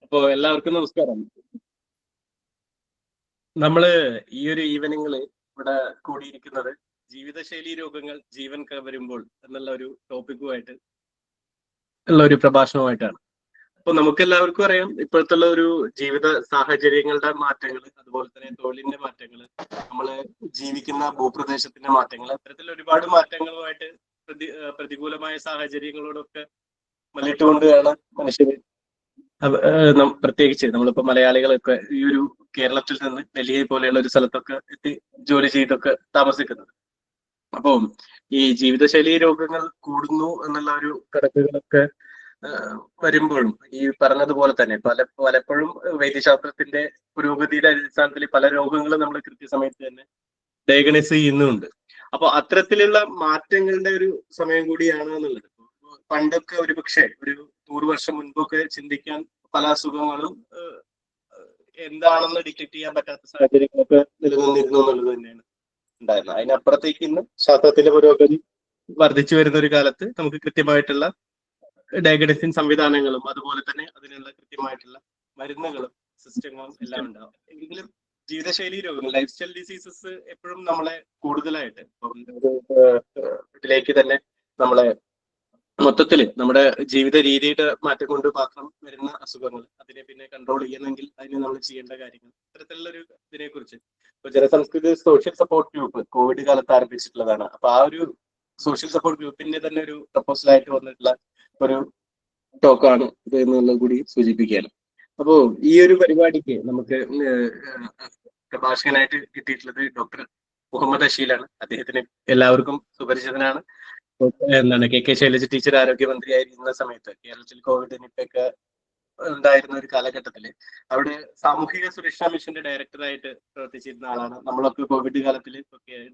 അപ്പോ എല്ലാവർക്കും നമസ്കാരം. നമ്മള് ഈ ഒരു ഈവനിങ്ങില് ഇവിടെ കൂടിയിരിക്കുന്നത് ജീവിതശൈലി രോഗങ്ങൾ ജീവൻ കവരുമ്പോൾ എന്നുള്ള ഒരു ടോപ്പിക്കുമായിട്ട് ഉള്ള ഒരു പ്രഭാഷണമായിട്ടാണ്. അപ്പൊ നമുക്കെല്ലാവർക്കും അറിയാം ഇപ്പോഴത്തെ ഒരു ജീവിത സാഹചര്യങ്ങളുടെ മാറ്റങ്ങൾ, അതുപോലെ തന്നെ തൊഴിലിന്റെ മാറ്റങ്ങൾ, നമ്മള് ജീവിക്കുന്ന ഭൂപ്രദേശത്തിന്റെ മാറ്റങ്ങൾ, അത്തരത്തിൽ ഒരുപാട് മാറ്റങ്ങളുമായിട്ട് പ്രതികൂലമായ സാഹചര്യങ്ങളോടൊക്കെ മല്ലിട്ടുകൊണ്ടാണ് മനുഷ്യർ പ്രത്യേകിച്ച് നമ്മളിപ്പോ മലയാളികളൊക്കെ ഈ ഒരു കേരളത്തിൽ നിന്ന് ഡൽഹിയെ പോലെയുള്ള ഒരു സ്ഥലത്തൊക്കെ എത്തി ജോലി ചെയ്തൊക്കെ താമസിക്കുന്നത്. അപ്പോ ഈ ജീവിതശൈലി രോഗങ്ങൾ കൂടുന്നു എന്നുള്ള ഒരു കണക്കുകളൊക്കെ വരുമ്പോഴും ഈ പറഞ്ഞതുപോലെ തന്നെ പലപ്പോഴും വൈദ്യശാസ്ത്രത്തിന്റെ പുരോഗതിയുടെ അടിസ്ഥാനത്തിൽ പല രോഗങ്ങളും നമ്മൾ കൃത്യസമയത്ത് തന്നെ ഡയഗ്നൈസ് ചെയ്യുന്നുണ്ട്. അപ്പൊ അത്തരത്തിലുള്ള മാറ്റങ്ങളുടെ ഒരു സമയം കൂടിയാണ് എന്നുള്ളത്. പണ്ടൊക്കെ ഒരുപക്ഷെ ഒരു 100 വർഷം മുൻപൊക്കെ ചിന്തിക്കാൻ പല അസുഖങ്ങളും എന്താണെന്ന് ഡിറ്റക്ട് ചെയ്യാൻ പറ്റാത്ത സാഹചര്യങ്ങളൊക്കെ നിലനിന്നിരുന്നു എന്നുള്ളത് തന്നെയാണ് ഉണ്ടായിരുന്നത്. അതിനപ്പുറത്തേക്ക് ഇന്ന് ശാസ്ത്രത്തിന്റെ പുരോഗതി വർദ്ധിച്ചു വരുന്ന ഒരു കാലത്ത് നമുക്ക് കൃത്യമായിട്ടുള്ള ഡയഗ്നോസിസ് സംവിധാനങ്ങളും അതുപോലെ തന്നെ അതിനുള്ള കൃത്യമായിട്ടുള്ള മരുന്നുകളും സിസ്റ്റങ്ങളും എല്ലാം ഉണ്ടാവും. എങ്കിലും ജീവിതശൈലി രോഗങ്ങൾ, ലൈഫ് സ്റ്റൈൽ ഡിസീസസ് എപ്പോഴും നമ്മളെ കൂടുതലായിട്ട് ഇതിലേക്ക് തന്നെ നമ്മളെ മൊത്തത്തില് നമ്മുടെ ജീവിത രീതിയുടെ മാറ്റം കൊണ്ട് മാത്രം വരുന്ന അസുഖങ്ങൾ, അതിനെ പിന്നെ കൺട്രോൾ ചെയ്യണമെങ്കിൽ അതിന് നമ്മൾ ചെയ്യേണ്ട കാര്യങ്ങൾ, ഇത്തരത്തിലുള്ള ഒരു ഇതിനെ കുറിച്ച് ഇപ്പൊ ജനസംസ്കൃതി സോഷ്യൽ സപ്പോർട്ട് ഗ്രൂപ്പ് കോവിഡ് കാലത്ത് ആരംഭിച്ചിട്ടുള്ളതാണ്. അപ്പൊ ആ ഒരു സോഷ്യൽ സപ്പോർട്ട് ഗ്രൂപ്പിന്റെ തന്നെ ഒരു പ്രപ്പോസലായിട്ട് വന്നിട്ടുള്ള ഒരു ടോക്കാണ് ഇത് എന്നുള്ളത് കൂടി സൂചിപ്പിക്കുകയാണ്. അപ്പോ ഈ ഒരു പരിപാടിക്ക് നമുക്ക് പ്രഭാഷകനായിട്ട് കിട്ടിയിട്ടുള്ളത് ഡോക്ടർ മുഹമ്മദ് അഷീലാണ്. അദ്ദേഹത്തിന് എല്ലാവർക്കും സുപരിചിതനാണ്. എന്താണ് കെ ശൈലജ ടീച്ചർ ആരോഗ്യമന്ത്രിയായിരുന്ന സമയത്ത് കേരളത്തിൽ കോവിഡ് നിപ്പയൊക്കെ ഉണ്ടായിരുന്ന ഒരു കാലഘട്ടത്തില് അവിടെ സാമൂഹിക സുരക്ഷാ മിഷന്റെ ഡയറക്ടറായിട്ട് പ്രവർത്തിച്ചിരുന്ന ആളാണ്. നമ്മളൊക്കെ കോവിഡ് കാലത്തിൽ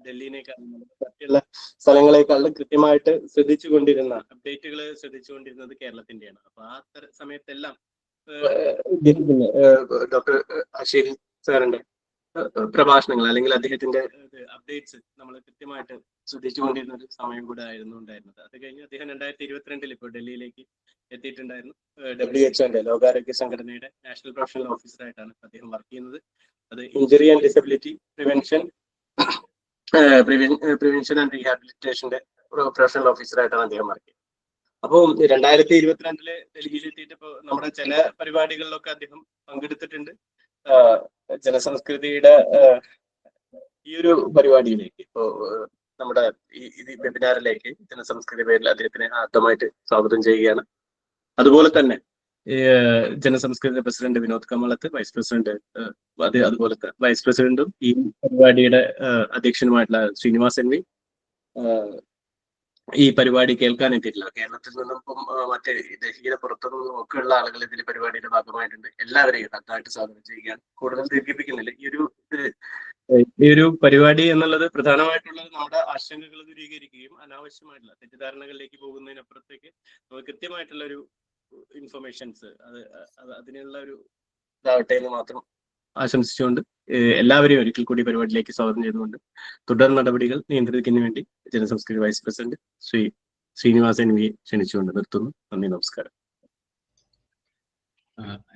ഡൽഹിനേക്കാളും മറ്റുള്ള സ്ഥലങ്ങളെക്കാളും കൃത്യമായിട്ട് ശ്രദ്ധിച്ചുകൊണ്ടിരുന്ന അപ്ഡേറ്റുകൾ ശ്രദ്ധിച്ചുകൊണ്ടിരുന്നത് കേരളത്തിന്റെയാണ്. അപ്പൊ ആ സമയത്തെല്ലാം ഡോക്ടർ അഷീൽ സാറിന്റെ പ്രഭാഷണങ്ങൾ അല്ലെങ്കിൽ അദ്ദേഹത്തിന്റെ അപ്ഡേറ്റ്സ് നമ്മൾ കൃത്യമായിട്ട് ശ്രദ്ധിച്ചുകൊണ്ടിരുന്ന ഒരു സമയം കൂടെ ആയിരുന്നു ഉണ്ടായിരുന്നത്. അത് കഴിഞ്ഞ് അദ്ദേഹം 2022 ഇപ്പോൾ ഡൽഹിയിലേക്ക് എത്തിയിട്ടുണ്ടായിരുന്നു. WHO ലോകാരോഗ്യ സംഘടനയുടെ നാഷണൽ പ്രൊഫഷണൽ ഓഫീസറായിട്ടാണ് അദ്ദേഹം വർക്ക് ചെയ്യുന്നത്. അത് injury and disability prevention and റീഹാബിലിറ്റേഷന്റെ പ്രൊഫഷണൽ ഓഫീസറായിട്ടാണ് അദ്ദേഹം വർക്ക് ചെയ്യുന്നത്. അപ്പോൾ 2022 ഡൽഹിയിൽ എത്തിയിട്ട് ഇപ്പോൾ നമ്മുടെ ചില പരിപാടികളിലൊക്കെ അദ്ദേഹം പങ്കെടുത്തിട്ടുണ്ട്. ജനസംസ്കൃതിയുടെ ഈ ഒരു പരിപാടിയിലേക്ക് ഇപ്പോ നമ്മുടെ ഈ വെബിനാറിലേക്ക് ജനസംസ്കൃതി പേരിൽ അദ്ദേഹത്തിനെ ആദ്യമായിട്ട് സ്വാഗതം ചെയ്യുകയാണ്. അതുപോലെ തന്നെ ജനസംസ്കൃതി പ്രസിഡന്റ് വിനോദ് കമളത്ത്, വൈസ് പ്രസിഡന്റ് അതുപോലത്തെ വൈസ് പ്രസിഡന്റും ഈ പരിപാടിയുടെ അധ്യക്ഷനുമായിട്ടുള്ള ശ്രീനിവാസ് എൻ വി ഈ പരിപാടി കേൾക്കാൻ എത്തിയിട്ടില്ല. കേരളത്തിൽ നിന്നും ഇപ്പം മറ്റേ ഡൽഹിയുടെ പുറത്തുനിന്നും ഒക്കെ ഉള്ള ആളുകൾ ഇതിന്റെ പരിപാടിയുടെ ഭാഗമായിട്ടുണ്ട്. എല്ലാവരെയും നന്നായിട്ട് സ്വാഗതം ചെയ്യുകയാണ്. കൂടുതൽ ദീർഘിപ്പിക്കുന്നില്ല. ഈ ഒരു പരിപാടി എന്നുള്ളത് പ്രധാനമായിട്ടുള്ളത് നമ്മുടെ ആശങ്കകൾ ദൂരീകരിക്കുകയും അനാവശ്യമായിട്ടുള്ള തെറ്റിദ്ധാരണകളിലേക്ക് പോകുന്നതിനപ്പുറത്തേക്ക് കൃത്യമായിട്ടുള്ള ഒരു ഇൻഫർമേഷൻസ് അതിനുള്ള ഒരു ഇതാവട്ടെ എന്ന് മാത്രം ആശംസിച്ചുകൊണ്ട് എല്ലാവരെയും ഒരിക്കൽ കൂടി പരിപാടിയിലേക്ക് സ്വാഗതം ചെയ്തുകൊണ്ട് തുടർ നടപടികൾ നിയന്ത്രിക്കുന്നതിന് വേണ്ടി Janasamskriti vice president Shri Srinivas N വിയെ ക്ഷണിച്ചുകൊണ്ട് നിർത്തുന്നു. നന്ദി, നമസ്കാരം.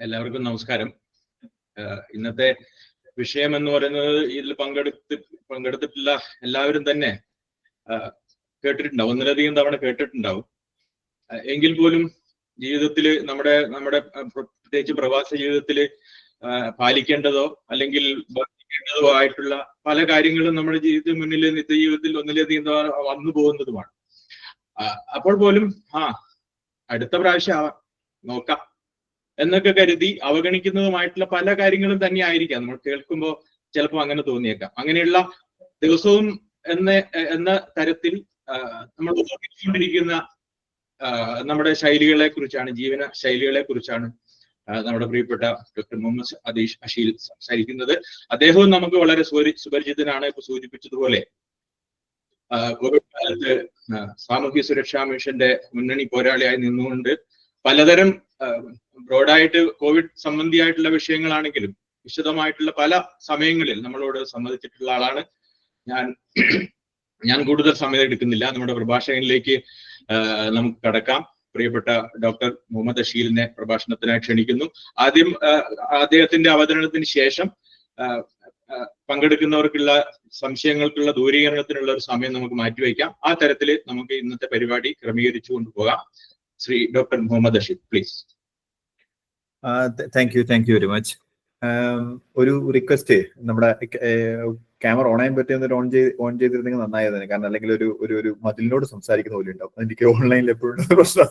എല്ലാവർക്കും നമസ്കാരം. ഇന്നത്തെ വിഷയം എന്ന് പറയുന്നത് ഇതിൽ പങ്കെടുത്തിട്ടുള്ള എല്ലാവരും തന്നെ കേട്ടിട്ടുണ്ടാവും, ഒന്നിലധികം തവണ കേട്ടിട്ടുണ്ടാവും. എങ്കിൽ പോലും ജീവിതത്തിൽ നമ്മുടെ പ്രത്യേകിച്ച് പ്രവാസ ജീവിതത്തിൽ പാലിക്കേണ്ടതോ അല്ലെങ്കിൽ ബോധിക്കേണ്ടതോ ആയിട്ടുള്ള പല കാര്യങ്ങളും നമ്മുടെ മുന്നിൽ നിത്യജീവിതത്തിൽ ഒന്നിലധികം വന്നു പോകുന്നതുമാണ്. അപ്പോൾ പോലും അടുത്ത പ്രാവശ്യം നോക്കാം എന്നൊക്കെ കരുതി അവഗണിക്കുന്നതുമായിട്ടുള്ള പല കാര്യങ്ങളും തന്നെ ആയിരിക്കാം നമ്മൾ കേൾക്കുമ്പോൾ ചിലപ്പോൾ അങ്ങനെ തോന്നിയേക്കാം. അങ്ങനെയുള്ള ദിവസവും എന്ന തരത്തിൽ നമ്മൾ ഓർമ്മിച്ചുകൊണ്ടിരിക്കുന്ന നമ്മുടെ ശൈലികളെ കുറിച്ചാണ്, ജീവന ശൈലികളെ കുറിച്ചാണ് നമ്മുടെ പ്രിയപ്പെട്ട ഡോക്ടർ മുഹമ്മദ് അഷീൽ സംസാരിക്കുന്നത്. അദ്ദേഹവും നമുക്ക് വളരെ സുപരിചിതനാണ്. ഇപ്പൊ സൂചിപ്പിച്ചതുപോലെ കോവിഡ് കാലത്ത് സാമൂഹ്യ സുരക്ഷാ മിഷന്റെ മുന്നണി പോരാളിയായി നിന്നുകൊണ്ട് പലതരം ബ്രോഡായിട്ട് കോവിഡ് സംബന്ധിയായിട്ടുള്ള വിഷയങ്ങളാണെങ്കിലും വിശദമായിട്ടുള്ള പല സമയങ്ങളിൽ നമ്മളോട് സംവദിച്ചിട്ടുള്ള ആളാണ്. ഞാൻ കൂടുതൽ സമയം എടുക്കുന്നില്ല, നമ്മുടെ പ്രഭാഷകനിലേക്ക് നമുക്ക് കടക്കാം. പ്രിയപ്പെട്ട ഡോക്ടർ മുഹമ്മദ് അഷീലിനെ പ്രഭാഷണത്തിനായി ക്ഷണിക്കുന്നു. ആദ്യം അദ്ദേഹത്തിന്റെ അവതരണത്തിന് ശേഷം പങ്കെടുക്കുന്നവർക്കുള്ള സംശയങ്ങൾക്കുള്ള ദൂരീകരണത്തിനുള്ള ഒരു സമയം നമുക്ക് മാറ്റിവെക്കാം. ആ തരത്തിൽ നമുക്ക് ഇന്നത്തെ പരിപാടി ക്രമീകരിച്ചു കൊണ്ടുപോകാം. Shri doctor Muhammad Asheel, please. Thank you very much. ഒരു റിക്വസ്റ്റ്, നമ്മുടെ ക്യാമറ ഓൺ ചെയ്യാൻ പറ്റിയ ഓൺ ചെയ്തിരുന്നെങ്കിൽ നന്നായതാണ്. കാരണം അല്ലെങ്കിൽ ഒരു മതിലിനോട് സംസാരിക്കുന്ന പോലെ ഉണ്ടാവും. എനിക്ക് ഓൺലൈനിൽ എപ്പോഴും പ്രശ്നം.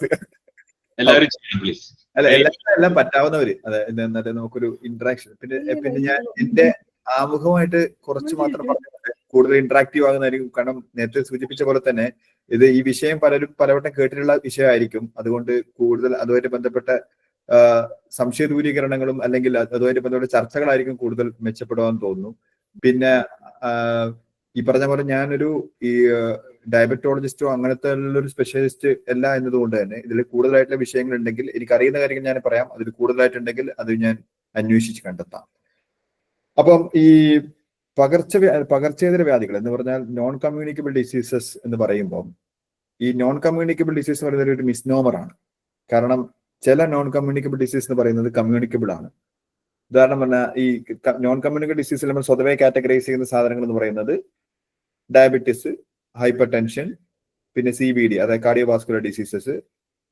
അല്ല, എല്ലാം പറ്റാവുന്നവര്, അതായത് എന്നിട്ട് നമുക്കൊരു ഇന്ററാക്ഷൻ. പിന്നെ ഞാൻ എന്റെ ആമുഖമായിട്ട് കുറച്ച് മാത്രം പറഞ്ഞിട്ടുണ്ട്. കൂടുതൽ ഇന്ററാക്റ്റീവ് ആകുന്നതായിരിക്കും. കാരണം നേരത്തെ സൂചിപ്പിച്ച പോലെ തന്നെ ഈ വിഷയം പലവട്ടം കേട്ടിട്ടുള്ള വിഷയമായിരിക്കും. അതുകൊണ്ട് കൂടുതൽ അതുമായിട്ട് ബന്ധപ്പെട്ട സംശയ ദൂരീകരണങ്ങളും അല്ലെങ്കിൽ അതുമായിട്ട് ബന്ധപ്പെട്ട ചർച്ചകളായിരിക്കും കൂടുതൽ മെച്ചപ്പെടുവാൻ തോന്നുന്നു. പിന്നെ ഈ പറഞ്ഞ പോലെ ഞാനൊരു ഡയബറ്റോളജിസ്റ്റോ അങ്ങനത്തെ ഒരു സ്പെഷ്യലിസ്റ്റ് അല്ല എന്നതുകൊണ്ട് തന്നെ ഇതിൽ കൂടുതലായിട്ടുള്ള വിഷയങ്ങൾ ഉണ്ടെങ്കിൽ, എനിക്കറിയുന്ന കാര്യങ്ങൾ ഞാൻ പറയാം. അതിൽ കൂടുതലായിട്ടുണ്ടെങ്കിൽ അത് ഞാൻ അന്വേഷിച്ച് കണ്ടെത്താം. അപ്പം ഈ പകർച്ചേതര വ്യാധികൾ എന്ന് പറഞ്ഞാൽ നോൺ കമ്മ്യൂണിക്കബിൾ ഡിസീസസ് എന്ന് പറയുമ്പോൾ, ഈ നോൺ കമ്മ്യൂണിക്കബിൾ ഡിസീസ് എന്ന് പറയുന്നത് ഒരു മിസ്നോമറാണ്. കാരണം ചില നോൺ കമ്മ്യൂണിക്കബിൾ ഡിസീസ് എന്ന് പറയുന്നത് കമ്മ്യൂണിക്കബിൾ ആണ്. ഉദാഹരണം പറഞ്ഞാൽ ഈ നോൺ കമ്മ്യൂണിക്കബിൾ ഡിസീസിൽ നമ്മൾ സ്വതവേ കാറ്റഗറൈസ് ചെയ്യുന്ന സാധനങ്ങൾ എന്ന് പറയുന്നത് ഡയബറ്റിസ്, ഹൈപ്പർ ടെൻഷൻ, പിന്നെ CVD അതായത് കാർഡിയോവാസ്കുലർ ഡിസീസസ്,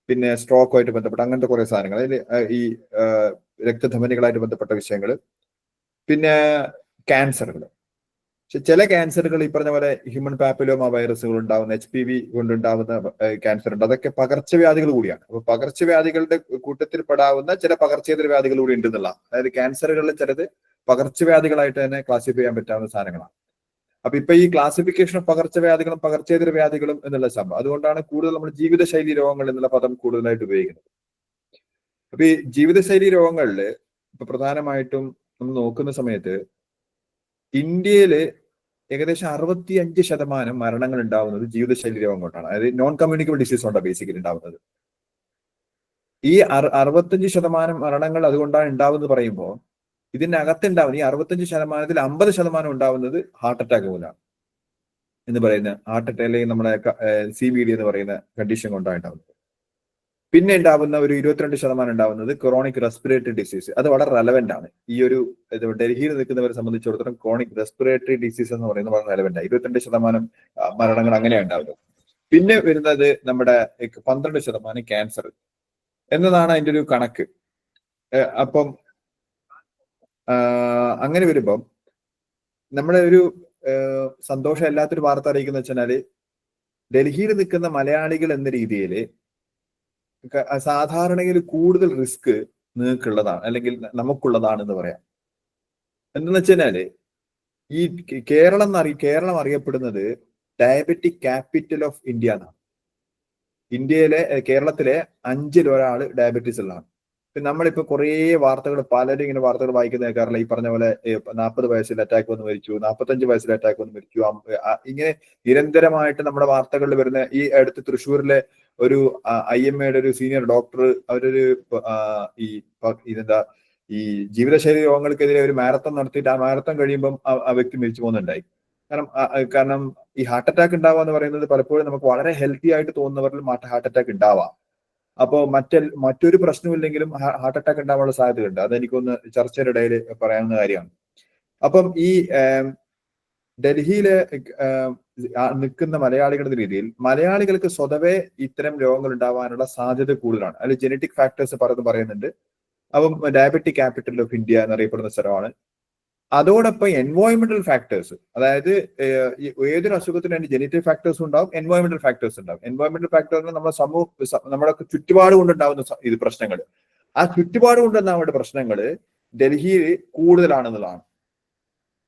പിന്നെ സ്ട്രോക്കുമായിട്ട് ബന്ധപ്പെട്ട അങ്ങനത്തെ കുറെ സാധനങ്ങൾ, അതിൽ ഈ രക്തധമനികളായിട്ട് ബന്ധപ്പെട്ട വിഷയങ്ങൾ, പിന്നെ ക്യാൻസറുകൾ. പക്ഷെ ചില ക്യാൻസറുകൾ ഈ പറഞ്ഞ പോലെ ഹ്യൂമൻ പാപ്പിലോമ വൈറസുകൾ ഉണ്ടാവുന്ന, HPV കൊണ്ടുണ്ടാവുന്ന ക്യാൻസർ ഉണ്ട്. അതൊക്കെ പകർച്ചവ്യാധികൾ കൂടിയാണ്. അപ്പൊ പകർച്ചവ്യാധികളുടെ കൂട്ടത്തിൽ പെടാവുന്ന ചില പകർച്ചേതര വ്യാധികൾ കൂടി ഉണ്ടെന്നുള്ള, അതായത് ക്യാൻസറുകളിൽ ചിലത് പകർച്ചവ്യാധികളായിട്ട് തന്നെ ക്ലാസിഫൈ ചെയ്യാൻ പറ്റാവുന്ന സാധനങ്ങളാണ്. അപ്പൊ ഇപ്പൊ ഈ ക്ലാസിഫിക്കേഷൻ ഓഫ് പകർച്ചവ്യാധികളും പകർച്ചേതര വ്യാധികളും എന്നുള്ള സംഭവം, അതുകൊണ്ടാണ് കൂടുതൽ നമ്മൾ ജീവിതശൈലി രോഗങ്ങൾ എന്നുള്ള പദം കൂടുതലായിട്ട് ഉപയോഗിക്കുന്നത്. അപ്പൊ ഈ ജീവിതശൈലി രോഗങ്ങളിൽ ഇപ്പൊ പ്രധാനമായിട്ടും നമ്മൾ നോക്കുന്ന സമയത്ത് ഇന്ത്യയില് ഏകദേശം 65% മരണങ്ങൾ ഉണ്ടാവുന്നത് ജീവിതശൈലി രോഗം കൊണ്ടാണ്. അതായത് നോൺ കമ്മ്യൂണിക്കബിൾ ഡിസീസ് കൊണ്ടാണ് ബേസിക്കലി ഉണ്ടാവുന്നത്. ഈ 65% മരണങ്ങൾ അതുകൊണ്ടാണ് ഉണ്ടാവുന്നത് പറയുമ്പോൾ, ഇതിനകത്തുണ്ടാവുന്ന ഈ 65%-ൽ 50% ഉണ്ടാവുന്നത് ഹാർട്ട് അറ്റാക്ക് പോലാണ് എന്ന് പറയുന്ന ഹാർട്ട് അറ്റാക്ക്, അല്ലെങ്കിൽ നമ്മുടെ CVD എന്ന് പറയുന്ന കണ്ടീഷൻ കൊണ്ടാണ് ഉണ്ടാവുന്നത്. പിന്നെ ഉണ്ടാവുന്ന ഒരു 22% ഉണ്ടാവുന്നത് ക്രോണിക് റെസ്പിറേറ്ററി ഡിസീസ്. അത് വളരെ റെലവെന്റ് ആണ്. ഈ ഒരു ഡൽഹിയിൽ നിൽക്കുന്നവരെ സംബന്ധിച്ചിടത്തോളം ക്രോണിക് റെസ്പിറേറ്ററി ഡിസീസ് എന്ന് പറയുന്നത് വളരെ റെലവെന്റ് ആണ്. 22% മരണങ്ങൾ അങ്ങനെയാണ് ഉണ്ടാവുന്നത്. പിന്നെ വരുന്നത് നമ്മുടെ 12% ക്യാൻസർ എന്നതാണ് അതിന്റെ ഒരു കണക്ക്. അപ്പം അങ്ങനെ വരുമ്പം നമ്മുടെ ഒരു സന്തോഷം അല്ലാത്തൊരു വാർത്ത അറിയിക്കുന്ന വെച്ചാല്, ഡൽഹിയിൽ നിൽക്കുന്ന മലയാളികൾ എന്ന രീതിയിൽ സാധാരണയിൽ കൂടുതൽ റിസ്ക് നിങ്ങൾക്കുള്ളതാണ്, അല്ലെങ്കിൽ നമുക്കുള്ളതാണെന്ന് പറയാം. എന്തെന്ന് വെച്ചാല്, ഈ കേരളം അറിയപ്പെടുന്നത് ഡയബറ്റിക് ക്യാപിറ്റൽ ഓഫ് ഇന്ത്യ എന്നാണ്. കേരളത്തിലെ 5-ൽ ഒരാൾ ഡയബറ്റീസ് ഉള്ളതാണ്. നമ്മളിപ്പോ കുറേ വാർത്തകൾ, പലരും ഇങ്ങനെ വാർത്തകൾ വായിക്കുന്ന കേൾക്കാറില്ല. ഈ പറഞ്ഞ പോലെ 40 വയസ്സിൽ അറ്റാക്ക് വന്ന് മരിച്ചു, 45 വയസ്സിൽ അറ്റാക്ക് വന്ന് മരിച്ചു. ഇങ്ങനെ നിരന്തരമായിട്ട് നമ്മുടെ വാർത്തകളിൽ വരുന്ന, ഈ അടുത്ത് തൃശ്ശൂരിലെ ഒരു IMAയുടെ ഒരു സീനിയർ ഡോക്ടർ, അവരൊരു ഈ ജീവിതശൈലി രോഗങ്ങൾക്കെതിരെ ഒരു മാരത്തൺ നടത്തിയിട്ട് ആ മാരത്തൺ കഴിയുമ്പം ആ വ്യക്തി മരിച്ചു പോകുന്നുണ്ടായി. കാരണം ഈ ഹാർട്ട് അറ്റാക്ക് ഉണ്ടാവുക എന്ന് പറയുന്നത് പലപ്പോഴും നമുക്ക് വളരെ ഹെൽത്തി ആയിട്ട് തോന്നുന്നവരിൽ ഹാർട്ട് അറ്റാക്ക് ഉണ്ടാവാം. അപ്പോൾ മറ്റൊരു പ്രശ്നമില്ലെങ്കിലും ഹാർട്ട് അറ്റാക്ക് ഉണ്ടാവാനുള്ള സാധ്യതയുണ്ട്. അതെനിക്കൊന്ന് ചർച്ചയുടെ ഇടയിൽ പറയാവുന്ന കാര്യമാണ്. അപ്പം ഈ ഡൽഹിയിലെ നിൽക്കുന്ന മലയാളികളുടെ രീതിയിൽ മലയാളികൾക്ക് സ്വതവേ ഇത്തരം രോഗങ്ങൾ ഉണ്ടാവാനുള്ള സാധ്യത കൂടുതലാണ്. അതിൽ ജനറ്റിക് ഫാക്ടേഴ്സ് പറയുന്നുണ്ട്. അപ്പം ഡയബറ്റിക് ക്യാപിറ്റൽ ഓഫ് ഇന്ത്യ എന്നറിയപ്പെടുന്ന സ്ഥലമാണ്. അതോടൊപ്പം എൻവയോൺമെന്റൽ ഫാക്ടേഴ്സ്, അതായത് ഏതൊരു അസുഖത്തിനും അതിന്റെ ജനറ്റിക് ഫാക്ടേഴ്സ് ഉണ്ടാവും, എൻവയോൺമെന്റൽ ഫാക്ടേഴ്സ് ഉണ്ടാവും. എൻവയോൺമെന്റൽ ഫാക്ടേഴ്സ് നമ്മുടെ ചുറ്റുപാട് കൊണ്ടുണ്ടാവുന്ന പ്രശ്നങ്ങൾ, ആ ചുറ്റുപാട് കൊണ്ടുണ്ടാവുന്ന പ്രശ്നങ്ങൾ ഡൽഹിയിൽ കൂടുതലാണെന്നുള്ളതാണ്.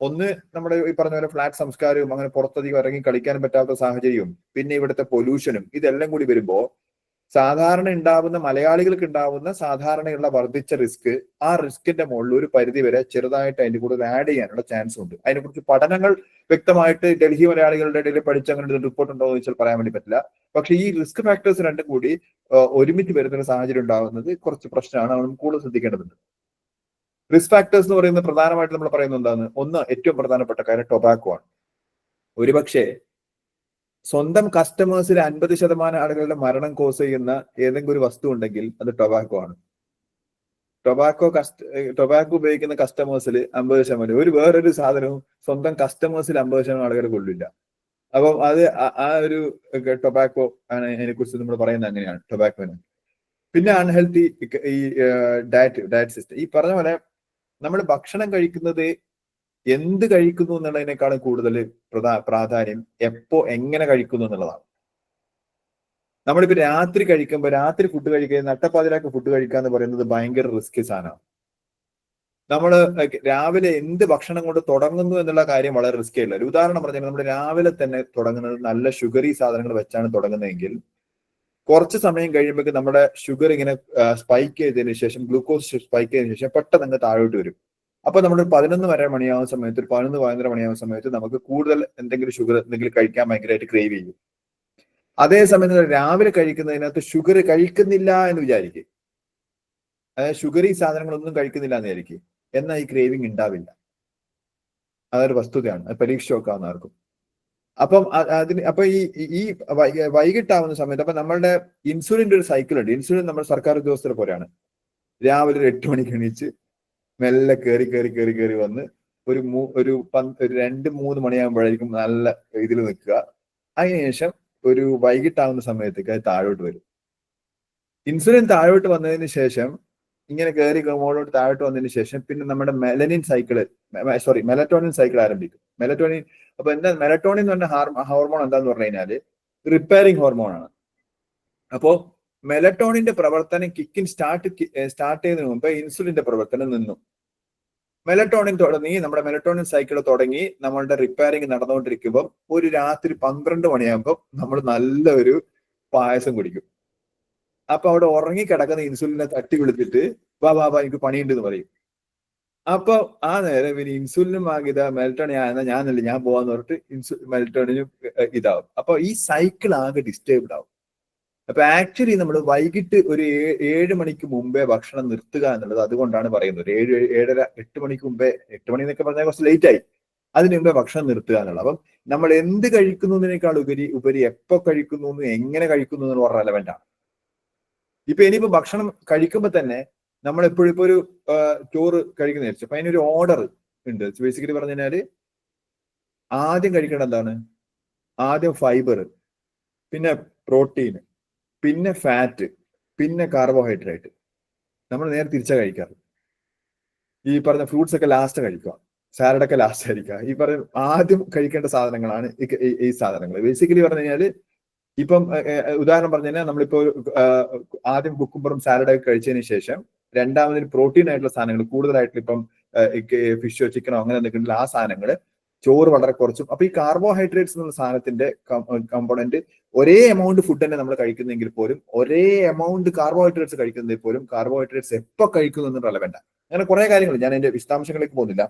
ഒന്ന്, നമ്മുടെ ഈ പറഞ്ഞ പോലെ ഫ്ലാറ്റ് സംസ്കാരവും അങ്ങനെ പുറത്തധികം ഇറങ്ങി കളിക്കാൻ പറ്റാത്ത സാഹചര്യവും, പിന്നെ ഇവിടുത്തെ പൊല്യൂഷനും, ഇതെല്ലാം കൂടി വരുമ്പോൾ സാധാരണ ഉണ്ടാവുന്ന മലയാളികൾക്ക് ഉണ്ടാവുന്ന സാധാരണയുള്ള വർദ്ധിച്ച റിസ്ക്, ആ റിസ്കിന്റെ മുകളിൽ ഒരു പരിധി വരെ ചെറുതായിട്ട് അതിന്റെ കൂടെ ആഡ് ചെയ്യാനുള്ള ചാൻസ് ഉണ്ട്. അതിനെക്കുറിച്ച് പഠനങ്ങൾ വ്യക്തമായിട്ട് ഡൽഹി മലയാളികളുടെ ഇടയിൽ പഠിച്ച അങ്ങനെ റിപ്പോർട്ട് ഉണ്ടോ എന്ന് വെച്ചാൽ പറയാൻ വേണ്ടി പറ്റില്ല. പക്ഷെ ഈ റിസ്ക് ഫാക്ടേഴ്സ് രണ്ടും കൂടി ഒരുമിച്ച് വരുന്ന ഒരു സാഹചര്യം ഉണ്ടാകുന്നത് കുറച്ച് പ്രശ്നമാണ്. നമ്മൾ കൂടുതൽ ശ്രദ്ധിക്കേണ്ടതുണ്ട്. റിസ്ക് ഫാക്ടേഴ്സ് എന്ന് പറയുന്നത് പ്രധാനമായിട്ട് നമ്മൾ പറയുന്നത് എന്താണ്? ഒന്ന്, ഏറ്റവും പ്രധാനപ്പെട്ട കാര്യം ടൊബാക്കോ ആണ്. ഒരുപക്ഷെ സ്വന്തം കസ്റ്റമേഴ്സിൽ 50% ആളുകളുടെ മരണം കോസ് ചെയ്യുന്ന ഏതെങ്കിലും ഒരു വസ്തു ഉണ്ടെങ്കിൽ അത് ടൊബാക്കോ ആണ്. ടൊബാക്കോ ഉപയോഗിക്കുന്ന കസ്റ്റമേഴ്സിൽ 50%, വേറൊരു സാധനവും സ്വന്തം കസ്റ്റമേഴ്സിൽ 50% ആളുകളെ കൊള്ളില്ല. അപ്പം അത് ആ ഒരു ടൊബാക്കോ ആണ് അതിനെ കുറിച്ച് നമ്മൾ പറയുന്നത് അങ്ങനെയാണ് ടൊബാക്കോന്. പിന്നെ അൺഹെൽത്തി ഈ ഡയറ്റ് സിസ്റ്റം. ഈ പറഞ്ഞ പോലെ നമ്മൾ ഭക്ഷണം കഴിക്കുന്നത് എന്ത് കഴിക്കുന്നു എന്നുള്ളതിനേക്കാളും കൂടുതൽ പ്രാധാന്യം എപ്പോ എങ്ങനെ കഴിക്കുന്നു എന്നുള്ളതാണ്. നമ്മളിപ്പോ രാത്രി കഴിക്കുമ്പോൾ, രാത്രി ഫുഡ് കഴിക്കുക, നട്ടപ്പാതിരാക്ക് ഫുഡ് കഴിക്കുക എന്ന് പറയുന്നത് ഭയങ്കര റിസ്കി സാധനമാണ്. നമ്മള് രാവിലെ എന്ത് ഭക്ഷണം കൊണ്ട് തുടങ്ങുന്നു എന്നുള്ള കാര്യം വളരെ റിസ്കി അല്ല. ഒരു ഉദാഹരണം പറഞ്ഞാൽ നമ്മൾ രാവിലെ തന്നെ തുടങ്ങുന്നത് നല്ല ഷുഗറി സാധനങ്ങൾ വെച്ചാണ് തുടങ്ങുന്നതെങ്കിൽ കുറച്ച് സമയം കഴിയുമ്പോൾ നമ്മുടെ ഷുഗർ ഇങ്ങനെ സ്പൈക്ക് ചെയ്തതിനു ശേഷം, ഗ്ലൂക്കോസ് സ്പൈക്ക് ചെയ്തതിനു ശേഷം പെട്ടെന്ന് അങ്ങ് താഴോട്ട് വരും. അപ്പൊ നമ്മൾ 11 മണിയാവുന്ന സമയത്ത്, ഒരു 11-11:30 മണിയാവുന്ന സമയത്ത് നമുക്ക് കൂടുതൽ എന്തെങ്കിലും ഷുഗർ എന്തെങ്കിലും കഴിക്കാൻ ഭയങ്കരമായിട്ട് ക്രേവ് ചെയ്യും. അതേസമയം രാവിലെ കഴിക്കുന്നതിനകത്ത് ഷുഗർ കഴിക്കുന്നില്ല എന്ന് വിചാരിക്കും, അതായത് ഷുഗറി സാധനങ്ങളൊന്നും കഴിക്കുന്നില്ല എന്ന് വിചാരിക്കും, എന്നാൽ ഈ ക്രേവിങ് ഉണ്ടാവില്ല. അതൊരു വസ്തുതയാണ്, അത് പരീക്ഷിച്ച് നോക്കാവുന്ന ആർക്കും. അപ്പം അപ്പൊ ഈ വൈകിട്ടാവുന്ന സമയത്ത് അപ്പൊ നമ്മളുടെ ഇൻസുലിന്റെ ഒരു സൈക്കിൾ ഉണ്ട്. ഇൻസുലിൻ നമ്മൾ സർക്കാർ ഉദ്യോഗസ്ഥരെ പോലെയാണ്. രാവിലെ ഒരു 8 മണിക്ക് എണീച്ച് മെല്ലെ കയറി വന്ന് ഒരു 2-3 മണിയാകുമ്പോഴായിരിക്കും നല്ല ഇതിൽ നിൽക്കുക. അതിനുശേഷം ഒരു വൈകിട്ടാവുന്ന സമയത്തേക്ക് അത് താഴോട്ട് വരും. ഇൻസുലിൻ താഴോട്ട് വന്നതിന് ശേഷം, ഇങ്ങനെ കയറി മുകളിലോട്ട് താഴോട്ട് വന്നതിന് ശേഷം പിന്നെ നമ്മുടെ മെലറ്റോണിൻ സൈക്കിൾ ആരംഭിക്കും. മെലറ്റോണിൻ, അപ്പൊ എന്താ മെലറ്റോണിൻ എന്ന് പറഞ്ഞ ഹോർമോൺ എന്താന്ന് പറഞ്ഞു കഴിഞ്ഞാല് റിപ്പയറിംഗ് ഹോർമോൺ ആണ്. അപ്പോ മെലറ്റോണിന്റെ പ്രവർത്തനം സ്റ്റാർട്ട് ചെയ്യുന്നതിന് മുമ്പ് ഇൻസുലിന്റെ പ്രവർത്തനം നിന്നു. മെലറ്റോണിൻ തുടങ്ങി, നമ്മുടെ മെലറ്റോണിൻ സൈക്കിൾ തുടങ്ങി നമ്മളുടെ റിപ്പയറിംഗ് നടന്നുകൊണ്ടിരിക്കുമ്പോൾ ഒരു രാത്രി 12 മണിയാകുമ്പോൾ നമ്മൾ നല്ലൊരു പായസം കുടിക്കും. അപ്പൊ അവിടെ ഉറങ്ങിക്കിടക്കുന്ന ഇൻസുലിനെ തട്ടി വിളിച്ചിട്ട് വാ എനിക്ക് പണിയുണ്ട് എന്ന് പറയും. അപ്പൊ ആ നേരം ഇനി ഇൻസുലിനും വാങ്ങിയത് മെലറ്റോണിൻ ഞാനല്ല, ഞാൻ പോവാന്ന് പറഞ്ഞിട്ട് മെലറ്റോണിനും ഇതാവും. അപ്പൊ ഈ സൈക്കിൾ ആകെ ഡിസ്റ്റർബ്ഡ് ആവും. അപ്പൊ ആക്ച്വലി നമ്മൾ വൈകിട്ട് ഒരു 7 മണിക്ക് മുമ്പേ ഭക്ഷണം നിർത്തുക എന്നുള്ളത് അതുകൊണ്ടാണ് പറയുന്നത്. 7-7:30-8 മണിക്ക് മുമ്പേ, 8 മണി എന്നൊക്കെ പറഞ്ഞാൽ കുറച്ച് ലേറ്റ് ആയി, അതിന് മുമ്പേ ഭക്ഷണം നിർത്തുക എന്നുള്ളത്. അപ്പം നമ്മൾ എന്ത് കഴിക്കുന്നതിനേക്കാൾ ഉപരി എപ്പോ കഴിക്കുന്നു, എങ്ങനെ കഴിക്കുന്നു എന്ന് പറഞ്ഞ റെലവെന്റ് ആണ്. ഇപ്പൊ ഇനിയിപ്പോ ഭക്ഷണം കഴിക്കുമ്പോ തന്നെ നമ്മൾ എപ്പോഴും ഇപ്പൊ ഒരു ചോറ് കഴിക്കുന്ന അപ്പൊ അതിനൊരു ഓർഡർ ഉണ്ട്. ബേസിക്കലി പറഞ്ഞു കഴിഞ്ഞാല് ആദ്യം കഴിക്കേണ്ട എന്താണ്? ആദ്യം ഫൈബർ, പിന്നെ പ്രോട്ടീൻ, പിന്നെ ഫാറ്റ്, പിന്നെ കാർബോഹൈഡ്രേറ്റ്. നമ്മൾ നേരെ തിരിച്ചാ കഴിക്കാറ്. ഈ പറഞ്ഞ ഫ്രൂട്ട്സ് ഒക്കെ ലാസ്റ്റ് കഴിക്കുക, സാലഡൊക്കെ ലാസ്റ്റ് കഴിക്കുക. ഈ പറഞ്ഞ ആദ്യം കഴിക്കേണ്ട സാധനങ്ങളാണ് ഈ സാധനങ്ങൾ. ബേസിക്കലി പറഞ്ഞു കഴിഞ്ഞാല് ഇപ്പം ഉദാഹരണം പറഞ്ഞു കഴിഞ്ഞാൽ നമ്മളിപ്പോ ആദ്യം കുക്കുംബറും സാലഡൊക്കെ കഴിച്ചതിന് ശേഷം രണ്ടാമതിന് പ്രോട്ടീൻ ആയിട്ടുള്ള സാധനങ്ങൾ കൂടുതലായിട്ട്, ഇപ്പം ഫിഷോ ചിക്കനോ അങ്ങനെ എന്തെങ്കിലും ആ സാധനങ്ങൾ, ചോറ് വളരെ കുറച്ചും. അപ്പൊ ഈ കാർബോഹൈഡ്രേറ്റ്സ് എന്നുള്ള സാധനത്തിന്റെ കമ്പോണന്റ് ഒരേ എമൗണ്ട് ഫുഡ് തന്നെ നമ്മൾ കഴിക്കുന്നെങ്കിൽ പോലും, ഒരേ എമൗണ്ട് കാർബോഹൈഡ്രേറ്റ്സ് കഴിക്കുന്നതിൽ പോലും കാർബോഹൈഡ്രേറ്റ്സ് എപ്പോ കഴിക്കുന്നു റെലവെന്റ്. അങ്ങനെ കുറെ കാര്യങ്ങൾ, ഞാൻ അതിന്റെ വിശദാംശങ്ങളിലേക്ക് പോകുന്നില്ല.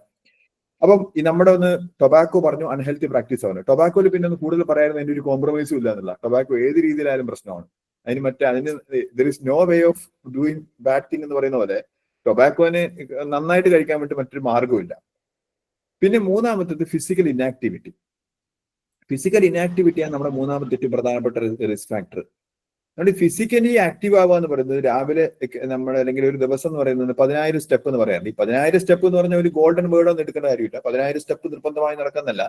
അപ്പം ഈ നമ്മുടെ ഒന്ന് ടൊബാക്കോ പറഞ്ഞു, അൺഹെൽത്തി പ്രാക്ടീസ് ആണ്. ടൊബാക്കോയിൽ പിന്നെ ഒന്ന് കൂടുതൽ പറയാനും അതിന്റെ ഒരു കോംപ്രമൈസും ഇല്ല എന്നുള്ള. ടൊബാക്കോ ഏത് രീതിയിലായാലും പ്രശ്നമാണ്. അതിന് there is no way of doing bad thing എന്ന് പറയുന്ന പോലെ ടൊബാക്കോനെ നന്നായിട്ട് കഴിക്കാൻ വേണ്ടി മറ്റൊരു മാർഗമില്ല. പിന്നെ മൂന്നാമത്തേത് ഫിസിക്കൽ ഇനാക്ടിവിറ്റി. ഫിസിക്കൽ ഇനാക്ടിവിറ്റിയാണ് നമ്മുടെ മൂന്നാമത്തെ ഏറ്റവും പ്രധാനപ്പെട്ട റിസ്ക് ഫാക്ടർ. നമ്മൾ ഫിസിക്കലി ആക്റ്റീവ് ആവുക എന്ന് പറയുന്നത് രാവിലെ നമ്മൾ, അല്ലെങ്കിൽ ഒരു ദിവസം എന്ന് പറയുന്നത് 10,000 സ്റ്റെപ്പ് എന്ന് പറയാറുണ്ട്. ഈ 10,000 സ്റ്റെപ്പ് എന്ന് പറഞ്ഞാൽ ഒരു ഗോൾഡൻ വേർഡ് ഒന്നും എടുക്കേണ്ട കാര്യമില്ല. 10,000 സ്റ്റെപ്പ് നിർബന്ധമായി നടക്കുന്നല്ല.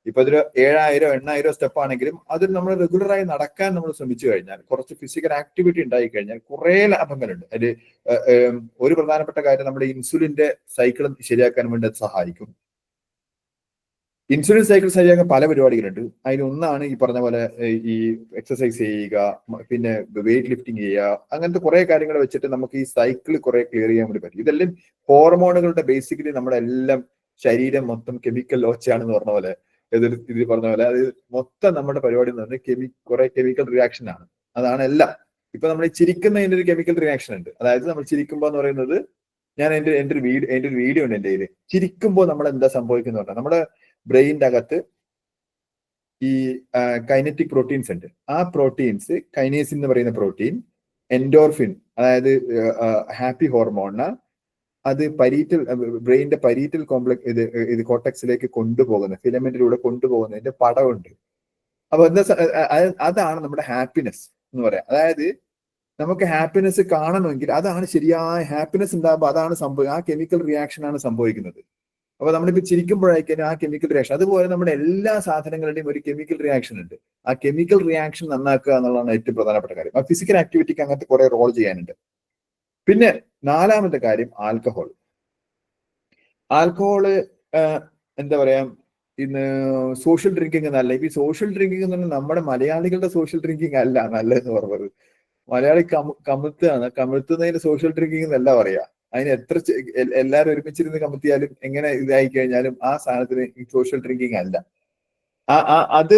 ഇപ്പൊ അതൊരു 7,000-8,000 സ്റ്റെപ്പ് ആണെങ്കിലും അത് നമ്മൾ റെഗുലറായി നടക്കാൻ നമ്മൾ ശ്രമിച്ചു കഴിഞ്ഞാൽ, കുറച്ച് ഫിസിക്കൽ ആക്ടിവിറ്റി ഉണ്ടായി കഴിഞ്ഞാൽ കുറെ ലാഭങ്ങളുണ്ട്. അതിൽ ഒരു പ്രധാനപ്പെട്ട കാര്യം, നമ്മുടെ ഇൻസുലിന്റെ സൈക്കിൾ ശരിയാക്കാൻ വേണ്ടി അത് സഹായിക്കും. ഇൻസുലിൻ സൈക്കിൾ ശരിയാക്കാൻ പല പരിപാടികളുണ്ട്. അതിലൊന്നാണ് ഈ പറഞ്ഞ പോലെ ഈ എക്സസൈസ് ചെയ്യുക, പിന്നെ വെയിറ്റ് ലിഫ്റ്റിംഗ് ചെയ്യുക, അങ്ങനത്തെ കുറെ കാര്യങ്ങൾ വെച്ചിട്ട് നമുക്ക് ഈ സൈക്കിൾ കുറെ ക്ലിയർ ചെയ്യാൻ വേണ്ടി പറ്റും. ഇതെല്ലാം ഹോർമോണുകളുടെ, ബേസിക്കലി നമ്മുടെ എല്ലാം ശരീരം മൊത്തം കെമിക്കൽ ലോച്ചയാണെന്ന് പറഞ്ഞ പോലെ, ഇത് പറഞ്ഞ പോലെ അത് മൊത്തം നമ്മുടെ പരിപാടി എന്ന് പറഞ്ഞാൽ കുറെ കെമിക്കൽ റിയാക്ഷൻ ആണ്. അതാണ് എല്ലാം. ഇപ്പൊ നമ്മൾ ചിരിക്കുന്നതിന്റെ ഒരു കെമിക്കൽ റിയാക്ഷൻ ഉണ്ട്. അതായത് നമ്മൾ ചിരിക്കുമ്പോൾ എന്ന് പറയുന്നത്, ഞാൻ എന്റെ ഒരു വീഡിയോ ഉണ്ട് എന്റെ കയ്യിൽ. ചിരിക്കുമ്പോൾ നമ്മൾ എന്താ സംഭവിക്കുന്നത് പറഞ്ഞാൽ, നമ്മുടെ ബ്രെയിനിന്റെ അകത്ത് ഈ കൈനറ്റിക് പ്രോട്ടീൻസ് ഉണ്ട്. ആ പ്രോട്ടീൻസ്, കൈനേസിൻ എന്ന് പറയുന്ന പ്രോട്ടീൻ, എൻഡോർഫിൻ, അതായത് ഹാപ്പി ഹോർമോണിന്, അത് ബ്രെയിനിന്റെ പരീറ്റൽ കോംപ്ലക്സ് ഇത് കോർട്ടക്സിലേക്ക് കൊണ്ടുപോകുന്ന, ഫിലമെന്റിലൂടെ കൊണ്ടുപോകുന്നതിന്റെ പടമുണ്ട്. അപ്പൊ എന്താ അതാണ് നമ്മുടെ ഹാപ്പിനെസ് എന്ന് പറയാം. അതായത് നമുക്ക് ഹാപ്പിനെസ് കാണണമെങ്കിൽ അതാണ് ശരിയായ ഹാപ്പിനെസ് ഉണ്ടാകുമ്പോൾ അതാണ് ആ കെമിക്കൽ റിയാക്ഷൻ ആണ് സംഭവിക്കുന്നത്. അപ്പൊ നമ്മളിപ്പോ ചിരിക്കുമ്പോഴേക്കും ആ കെമിക്കൽ റിയാക്ഷൻ, അതുപോലെ നമ്മുടെ എല്ലാ സാധനങ്ങളുടെയും ഒരു കെമിക്കൽ റിയാക്ഷൻ ഉണ്ട്. ആ കെമിക്കൽ റിയാക്ഷൻ നന്നാക്കുക എന്നുള്ളതാണ് ഏറ്റവും പ്രധാനപ്പെട്ട കാര്യം. ആ ഫിസിക്കൽ ആക്ടിവിറ്റിക്ക് അങ്ങനത്തെ കുറെ റോൾ ചെയ്യാനുണ്ട്. പിന്നെ 4ാമത്തെ കാര്യം ആൽക്കഹോൾ. ആൽക്കഹോള് എന്താ പറയാ, ഇന്ന് സോഷ്യൽ ഡ്രിങ്കിങ് എന്നല്ല. ഇപ്പൊ ഈ സോഷ്യൽ ഡ്രിങ്കിങ് എന്ന് പറഞ്ഞാൽ നമ്മുടെ മലയാളികളുടെ സോഷ്യൽ ഡ്രിങ്കിങ് അല്ല നല്ലതെന്ന് പറഞ്ഞത്. മലയാളി കമിഴ്ത്തുന്നതിന് സോഷ്യൽ ഡ്രിങ്കിങ് എന്നല്ല പറയാ. അതിന് എത്ര എല്ലാവരും ഒരുമിച്ചിരുന്ന് കമത്തിയാലും എങ്ങനെ ഇതായി കഴിഞ്ഞാലും ആ സാധനത്തിന് സോഷ്യൽ ഡ്രിങ്കിങ് അല്ല. അത്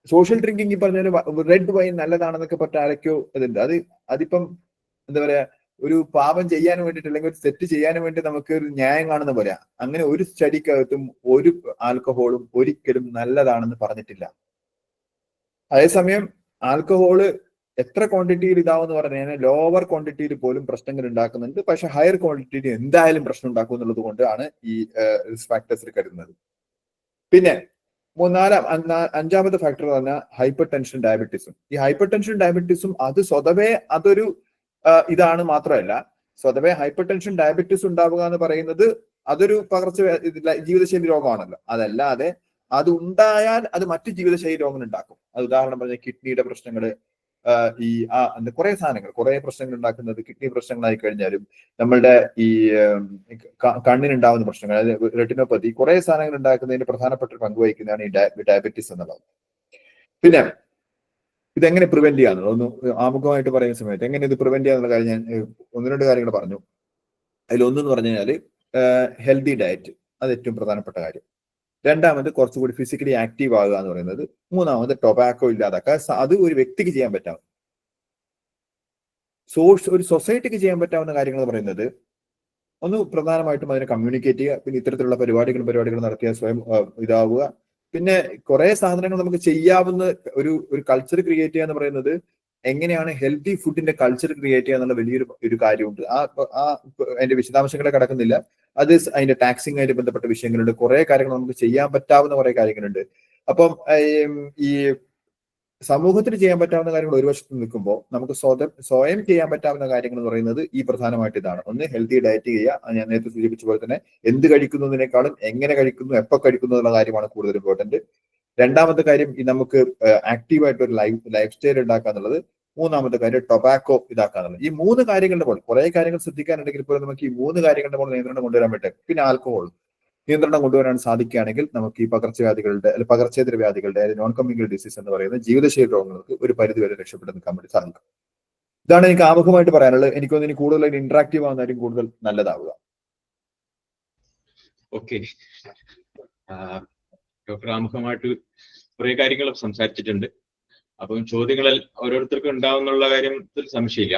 സോഷ്യൽ ഡ്രിങ്കിങ് പറഞ്ഞാൽ റെഡ് വൈൻ നല്ലതാണെന്നൊക്കെ പറഞ്ഞ ആരൊക്കെയോ അതുണ്ട്. അതിപ്പം എന്താ പറയാ, ഒരു പാപം ചെയ്യാൻ വേണ്ടിയിട്ട് അല്ലെങ്കിൽ ഒരു തെറ്റ് ചെയ്യാൻ വേണ്ടി നമുക്ക് ഒരു ന്യായം കാണുന്ന പോലെ. അങ്ങനെ ഒരു സ്റ്റഡിക്കകത്തും ഒരു ആൽക്കഹോളും ഒരിക്കലും നല്ലതാണെന്ന് പറഞ്ഞിട്ടില്ല. അതേസമയം ആൽക്കഹോള് എത്ര ക്വാണ്ടിറ്റിയിൽ ഇതാവെന്ന് പറഞ്ഞു കഴിഞ്ഞാൽ ലോവർ ക്വാണ്ടിറ്റിയിൽ പോലും പ്രശ്നങ്ങൾ ഉണ്ടാക്കുന്നുണ്ട്. പക്ഷെ ഹയർ ക്വാണ്ടിറ്റിയിൽ എന്തായാലും പ്രശ്നം ഉണ്ടാക്കും എന്നുള്ളത് കൊണ്ടാണ് ഈ റിസ്ക് ഫാക്ടേഴ്സിൽ കരുതുന്നത്. പിന്നെ 5ാമത്തെ ഫാക്ടർ പറഞ്ഞാൽ ഹൈപ്പർ ടെൻഷൻ ഡയബറ്റീസും. ഈ ഹൈപ്പർ ടെൻഷൻ ഡയബറ്റീസും അത് സ്വതവേ അതൊരു ഇതാണ് മാത്രമല്ല, സ്വതവേ ഹൈപ്പർ ടെൻഷൻ ഡയബറ്റീസ് ഉണ്ടാവുക എന്ന് പറയുന്നത് അതൊരു ജീവിതശൈലി രോഗമാണല്ലോ. അതല്ലാതെ അത് ഉണ്ടായാൽ അത് മറ്റു ജീവിതശൈലി രോഗങ്ങൾ ഉണ്ടാക്കും. അത് ഉദാഹരണം പറഞ്ഞാൽ കിഡ്നിയുടെ പ്രശ്നങ്ങള്, ഈ കുറെ സാധനങ്ങൾ, കുറെ പ്രശ്നങ്ങൾ ഉണ്ടാക്കുന്നത് കിഡ്നി പ്രശ്നങ്ങളായി കഴിഞ്ഞാലും നമ്മളുടെ ഈ കണ്ണിനുണ്ടാവുന്ന പ്രശ്നങ്ങൾ, അതായത് റെറ്റിനോപ്പതി, കുറെ സാധനങ്ങൾ ഉണ്ടാക്കുന്നതിന് പ്രധാനപ്പെട്ട ഒരു പങ്ക് വഹിക്കുന്നതാണ് ഈ ഡയബറ്റീസ് എന്നുള്ളത്. പിന്നെ ഇതെങ്ങനെ പ്രിവെന്റ് ചെയ്യാന്നുള്ളത് ഒന്ന് ആമുഖമായിട്ട് പറയുന്ന സമയത്ത് എങ്ങനെ ഇത് പ്രിവെന്റ് ചെയ്യാന്നുള്ള കാര്യം ഞാൻ 1-2 കാര്യങ്ങൾ പറഞ്ഞു. അതിലൊന്നെന്ന് പറഞ്ഞു കഴിഞ്ഞാല് ഹെൽത്തി ഡയറ്റ്, അത് ഏറ്റവും പ്രധാനപ്പെട്ട കാര്യം. 2ാമത് കുറച്ചുകൂടി ഫിസിക്കലി ആക്റ്റീവ് ആകുക എന്ന് പറയുന്നത്. 3ാമത് ടൊബാക്കോ ഇല്ലാതാക്കുക. അത് ഒരു വ്യക്തിക്ക് ചെയ്യാൻ പറ്റാവുന്ന, ഒരു സൊസൈറ്റിക്ക് ചെയ്യാൻ പറ്റാവുന്ന കാര്യങ്ങൾ എന്ന് പറയുന്നത് ഒന്ന് പ്രധാനമായിട്ടും അതിനെ കമ്മ്യൂണിക്കേറ്റ് ചെയ്യുക. പിന്നെ ഇത്തരത്തിലുള്ള പരിപാടികൾ നടത്തിയാൽ സ്വയം ഇതാവുക. പിന്നെ കുറെ സാധനങ്ങൾ നമുക്ക് ചെയ്യാവുന്ന ഒരു കൾച്ചർ ക്രിയേറ്റ് ചെയ്യുക എന്ന് പറയുന്നത് എങ്ങനെയാണ് ഹെൽത്തി ഫുഡിന്റെ കൾച്ചർ ക്രിയേറ്റ് ചെയ്യുക എന്നുള്ള വലിയൊരു കാര്യമുണ്ട്. അതിന്റെ വിശദാംശങ്ങളെ കടക്കുന്നില്ല. അത് അതിന്റെ ടാക്സിങ് ആയിട്ട് ബന്ധപ്പെട്ട വിഷയങ്ങളുണ്ട്. കുറെ കാര്യങ്ങൾ നമുക്ക് ചെയ്യാൻ പറ്റാവുന്ന കുറെ കാര്യങ്ങളുണ്ട്. അപ്പം ഈ സമൂഹത്തിന് ചെയ്യാൻ പറ്റാവുന്ന കാര്യങ്ങൾ ഒരു വശത്ത് നിൽക്കുമ്പോൾ നമുക്ക് സ്വയം ചെയ്യാൻ പറ്റാവുന്ന കാര്യങ്ങൾ എന്ന് പറയുന്നത് ഈ പ്രധാനമായിട്ട് ഇതാണ്. ഒന്ന് ഹെൽത്തി ഡയറ്റ് ചെയ്യുക. ഞാൻ നേരത്തെ സൂചിപ്പിച്ച പോലെ തന്നെ എന്ത് കഴിക്കുന്നതിനേക്കാളും എങ്ങനെ കഴിക്കുന്നു, എപ്പോൾ കഴിക്കുന്നു എന്നുള്ള കാര്യമാണ് കൂടുതൽ ഇമ്പോർട്ടന്റ്. 2ാമത്തെ കാര്യം ഈ നമുക്ക് ആക്റ്റീവായിട്ട് ഒരു ലൈഫ് സ്റ്റൈൽ ഉണ്ടാക്കുക എന്നുള്ളത്. 3ാമത്തെ കാര്യം ടൊബാക്കോ ഇതാക്കുക എന്നുള്ളത്. ഈ 3 കാര്യങ്ങളുടെ പോലെ കുറെ കാര്യങ്ങൾ ശ്രദ്ധിക്കാനുണ്ടെങ്കിൽ പോലും നമുക്ക് ഈ 3 കാര്യങ്ങളുടെ പോലെ നിയന്ത്രണം കൊണ്ടുവരാൻ പറ്റും. പിന്നെ ആൽക്കഹോൾ നിയന്ത്രണം കൊണ്ടുവരാൻ സാധിക്കുകയാണെങ്കിൽ നമുക്ക് ഈ പകർച്ചേതര വ്യാധികളുടെ നോൺ കമ്മ്യൂണിക്കബിൾ ഡിസീസ് എന്ന് പറയുന്ന ജീവിതശൈലി രോഗങ്ങൾക്ക് ഒരു പരിധിവരെ രക്ഷപ്പെട്ട് നിൽക്കാൻ വേണ്ടി സാധിക്കും. ഇതാണ് എനിക്ക് ആമുഖമായിട്ട് പറയാനുള്ളത്. എനിക്കൊന്ന് ഇനി കൂടുതൽ ഇന്ററാക്റ്റീവ് ആവുന്നതായിരിക്കും കൂടുതൽ നല്ലതാവുക. ഓക്കെ, ഡോക്ടർ ആമുഖമായിട്ട് കുറെ കാര്യങ്ങൾ സംസാരിച്ചിട്ടുണ്ട്. അപ്പം ചോദ്യങ്ങളിൽ ഓരോരുത്തർക്കും ഉണ്ടാവുന്നുള്ള കാര്യത്തിൽ സംശയമില്ല.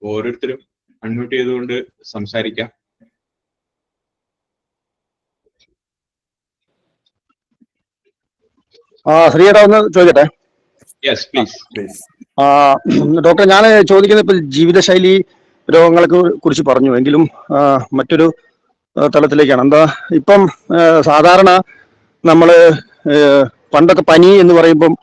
ഓരോരുത്തരും അൺമ്യൂട്ട് ചെയ്തുകൊണ്ട് സംസാരിക്കാം. ശ്രീയേട്ടാ ഒന്ന് ചോദിക്കട്ടെ? Yes please. ഡോക്ടർ, ഞാൻ ചോദിക്കുന്നത് ഇപ്പൊ ജീവിതശൈലി രോഗങ്ങളെ കുറിച്ച് പറഞ്ഞു, എങ്കിലും മറ്റൊരു തലത്തിലേക്കാണ്. എന്താ ഇപ്പം സാധാരണ നമ്മള് പണ്ടൊക്കെ പനി എന്ന് പറയുമ്പം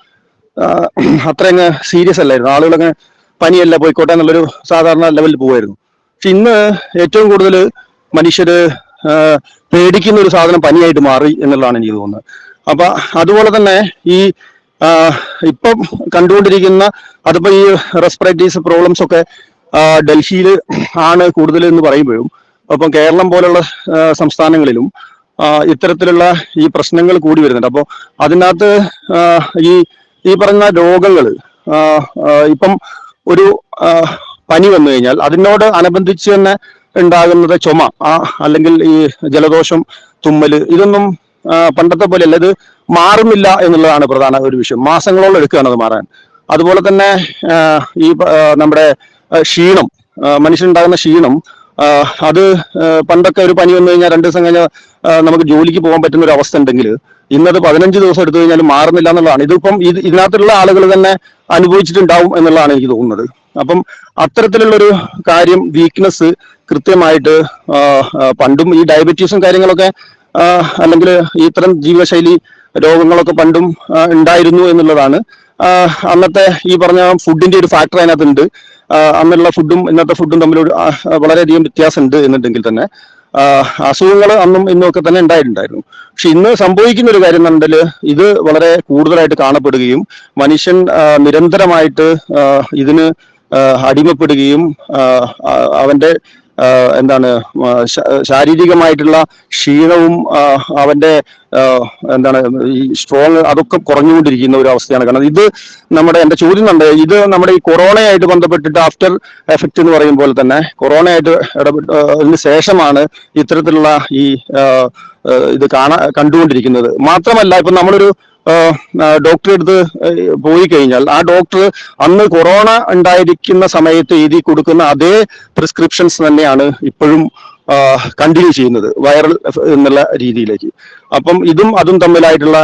അത്രയങ്ങ് സീരിയസ് അല്ലായിരുന്നു. ആളുകളൊക്കെ പനിയല്ല പോയിക്കോട്ടെ എന്നുള്ളൊരു സാധാരണ ലെവലിൽ പോകുമായിരുന്നു. പക്ഷെ ഇന്ന് ഏറ്റവും കൂടുതൽ മനുഷ്യര് പേടിക്കുന്ന ഒരു സാധനം പനിയായിട്ട് മാറി എന്നുള്ളതാണ് എനിക്ക് തോന്നുന്നത്. അപ്പൊ അതുപോലെ തന്നെ ഈ ഇപ്പം കണ്ടുകൊണ്ടിരിക്കുന്ന അതിപ്പോ ഈ റെസ്പിറേറ്ററീസ് പ്രോബ്ലംസ് ഒക്കെ ഡൽഹിയിൽ ആണ് കൂടുതൽ എന്ന് പറയുമ്പോഴും അപ്പം കേരളം പോലുള്ള സംസ്ഥാനങ്ങളിലും ഇത്തരത്തിലുള്ള ഈ പ്രശ്നങ്ങൾ കൂടി വരുന്നുണ്ട്. അപ്പോൾ അതിനകത്ത് ഈ പറഞ്ഞ രോഗങ്ങൾ ഇപ്പം ഒരു പനി വന്നു കഴിഞ്ഞാൽ അതിനോട് അനുബന്ധിച്ച് തന്നെ ഉണ്ടാകുന്നത് ചുമ, അല്ലെങ്കിൽ ഈ ജലദോഷം, തുമ്മല്, ഇതൊന്നും പണ്ടത്തെ പോലെയല്ല. ഇത് മാറുന്നില്ല എന്നുള്ളതാണ് പ്രധാന ഒരു വിഷയം. മാസങ്ങളോളം എടുക്കുകയാണ് അത് മാറാൻ. അതുപോലെ തന്നെ ഈ നമ്മുടെ ക്ഷീണം, മനുഷ്യനുണ്ടാകുന്ന ക്ഷീണം, അത് പണ്ടൊക്കെ ഒരു പനി വന്നു കഴിഞ്ഞാൽ 2 ദിവസം കഴിഞ്ഞാൽ നമുക്ക് ജോലിക്ക് പോകാൻ പറ്റുന്ന ഒരു അവസ്ഥ ഉണ്ടെങ്കിൽ ഇന്നത് 15 ദിവസം എടുത്തു കഴിഞ്ഞാൽ മാറുന്നില്ല എന്നുള്ളതാണ്. ഇതിപ്പം ഇതിനകത്തുള്ള ആളുകൾ തന്നെ അനുഭവിച്ചിട്ടുണ്ടാവും എന്നുള്ളതാണ് എനിക്ക് തോന്നുന്നത്. അപ്പം അത്തരത്തിലുള്ളൊരു കാര്യം, വീക്ക്നെസ് കൃത്യമായിട്ട് പണ്ടും ഈ ഡയബറ്റീസും കാര്യങ്ങളൊക്കെ അല്ലെങ്കിൽ ഇത്തരം ജീവിതശൈലി രോഗങ്ങളൊക്കെ പണ്ടും ഉണ്ടായിരുന്നു എന്നുള്ളതാണ്. അന്നത്തെ ഈ പറഞ്ഞ ഫുഡിന്റെ ഒരു ഫാക്ടർ അതിനകത്തുണ്ട്. അന്നുള്ള ഫുഡും ഇന്നത്തെ ഫുഡും തമ്മിൽ വളരെയധികം വ്യത്യാസമുണ്ട് എന്നുണ്ടെങ്കിൽ തന്നെ അസുഖങ്ങൾ അന്നും ഇന്നും ഒക്കെ തന്നെ ഉണ്ടായിട്ടുണ്ടായിരുന്നു. പക്ഷെ ഇന്ന് സംഭവിക്കുന്ന ഒരു കാര്യം എന്നുണ്ടെങ്കിൽ ഇത് വളരെ കൂടുതലായിട്ട് കാണപ്പെടുകയും മനുഷ്യൻ നിരന്തരമായിട്ട് ഇതിന് അടിമപ്പെടുകയും അവന്റെ എന്താണ് ശാരീരികമായിട്ടുള്ള ക്ഷീണവും അവന്റെ എന്താണ് ഈ സ്ട്രോങ് അതൊക്കെ കുറഞ്ഞുകൊണ്ടിരിക്കുന്ന ഒരു അവസ്ഥയാണ്. കാരണം ഇത് എന്റെ ചോദ്യം ഉണ്ട്, ഇത് നമ്മുടെ ഈ കൊറോണയായിട്ട് ബന്ധപ്പെട്ടിട്ട് ആഫ്റ്റർ എഫക്റ്റ് എന്ന് പറയും പോലെ തന്നെ കൊറോണയായിട്ട് അതിന് ശേഷമാണ് ഇത്തരത്തിലുള്ള ഈ ഇത് കണ്ടുകൊണ്ടിരിക്കുന്നത്. മാത്രമല്ല ഇപ്പൊ നമ്മളൊരു ഡോക്ടറെ അടുത്ത് പോയി കഴിഞ്ഞാൽ ആ ഡോക്ടർ അന്ന് കൊറോണ ഉണ്ടായിരിക്കുന്ന സമയത്ത് എഴുതി കൊടുക്കുന്ന അതേ പ്രിസ്ക്രിപ്ഷൻസ് തന്നെയാണ് ഇപ്പോഴും കണ്ടിന്യൂ ചെയ്യുന്നത് വൈറൽ എന്നുള്ള രീതിയിലേക്ക്. അപ്പം ഇതും അതും തമ്മിലായിട്ടുള്ള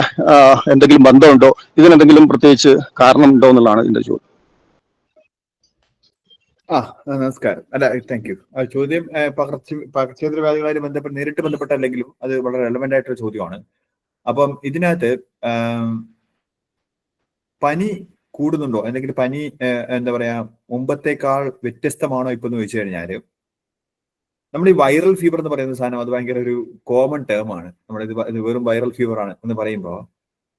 എന്തെങ്കിലും ബന്ധമുണ്ടോ, ഇതിനെന്തെങ്കിലും പ്രത്യേകിച്ച് കാരണം ഉണ്ടോ എന്നുള്ളതാണ് ഇതിന്റെ ചോദ്യം. നമസ്കാരം. അല്ല, താങ്ക് യു. ചോദ്യം പകർച്ചവ്യാധികളുമായി നേരിട്ട് ബന്ധപ്പെട്ടല്ലെങ്കിലും അത് വളരെ റെലവെന്റ് ആയിട്ടൊരു ചോദ്യമാണ്. അപ്പം ഇതിനകത്ത് പനി കൂടുന്നുണ്ടോ, അല്ലെങ്കിൽ പനി എന്താ പറയാ മുമ്പത്തേക്കാൾ വ്യത്യസ്തമാണോ ഇപ്പൊ എന്ന് ചോദിച്ചു കഴിഞ്ഞാല്, നമ്മൾ ഈ വൈറൽ ഫീവർ എന്ന് പറയുന്ന സാധനം അത് ഭയങ്കര ഒരു കോമൺ ടേം ആണ്. ഇത് വെറും വൈറൽ ഫീവർ ആണ് എന്ന് പറയുമ്പോൾ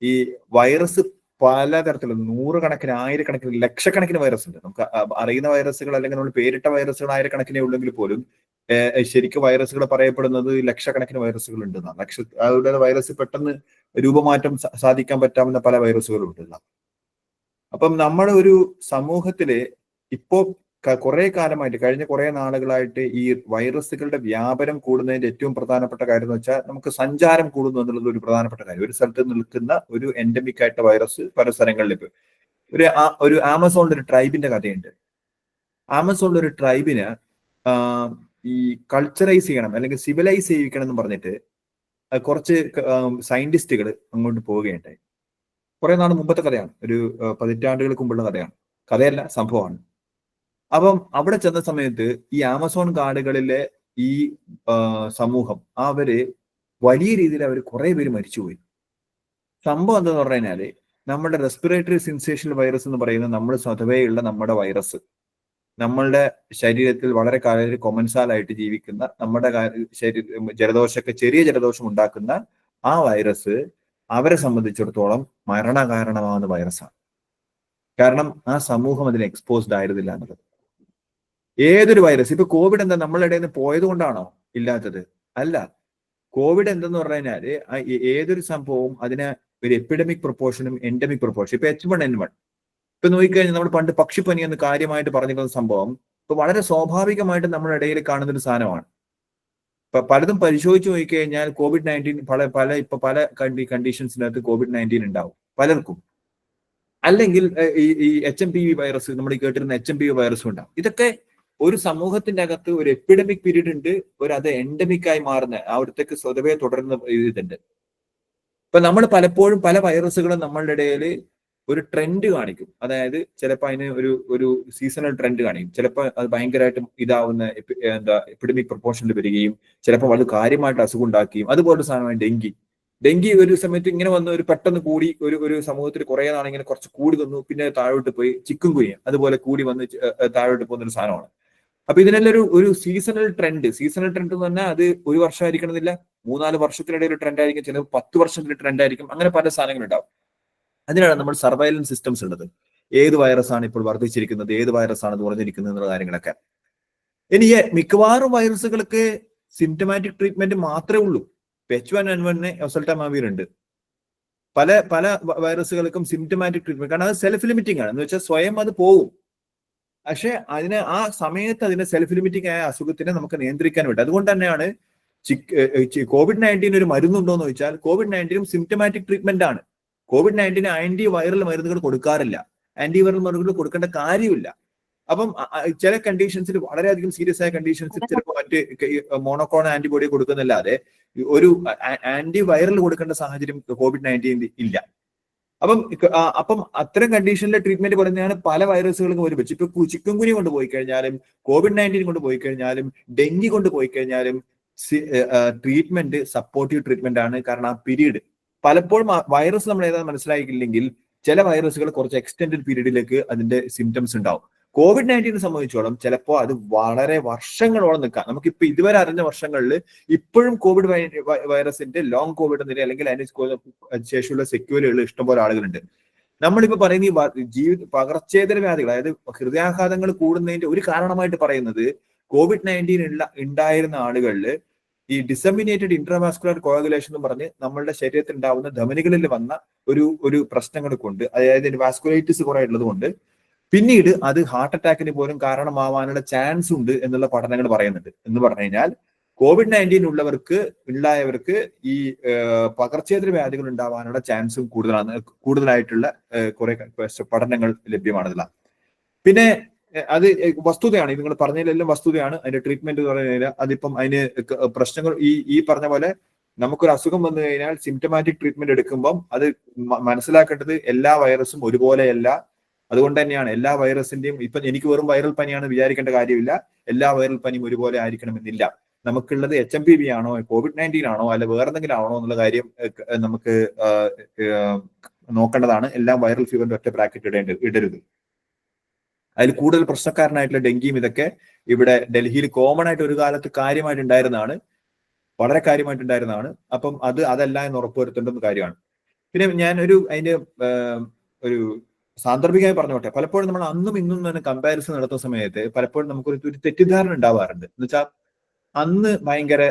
ഈ വൈറസ് പലതരത്തിലുള്ള നൂറുകണക്കിന് ആയിരക്കണക്കിന് ലക്ഷക്കണക്കിന് വൈറസ് ഉണ്ട്. നമുക്ക് അറിയുന്ന വൈറസുകൾ അല്ലെങ്കിൽ നമ്മൾ പേരിട്ട വൈറസുകൾ ആയിരക്കണക്കിനെ ഉള്ളെങ്കിൽ പോലും ശരിക്കും വൈറസുകൾ പറയപ്പെടുന്നത് ലക്ഷക്കണക്കിന് വൈറസുകൾ ഉണ്ടെന്നാണ്. അവരുടെ വൈറസ് പെട്ടെന്ന് രൂപമാറ്റം സാധിക്കാൻ പറ്റാവുന്ന പല വൈറസുകളും ഉണ്ടെന്നാണ്. അപ്പം നമ്മുടെ ഒരു സമൂഹത്തില് ഇപ്പോ കുറെ കാലമായിട്ട് കഴിഞ്ഞ കുറെ നാളുകളായിട്ട് ഈ വൈറസുകളുടെ വ്യാപനം കൂടുന്നതിന്റെ ഏറ്റവും പ്രധാനപ്പെട്ട കാര്യം എന്ന് വെച്ചാൽ നമുക്ക് സഞ്ചാരം കൂടുന്നു എന്നുള്ളത് ഒരു പ്രധാനപ്പെട്ട കാര്യം. ഒരു സ്ഥലത്ത് നിൽക്കുന്ന ഒരു എൻഡമിക് ആയിട്ട് വൈറസ് പല സ്ഥലങ്ങളിലേക്ക് ഒരു ആമസോണിന്റെ ഒരു ട്രൈബിന്റെ കഥയുണ്ട്. ആമസോണിലെ ഒരു ട്രൈബിന് ഈ കൾച്ചറൈസ് ചെയ്യണം അല്ലെങ്കിൽ സിവിലൈസ് ചെയ്യിക്കണം എന്ന് പറഞ്ഞിട്ട് കുറച്ച് സയന്റിസ്റ്റുകൾ അങ്ങോട്ട് പോവുകയുണ്ടായി. കുറെ നാൾ മുമ്പത്തെ കഥയാണ്, ഒരു 10 പതിറ്റാണ്ടുകൾക്ക് മുമ്പുള്ള കഥയല്ല, സംഭവമാണ്. അപ്പം അവിടെ ചെന്ന സമയത്ത് ഈ ആമസോൺ കാടുകളിലെ ഈ സമൂഹം അവര് വലിയ രീതിയിൽ അവർ കുറെ പേര് മരിച്ചുപോയി. സംഭവം എന്താന്ന് പറഞ്ഞു കഴിഞ്ഞാല് നമ്മുടെ റെസ്പിറേറ്ററി സിൻസേഷണൽ വൈറസ് എന്ന് പറയുന്ന നമ്മൾ സ്വതവേയുള്ള നമ്മുടെ വൈറസ്, നമ്മളുടെ ശരീരത്തിൽ വളരെ കാലം കൊമൻസാലായിട്ട് ജീവിക്കുന്ന നമ്മുടെ ജലദോഷമൊക്കെ ചെറിയ ജലദോഷം ഉണ്ടാക്കുന്ന ആ വൈറസ് അവരെ സംബന്ധിച്ചിടത്തോളം മരണകാരണമാകുന്ന വൈറസാണ്. കാരണം ആ സമൂഹം അതിന് എക്സ്പോസ്ഡ് ആയിരുന്നില്ല എന്നുള്ളത്. ഏതൊരു വൈറസ്, ഇപ്പൊ കോവിഡ് എന്താ നമ്മളുടെ ഇടയിൽ നിന്ന് പോയത് കൊണ്ടാണോ ഇല്ലാത്തത്? അല്ല. കോവിഡ് എന്തെന്ന് പറഞ്ഞു കഴിഞ്ഞാല് ഏതൊരു സംഭവവും അതിന് ഒരു എപ്പിഡമിക് പ്രൊപ്പോർഷനും എൻഡമിക് പ്രൊപ്പോർഷൻ. ഇപ്പൊ H1N1 ഇപ്പൊ നോക്കിക്കഴിഞ്ഞാൽ നമ്മൾ പണ്ട് പക്ഷിപ്പനി എന്ന് കാര്യമായിട്ട് പറഞ്ഞിരുന്ന സംഭവം ഇപ്പൊ വളരെ സ്വാഭാവികമായിട്ട് നമ്മുടെ ഇടയിൽ കാണുന്ന ഒരു സാധനമാണ്. ഇപ്പൊ പലതും പരിശോധിച്ച് നോക്കിക്കഴിഞ്ഞാൽ COVID-19 പല കണ്ടീഷൻസിനകത്ത് COVID-19 ഉണ്ടാവും പലർക്കും. അല്ലെങ്കിൽ ഈ HMPV വൈറസ്, നമ്മൾ കേട്ടിരുന്ന HMPV വൈറസും ഉണ്ടാവും. ഇതൊക്കെ ഒരു സമൂഹത്തിന്റെ അകത്ത് ഒരു എപ്പിഡമിക് പീരീഡ് ഉണ്ട്, അത് എൻഡമിക് ആയി മാറുന്ന അവിടത്തേക്ക് സ്വതവേ തുടരുന്ന ഇതുണ്ട്. ഇപ്പൊ നമ്മൾ പലപ്പോഴും പല വൈറസുകളും നമ്മളുടെ ഇടയിൽ ഒരു ട്രെൻഡ് കാണിക്കും. അതായത് ചിലപ്പോൾ അതിന് ഒരു സീസണൽ ട്രെൻഡ് കാണിക്കും. ചിലപ്പോൾ അത് ഭയങ്കരമായിട്ട് ഇതാവുന്ന എപ്പിഡമിക് പ്രൊപ്പോർഷനിൽ വരികയും ചിലപ്പോൾ അത് കാര്യമായിട്ട് അസുഖം ഉണ്ടാക്കുകയും. അതുപോലെ സാധനമാണ് ഡെങ്കി ഒരു സമയത്ത് ഇങ്ങനെ വന്ന് ഒരു പെട്ടെന്ന് കൂടി ഒരു സമൂഹത്തിൽ കുറെ നാളിങ്ങനെ കുറച്ച് കൂടി വന്നു, പിന്നെ താഴോട്ട് പോയി. ചിക്കൻ കുനിയ അതുപോലെ കൂടി വന്ന് താഴോട്ട് പോകുന്ന ഒരു സാധനമാണ്. അപ്പൊ ഇതിനെല്ലാം ഒരു സീസണൽ ട്രെൻഡ് എന്ന് പറഞ്ഞാൽ അത് ഒരു വർഷം ആയിരിക്കണമെന്നില്ല, 3-4 വർഷത്തിനിടയിൽ ഒരു ട്രെൻഡ് ആയിരിക്കും, ചിലപ്പോൾ 10 വർഷത്തിൽ ട്രെൻഡ് ആയിരിക്കും. അങ്ങനെ പല സാധനങ്ങളുണ്ടാവും. അതിനാണ് നമ്മൾ സർവൈലൻസ് സിസ്റ്റംസ് ഉള്ളത്. ഏത് വൈറസാണ് ഇപ്പോൾ വർദ്ധിച്ചിരിക്കുന്നത്, ഏത് വൈറസാണ് കുറഞ്ഞിരിക്കുന്നത് എന്നുള്ള കാര്യങ്ങളൊക്കെ. ഇനി മിക്കവാറും വൈറസുകൾക്ക് സിംറ്റമാറ്റിക് ട്രീറ്റ്മെന്റ് മാത്രമേ ഉള്ളൂ. H1N1 ഒസൽട്ടമാവിർ ഉണ്ട്. പല വൈറസുകൾക്കും സിംറ്റമാറ്റിക് ട്രീറ്റ്മെന്റ്, കാരണം അത് സെൽഫ് ലിമിറ്റിംഗ് ആണ്. എന്ന് വെച്ചാൽ സ്വയം അത് പോവും. പക്ഷെ ആ സമയത്ത് അതിന്റെ സെൽഫ് ലിമിറ്റിംഗ് ആയ അസുഖത്തിനെ നമുക്ക് നിയന്ത്രിക്കാൻ വേണ്ടി. അതുകൊണ്ട് തന്നെയാണ് COVID-19 ഒരു മരുന്നുണ്ടോ എന്ന് ചോദിച്ചാൽ COVID-19 സിംറ്റമാറ്റിക് ട്രീറ്റ്മെന്റ് ആണ്. COVID-19 ആന്റി വൈറൽ മരുന്നുകൾ കൊടുക്കാറില്ല, ആന്റി വൈറൽ മരുന്നുകൾ കൊടുക്കേണ്ട കാര്യമില്ല. അപ്പം ചില കണ്ടീഷൻസിൽ വളരെയധികം സീരിയസ് ആയ കണ്ടീഷൻസിൽ ചിലപ്പോൾ മറ്റ് മോണോക്ലോണൽ ആന്റിബോഡി കൊടുക്കുന്നല്ലാതെ ഒരു ആന്റി വൈറൽ കൊടുക്കേണ്ട സാഹചര്യം COVID-19 ഇല്ല. അപ്പം അത്തരം കണ്ടീഷനിലെ ട്രീറ്റ്മെന്റ് പറയുന്നതാണ് പല വൈറസുകൾക്കും ഒരു വെച്ച്. ഇപ്പൊ ചിക്കൻ കുനിയ കൊണ്ട് പോയി കഴിഞ്ഞാലും, COVID-19 കൊണ്ട് പോയി കഴിഞ്ഞാലും, ഡെങ്കി കൊണ്ട് പോയി കഴിഞ്ഞാലും, ട്രീറ്റ്മെന്റ് സപ്പോർട്ടീവ് ട്രീറ്റ്മെന്റ് ആണ്. കാരണം ആ പീരീഡ് പലപ്പോഴും വൈറസ് നമ്മൾ ഏതാണെന്ന് മനസ്സിലാക്കിയില്ലെങ്കിൽ ചില വൈറസുകൾ കുറച്ച് എക്സ്റ്റെൻഡഡ് പീരീഡിലേക്ക് അതിന്റെ സിംറ്റംസ് ഉണ്ടാവും. COVID-19 സംബന്ധിച്ചോളം ചിലപ്പോൾ അത് വളരെ വർഷങ്ങളോളം നിൽക്കാം. നമുക്കിപ്പോ ഇതുവരെ അറിഞ്ഞ വർഷങ്ങളിൽ ഇപ്പോഴും കോവിഡ് വൈറസിന്റെ ലോങ് കോവിഡ് നില അല്ലെങ്കിൽ അതിന് ശേഷമുള്ള സെക്യൂലുകൾ ഇഷ്ടംപോലെ ആളുകളുണ്ട്. നമ്മളിപ്പോ പറയുന്ന ഈ പകർച്ചേതര വ്യാധികൾ, അതായത് ഹൃദയാഘാതങ്ങൾ കൂടുന്നതിന്റെ ഒരു കാരണമായിട്ട് പറയുന്നത് COVID-19 ഉണ്ടായിരുന്ന ആളുകളിൽ ഈ ഡിസമിനേറ്റഡ് ഇൻട്രാവാസ്കുലർ കോയാഗുലേഷൻ എന്ന് പറഞ്ഞ് നമ്മളുടെ ശരീരത്തിൽ ഉണ്ടാവുന്ന ധമനികളിൽ വന്ന ഒരു പ്രശ്നങ്ങൾ കൊണ്ട്, അതായത് വാസ്കുലൈറ്റിസ് കുറെ ഉള്ളത് കൊണ്ട് പിന്നീട് അത് ഹാർട്ട് അറ്റാക്കിന് പോലും കാരണമാവാനുള്ള ചാൻസ് ഉണ്ട് എന്നുള്ള പഠനങ്ങൾ പറയുന്നുണ്ട്. എന്ന് പറഞ്ഞു കഴിഞ്ഞാൽ COVID-19 ഉണ്ടായവർക്ക് ഈ പകർച്ചേതര വ്യാധികൾ ഉണ്ടാവാനുള്ള ചാൻസും കൂടുതലായിട്ടുള്ള കുറെ പഠനങ്ങൾ ലഭ്യമാണതില്ല. പിന്നെ അത് വസ്തുതയാണ്, നിങ്ങൾ പറഞ്ഞതിലെല്ലാം വസ്തുതയാണ്. അതിന്റെ ട്രീറ്റ്മെന്റ് എന്ന് പറഞ്ഞു കഴിഞ്ഞാൽ അതിപ്പം അതിന് പ്രശ്നങ്ങൾ ഈ പറഞ്ഞ പോലെ നമുക്കൊരു അസുഖം വന്നു കഴിഞ്ഞാൽ സിംറ്റമാറ്റിക് ട്രീറ്റ്മെന്റ് എടുക്കുമ്പം അത് മനസ്സിലാക്കേണ്ടത് എല്ലാ വൈറസും ഒരുപോലെയല്ല. അതുകൊണ്ട് തന്നെയാണ് എല്ലാ വൈറസിന്റെയും, ഇപ്പൊ എനിക്ക് വെറും വൈറൽ പനിയാണ് വിചാരിക്കേണ്ട കാര്യമില്ല. എല്ലാ വൈറൽ പനിയും ഒരുപോലെ ആയിരിക്കണമെന്നില്ല. നമുക്കുള്ളത് HMPV ആണോ, COVID-19 ആണോ, അല്ല വേറെന്തെങ്കിലും ആണോ എന്നുള്ള കാര്യം നമുക്ക് നോക്കേണ്ടതാണ്. എല്ലാം വൈറൽ ഫീവറിന്റെ ഒറ്റ ബ്രാക്കറ്റ് ഇടരുത്. അതിൽ കൂടുതൽ പ്രശ്നക്കാരനായിട്ടുള്ള ഡെങ്കിയും ഇതൊക്കെ ഇവിടെ ഡൽഹിയിൽ കോമൺ ആയിട്ട് ഒരു കാലത്ത് കാര്യമായിട്ടുണ്ടായിരുന്നതാണ്, വളരെ കാര്യമായിട്ടുണ്ടായിരുന്നതാണ്. അപ്പം അതല്ല എന്ന് ഉറപ്പുവരുത്തേണ്ടുന്ന കാര്യമാണ്. പിന്നെ ഞാൻ അതിന്റെ ഒരു സാന്ദർഭികമായി പറഞ്ഞോട്ടെ, പലപ്പോഴും നമ്മൾ അന്നും ഇന്നും തന്നെ കമ്പാരിസൺ നടത്തുന്ന സമയത്ത് പലപ്പോഴും നമുക്കൊരു തെറ്റിദ്ധാരണ ഉണ്ടാവാറുണ്ട്. എന്ന് വെച്ചാൽ അന്ന് ഭയങ്കര,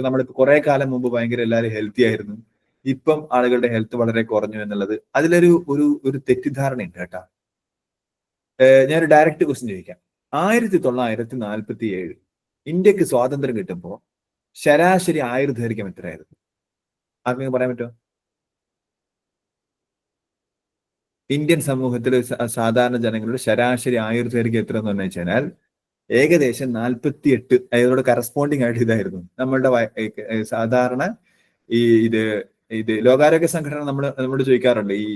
നമ്മളിപ്പോ കുറെ കാലം മുമ്പ് ഭയങ്കര എല്ലാവരും ഹെൽത്തി ആയിരുന്നു, ഇപ്പം ആളുകളുടെ ഹെൽത്ത് വളരെ കുറഞ്ഞു എന്നുള്ളത് ഒരു തെറ്റിദ്ധാരണയുണ്ട് കേട്ടാ. ഞാനൊരു ഡയറക്റ്റ് ക്വസ്റ്റ്യൻ ചോദിക്കാം. 1947 ഇന്ത്യക്ക് സ്വാതന്ത്ര്യം കിട്ടുമ്പോൾ ശരാശരി ആയുർദൈർഘ്യം എത്രയായിരുന്നു? ആർക്കെങ്കിലും പറയാൻ പറ്റുമോ? ഇന്ത്യൻ സമൂഹത്തിൽ സാധാരണ ജനങ്ങളുടെ ശരാശരി ആയുർദൈർഘ്യം എത്ര എന്ന് പറഞ്ഞു വെച്ചാൽ ഏകദേശം 48. അതിനോട് കറസ്പോണ്ടിങ് ആയിട്ട് ഇതായിരുന്നു നമ്മളുടെ സാധാരണ ഇത് ലോകാരോഗ്യ സംഘടന നമ്മളോട് ചോദിക്കാറുണ്ട്. ഈ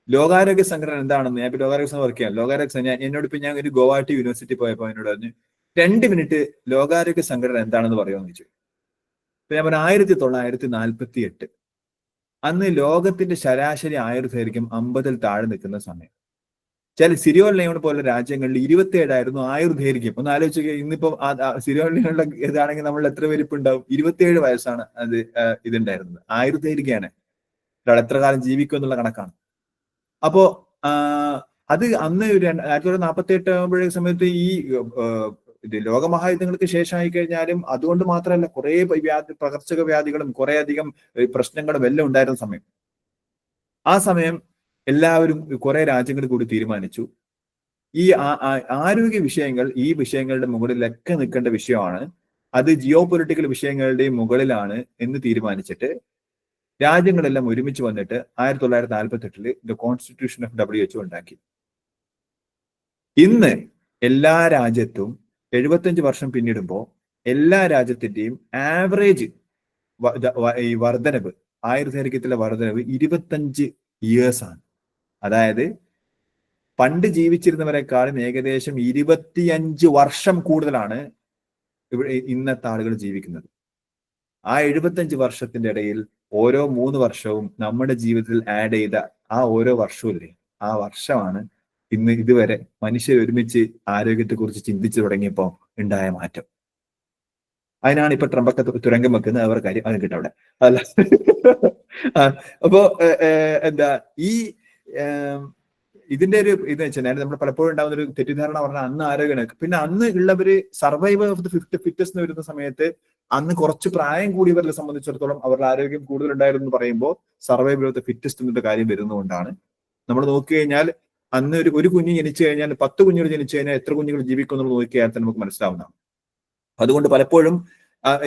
ലോകാരോഗ്യ സംഘടന എന്താണെന്ന്. ഞാൻ ഇപ്പൊ ലോകാരോഗ്യ സംഘടന വർക്ക് ചെയ്യാം. എന്നോട് ഞാൻ ഒരു ഗുവാഹട്ടി യൂണിവേഴ്സിറ്റി പോയപ്പോൾ എന്നോട് പറഞ്ഞു 2 മിനിറ്റ് ലോകാരോഗ്യ സംഘടന എന്താണെന്ന് പറയുമെന്ന് ചോദിച്ചു. അപ്പൊ ഞാൻ പറഞ്ഞു 1948. അന്ന് ലോകത്തിന്റെ ശരാശരി ആയുർദൈർഘ്യം 50-ൽ താഴെ നിൽക്കുന്ന സമയം. ചില സിറിയോൺ ലിയോൺ പോലുള്ള രാജ്യങ്ങളിൽ 27 ആയിരുന്നു ആയുർദൈർഘ്യം. ഒന്ന് ആലോചിക്കുക, ഇന്നിപ്പോ സിറിയോൺ ലിയോണിലെ ഇതാണെങ്കിൽ നമ്മൾ എത്ര വലിപ്പുണ്ടാവും? 27 വയസ്സാണ് അത് ഇതുണ്ടായിരുന്നത്. ആയുർദൈർഘ്യമാണ് ഒരാൾ എത്ര കാലം ജീവിക്കും എന്നുള്ള കണക്കാണ്. അപ്പോ അത് അന്ന് 1948 ആകുമ്പോഴേ സമയത്ത് ഈ ലോകമഹായുദ്ധങ്ങൾക്ക് ശേഷമായി കഴിഞ്ഞാലും അതുകൊണ്ട് മാത്രമല്ല കുറെ പകർച്ചക വ്യാധികളും കുറെ അധികം പ്രശ്നങ്ങളും എല്ലാം ഉണ്ടായിരുന്ന സമയം. ആ സമയം എല്ലാവരും കുറെ രാജ്യങ്ങൾ കൂടി തീരുമാനിച്ചു ഈ ആരോഗ്യ വിഷയങ്ങൾ ഈ വിഷയങ്ങളുടെ മുകളിലൊക്കെ നിൽക്കേണ്ട വിഷയമാണ്, അത് ജിയോ പൊളിറ്റിക്കൽ വിഷയങ്ങളുടെയും മുകളിലാണ് എന്ന് തീരുമാനിച്ചിട്ട് രാജ്യങ്ങളെല്ലാം ഒരുമിച്ച് വന്നിട്ട് 1948 ദ കോൺസ്റ്റിറ്റ്യൂഷൻ ഓഫ് WHO ഉണ്ടാക്കി. ഇന്ന് എല്ലാ രാജ്യത്തും 75 വർഷം പിന്നിടുമ്പോൾ എല്ലാ രാജ്യത്തിന്റെയും ആവറേജ് ഈ വർധനവ്, ആയുർദൈർഘ്യത്തിലെ വർധനവ് 25 ഇയേഴ്സ് ആണ്. അതായത് പണ്ട് ജീവിച്ചിരുന്നവരെക്കാളും ഏകദേശം 25 വർഷം കൂടുതലാണ് ഇവിടെ ഇന്നത്തെ ആളുകൾ ജീവിക്കുന്നത്. ആ 75 വർഷത്തിന്റെ ഇടയിൽ ഓരോ 3 വർഷവും നമ്മുടെ ജീവിതത്തിൽ ആഡ് ചെയ്ത ആ ഓരോ വർഷവും ആ വർഷമാണ് ഇന്ന് ഇതുവരെ മനുഷ്യർ ഒരുമിച്ച് ആരോഗ്യത്തെ കുറിച്ച് ചിന്തിച്ചു തുടങ്ങിയപ്പോൾ ഉണ്ടായ മാറ്റം. അതിനാണ് ഇപ്പൊ ട്രംപൊക്കെ തുരങ്കം വെക്കുന്നത്. അവർ കാര്യം അത് കിട്ടവിടെ അല്ല. അപ്പോ എന്താ ഇതിന്റെ ഒരു ഇത് വെച്ചാൽ നമ്മൾ പലപ്പോഴും ഉണ്ടാകുന്ന ഒരു തെറ്റിദ്ധാരണ പറഞ്ഞാൽ അന്ന് ആരോഗ്യമാണ്. പിന്നെ അന്ന് ഉള്ളവര് സർവൈവൽ ഓഫ് ദി ഫിറ്റസ്റ്റ് എന്ന് വരുന്ന സമയത്ത് അന്ന് കുറച്ച് പ്രായം കൂടിയവരെ സംബന്ധിച്ചിടത്തോളം അവരുടെ ആരോഗ്യം കൂടുതൽ ഉണ്ടായിരുന്നു എന്ന് പറയുമ്പോൾ സർവൈവൽ ഓഫ് ദി ഫിറ്റസ്റ്റ് എന്നൊരു കാര്യം വരുന്നതുകൊണ്ടാണ്. നമ്മൾ നോക്കി കഴിഞ്ഞാൽ അന്ന് ഒരു കുഞ്ഞ് ജനിച്ചു കഴിഞ്ഞാൽ 10 കുഞ്ഞുങ്ങൾ ജനിച്ചു കഴിഞ്ഞാൽ എത്ര കുഞ്ഞുങ്ങൾ ജീവിക്കും എന്നുള്ളത് നോക്കിയാൽ തന്നെ നമുക്ക് മനസ്സിലാവുന്നതാണ്. അതുകൊണ്ട് പലപ്പോഴും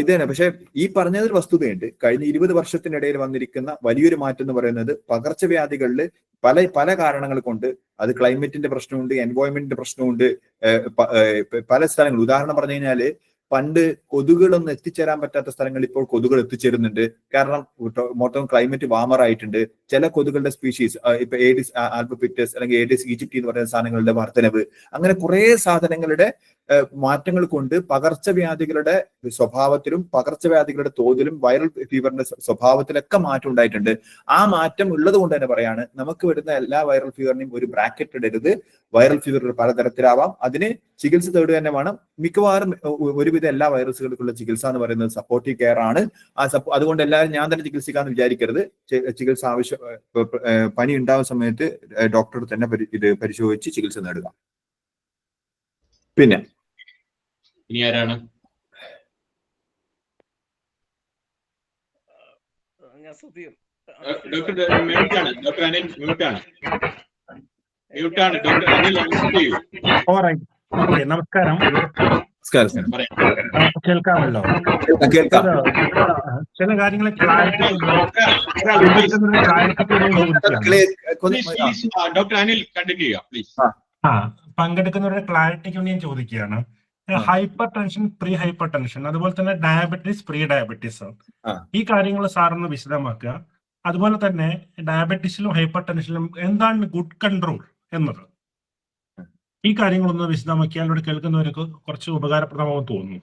ഇത് തന്നെ. പക്ഷെ ഈ പറഞ്ഞതിൽ വസ്തുതയുണ്ട്. കഴിഞ്ഞ 20 വർഷത്തിനിടയിൽ വന്നിരിക്കുന്ന വലിയൊരു മാറ്റം എന്ന് പറയുന്നത് പകർച്ചവ്യാധികളിൽ പല കാരണങ്ങൾ കൊണ്ട്, അത് ക്ലൈമറ്റിന്റെ പ്രശ്നമുണ്ട്, എൻവയോൺമെന്റിന്റെ പ്രശ്നമുണ്ട്, പല സ്ഥലങ്ങൾ. ഉദാഹരണം പറഞ്ഞു കഴിഞ്ഞാല് പണ്ട് കൊതുകുകളൊന്നും എത്തിച്ചേരാൻ പറ്റാത്ത സ്ഥലങ്ങളിൽ ഇപ്പോൾ കൊതുകുകൾ എത്തിച്ചേരുന്നുണ്ട്. കാരണം മൊത്തം ക്ലൈമറ്റ് വാമർ ആയിട്ടുണ്ട്. ചില കൊതുകുകളുടെ സ്പീഷീസ് ഇപ്പൊ ഏഡിസ് ആൽബപ്പിറ്റസ് അല്ലെങ്കിൽ ഏഡിസ് ഈജിപ്തി എന്ന് പറയുന്ന സാധനങ്ങളുടെ വർധനവ്, അങ്ങനെ കുറെ സാധനങ്ങളുടെ മാറ്റങ്ങൾ കൊണ്ട് പകർച്ചവ്യാധികളുടെ സ്വഭാവത്തിലും പകർച്ചവ്യാധികളുടെ തോതിലും വൈറൽ ഫീവറിന്റെ സ്വഭാവത്തിലൊക്കെ മാറ്റം ഉണ്ടായിട്ടുണ്ട്. ആ മാറ്റം ഉള്ളത് കൊണ്ട് തന്നെ പറയാണ്, നമുക്ക് വരുന്ന എല്ലാ വൈറൽ ഫീവറിനെയും ഒരു ബ്രാക്കറ്റ് ഇടരുത്. വൈറൽ ഫീവർ പലതരത്തിലാവാം, അതിന് ചികിത്സ തേടുക തന്നെ വേണം. മിക്കവാറും ഒരുവിധ എല്ലാ വൈറസുകൾക്കുള്ള ചികിത്സ എന്ന് പറയുന്നത് സപ്പോർട്ടീവ് കെയർ ആണ്. അതുകൊണ്ട് എല്ലാവരും ഞാൻ തന്നെ ചികിത്സിക്കാന്ന് വിചാരിക്കരുത്. ചികിത്സ ആവശ്യം, പനി ഉണ്ടാവുന്ന സമയത്ത് ഡോക്ടർ തന്നെ ഇത് പരിശോധിച്ച് ചികിത്സ നേടുക. പിന്നെ ഇനി ആരാണ്? ഡോക്ടർ മ്യൂട്ടാണ്. ഡോക്ടർ അനിൽ മ്യൂട്ടാണ്. മ്യൂട്ടാണ് ഡോക്ടർ അനിൽ. നമസ്കാരം. കേൾക്കാമല്ലോ? കേൾക്കാം. ചില കാര്യങ്ങളെ ഡോക്ടർ അനിൽ കണ്ടിന്യൂ ചെയ്യാം പ്ലീസ്. പങ്കെടുക്കുന്നവരുടെ ക്ലാരിറ്റിക്ക് വേണ്ടി ഞാൻ ചോദിക്കുകയാണ്. Hypertension, pre hypertension, അതുപോലെ തന്നെ ഡയബറ്റീസ്, പ്രീ ഡയബറ്റീസ്, ഈ കാര്യങ്ങൾ സാറൊന്ന് വിശദമാക്കുക. അതുപോലെ തന്നെ ഡയബറ്റീസിലും ഹൈപ്പർ ടെൻഷനിലും എന്താണ് ഗുഡ് കൺട്രോൾ എന്നത്, ഈ കാര്യങ്ങളൊന്ന് വിശദമാക്കിയാൽ ഇവിടെ കേൾക്കുന്നവർക്ക് കുറച്ച് ഉപകാരപ്രദമാണെന്ന് തോന്നുന്നു.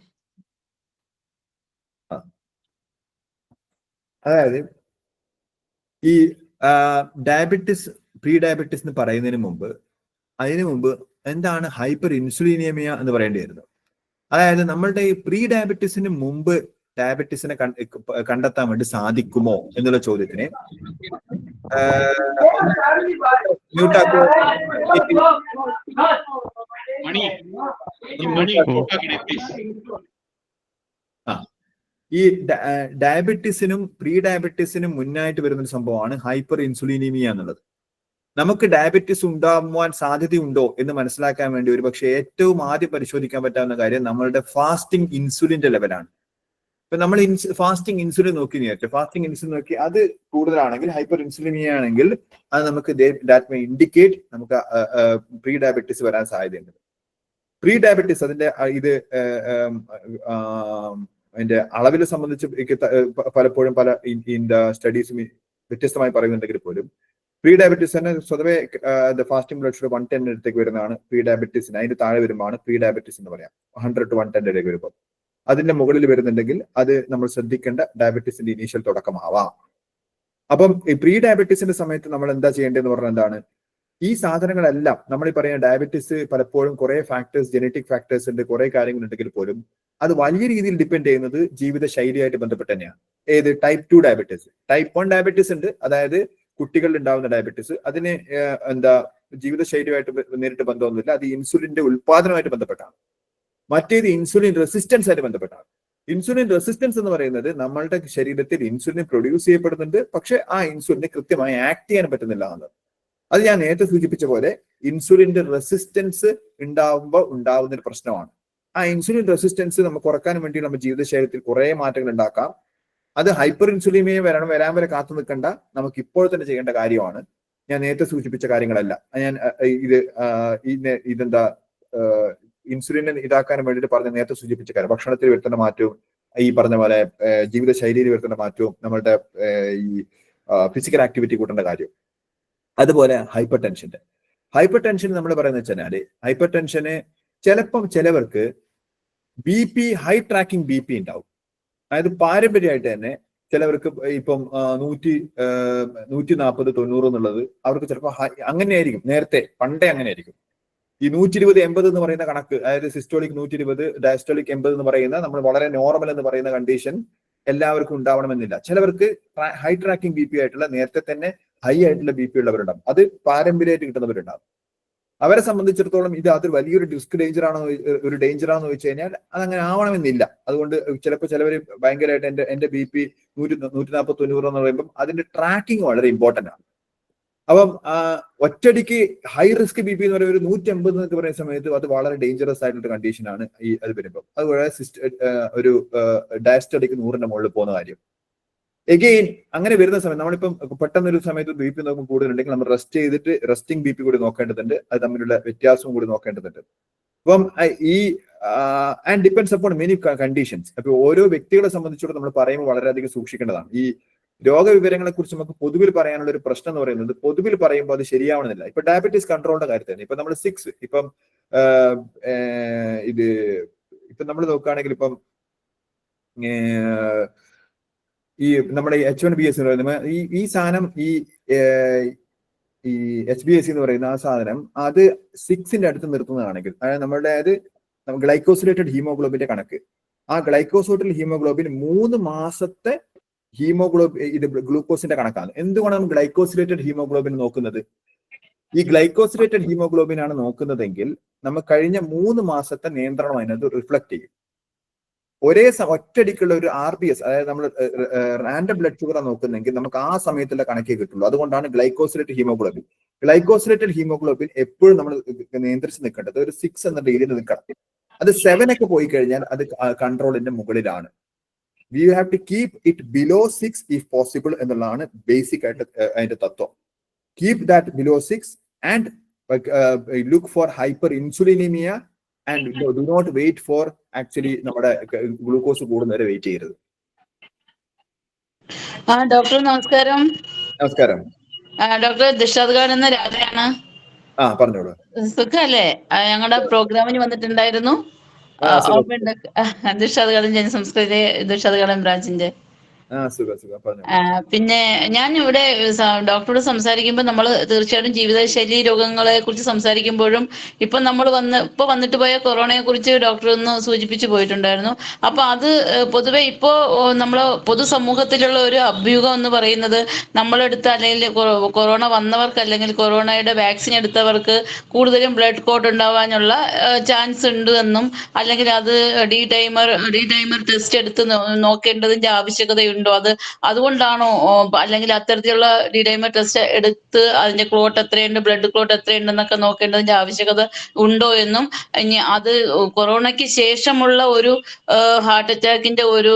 അതായത് ഈ ഡയബറ്റിസ്, പ്രീ ഡയബറ്റിസ് എന്ന് പറയുന്നതിന് മുമ്പ് എന്താണ് ഹൈപ്പർ ഇൻസുലിനേമിയ എന്ന് പറയേണ്ടിയിരുന്നു. അതായത് നമ്മളുടെ ഈ പ്രീ ഡയബറ്റിസിന് മുമ്പ് ഡയബറ്റിസിനെ കണ്ടെത്താൻ വേണ്ടി സാധിക്കുമോ എന്നുള്ള ചോദ്യത്തിന് ഈ ഡയബറ്റിസിനും പ്രീ ഡയബറ്റിസിനും മുന്നായിട്ട് വരുന്ന ഒരു സംഭവമാണ് ഹൈപ്പർ ഇൻസുലിനീമിയ എന്നുള്ളത്. നമുക്ക് ഡയബറ്റിസ് ഉണ്ടാവാൻ സാധ്യതയുണ്ടോ എന്ന് മനസ്സിലാക്കാൻ വേണ്ടി ഒരുപക്ഷെ ഏറ്റവും ആദ്യം പരിശോധിക്കാൻ പറ്റാവുന്ന കാര്യം നമ്മളുടെ ഫാസ്റ്റിംഗ് ഇൻസുലിന്റെ ലെവലാണ്. ഇപ്പൊ നമ്മൾ ഫാസ്റ്റിംഗ് ഇൻസുലിൻ നോക്കി നേരത്തെ ഫാസ്റ്റിംഗ് ഇൻസുലിൻ നോക്കി അത് കൂടുതലാണെങ്കിൽ, ഹൈപ്പർ ഇൻസുലിനിയ ആണെങ്കിൽ, അത് നമുക്ക് ദാറ്റ് മേ ഇൻഡിക്കേറ്റ് നമുക്ക് പ്രീ ഡയബറ്റിസ് വരാൻ സാധ്യതയുണ്ട്. പ്രീ ഡയബറ്റിസ് അതിന്റെ അതിന്റെ അളവിനെ സംബന്ധിച്ച് പലപ്പോഴും പല സ്റ്റഡീസും വ്യത്യസ്തമായി പറയുന്നുണ്ടെങ്കിൽ പോലും പ്രീ ഡയബറ്റിസ് തന്നെ സ്വതവേ ഫാസ്റ്റിംഗ് ബ്ലഡ് ഷുഗർ 110 അടുത്തേക്ക് വരുന്നതാണ് പ്രീ ഡയബറ്റിസിന്. അതിന്റെ താഴെ വരുമ്പോഴാണ് പ്രീ ഡയബറ്റിസ് എന്ന് പറയാം. 100 to 110 വരുമ്പോൾ. അതിന്റെ മുകളിൽ വരുന്നുണ്ടെങ്കിൽ അത് നമ്മൾ ശ്രദ്ധിക്കേണ്ട ഡയബറ്റീസിന്റെ ഇനീഷ്യൽ തുടക്കമാവാം. അപ്പം ഈ പ്രീ ഡയബറ്റീസിന്റെ സമയത്ത് നമ്മൾ എന്താ ചെയ്യേണ്ടതെന്ന് പറഞ്ഞാൽ എന്താണ്, ഈ സാധനങ്ങളെല്ലാം നമ്മൾ ഈ പറയുന്ന ഡയബറ്റീസ് പലപ്പോഴും കുറെ ഫാക്ടേഴ്സ്, ജനറ്റിക് ഫാക്ടേഴ്സ് ഉണ്ട്, കുറെ കാര്യങ്ങൾ ഉണ്ടെങ്കിൽ പോലും അത് വലിയ രീതിയിൽ ഡിപ്പെൻഡ് ചെയ്യുന്നത് ജീവിത ശൈലിയായിട്ട് ബന്ധപ്പെട്ട് തന്നെയാണ്. ഏത് ടൈപ്പ് 2 ഡയബറ്റീസ്, ടൈപ്പ് 1 ഡയബറ്റീസ് ഉണ്ട്, അതായത് കുട്ടികളിൽ ഉണ്ടാവുന്ന ഡയബറ്റീസ്, അതിന് ജീവിതശൈലിയുമായിട്ട് നേരിട്ട് ബന്ധമൊന്നുമില്ല, അത് ഇൻസുലിന്റെ ഉൽപാദനമായിട്ട് ബന്ധപ്പെട്ടാണ്. മറ്റേത് ഇൻസുലിൻ റെസിസ്റ്റൻസ് ആയിട്ട് ബന്ധപ്പെട്ടാണ്. ഇൻസുലിൻ റെസിസ്റ്റൻസ് എന്ന് പറയുന്നത് നമ്മളുടെ ശരീരത്തിൽ ഇൻസുലിൻ പ്രൊഡ്യൂസ് ചെയ്യപ്പെടുന്നുണ്ട്, പക്ഷെ ആ ഇൻസുലിനെ കൃത്യമായി ആക്ട് ചെയ്യാൻ പറ്റുന്നില്ല എന്നത്. അത് ഞാൻ നേരത്തെ സൂചിപ്പിച്ച പോലെ ഇൻസുലിന്റെ റെസിസ്റ്റൻസ് ഉണ്ടാവുമ്പോൾ ഉണ്ടാവുന്ന ഒരു പ്രശ്നമാണ്. ആ ഇൻസുലിൻ റെസിസ്റ്റൻസ് നമുക്ക് കുറക്കാൻ വേണ്ടി നമ്മുടെ ജീവിതശൈലത്തിൽ കുറെ മാറ്റങ്ങൾ ഉണ്ടാക്കാം. അത് ഹൈപ്പർ ഇൻസുലിനിയ വരാൻ വരെ കാത്തു നിൽക്കേണ്ട, നമുക്ക് ഇപ്പോൾ തന്നെ ചെയ്യേണ്ട കാര്യമാണ്. ഞാൻ നേരത്തെ സൂചിപ്പിച്ച കാര്യങ്ങളല്ല. ഞാൻ ഇതെന്താ ഇൻസുലിനെ ഇതാക്കാൻ വേണ്ടിയിട്ട് പറഞ്ഞ നേരത്തെ സൂചിപ്പിച്ച കാര്യം, ഭക്ഷണത്തിൽ വരുത്തേണ്ട മാറ്റവും ഈ പറഞ്ഞ പോലെ ജീവിതശൈലിയിൽ വരുത്തേണ്ട മാറ്റവും നമ്മളുടെ ഈ ഫിസിക്കൽ ആക്ടിവിറ്റി കൂട്ടേണ്ട കാര്യം. അതുപോലെ ഹൈപ്പർ ടെൻഷൻ നമ്മൾ പറയുന്നത് വെച്ചാൽ ഹൈപ്പർ ടെൻഷന് ചിലപ്പം ചിലവർക്ക് BP, ഹൈ ട്രാക്കിംഗ് BP ഉണ്ടാവും. അതായത് പാരമ്പര്യമായിട്ട് തന്നെ ചിലവർക്ക് ഇപ്പം 140-90 എന്നുള്ളത് അവർക്ക് ചിലപ്പോൾ അങ്ങനെയായിരിക്കും, നേരത്തെ പണ്ടേ അങ്ങനെയായിരിക്കും. ഈ 120-80 എന്ന് പറയുന്ന കണക്ക്, അതായത് സിസ്റ്റോളിക് 120, ഡയസ്റ്റോളിക് 80 എന്ന് പറയുന്ന നമ്മൾ വളരെ നോർമൽ എന്ന് പറയുന്ന കണ്ടീഷൻ എല്ലാവർക്കും ഉണ്ടാവണമെന്നില്ല. ചിലവർക്ക് ഹൈ ട്രാക്കിംഗ് BP ആയിട്ടുള്ള നേരത്തെ തന്നെ ഹൈ ആയിട്ടുള്ള BP ഉള്ളവരുണ്ടാവും. അത് പാരമ്പര്യമായിട്ട് കിട്ടുന്നവരുണ്ടാവും. അവരെ സംബന്ധിച്ചിടത്തോളം ഇത് അതൊരു വലിയൊരു ഒരു ഡേഞ്ചറാണെന്ന് ചോദിച്ചു കഴിഞ്ഞാൽ അതങ്ങനെ ആവണമെന്നില്ല. അതുകൊണ്ട് ചിലപ്പോൾ ചിലവർ ഭയങ്കരമായിട്ട് എന്റെ BP 140-90 എന്ന് പറയുമ്പോൾ അതിന്റെ ട്രാക്കിംഗ് വളരെ ഇമ്പോർട്ടന്റ് ആണ്. അപ്പം ഒറ്റടിക്ക് ഹൈ റിസ്ക് BP എന്ന് പറയുന്ന ഒരു 180 എന്നൊക്കെ പറയുന്ന സമയത്ത് അത് വളരെ ഡേഞ്ചറസ് ആയിട്ടുള്ള കണ്ടീഷനാണ് ഈ അത് വരുമ്പോൾ. അതുപോലെ ഒരു ഡയസ്റ്റോളിക് 100ന്റെ മുകളിൽ പോകുന്ന കാര്യം. എഗെയിൻ അങ്ങനെ വരുന്ന സമയത്ത് നമ്മളിപ്പം പെട്ടെന്നൊരു സമയത്ത് BP നോക്കുമ്പോൾ കൂടുതലുണ്ടെങ്കിൽ നമ്മൾ റെസ്റ്റ് ചെയ്തിട്ട് റെസ്റ്റിംഗ് BP കൂടി നോക്കേണ്ടതുണ്ട്. അത് തമ്മിലുള്ള വ്യത്യാസവും കൂടി നോക്കേണ്ടതുണ്ട്. അപ്പം ഈ and depends upon many conditions. അപ്പൊ ഓരോ വ്യക്തികളെ സംബന്ധിച്ചിടത്തോളം നമ്മൾ പറയുമ്പോൾ വളരെയധികം സൂക്ഷിക്കേണ്ടതാണ്. ഈ രോഗവിവരങ്ങളെ കുറിച്ച് നമുക്ക് പൊതുവിൽ പറയാനുള്ള ഒരു പ്രശ്നം എന്ന് പറയുന്നത്, പൊതുവിൽ പറയുമ്പോൾ അത് ശരിയാവണമെന്നില്ല. ഇപ്പൊ ഡയബറ്റീസ് കൺട്രോളിന്റെ കാര്യത്തിൽ ഇപ്പൊ നമ്മൾ 6 ഇപ്പം ഇത് ഇപ്പൊ നമ്മൾ നോക്കുകയാണെങ്കിൽ ഇപ്പം ഈ നമ്മുടെ H1BS ഈ സാധനം ഈ HbA1c എന്ന് പറയുന്ന ആ സാധനം അത് 6ന്റെ അടുത്ത് നിർത്തുന്നതാണെങ്കിൽ, അതായത് നമ്മളുടെ ഗ്ലൈക്കോസിലേറ്റഡ് ഹീമോഗ്ലോബിന്റെ കണക്ക്, ആ ഗ്ലൈക്കോസിലേറ്റഡ് ഹീമോഗ്ലോബിൻ 3 മാസത്തെ ഇത് ഗ്ലൂക്കോസിന്റെ കണക്കാണ്. എന്തുകൊണ്ടാണ് നമ്മൾ ഗ്ലൈക്കോസിലേറ്റഡ് ഹീമോഗ്ലോബിൻ നോക്കുന്നത്? ഈ ഗ്ലൈക്കോസിലേറ്റഡ് ഹീമോഗ്ലോബിൻ ആണ് നോക്കുന്നതെങ്കിൽ നമ്മൾ കഴിഞ്ഞ 3 മാസത്തെ നിയന്ത്രണം അതിനകത്ത് റിഫ്ലക്ട് ചെയ്യും. ഒറ്റയടിക്കുള്ള ഒരു RBS, അതായത് നമ്മൾ റാൻഡം ബ്ലഡ് ഷുഗർ നോക്കുന്നെങ്കിൽ നമുക്ക് ആ സമയത്തുള്ള കണക്കേ കിട്ടുള്ളൂ. അതുകൊണ്ടാണ് ഗ്ലൈക്കോസിലേറ്റഡ് ഹീമോഗ്ലോബിൻ. ഗ്ലൈക്കോസിലേറ്റഡ് ഹീമോഗ്ലോബിൻ എപ്പോഴും നമ്മൾ നിയന്ത്രിച്ച് നിൽക്കേണ്ടത് ഒരു 6 എന്ന രീതിയിൽ നിൽക്കണം. അത് 7 ഒക്കെ പോയി കഴിഞ്ഞാൽ അത് കൺട്രോളിന്റെ മുകളിലാണ്. We have to keep it below 6 if possible എന്നുള്ളതാണ് ബേസിക് ആയിട്ട് അതിന്റെ തത്വം. Keep that below 6 and look for hyperinsulinaemia and do not wait for actually നമ്മുടെ ഗ്ലൂക്കോസ് കൂടുന്നവരെ വെയിറ്റ് ചെയ്യരുത്. ഡോക്ടർ നമസ്കാരം. നമസ്കാരം ഡോക്ടർ ദിഷാദ് ഖാൻ എന്ന രാധയാണ്. പറഞ്ഞോളൂ. സുഖല്ലേ? ഞങ്ങളുടെ പ്രോഗ്രാമിന് വന്നിട്ടുണ്ടായിരുന്നു. ദിഷാദ് ഖാൻ ജനസംസ്കൃതി ദിഷാദ് ഖാൻ ബ്രാഞ്ചിന്റെ. പിന്നെ ഞാൻ ഇവിടെ ഡോക്ടറോട് സംസാരിക്കുമ്പോൾ നമ്മൾ തീർച്ചയായിട്ടും ജീവിതശൈലി രോഗങ്ങളെ കുറിച്ച് സംസാരിക്കുമ്പോഴും ഇപ്പൊ നമ്മൾ വന്നിട്ട് പോയ കൊറോണയെ കുറിച്ച് ഡോക്ടർ ഒന്ന് സൂചിപ്പിച്ചു പോയിട്ടുണ്ടായിരുന്നു. അപ്പൊ അത് പൊതുവെ ഇപ്പോ നമ്മള് പൊതുസമൂഹത്തിലുള്ള ഒരു അഭ്യൂഹം എന്ന് പറയുന്നത്, നമ്മളെടുത്ത അല്ലെങ്കിൽ കൊറോണ വന്നവർക്ക് അല്ലെങ്കിൽ കൊറോണയുടെ വാക്സിൻ എടുത്തവർക്ക് കൂടുതലും ബ്ലഡ് ക്ലോട്ട് ഉണ്ടാവാനുള്ള ചാൻസ് ഉണ്ട് എന്നും, അല്ലെങ്കിൽ അത് ഡി ടൈമർ ടെസ്റ്റ് എടുത്ത് നോക്കേണ്ടതിന്റെ ആവശ്യകതയുണ്ട്, അതുകൊണ്ടാണോ, അല്ലെങ്കിൽ അത്തരത്തിലുള്ള ഡിഡൈമർ ടെസ്റ്റ് എടുത്ത് അതിന്റെ ക്ലോട്ട് എത്രയുണ്ട്, ബ്ലഡ് ക്ലോട്ട് എത്രയുണ്ടെന്നൊക്കെ നോക്കേണ്ടതിന്റെ ആവശ്യകത ഉണ്ടോ എന്നും, ഇനി അത് കൊറോണയ്ക്ക് ശേഷമുള്ള ഒരു ഹാർട്ട് അറ്റാക്കിന്റെ ഒരു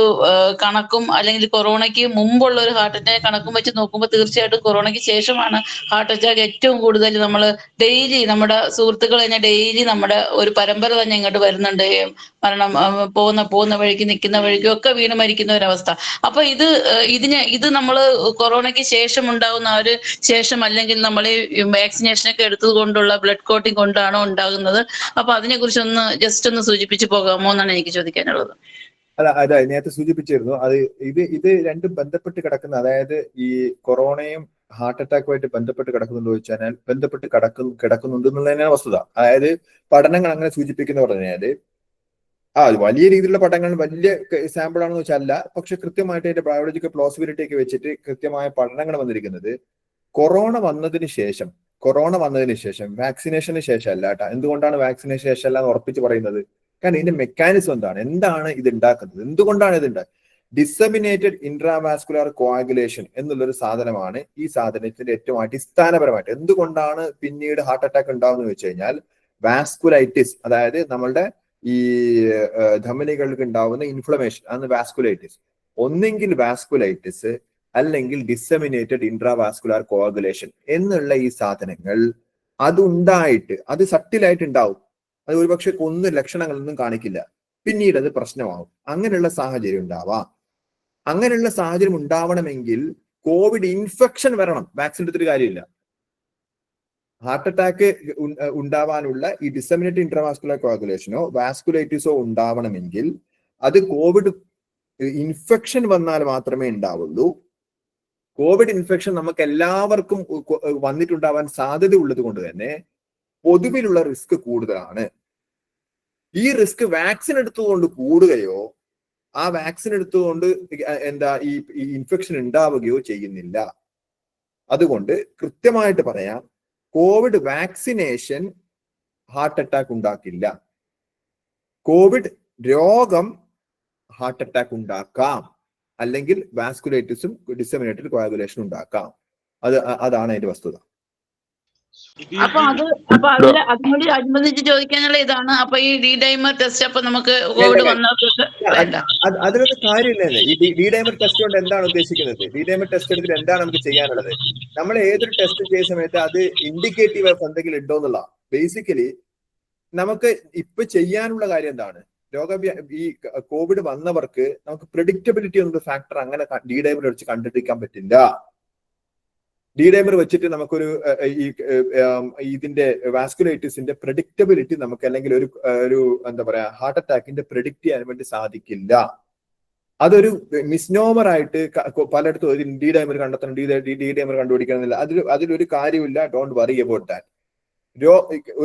കണക്കും അല്ലെങ്കിൽ കൊറോണയ്ക്ക് മുമ്പുള്ള ഒരു ഹാർട്ട് അറ്റാക്ക് കണക്കും വെച്ച് നോക്കുമ്പോൾ തീർച്ചയായിട്ടും കൊറോണയ്ക്ക് ശേഷമാണ് ഹാർട്ട് അറ്റാക്ക് ഏറ്റവും കൂടുതൽ നമ്മൾ ഡെയിലി നമ്മുടെ സുഹൃത്തുക്കൾ തന്നെ ഡെയിലി നമ്മുടെ ഒരു പരമ്പര തന്നെ ഇങ്ങോട്ട് വരുന്നുണ്ട്. മരണം പോകുന്ന വഴിക്ക് നിൽക്കുന്ന വഴിക്കും ഒക്കെ വീണ് മരിക്കുന്ന ഒരവസ്ഥ. അപ്പൊ ഇത് നമ്മൾ കൊറോണയ്ക്ക് ശേഷം ഉണ്ടാകുന്ന ഒരു ശേഷം, അല്ലെങ്കിൽ നമ്മൾ ഈ വാക്സിനേഷൻ ഒക്കെ എടുത്തത് കൊണ്ടുള്ള ബ്ലഡ് ക്ലോട്ടിങ് കൊണ്ടാണോ ഉണ്ടാകുന്നത്? അപ്പൊ അതിനെ കുറിച്ച് ജസ്റ്റ് ഒന്ന് സൂചിപ്പിച്ചു പോകാമോ എന്നാണ് എനിക്ക് ചോദിക്കാനുള്ളത്. അതെ, നേരത്തെ സൂചിപ്പിച്ചിരുന്നു. ഇത് രണ്ടും ബന്ധപ്പെട്ട് കിടക്കുന്ന, അതായത് ഈ കൊറോണയും ഹാർട്ട് അറ്റാക്കുമായിട്ട് ബന്ധപ്പെട്ട് കിടക്കുന്നുണ്ടോ ചോദിച്ചാൽ ബന്ധപ്പെട്ട് കിടക്കുന്നുണ്ട് എന്നുള്ളതിനാണ് വസ്തുത. അതായത് പഠനങ്ങൾ അങ്ങനെ സൂചിപ്പിക്കുന്ന പറഞ്ഞാല് വലിയ രീതിയിലുള്ള പഠനങ്ങൾ വലിയ സാമ്പിൾ ആണെന്ന് വെച്ചാൽ അല്ല, പക്ഷെ കൃത്യമായിട്ട് അതിന്റെ ബയോളജിക്കൽ പ്ലോസിബിലിറ്റി ഒക്കെ വെച്ചിട്ട് കൃത്യമായ പഠനങ്ങൾ വന്നിരിക്കുന്നത് കൊറോണ വന്നതിന് ശേഷം വാക്സിനേഷന് ശേഷം അല്ല കേട്ടോ. എന്തുകൊണ്ടാണ് വാക്സിനേഷൻ ശേഷം അല്ല എന്ന് ഉറപ്പിച്ച് പറയുന്നത്? കാരണം ഇതിന്റെ മെക്കാനിസം എന്താണ് ഇത് ഉണ്ടാക്കുന്നത്, എന്തുകൊണ്ടാണ് ഇത് ഉണ്ടാകുന്നത്? ഡിസമിനേറ്റഡ് ഇൻട്രാവാസ്കുലർ കോയാഗുലേഷൻ എന്നുള്ളൊരു സാധനമാണ് ഈ സാധനത്തിന്റെ ഏറ്റവും അടിസ്ഥാനപരമായിട്ട്. എന്തുകൊണ്ടാണ് പിന്നീട് ഹാർട്ട് അറ്റാക്ക് ഉണ്ടാവുന്നത് വെച്ച് കഴിഞ്ഞാൽ വാസ്കുലൈറ്റിസ്, അതായത് നമ്മളുടെ ഈ ധമനികൾക്ക് ഉണ്ടാവുന്ന ഇൻഫ്ലമേഷൻ ആണ് വാസ്കുലൈറ്റിസ്. ഒന്നെങ്കിൽ വാസ്കുലൈറ്റിസ് അല്ലെങ്കിൽ ഡിസമിനേറ്റഡ് ഇൻട്രാവാസ്കുലർ കോയാഗുലേഷൻ എന്നുള്ള ഈ സാധനങ്ങൾ അതുണ്ടായിട്ട് അത് സട്ടിലായിട്ട് ഉണ്ടാവും. അത് ഒരുപക്ഷെ ലക്ഷണങ്ങളൊന്നും കാണിക്കില്ല, പിന്നീട് അത് പ്രശ്നമാവും. അങ്ങനെയുള്ള സാഹചര്യം ഉണ്ടാവാം. അങ്ങനെയുള്ള സാഹചര്യം ഉണ്ടാവണമെങ്കിൽ കോവിഡ് ഇൻഫെക്ഷൻ വരണം. വാക്സിൻ എടുത്തിട്ട് കാര്യമില്ല. ഹാർട്ട് അറ്റാക്ക് ഉണ്ടാവാനുള്ള ഈ ഡിസമിനേറ്റഡ് ഇൻട്രാവാസ്കുലർ കോയാഗുലേഷനോ വാസ്കുലൈറ്റിസോ ഉണ്ടാവണമെങ്കിൽ അത് കോവിഡ് ഇൻഫെക്ഷൻ വന്നാൽ മാത്രമേ ഉണ്ടാവുള്ളൂ. കോവിഡ് ഇൻഫെക്ഷൻ നമുക്ക് എല്ലാവർക്കും വന്നിട്ടുണ്ടാവാൻ സാധ്യത ഉള്ളത് കൊണ്ട് തന്നെ പൊതുവിലുള്ള റിസ്ക് കൂടുതലാണ്. ഈ റിസ്ക് വാക്സിൻ എടുത്തുകൊണ്ട് കൂടുകയോ ആ വാക്സിൻ എടുത്തുകൊണ്ട് ഈ ഇൻഫെക്ഷൻ ഉണ്ടാവുകയോ ചെയ്യുന്നില്ല. അതുകൊണ്ട് കൃത്യമായിട്ട് പറയാം, കോവിഡ് വാക്സിനേഷൻ ഹാർട്ട് അറ്റാക്ക് ഉണ്ടാക്കില്ല. കോവിഡ് രോഗം ഹാർട്ട് അറ്റാക്ക് ഉണ്ടാക്കാം, അല്ലെങ്കിൽ വാസ്കുലൈറ്റിസും ഡിസമിനേറ്റഡ് കോയാഗുലേഷൻ ഉണ്ടാക്കാം. അതാണ് അതിന്റെ വസ്തുത. അപ്പൊ അതിനോട് അനുബന്ധിച്ച് ചോദിക്കാനുള്ള ഇതാണ്, അപ്പൊ ഈ ഡൈമർ ടെസ്റ്റ് അപ്പൊ നമുക്ക് കോവിഡ് അതിനൊന്നും കാര്യമില്ലേ? ഈ ഡൈമർ ടെസ്റ്റ് കൊണ്ട് എന്താണ് ഉദ്ദേശിക്കുന്നത്? ഡൈമർ ടെസ്റ്റ് എടുത്തിട്ട് എന്താണ് നമുക്ക് ചെയ്യാനുള്ളത്? നമ്മൾ ഏതൊരു ടെസ്റ്റ് ചെയ്യുന്ന സമയത്ത് അത് ഇൻഡിക്കേറ്റീവ് ആയിട്ട് എന്തെങ്കിലും ഉണ്ടോ എന്നുള്ള. ബേസിക്കലി നമുക്ക് ഇപ്പൊ ചെയ്യാനുള്ള കാര്യം എന്താണ്? ഈ കോവിഡ് വന്നവർക്ക് നമുക്ക് പ്രെഡിക്റ്റബിലിറ്റി എന്നൊരു ഫാക്ടർ അങ്ങനെ ഡി ഡൈമർ വെച്ച് കണ്ടുപിടിക്കാൻ പറ്റില്ല. ഡി ഡൈമർ വെച്ചിട്ട് നമുക്കൊരു ഇതിന്റെ വാസ്കുലൈറ്റിസിന്റെ പ്രെഡിക്റ്റബിലിറ്റി നമുക്ക്, അല്ലെങ്കിൽ ഒരു എന്താ പറയാ, ഹാർട്ട് അറ്റാക്കിന്റെ പ്രെഡിക്റ്റ് ചെയ്യാൻ വേണ്ടി സാധിക്കില്ല. അതൊരു മിസ്നോമർ ആയിട്ട് പലയിടത്തും ഡി ഡൈമർ കണ്ടെത്തണം, ഡി ഡൈമർ കണ്ടുപിടിക്കണം എന്നില്ല. അതിലൊരു കാര്യമില്ല. Don't worry about that.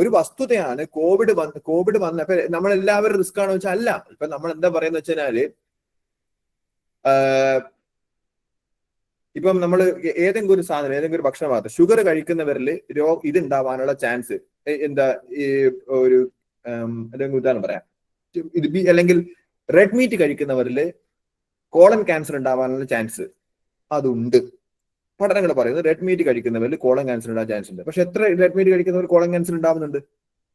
ഒരു വസ്തുതയാണ് കോവിഡ് വന്നപ്പോ നമ്മളെല്ലാവരും റിസ്ക് ആണോ വെച്ചാൽ അല്ല. ഇപ്പൊ നമ്മൾ എന്താ പറയുന്ന വെച്ചാല്, ഇപ്പം നമ്മൾ ഏതെങ്കിലും ഒരു സാധനം, ഏതെങ്കിലും ഒരു ഭക്ഷണമാകട്ടെ, ഷുഗർ കഴിക്കുന്നവരിൽ ഇതുണ്ടാവാനുള്ള ചാൻസ് എന്താ, ഒരു എന്തെങ്കിലും ഉദാഹരണം പറയാം, അല്ലെങ്കിൽ റെഡ് മീറ്റ് കഴിക്കുന്നവരിൽ കോളൻ ക്യാൻസർ ഉണ്ടാവാനുള്ള ചാൻസ് അതുണ്ട്. പഠനങ്ങൾ പറയുന്നത് റെഡ് മീറ്റ് കഴിക്കുന്നവരിൽ കോളൻ ക്യാൻസർ ഉണ്ടാകാൻ ചാൻസ് ഉണ്ട്. പക്ഷെ എത്ര റെഡ് മീറ്റ് കഴിക്കുന്നവർ കോളൻ ക്യാൻസർ ഉണ്ടാവുന്നുണ്ട്?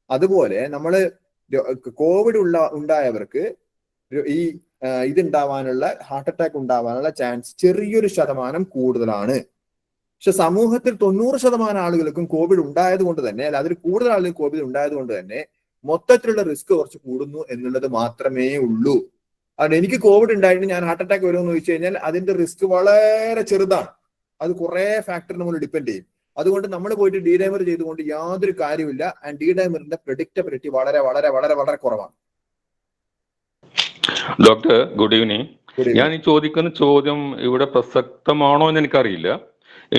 അതുപോലെ നമ്മള് കോവിഡ് ഉണ്ടായവർക്ക് ഈ ഇതുണ്ടാവാനുള്ള, ഹാർട്ട് അറ്റാക്ക് ഉണ്ടാവാനുള്ള ചാൻസ് ചെറിയൊരു ശതമാനം കൂടുതലാണ്. പക്ഷെ സമൂഹത്തിൽ 90% ആളുകൾക്കും കോവിഡ് ഉണ്ടായത് കൊണ്ട് തന്നെ, അല്ല അതിൽ കൂടുതൽ ആളുകൾക്ക് കോവിഡ് ഉണ്ടായത് കൊണ്ട് തന്നെ മൊത്തത്തിലുള്ള റിസ്ക് കുറച്ച് കൂടുന്നു എന്നുള്ളത് മാത്രമേ ഉള്ളൂ. അതുകൊണ്ട് എനിക്ക് കോവിഡ് ഉണ്ടായിട്ട് ഞാൻ ഹാർട്ട് അറ്റാക്ക് വരുമെന്ന് ചോദിച്ചു കഴിഞ്ഞാൽ അതിന്റെ റിസ്ക് വളരെ ചെറുതാണ്. അത് കുറെ ഫാക്ടർ നമ്മൾ ഡിപ്പെൻഡ് ചെയ്യും. അതുകൊണ്ട് നമ്മൾ പോയിട്ട് ഡി ഡൈമർ ചെയ്തുകൊണ്ട് യാതൊരു കാര്യമില്ല. ആൻഡ് ഡി ഡൈമറിന്റെ പ്രെഡിക്റ്റബിലിറ്റി വളരെ വളരെ വളരെ വളരെ കുറവാണ്. Doctor, good evening. ഞാൻ ഈ ചോദിക്കുന്ന ചോദ്യം ഇവിടെ പ്രസക്തമാണോ എന്ന് എനിക്കറിയില്ല,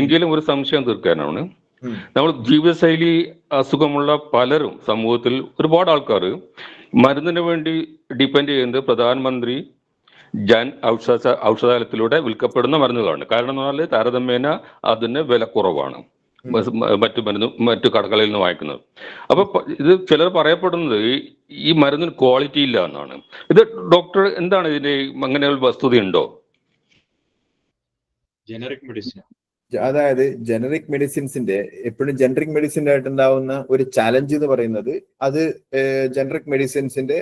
എങ്കിലും ഒരു സംശയം തീർക്കാനാണ്. നമ്മൾ ജീവിതശൈലി അസുഖമുള്ള പലരും സമൂഹത്തിൽ ഒരുപാട് ആൾക്കാർ മരുന്നിന് വേണ്ടി ഡിപ്പെൻഡ് ചെയ്യുന്നത് പ്രധാനമന്ത്രി ജൻ ഔഷധാലയത്തിലൂടെ വിൽക്കപ്പെടുന്ന മരുന്നുകളാണ്. കാരണം എന്ന് പറഞ്ഞാൽ താരതമ്യേന അതിന് വില കുറവാണ് മറ്റു കടകളിൽ നിന്ന് വാങ്ങിക്കുന്നത്. അപ്പൊ ഇത് ചിലർ പറയപ്പെടുന്നത് ഈ മരുന്നിന് ക്വാളിറ്റി ഇല്ല എന്നാണ്. ഇത് ഡോക്ടർ എന്താണ് ഇതിന്റെ അങ്ങനെ ഒരു വസ്തുതയുണ്ടോ? ജനറിക് മെഡിസിൻ, അതായത് ജനറിക് മെഡിസിൻസിന്റെ എപ്പോഴും ജനറിക് മെഡിസിൻ്റെ ആയിട്ട് ഉണ്ടാവുന്ന ഒരു ചലഞ്ച് എന്ന് പറയുന്നത്, അത് ജനറിക് മെഡിസിൻസിന്റെ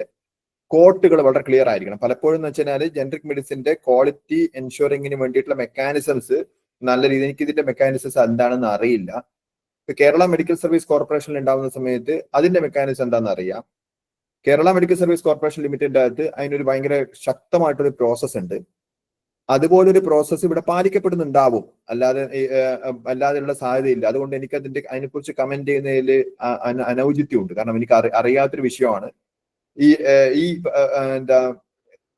കോട്ടുകൾ വളരെ ക്ലിയർ ആയിരിക്കണം. പലപ്പോഴും എന്ന് വെച്ചാൽ ജനറിക് മെഡിസിന്റെ ക്വാളിറ്റി എൻഷുറിങ്ങിന് വേണ്ടിയിട്ടുള്ള മെക്കാനിസംസ് നല്ല രീതിയിൽ, എനിക്ക് ഇതിന്റെ മെക്കാനിസംസ് എന്താണെന്ന് അറിയില്ല. ഇപ്പൊ കേരള മെഡിക്കൽ സർവീസ് കോർപ്പറേഷനിൽ ഉണ്ടാവുന്ന സമയത്ത് അതിന്റെ മെക്കാനിസം എന്താണെന്ന് അറിയാം. കേരള മെഡിക്കൽ സർവീസ് കോർപ്പറേഷൻ ലിമിറ്റഡിന്റെ അകത്ത് അതിനൊരു ഭയങ്കര ശക്തമായിട്ടൊരു പ്രോസസ് ഉണ്ട്. അതുപോലൊരു പ്രോസസ്സ് ഇവിടെ പാലിക്കപ്പെടുന്നുണ്ടാവും, അല്ലാതെയുള്ള സാധ്യതയില്ല. അതുകൊണ്ട് എനിക്ക് അതിനെക്കുറിച്ച് കമന്റ് ചെയ്യുന്നതിൽ അനൗചിത്യമുണ്ട്. കാരണം എനിക്ക് അറിയാത്തൊരു വിഷയമാണ്. എന്താ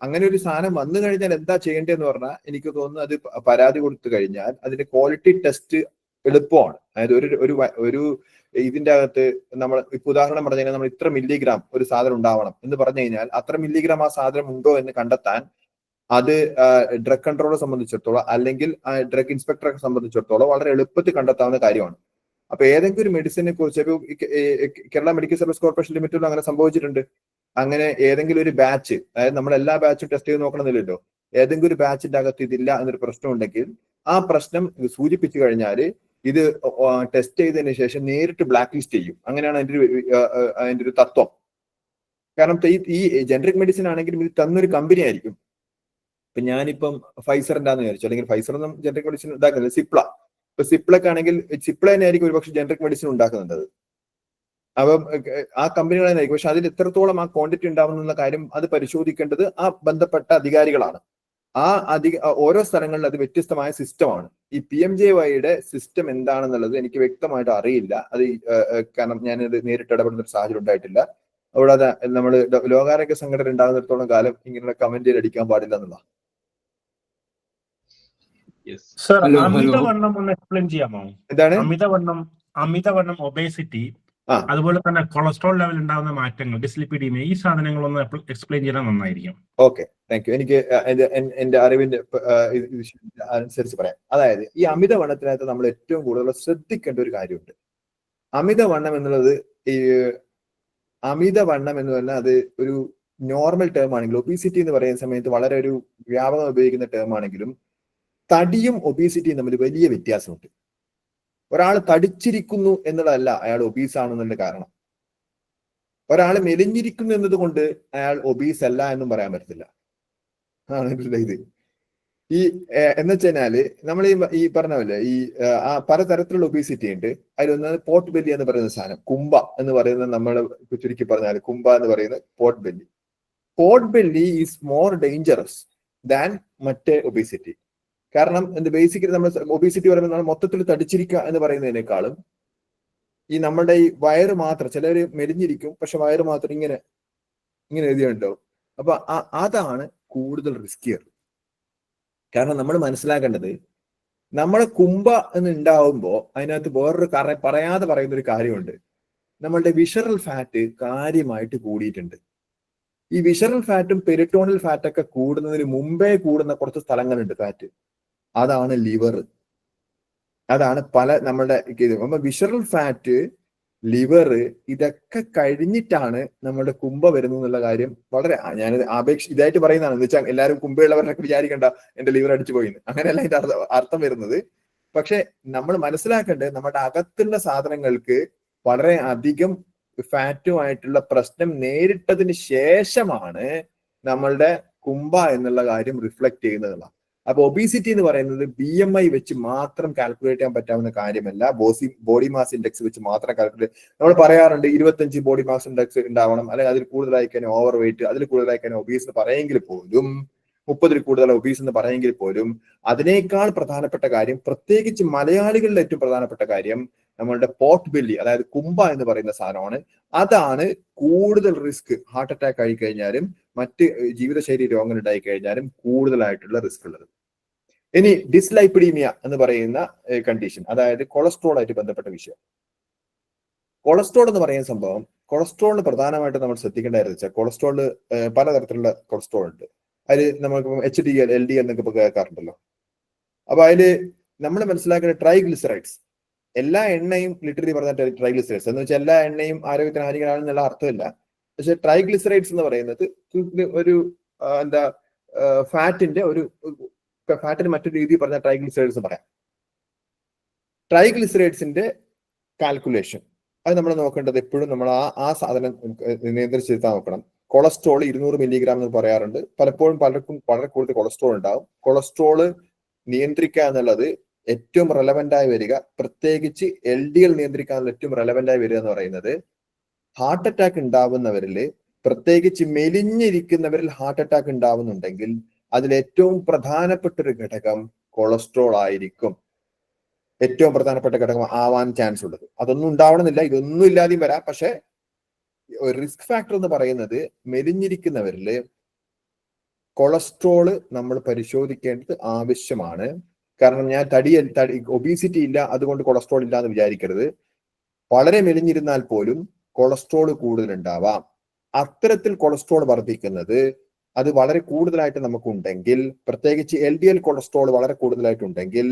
അങ്ങനെ ഒരു സാധനം വന്നു കഴിഞ്ഞാൽ എന്താ ചെയ്യേണ്ടതെന്ന് പറഞ്ഞാൽ, എനിക്ക് തോന്നുന്നു അത് പരാതി കൊടുത്തു കഴിഞ്ഞാൽ അതിന്റെ ക്വാളിറ്റി ടെസ്റ്റ് എളുപ്പമാണ്. അതായത് ഒരു ഇതിന്റെ അകത്ത് നമ്മൾ ഇപ്പൊ ഉദാഹരണം പറഞ്ഞു കഴിഞ്ഞാൽ, നമ്മൾ ഇത്ര മില്ലിഗ്രാം ഒരു സാധനം ഉണ്ടാവണം എന്ന് പറഞ്ഞു കഴിഞ്ഞാൽ അത്ര മില്ലിഗ്രാം ആ സാധനം ഉണ്ടോ എന്ന് കണ്ടെത്താൻ അത് ഡ്രഗ് കൺട്രോളറെ സംബന്ധിച്ചിടത്തോളം, അല്ലെങ്കിൽ ഡ്രഗ് ഇൻസ്പെക്ടറെ സംബന്ധിച്ചിടത്തോളം വളരെ എളുപ്പത്തിൽ കണ്ടെത്താവുന്ന കാര്യമാണ്. അപ്പൊ ഏതെങ്കിലും ഒരു മെഡിസിനെ കുറിച്ച് കേരള മെഡിക്കൽ സർവീസ് കോർപ്പറേഷൻ ലിമിറ്റഡിൽ അങ്ങനെ സംഭവിച്ചിട്ടുണ്ട്. അങ്ങനെ ഏതെങ്കിലും ഒരു ബാച്ച്, അതായത് നമ്മൾ എല്ലാ ബാച്ചും ടെസ്റ്റ് ചെയ്ത് നോക്കണമെന്നില്ലല്ലോ, ഏതെങ്കിലും ഒരു ബാച്ചിന്റെ അകത്ത് ഇതില്ല എന്നൊരു പ്രശ്നം ഉണ്ടെങ്കിൽ ആ പ്രശ്നം സൂചിപ്പിച്ചു കഴിഞ്ഞാൽ ഇത് ടെസ്റ്റ് ചെയ്തതിനു ശേഷം നേരിട്ട് ബ്ലാക്ക് ലിസ്റ്റ് ചെയ്യും. അങ്ങനെയാണ് അതിന്റെ ഒരു തത്വം. കാരണം ഈ ജനറിക് മെഡിസിൻ ആണെങ്കിലും ഇത് തന്നൊരു കമ്പനി ആയിരിക്കും. ഇപ്പൊ ഞാനിപ്പം ഫൈസറിന്റെ ആണെന്ന് വിചാരിച്ചു, അല്ലെങ്കിൽ ഫൈസർ ഒന്നും ജനറിക് മെഡിസിൻ ഉണ്ടാക്കുന്നില്ല, സിപ്ല. ഇപ്പൊ സിപ്ലക്ക് ആണെങ്കിൽ സിപ്ല തന്നെ ആയിരിക്കും ഒരുപക്ഷെ ജനറിക് മെഡിസിൻ ഉണ്ടാക്കുന്നുണ്ട്. അപ്പം ആ കമ്പനികൾ തന്നെ ആയിരിക്കും. പക്ഷെ അതിൽ എത്രത്തോളം ആ ക്വാണ്ടിറ്റി ഉണ്ടാവുന്ന കാര്യം അത് പരിശോധിക്കേണ്ടത് ആ ബന്ധപ്പെട്ട അധികാരികളാണ്. ഓരോ സ്ഥലങ്ങളിൽ അത് വ്യത്യസ്തമായ സിസ്റ്റമാണ്. ഈ PMJYയുടെ സിസ്റ്റം എന്താണെന്നുള്ളത് എനിക്ക് വ്യക്തമായിട്ട് അറിയില്ല. അത് കാരണം ഞാനത് നേരിട്ട് ഇടപെടുന്ന ഒരു സാഹചര്യം ഉണ്ടായിട്ടില്ല. അവിടെ നമ്മൾ ലോകാരോഗ്യ സംഘടന ഉണ്ടാകുന്നിടത്തോളം കാലം ഇങ്ങനെ കമന്റ് അടിക്കാൻ പാടില്ല എന്നുള്ള. സർ, അമിതവണ്ണം ഒന്ന് എക്സ്പ്ലെയിൻ ചെയ്യാമോ? എന്താണ് അമിതവണ്ണം, ഒബേസിറ്റി, അതുപോലെ തന്നെ കൊളസ്ട്രോൾ ലെവൽ ഉണ്ടാകുന്ന മാറ്റങ്ങൾ, ഡിസ്ലിപ്പിഡീമിയ, ഈ സാധനങ്ങളൊന്ന് എക്സ്പ്ലെയിൻ ചെയ്താൽ നന്നായിരിക്കും. Okay, thank U. എനിക്ക് എന്റെ അറിവിന്റെ അനുസരിച്ച് പറയാം. അതായത് ഈ അമിതവണ്ണത്തിനകത്ത് നമ്മൾ ഏറ്റവും കൂടുതൽ ശ്രദ്ധിക്കേണ്ട ഒരു കാര്യമുണ്ട്. അമിതവണ്ണം എന്നുള്ളത് എന്ന് പറഞ്ഞാൽ അത് ഒരു നോർമൽ ടേം ആണെങ്കിലും, ഒബീസിറ്റി എന്ന് പറയുന്ന സമയത്ത് വളരെ ഒരു വ്യാപകം ഉപയോഗിക്കുന്ന ടേം ആണെങ്കിലും, തടിയും ഒബീസിറ്റിയും തമ്മിൽ വലിയ വ്യത്യാസമുണ്ട്. ഒരാൾ തടിച്ചിരിക്കുന്നു എന്നുള്ളതല്ല അയാൾ ഒബീസ് ആണെന്നുള്ള കാരണം. ഒരാൾ മെലിഞ്ഞിരിക്കുന്നു എന്നതുകൊണ്ട് അയാൾ ഒബീസ് അല്ല എന്നും പറയാൻ പറ്റത്തില്ല. ഇത് ഈ എന്ന് വെച്ച് കഴിഞ്ഞാല് നമ്മൾ ഈ പറഞ്ഞ പോലെ ഈ പലതരത്തിലുള്ള ഒബീസിറ്റി ഉണ്ട്. അതിലൊന്ന് പോട്ട് ബെല്ലി എന്ന് പറയുന്ന സാധനം, കുംഭ എന്ന് പറയുന്നത്, നമ്മൾ ചുരുക്കി പറഞ്ഞാൽ കുംഭ എന്ന് പറയുന്നത് pot belly. Pot belly is more dangerous than മറ്റേ ഒബീസിറ്റി. കാരണം ബേസിക്കലി നമ്മൾ ഒബീസിറ്റി പറയുമ്പോൾ നമ്മൾ മൊത്തത്തിൽ തടിച്ചിരിക്കുക എന്ന് പറയുന്നതിനേക്കാളും ഈ നമ്മളുടെ ഈ വയറ് മാത്രം, ചിലര് മെലിഞ്ഞിരിക്കും പക്ഷെ വയറ് മാത്രം ഇങ്ങനെ എഴുതിയുണ്ടാവും. അപ്പൊ അതാണ് കൂടുതൽ റിസ്കിയർ. കാരണം നമ്മൾ മനസ്സിലാക്കേണ്ടത്, നമ്മളെ കുംഭ എന്ന് ഉണ്ടാവുമ്പോൾ അതിനകത്ത് വേറൊരു പറയാതെ പറയുന്ന ഒരു കാര്യമുണ്ട്. നമ്മളുടെ വിഷറൽ ഫാറ്റ് കാര്യമായിട്ട് കൂടിയിട്ടുണ്ട്. ഈ വിഷറൽ ഫാറ്റും പെരിറ്റോണൽ ഫാറ്റൊക്കെ കൂടുന്നതിന് മുമ്പേ കൂടുന്ന കുറച്ച് സ്ഥലങ്ങളുണ്ട് ഫാറ്റ്. അതാണ് ലിവർ, അതാണ് നമ്മളുടെ വിഷറൽ ഫാറ്റ്, ലിവർ, ഇതൊക്കെ കഴിഞ്ഞിട്ടാണ് നമ്മളുടെ കുംഭ വരുന്നത് എന്നുള്ള കാര്യം വളരെ ഞാൻ ഇതായിട്ട് പറയുന്നതാണ്. എന്ന് വെച്ചാൽ എല്ലാവരും കുംഭയുള്ളവരൊക്കെ വിചാരിക്കണ്ട എന്റെ ലിവർ അടിച്ചു പോയിന്ന്, അങ്ങനെയല്ല അതിന്റെ അർത്ഥം വരുന്നത്. പക്ഷെ നമ്മൾ മനസ്സിലാക്കേണ്ടത്, നമ്മുടെ അകത്തുള്ള സാധനങ്ങൾക്ക് വളരെ അധികം ഫാറ്റുമായിട്ടുള്ള പ്രശ്നം നേരിട്ടതിന് ശേഷമാണ് നമ്മളുടെ കുംഭ എന്നുള്ള കാര്യം റിഫ്ലക്ട് ചെയ്യുന്നതാണ്. അപ്പൊ ഒബീസിറ്റി എന്ന് പറയുന്നത് BMI വെച്ച് മാത്രം കാൽക്കുലേറ്റ് ചെയ്യാൻ പറ്റാവുന്ന കാര്യമല്ല. ബോഡി മാസ് ഇൻഡെക്സ് വെച്ച് മാത്രം കാൽക്കുലേറ്റ്. നമ്മൾ പറയാറുണ്ട് 25 ബോഡി മാസ് ഇൻഡെക്സ് ഉണ്ടാവണം, അല്ലെങ്കിൽ അതിൽ കൂടുതലായി കഴിഞ്ഞാൽ ഓവർ വെയിറ്റ്, അതിൽ കൂടുതലായി കഴിഞ്ഞാൽ ഒബീസ് എന്ന് പറയെങ്കിൽ പോലും, 30 കൂടുതൽ ഒബീസ് എന്ന് പറയെങ്കിൽ പോലും, അതിനേക്കാൾ പ്രധാനപ്പെട്ട കാര്യം, പ്രത്യേകിച്ച് മലയാളികളുടെ ഏറ്റവും പ്രധാനപ്പെട്ട കാര്യം, നമ്മളുടെ പോട്ട് ബെല്ലി, അതായത് കുംഭ എന്ന് പറയുന്ന സാധനമാണ്. അതാണ് കൂടുതൽ റിസ്ക്. ഹാർട്ട് അറ്റാക്ക് ആയി കഴിഞ്ഞാലും മറ്റ് ജീവിതശൈലി രോഗങ്ങൾ ഉണ്ടായി കഴിഞ്ഞാലും കൂടുതലായിട്ടുള്ള റിസ്ക് ഉള്ളത്. ഇനി ഡിസ്ലൈപ്പിഡീമിയ എന്ന് പറയുന്ന കണ്ടീഷൻ, അതായത് കൊളസ്ട്രോൾ ആയിട്ട് ബന്ധപ്പെട്ട വിഷയം. കൊളസ്ട്രോൾ എന്ന് പറയുന്ന സംഭവം, കൊളസ്ട്രോളിന് പ്രധാനമായിട്ട് നമ്മൾ ശ്രദ്ധിക്കേണ്ടതെന്ന് വെച്ചാൽ, കൊളസ്ട്രോള് പലതരത്തിലുള്ള കൊളസ്ട്രോൾ ഉണ്ട്. അതിൽ നമുക്ക് HDL, LDL എന്നൊക്കെ കേൾക്കാറുണ്ടല്ലോ. അപ്പൊ അതില് നമ്മൾ മനസ്സിലാക്കുന്ന ട്രൈഗ്ലിസറൈഡ്സ്, എല്ലാ എണ്ണയും ലിറ്ററലി പറഞ്ഞ ട്രൈഗ്ലിസറൈഡ്സ് എന്ന് വെച്ചാൽ എല്ലാ എണ്ണയും ആരോഗ്യത്തിന് ഹാനികരമാണെന്നുള്ള അർത്ഥമില്ല. പക്ഷെ ട്രൈഗ്ലിസറൈഡ്സ് എന്ന് പറയുന്നത് ഒരു ഫാറ്റിന് മറ്റൊരു രീതിയിൽ പറഞ്ഞാൽ ട്രൈഗ്ലിസറൈഡ്സ് പറയാം. ട്രൈഗ്ലിസറൈഡ്സിന്റെ കാൽക്കുലേഷൻ അത് നമ്മൾ നോക്കേണ്ടത് എപ്പോഴും നമ്മൾ ആ സാധനം നിയന്ത്രിച്ചെടുത്താൽ നോക്കണം. കൊളസ്ട്രോൾ 200 മില്ലിഗ്രാം എന്ന് പറയാറുണ്ട്. പലപ്പോഴും പലർക്കും വളരെ കൂടുതൽ കൊളസ്ട്രോൾ ഉണ്ടാവും. കൊളസ്ട്രോള് നിയന്ത്രിക്കുക എന്നുള്ളത് ഏറ്റവും റെലവെന്റ് ആയി വരിക, പ്രത്യേകിച്ച് LDL നിയന്ത്രിക്കാനുള്ള ഏറ്റവും റെലവെന്റ് ആയി വരിക എന്ന് പറയുന്നത്, ഹാർട്ട് അറ്റാക്ക് ഉണ്ടാവുന്നവരിൽ, പ്രത്യേകിച്ച് മെലിഞ്ഞിരിക്കുന്നവരിൽ ഹാർട്ട് അറ്റാക്ക് ഉണ്ടാവുന്നുണ്ടെങ്കിൽ അതിൽ ഏറ്റവും പ്രധാനപ്പെട്ട ഒരു ഘടകം കൊളസ്ട്രോൾ ആയിരിക്കും. ഏറ്റവും പ്രധാനപ്പെട്ട ഘടകം ആവാൻ ചാൻസ് ഉള്ളത്. അതൊന്നും ഉണ്ടാവണമെന്നില്ല, ഇതൊന്നും ഇല്ലാതെയും വരാം. പക്ഷെ റിസ്ക് ഫാക്ടർ എന്ന് പറയുന്നത് മെലിഞ്ഞിരിക്കുന്നവരിൽ കൊളസ്ട്രോള് നമ്മൾ പരിശോധിക്കേണ്ടത് ആവശ്യമാണ്. കാരണം ഞാൻ ഒബീസിറ്റി ഇല്ല അതുകൊണ്ട് കൊളസ്ട്രോൾ ഇല്ല എന്ന് വിചാരിക്കരുത്. വളരെ മെലിഞ്ഞിരുന്നാൽ പോലും കൊളസ്ട്രോൾ കൂടുതലുണ്ടാവാം. അത്തരത്തിൽ കൊളസ്ട്രോൾ വർദ്ധിക്കുന്നത് അത് വളരെ കൂടുതലായിട്ട് നമുക്കുണ്ടെങ്കിൽ, പ്രത്യേകിച്ച് LDL കൊളസ്ട്രോൾ വളരെ കൂടുതലായിട്ടുണ്ടെങ്കിൽ,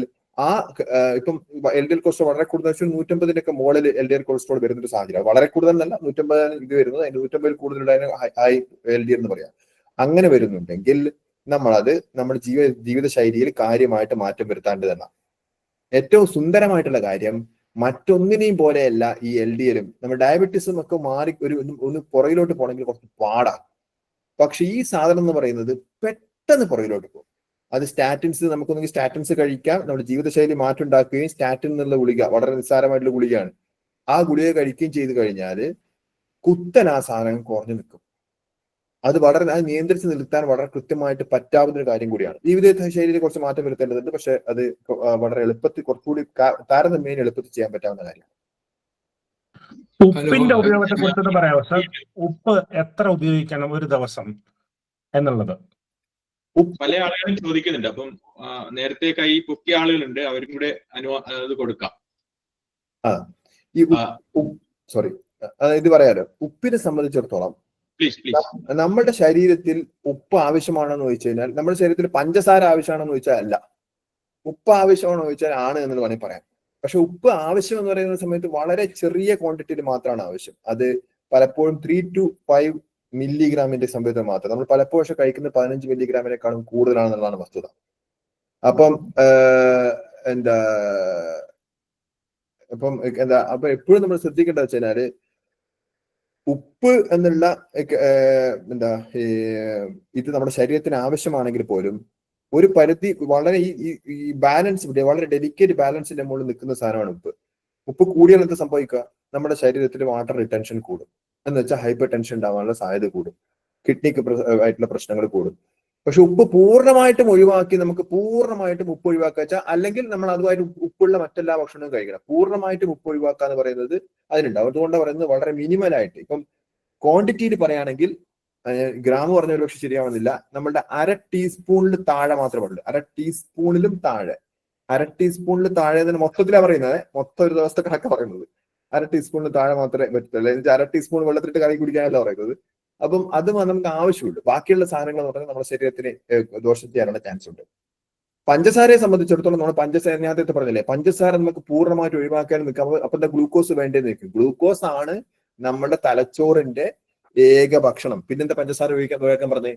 ഇപ്പം LDL കൊളസ്ട്രോൾ വളരെ കൂടുതൽ 150 മുകളിൽ LDL കൊളസ്ട്രോൾ വരുന്നൊരു സാഹചര്യം, വളരെ കൂടുതലല്ല, 150 ഇത് വരുന്നത്, അതിന് 150 കൂടുതലുണ്ടായ ഹൈ LDL എന്ന് പറയാം. അങ്ങനെ വരുന്നുണ്ടെങ്കിൽ നമ്മളത് നമ്മുടെ ജീവിതശൈലിയിൽ കാര്യമായിട്ട് മാറ്റം വരുത്തേണ്ടതാണ്. ഏറ്റവും സുന്ദരമായിട്ടുള്ള കാര്യം, മറ്റൊന്നിനെയും പോലെയല്ല ഈ LDLും നമ്മുടെ ഡയബറ്റീസും ഒക്കെ മാറി ഒന്ന് പുറകിലോട്ട് പോകണമെങ്കിൽ കുറച്ച് പാടാണ്. പക്ഷെ ഈ സാധനം എന്ന് പറയുന്നത് പെട്ടെന്ന് പുറകിലോട്ട് പോകും. അത് സ്റ്റാറ്റിൻസ്, നമുക്കൊന്നെങ്കിൽ സ്റ്റാറ്റിൻസ് കഴിക്കാം, നമ്മുടെ ജീവിതശൈലി മാറ്റം ഉണ്ടാക്കുകയും, സ്റ്റാറ്റിൻ എന്നുള്ള ഗുളിക വളരെ നിസ്സാരമായിട്ടുള്ള ഗുളികയാണ്, ആ ഗുളിക കഴിക്കുകയും ചെയ്തു കഴിഞ്ഞാൽ കുത്തൻ ആ സാധനം കുറഞ്ഞു നിൽക്കും. അത് നിയന്ത്രിച്ച് നിർത്താൻ വളരെ കൃത്യമായിട്ട് പറ്റാവുന്ന ഒരു കാര്യം കൂടിയാണ്. ജീവിത ശൈലിയിൽ കുറച്ച് മാറ്റം വരുത്തേണ്ടതുണ്ട്, പക്ഷെ അത് വളരെ എളുപ്പത്തിൽ, കുറച്ചുകൂടി താരതമ്യേന എളുപ്പത്തിൽ ചെയ്യാൻ പറ്റാവുന്ന കാര്യമാണ്. ഉപ്പിന്റെ ഉപയോഗത്തെ കുറിച്ച് പറയാമോ സർ? ഉപ്പ് എത്ര ഉപയോഗിക്കണം ഒരു ദിവസം എന്നുള്ളത് പല ആളുകളും ചോദിക്കുന്നുണ്ട്. അപ്പം നേരത്തെ കൈ പൊക്കിയ ആളുകളുണ്ട്, അവരും കൂടെ അത് കൊടുക്കാം. ഇത് പറയാലോ, ഉപ്പിനെ സംബന്ധിച്ചിടത്തോളം നമ്മുടെ ശരീരത്തിൽ ഉപ്പ് ആവശ്യമാണെന്ന് ചോദിച്ചു കഴിഞ്ഞാൽ, നമ്മുടെ ശരീരത്തിൽ പഞ്ചസാര ആവശ്യമാണെന്ന് ചോദിച്ചാൽ അല്ല, ഉപ്പ് ആവശ്യമാണോ ചോദിച്ചാൽ ആണ് എന്ന് വേണമെങ്കിൽ പറയാം. പക്ഷെ ഉപ്പ് ആവശ്യം എന്ന് പറയുന്ന സമയത്ത് വളരെ ചെറിയ ക്വാണ്ടിറ്റിയിൽ മാത്രമാണ് ആവശ്യം. അത് പലപ്പോഴും 3 to 5 മില്ലിഗ്രാമിന്റെ സംഭവത്തിൽ മാത്രം. നമ്മൾ പലപ്പോഴും കഴിക്കുന്നത് 15 മില്ലിഗ്രാമിനേക്കാളും കൂടുതലാണെന്നുള്ളതാണ് വസ്തുത. അപ്പം അപ്പൊ എപ്പോഴും നമ്മൾ ശ്രദ്ധിക്കേണ്ടത് വെച്ചാല്, ഉപ്പ് എന്നുള്ള ഇത് നമ്മുടെ ശരീരത്തിന് ആവശ്യമാണെങ്കിൽ പോലും ഒരു പരിധി വളരെ ഈ ബാലൻസ് വളരെ ഡെലിക്കേറ്റ് ബാലൻസിന്റെ മുകളിൽ നിൽക്കുന്ന സാധനമാണ് ഉപ്പ്. ഉപ്പ് കൂടിയാൽ എന്ത് സംഭവിക്കുക? നമ്മുടെ ശരീരത്തിൽ വാട്ടർ റിട്ടൻഷൻ കൂടും, എന്ന് വെച്ചാൽ ഹൈപ്പർ ടെൻഷൻ ഉണ്ടാവാനുള്ള സാധ്യത കൂടും, കിഡ്നിക്ക് ആയിട്ടുള്ള പ്രശ്നങ്ങൾ കൂടും. പക്ഷെ ഉപ്പ് പൂർണ്ണമായിട്ടും ഒഴിവാക്കി നമുക്ക് പൂർണ്ണമായിട്ടും ഉപ്പ് ഒഴിവാക്കുക വെച്ചാൽ, അല്ലെങ്കിൽ നമ്മൾ അതുമായിട്ട് ഉപ്പുള്ള മറ്റെല്ലാ ഭക്ഷണവും കഴിക്കണം. പൂർണ്ണമായിട്ടും ഉപ്പ് ഒഴിവാക്കുക എന്ന് പറയുന്നത് അതിനുണ്ടാവും. അതുകൊണ്ട് പറയുന്നത് വളരെ മിനിമലായിട്ട്. ഇപ്പം ക്വാണ്ടിറ്റിയിൽ പറയുകയാണെങ്കിൽ ഗ്രാം പറഞ്ഞ ഒരു പക്ഷെ ശരിയാവുന്നില്ല, നമ്മളുടെ 1/2 ടീസ്പൂണിൽ താഴെ മാത്രമേ പാടുള്ളൂ. 1/2 ടീസ്പൂണിലും താഴെ, 1/2 ടീസ്പൂണിൽ താഴെ തന്നെ മൊത്തത്തിലാണ് പറയുന്നത്, മൊത്തം ഒരു ദിവസത്തെ കണക്കാണ് പറയുന്നത്. 1/2 ടീസ്പൂണിൽ താഴെ മാത്രമേ പറ്റത്തുള്ളൂ. അല്ലെങ്കിൽ 1/2 ടീസ്പൂൺ വെള്ളത്തിലിട്ട് കറി കുടിക്കാനല്ല പറയുന്നത്. അപ്പം അത് നമുക്ക് ആവശ്യമുള്ളൂ. ബാക്കിയുള്ള സാധനങ്ങൾ എന്ന് പറഞ്ഞാൽ നമ്മുടെ ശരീരത്തിന് ദോഷം ചെയ്യാനുള്ള ചാൻസ് ഉണ്ട്. പഞ്ചസാരയെ സംബന്ധിച്ചിടത്തോളം നമ്മൾ പഞ്ചസാര നേരത്തെ പറഞ്ഞില്ലേ, പഞ്ചസാര നമുക്ക് പൂർണ്ണമായിട്ട് ഒഴിവാക്കാൻ നിൽക്കാം. അപ്പൊ എന്താ ഗ്ലൂക്കോസ് വേണ്ടേ നിൽക്കും. ഗ്ലൂക്കോസ് ആണ് നമ്മുടെ തലച്ചോറിന്റെ ഏക ഭക്ഷണം. പിന്നെന്താ പഞ്ചസാര ഒഴിവാക്കാൻ പറഞ്ഞേ?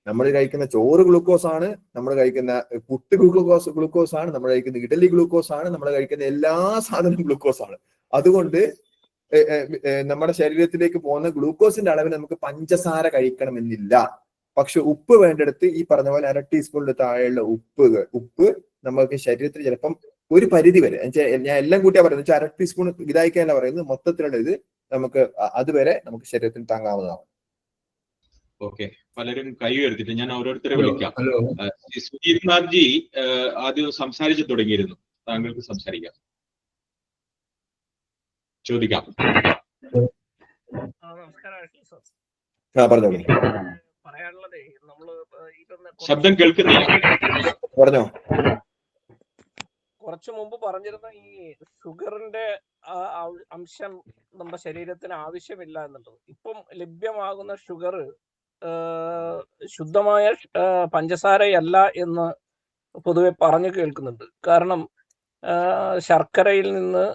നമ്മൾ കഴിക്കുന്ന ചോറ് ഗ്ലൂക്കോസ് ആണ്, നമ്മൾ കഴിക്കുന്ന പുട്ട് ഗ്ലൂക്കോസ് ആണ്, നമ്മൾ കഴിക്കുന്ന ഇഡലി ഗ്ലൂക്കോസ് ആണ്, നമ്മൾ കഴിക്കുന്ന എല്ലാ സാധനവും ഗ്ലൂക്കോസ് ആണ്. അതുകൊണ്ട് നമ്മുടെ ശരീരത്തിലേക്ക് പോകുന്ന ഗ്ലൂക്കോസിന്റെ അളവിന് നമുക്ക് പഞ്ചസാര കഴിക്കണമെന്നില്ല. പക്ഷെ ഉപ്പ് വേണ്ടെടുത്ത് ഈ പറഞ്ഞ പോലെ 1/2 ടീസ്പൂണിൽ താഴെയുള്ള ഉപ്പ് നമുക്ക് ശരീരത്തിൽ ചിലപ്പം ഒരു പരിധി വരെ, ഞാൻ എല്ലാം കൂട്ടിയാ പറയുന്നത്, 1/2 ടീസ്പൂൺ ഇതായിക്കല്ല പറയുന്നത്, മൊത്തത്തിലുള്ള ഇത് നമുക്ക് അതുവരെ നമുക്ക് ശരീരത്തിന് താങ്ങാവുന്നതാണ്. ഓക്കെ, പലരും കൈ ഉയർത്തിട്ട് ഞാൻ ഓരോരുത്തരെ വിളിക്കാം. സുധീർനാഥ് ജി ആദ്യം സംസാരിച്ചു തുടങ്ങിയിരുന്നു, താങ്കൾക്ക് സംസാരിക്കാം, ചോദിക്കാം. പറയാനുള്ളത് നമ്മള് ശബ്ദം കേൾക്കുന്നില്ല, പറഞ്ഞോ. കുറച്ചു മുമ്പ് പറഞ്ഞിരുന്ന ഈ ഷുഗറിന്റെ അംശം നമ്മുടെ ശരീരത്തിന് ആവശ്യമില്ല എന്നുള്ളത്. ഇപ്പം ലഭ്യമാകുന്ന ഷുഗർ ശുദ്ധമായ പഞ്ചസാരയല്ല എന്ന് പൊതുവെ പറഞ്ഞു കേൾക്കുന്നുണ്ട്. കാരണം ശർക്കരയിൽ നിന്ന്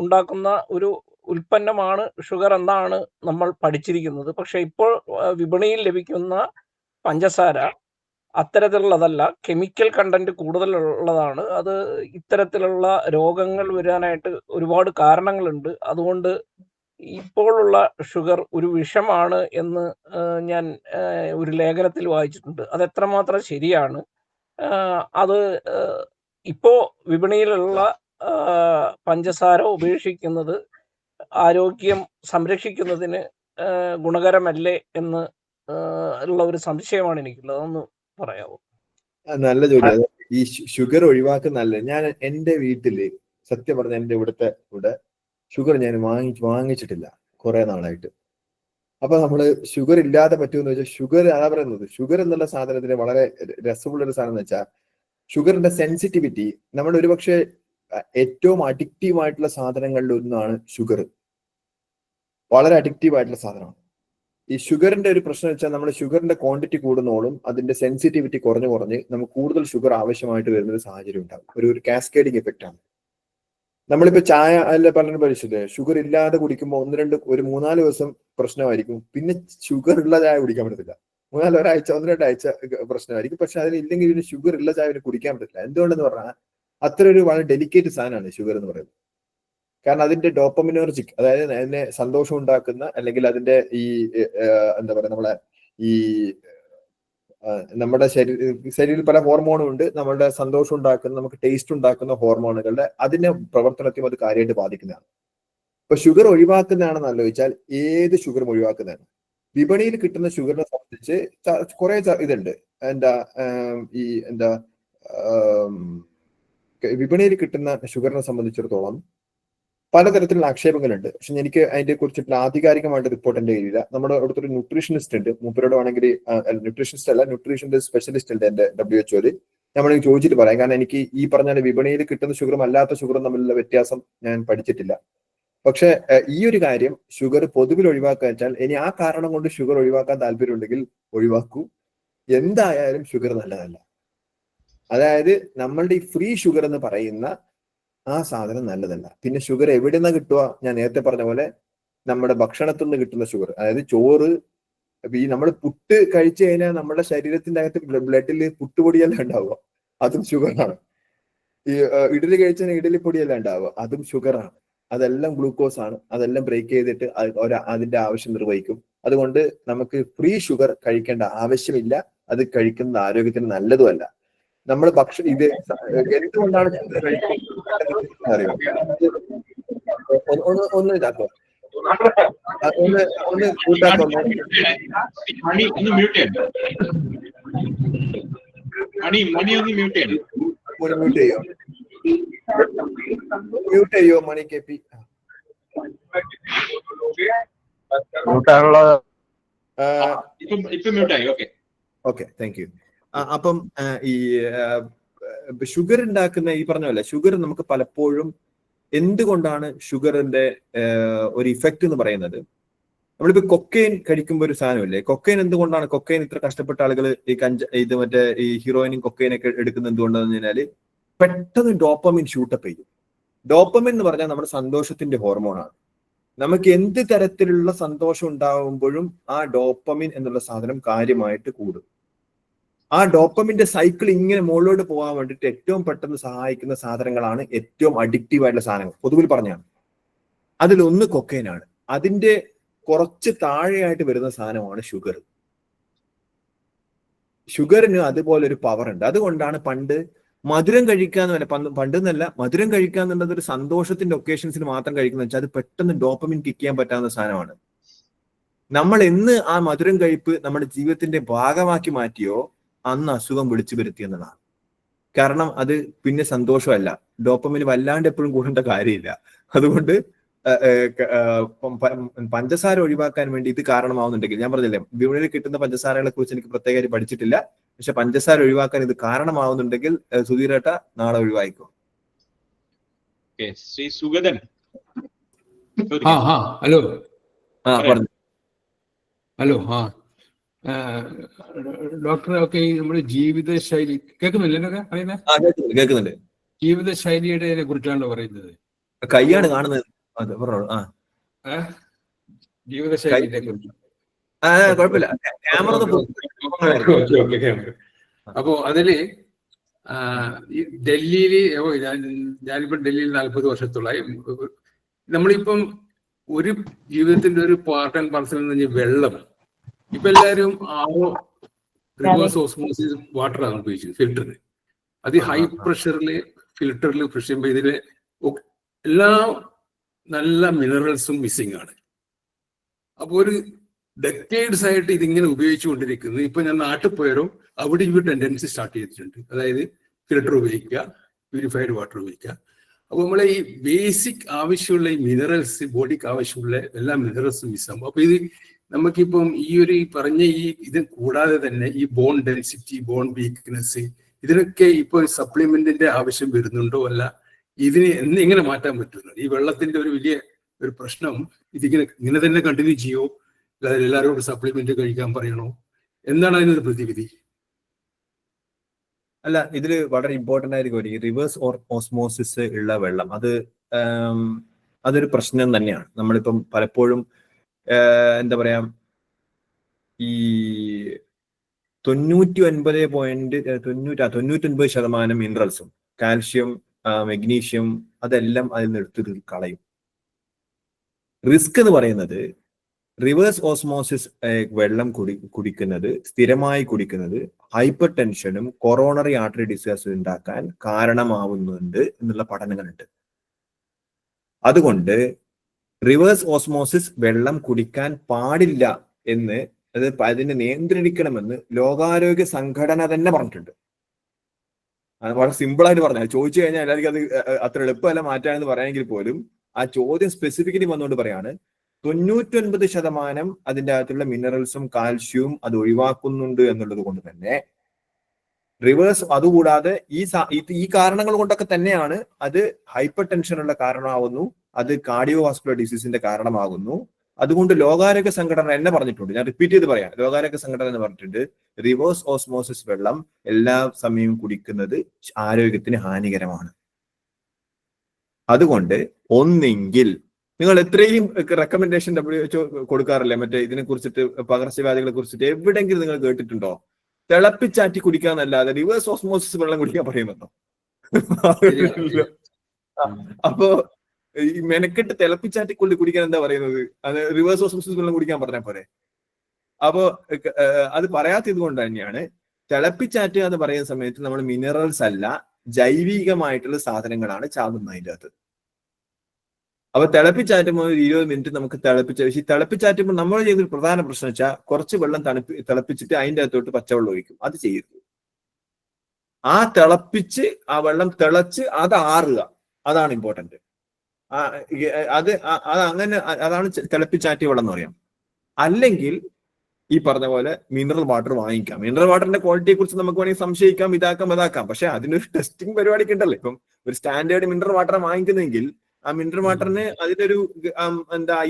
ഉണ്ടാക്കുന്ന ഒരു ഉൽപ്പന്നമാണ് ഷുഗർ എന്നാണ് നമ്മൾ പഠിച്ചിരിക്കുന്നത്. പക്ഷെ ഇപ്പോൾ വിപണിയിൽ ലഭിക്കുന്ന പഞ്ചസാര അത്തരത്തിലുള്ളതല്ല, കെമിക്കൽ കണ്ടന്റ് കൂടുതലുള്ളതാണ്. അത് ഇത്തരത്തിലുള്ള രോഗങ്ങൾ വരാനായിട്ട് ഒരുപാട് കാരണങ്ങളുണ്ട്. അതുകൊണ്ട് ഇപ്പോഴുള്ള ഷുഗർ ഒരു വിഷമാണ് എന്ന് ഞാൻ ഒരു ലേഖനത്തിൽ വായിച്ചിട്ടുണ്ട്. അത് എത്രമാത്രം ശരിയാണ്? അത് ഇപ്പോ വിപണിയിലുള്ള പഞ്ചസാര ഉപേക്ഷിക്കുന്നത് ആരോഗ്യം സംരക്ഷിക്കുന്നതിന് ഗുണകരമല്ലേ എന്ന് ഉള്ള ഒരു സംശയമാണ് എനിക്കുള്ളത്. അതൊന്ന് പറയാമോ? നല്ല ജോലി. ഈ ഷുഗർ ഒഴിവാക്കുന്നല്ല. ഞാൻ എന്റെ വീട്ടില് സത്യം പറഞ്ഞ എന്റെ ഇവിടെ ഷുഗർ ഞാൻ വാങ്ങിച്ചിട്ടില്ല കുറെ നാളായിട്ട്. അപ്പൊ നമ്മള് ഷുഗർ ഇല്ലാതെ പറ്റുമെന്ന് വെച്ചാൽ, ഷുഗർ അതാ പറയുന്നത്, ഷുഗർ എന്നുള്ള സാധനത്തിന് വളരെ രസമുള്ള ഒരു സാധനം എന്ന് വെച്ചാൽ, ഷുഗറിന്റെ സെൻസിറ്റിവിറ്റി നമ്മുടെ ഒരുപക്ഷെ ഏറ്റവും അഡിക്റ്റീവ് ആയിട്ടുള്ള സാധനങ്ങളിൽ ഒന്നാണ് ഷുഗർ. വളരെ അഡിക്റ്റീവ് ആയിട്ടുള്ള സാധനമാണ്. ഈ ഷുഗറിന്റെ ഒരു പ്രശ്നം വെച്ചാൽ, നമ്മൾ ഷുഗറിന്റെ ക്വാണ്ടിറ്റി കൂടുന്നോളും അതിന്റെ സെൻസിറ്റിവിറ്റി കുറഞ്ഞ് നമുക്ക് കൂടുതൽ ഷുഗർ ആവശ്യമായിട്ട് വരുന്ന ഒരു സാഹചര്യം ഉണ്ടാകും. ഒരു കാസ്കേഡിങ് എഫക്റ്റ് ആണ്. നമ്മളിപ്പോ ചായ അല്ല പലരും പഠിച്ചത്, ഷുഗർ ഇല്ലാതെ കുടിക്കുമ്പോൾ 3-4 ദിവസം പ്രശ്നമായിരിക്കും. പിന്നെ ഷുഗർ ഉള്ള ചായ കുടിക്കാൻ പറ്റത്തില്ല. 1-2 ആഴ്ച പ്രശ്നമായിരിക്കും. പക്ഷെ അതിലില്ലെങ്കിൽ ഇതിന് ഷുഗർ ഉള്ള ചായ കുടിക്കാൻ പറ്റില്ല. എന്തുകൊണ്ടെന്ന് പറഞ്ഞാൽ അത്ര ഒരു വളരെ ഡെലിക്കേറ്റ് സാധനമാണ് ഷുഗർ എന്ന് പറയുന്നത്. കാരണം അതിന്റെ ഡോപ്പമിനർജിക്, അതായത് അതിനെ സന്തോഷം ഉണ്ടാക്കുന്ന, അല്ലെങ്കിൽ അതിന്റെ ഈ എന്താ പറയുക, നമ്മുടെ ശരീരത്തിൽ പല ഹോർമോണും ഉണ്ട്. നമ്മളുടെ സന്തോഷം ഉണ്ടാക്കുന്ന, നമുക്ക് ടേസ്റ്റ് ഉണ്ടാക്കുന്ന ഹോർമോണുകളുടെ അതിന്റെ പ്രവർത്തനത്തെയും അത് കാര്യമായിട്ട് ബാധിക്കുന്നതാണ്. ഇപ്പൊ ഷുഗർ ഒഴിവാക്കുന്നതാണെന്ന് ആലോചിച്ചാൽ ഏത് ഷുഗറും ഒഴിവാക്കുന്നതാണ്. വിപണിയിൽ കിട്ടുന്ന ഷുഗറിനെ സംബന്ധിച്ച് കുറെ ഇതുണ്ട്. വിപണിയിൽ കിട്ടുന്ന ഷുഗറിനെ സംബന്ധിച്ചിടത്തോളം പലതരത്തിലുള്ള ആക്ഷേപങ്ങളുണ്ട്. പക്ഷെ എനിക്ക് അതിനെ കുറിച്ചിട്ടുള്ള ആധികാരികമായിട്ട് റിപ്പോർട്ട് എന്റെ കയ്യിലില്ല. നമ്മുടെ അവിടുത്തെ ഒരു ന്യൂട്രീഷനിസ്റ്റ് ഉണ്ട്, മൂപ്പരോട് വേണമെങ്കിൽ, ന്യൂട്രീഷനിസ്റ്റ് അല്ല, ന്യൂട്രീഷന്റെ സ്പെഷ്യലിസ്റ്റ് ഉണ്ട് എന്റെ WHO-ല്. നമ്മൾ ചോദിച്ചിട്ട് പറയാം. കാരണം എനിക്ക് ഈ പറഞ്ഞ വിപണിയിൽ കിട്ടുന്ന ഷുഗറും അല്ലാത്ത ഷുഗറും തമ്മിലുള്ള വ്യത്യാസം ഞാൻ പഠിച്ചിട്ടില്ല. പക്ഷെ ഈ ഒരു കാര്യം, ഷുഗർ പൊതുവിൽ ഒഴിവാക്കുക വെച്ചാൽ, ഇനി ആ കാരണം കൊണ്ട് ഷുഗർ ഒഴിവാക്കാൻ താല്പര്യമുണ്ടെങ്കിൽ ഒഴിവാക്കൂ. എന്തായാലും ഷുഗർ നല്ലതല്ല. അതായത് നമ്മളുടെ ഈ ഫ്രീ ഷുഗർ എന്ന് പറയുന്ന ആ സാധനം നല്ലതല്ല. പിന്നെ ഷുഗർ എവിടെ നിന്നാ കിട്ടുക? ഞാൻ നേരത്തെ പറഞ്ഞ പോലെ നമ്മുടെ ഭക്ഷണത്തിൽ നിന്ന് കിട്ടുന്ന ഷുഗർ, അതായത് ചോറ്. ഈ നമ്മൾ പുട്ട് കഴിച്ചു കഴിഞ്ഞാൽ നമ്മുടെ ശരീരത്തിന്റെ അകത്ത് ബ്ലഡിൽ പുട്ടുപൊടിയല്ല ഉണ്ടാവുക, അതും ഷുഗറാണ്. ഈ ഇഡലി കഴിച്ചാൽ ഇഡലി പൊടിയല്ല ഉണ്ടാവുക, അതും ഷുഗറാണ്. അതെല്ലാം ഗ്ലൂക്കോസ് ആണ്. അതെല്ലാം ബ്രേക്ക് ചെയ്തിട്ട് അതിന്റെ ആവശ്യം നിർവഹിക്കും. അതുകൊണ്ട് നമുക്ക് ഫ്രീ ഷുഗർ കഴിക്കേണ്ട ആവശ്യമില്ല. അത് കഴിക്കുന്നത് ആരോഗ്യത്തിന് നല്ലതുമല്ല. നമ്മൾ ഭക്ഷണം ഇത് എന്തുകൊണ്ടാണ് അറിയോ? ഒന്ന് ഇതാക്കോ, ഒന്ന് കൂട്ടാക്കോ, മണി ഒന്ന് മ്യൂട്ട് ചെയ്യണം. മണി ഒന്ന് മ്യൂട്ട് ചെയ്യണം. മ്യൂട്ട് ചെയ്യോ മണി KP? ഇപ്പൊ മ്യൂട്ടായി. Okay, thank U. അപ്പം ഈ ഷുഗർ ഉണ്ടാക്കുന്ന ഈ പറഞ്ഞ പോലെ ഷുഗർ നമുക്ക് പലപ്പോഴും എന്തുകൊണ്ടാണ് ഷുഗറിന്റെ ഒരു ഇഫക്റ്റ് എന്ന് പറയുന്നത്, നമ്മളിപ്പോ കൊക്കൈൻ കഴിക്കുമ്പോൾ ഒരു സാധനമില്ലേ, കൊക്കൈൻ എന്തുകൊണ്ടാണ് കൊക്കൈൻ ഇത്ര കഷ്ടപ്പെട്ട ആളുകൾ ഇത് മറ്റേ ഈ ഹീറോയിനും കൊക്കൈനൊക്കെ എടുക്കുന്നത് എന്തുകൊണ്ടാന്ന് പറഞ്ഞാല് പെട്ടെന്ന് ഡോപ്പമിൻ ഷൂട്ടപ്പ് ചെയ്യും. ഡോപ്പമിൻ എന്ന് പറഞ്ഞാൽ നമ്മുടെ സന്തോഷത്തിന്റെ ഹോർമോണാണ്. നമുക്ക് എന്ത് തരത്തിലുള്ള സന്തോഷം ഉണ്ടാകുമ്പോഴും ആ ഡോപ്പമിൻ എന്നുള്ള സാധനം കാര്യമായിട്ട് കൂടും. ആ ഡോപ്പമിന്റെ സൈക്കിൾ ഇങ്ങനെ മുകളിലോട്ട് പോകാൻ വേണ്ടിയിട്ട് ഏറ്റവും പെട്ടെന്ന് സഹായിക്കുന്ന സാധനങ്ങളാണ് ഏറ്റവും അഡിക്റ്റീവ് ആയിട്ടുള്ള സാധനങ്ങൾ. പൊതുവിൽ പറഞ്ഞാണ് അതിലൊന്ന് കൊക്കൈനാണ്. അതിന്റെ കുറച്ച് താഴെയായിട്ട് വരുന്ന സാധനമാണ് ഷുഗർ. ഷുഗറിന് അതുപോലെ ഒരു പവർ ഉണ്ട്. അതുകൊണ്ടാണ് പണ്ട് മധുരം കഴിക്കാന്ന് പറഞ്ഞാൽ, പണ്ടെന്നല്ല, മധുരം കഴിക്കാന്നുള്ളത് ഒരു സന്തോഷത്തിന്റെ ഒക്കേഷൻസിന് മാത്രം കഴിക്കുന്ന വെച്ചാൽ അത് പെട്ടെന്ന് ഡോപ്പമിൻ കിക്ക് ചെയ്യാൻ പറ്റാവുന്ന സാധനമാണ്. നമ്മൾ എന്ന് ആ മധുരം കഴിപ്പ് നമ്മുടെ ജീവിതത്തിന്റെ ഭാഗമാക്കി മാറ്റിയോ അന്ന് അസുഖം വിളിച്ചു വരുത്തി എന്നതാണ്. കാരണം അത് പിന്നെ സന്തോഷമല്ല, ഡോപ്പമിന് വല്ലാണ്ട് എപ്പോഴും കൂടേണ്ട കാര്യമില്ല. അതുകൊണ്ട് പഞ്ചസാര ഒഴിവാക്കാൻ വേണ്ടി ഇത് കാരണമാവുന്നുണ്ടെങ്കിൽ, ഞാൻ പറഞ്ഞില്ലേ വിപണിയിൽ കിട്ടുന്ന പഞ്ചസാരകളെ കുറിച്ച് എനിക്ക് പ്രത്യേകമായി പഠിച്ചിട്ടില്ല, പക്ഷെ പഞ്ചസാര ഒഴിവാക്കാൻ ഇത് കാരണമാവുന്നുണ്ടെങ്കിൽ സുധീരേട്ട നാളെ ഒഴിവായിക്കോ. ശ്രീ സുഗതൻ. ഹലോ. പറഞ്ഞു. ഹലോ. ഡോക്ടറെ, ഒക്കെ നമ്മുടെ ജീവിതശൈലി കേൾക്കുന്നില്ല? കേൾക്കുന്നുണ്ട്. ജീവിതശൈലിയുടെ കുറിച്ചാണല്ലോ പറയുന്നത്. കൈയാണ് കാണുന്നത്. ജീവിതശൈലിയെ കുറിച്ച് കുഴപ്പമില്ല. അപ്പോ അതില് ഈ ഡൽഹിയില് ഞാനിപ്പം ഡൽഹിയിൽ 40 വർഷത്തോളായി. നമ്മളിപ്പം ഒരു ജീവിതത്തിന്റെ ഒരു പാർട്ട് ആൻഡ് പാർസൽ എന്ന് പറഞ്ഞാൽ വെള്ളം. ഇപ്പൊ എല്ലാവരും റിവേഴ്സ് ഓസ്മോസിസ് വാട്ടറാണ് ഉപയോഗിച്ചത്, ഫിൽറ്ററിന്. അത് ഹൈ പ്രഷറില് ഫിൽറ്ററിൽ പ്രഷർ ചെയ്യുമ്പോൾ ഇതില് എല്ലാ നല്ല മിനറൽസും മിസ്സിംഗ് ആണ്. അപ്പോൾ ഒരു ഡെക്കേഡ്സ് ആയിട്ട് ഇതിങ്ങനെ ഉപയോഗിച്ചുകൊണ്ടിരിക്കുന്നത്. ഇപ്പൊ ഞാൻ നാട്ടിൽ പോയാലും അവിടെ ഈ ടെൻഡൻസി സ്റ്റാർട്ട് ചെയ്തിട്ടുണ്ട്. അതായത് ഫിൽറ്റർ ഉപയോഗിക്കുക, പ്യൂരിഫൈഡ് വാട്ടർ ഉപയോഗിക്കുക. അപ്പൊ നമ്മളെ ഈ ബേസിക് ആവശ്യമുള്ള ഈ മിനറൽസ്, ബോഡിക്ക് ആവശ്യമുള്ള എല്ലാ മിനറൽസും മിസ്സാകും. അപ്പൊ ഇത് നമുക്കിപ്പം ഈ ഒരു പറഞ്ഞ ഇത് കൂടാതെ തന്നെ ഈ ബോൺ ഡെൻസിറ്റി, ബോൺ വീക്ക്നെസ്, ഇതിനൊക്കെ ഇപ്പോൾ സപ്ലിമെന്റിന്റെ ആവശ്യം വരുന്നുണ്ടോ അല്ല ഇതിന് എങ്ങനെ മാറ്റാൻ പറ്റുന്നു? ഈ വെള്ളത്തിന്റെ ഒരു വലിയ ഒരു പ്രശ്നം ഇങ്ങനെ തന്നെ കണ്ടിന്യൂ ചെയ്യോ, അല്ലാതെ എല്ലാവരോടും സപ്ലിമെന്റ് കഴിക്കാൻ പറയണോ? എന്താണ് അതിനൊരു പ്രതിവിധി? അല്ല, ഇതില് വളരെ ഇമ്പോർട്ടന്റ് ആയിരിക്കും ഈ റിവേഴ്സ് ഓസ്മോസിസ് ഉള്ള വെള്ളം. അതൊരു പ്രശ്നം തന്നെയാണ്. നമ്മളിപ്പം പലപ്പോഴും എന്താ പറയാ, ഈ 99% മിനറൽസും കാൽഷ്യം, മെഗ്നീഷ്യം അതെല്ലാം അതിൽ നിന്ന് എടുത്ത് കളയും. റിസ്ക് എന്ന് പറയുന്നത് റിവേഴ്സ് ഓസ്മോസിസ് വെള്ളം കുടിക്കുന്നത്, സ്ഥിരമായി കുടിക്കുന്നത് ഹൈപ്പർ ടെൻഷനും കൊറോണറി ആർട്ടറി ഡിസീസ് ഉണ്ടാക്കാൻ കാരണമാവുന്നുണ്ട് എന്നുള്ള പഠനങ്ങളുണ്ട്. അതുകൊണ്ട് റിവേഴ്സ് ഓസ്മോസിസ് വെള്ളം കുടിക്കാൻ പാടില്ല എന്ന്, അതിനെ നിയന്ത്രിക്കണമെന്ന് ലോകാരോഗ്യ സംഘടന തന്നെ പറഞ്ഞിട്ടുണ്ട്. വളരെ സിമ്പിൾ ആയിട്ട് പറഞ്ഞാൽ, ചോദിച്ചു കഴിഞ്ഞാൽ എല്ലാവർക്കും അത് അത്ര എളുപ്പമല്ല മാറ്റാനെന്ന് പറയാമെങ്കിൽ പോലും ആ ചോദ്യം സ്പെസിഫിക്കലി വന്നുകൊണ്ട് പറയാണ് 99% അതിൻ്റെ അകത്തുള്ള മിനറൽസും കാൽഷ്യവും അത് ഒഴിവാക്കുന്നുണ്ട് എന്നുള്ളത് കൊണ്ട് തന്നെ റിവേഴ്സ്, അതുകൂടാതെ ഈ കാരണങ്ങൾ കൊണ്ടൊക്കെ തന്നെയാണ് അത് ഹൈപ്പർ ടെൻഷനുള്ള കാരണമാകുന്നു, അത് കാർഡിയോവാസ്കുലർ ഡിസീസിന്റെ കാരണമാകുന്നു. അതുകൊണ്ട് ലോകാരോഗ്യ സംഘടന എന്നെ പറഞ്ഞിട്ടുണ്ട്, ഞാൻ റിപ്പീറ്റ് ചെയ്ത് പറയാം, ലോകാരോഗ്യ സംഘടന എന്ന് പറഞ്ഞിട്ടുണ്ട് റിവേഴ്സ് ഓസ്മോസിസ് വെള്ളം എല്ലാ സമയവും കുടിക്കുന്നത് ആരോഗ്യത്തിന് ഹാനികരമാണ്. അതുകൊണ്ട് ഒന്നെങ്കിൽ നിങ്ങൾ എത്രയും റെക്കമെൻഡേഷൻ WHO കൊടുക്കാറില്ലേ മറ്റേ ഇതിനെ കുറിച്ചിട്ട്, പകർച്ചവ്യാധികളെ കുറിച്ചിട്ട് എവിടെയെങ്കിലും നിങ്ങൾ കേട്ടിട്ടുണ്ടോ തിളപ്പിച്ചാറ്റി കുടിക്കാന്നല്ലാതെ റിവേഴ്സ് ഓസ്മോസിസ് വെള്ളം കുടിക്കാൻ പറയുന്നുണ്ടോ? അപ്പോ ഈ മെനക്കെട്ട് തിളപ്പിച്ചാറ്റിക്കൊള്ളി കുടിക്കാൻ എന്താ പറയുന്നത്? അത് റിവേഴ്സ് ഓസ്മോസിസ് വെള്ളം കുടിക്കാൻ പറഞ്ഞാൽ പോരെ? അപ്പോ അത് പറയാത്തത് കൊണ്ട് തന്നെയാണ് തിളപ്പിച്ചാറ്റുക എന്ന് പറയുന്ന സമയത്ത് നമ്മൾ മിനറൽസ് അല്ല ജൈവികമായിട്ടുള്ള സാധനങ്ങളാണ് ചാകുന്നത് അതിൻ്റെ അകത്ത്. അപ്പൊ തിളപ്പിച്ചാറ്റുമ്പോൾ 20 മിനിറ്റ് നമുക്ക് തിളപ്പിച്ചാറ്റുമ്പോൾ നമ്മൾ ചെയ്യുന്ന പ്രധാന പ്രശ്നം വെച്ചാൽ കുറച്ച് വെള്ളം തിളപ്പിച്ചിട്ട് അതിൻ്റെ അകത്തോട്ട് പച്ചവെള്ളം ഒഴിക്കും. അത് ചെയ്യരുത്. ആ വെള്ളം തിളച്ച് അത് ആറുക, അതാണ് ഇമ്പോർട്ടന്റ്. അതാണ് തിളപ്പിച്ചാറ്റിയ വെള്ളം എന്ന് പറയാം. അല്ലെങ്കിൽ ഈ പറഞ്ഞ പോലെ മിനറൽ വാട്ടർ വാങ്ങിക്കാം. മിനറൽ വാട്ടറിന്റെ ക്വാളിറ്റിയെ കുറിച്ച് നമുക്ക് വേണമെങ്കിൽ സംശയിക്കാം, ഇതാക്കാം. പക്ഷെ അതിനൊരു ടെസ്റ്റിംഗ് പരിപാടിക്ക് ഉണ്ടല്ലോ. ഇപ്പം ഒരു സ്റ്റാൻഡേർഡ് മിനറൽ വാട്ടർ വാങ്ങിക്കുന്നെങ്കിൽ ആ മിനറൽ വാട്ടറിന് അതിനൊരു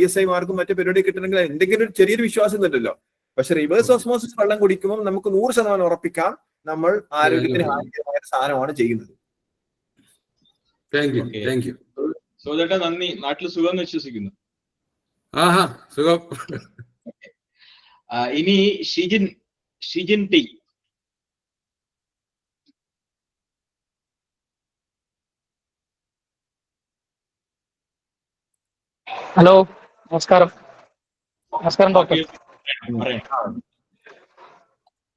ISI മാർക്കും മറ്റു പരിപാടി കിട്ടണമെങ്കിൽ എന്തെങ്കിലും ഒരു ചെറിയൊരു വിശ്വാസം ഉണ്ടല്ലോ. പക്ഷെ റിവേഴ്സ് ഓസ്മോസിസ് വെള്ളം കുടിക്കുമ്പോൾ നമുക്ക് 100% ഉറപ്പിക്കാം നമ്മൾ ആരോഗ്യത്തിന് ഹാനികരമായ സാധനമാണ് ചെയ്യുന്നത്. Thank you. സോദരേട്ടാ നന്ദി. നാട്ടിൽ സുഖം വിശ്വസിക്കുന്നു. സുഖം. ഇനി ഷിജിൻ ടി. ഹലോ, നമസ്കാരം ഡോക്ടർ.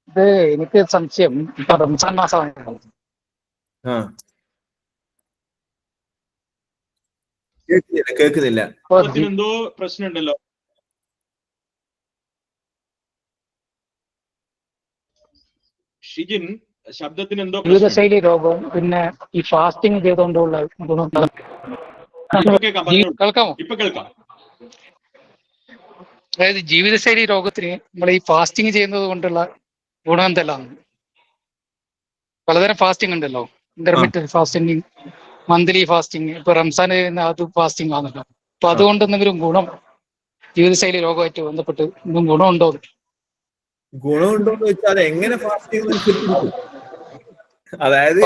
ഇത് എനിക്ക് സംശയം, ഇപ്പൊ റംസാൻ മാസമാണ്. കേൾക്കുന്നില്ല. എന്തോ പ്രശ്നമുണ്ടല്ലോ. ഷിജിൻ, ശബ്ദത്തിന് എന്തോ ജീവിതശൈലി രോഗവും പിന്നെ ഈ ഫാസ്റ്റിംഗ് ചെയ്തുകൊണ്ടുള്ള ഗുണം കേൾക്കാമോ? ഇപ്പൊ കേൾക്കാം. അതായത് ജീവിതശൈലി രോഗത്തിന് നമ്മൾ ഈ ഫാസ്റ്റിംഗ് ചെയ്യുന്നത് കൊണ്ടുള്ള ഗുണം എന്തെല്ലാം? പലതരം ഫാസ്റ്റിംഗ് ഉണ്ടല്ലോ, ഇന്റർമീഡിയറ്റ് ഫാസ്റ്റിംഗ്, മന്ത്ലി ഫാസ്റ്റിംഗ്, ഇപ്പൊ റംസാൻ അത് ഫാസ്റ്റിംഗ് ആണല്ലോ. അപ്പൊ അതുകൊണ്ട് എന്തെങ്കിലും ഗുണം ജീവിതശൈലി രോഗമായിട്ട് ബന്ധപ്പെട്ട് എന്തെങ്കിലും ഗുണമുണ്ടോ? ഗുണമുണ്ടോന്ന് വെച്ചാൽ എങ്ങനെ ഫാസ്റ്റ് ചെയ്യുന്ന, അതായത്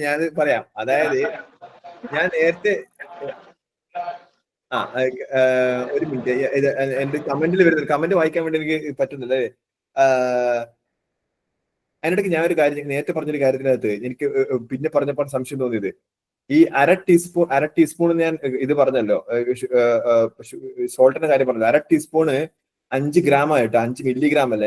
ഞാൻ പറയാം. അതായത് ഞാൻ നേരത്തെ ഒരു മിനിറ്റ്, എന്റെ കമന്റിൽ വരുന്നത് കമന്റ് വായിക്കാൻ വേണ്ടി എനിക്ക് പറ്റുന്നില്ല. അതിനിടയ്ക്ക് ഞാൻ ഒരു കാര്യം നേരത്തെ പറഞ്ഞൊരു കാര്യത്തിനകത്ത് എനിക്ക് പിന്നെ പറഞ്ഞപ്പോൾ സംശയം തോന്നിയത്, ഈ അര ടീസ്പൂൺ ഞാൻ ഇത് പറഞ്ഞല്ലോ, സോൾട്ടിന്റെ കാര്യം പറഞ്ഞല്ലോ. അര ടീസ്പൂണ് 5 ഗ്രാം ആയിട്ട്, 5 മില്ലിഗ്രാം അല്ല,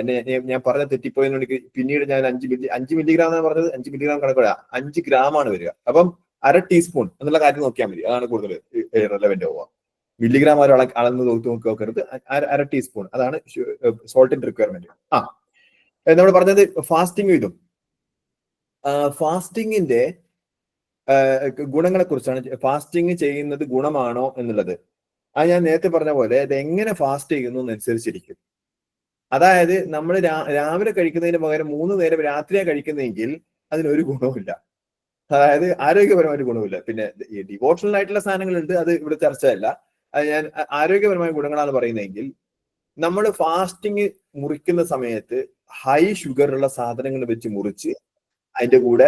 ഞാൻ പറഞ്ഞ തെറ്റിപ്പോയെന്നുണ്ടെങ്കിൽ പിന്നീട് ഞാൻ 5 മില്ലിഗ്രാം എന്നാണ് പറഞ്ഞത്. 5 മില്ലിഗ്രാം കണക്കില്ല, 5 ഗ്രാം ആണ് വരിക. അപ്പം അര ടീസ്പൂൺ എന്നുള്ള കാര്യം നോക്കിയാൽ മതി. അതാണ് കൂടുതൽ റെലവെന്റ് ആവുക. മില്ലിഗ്രാം അവർ അളന്ന് നോക്കരുത്. അര ടീസ്പൂൺ, അതാണ് സോൾട്ടിന്റെ റിക്വയർമെന്റ്. നമ്മൾ പറഞ്ഞത് ഫാസ്റ്റിംഗ് ഇതും ഫാസ്റ്റിങ്ങിന്റെ ഗുണങ്ങളെ കുറിച്ചാണ്. ഫാസ്റ്റിംഗ് ചെയ്യുന്നത് ഗുണമാണോ എന്നുള്ളത് അത് ഞാൻ നേരത്തെ പറഞ്ഞ പോലെ അത് എങ്ങനെ ഫാസ്റ്റ് ചെയ്യുന്നു എന്നനുസരിച്ചിരിക്കും. അതായത് നമ്മൾ രാവിലെ കഴിക്കുന്നതിന് പകരം 3 നേരം രാത്രിയാണ് കഴിക്കുന്നതെങ്കിൽ അതിനൊരു ഗുണവുമില്ല. അതായത് ആരോഗ്യപരമായിട്ട് ഗുണമില്ല. പിന്നെ ഡിവോഷണൽ ആയിട്ടുള്ള സാധനങ്ങളുണ്ട്, അത് ഇവിടെ ചർച്ചയല്ല. അത് ഞാൻ ആരോഗ്യപരമായ ഗുണങ്ങളാണ് പറയുന്നതെങ്കിൽ, നമ്മൾ ഫാസ്റ്റിംഗ് മുറിക്കുന്ന സമയത്ത് ഹൈ ഷുഗറുള്ള സാധനങ്ങൾ വെച്ച് മുറിച്ച് അതിന്റെ കൂടെ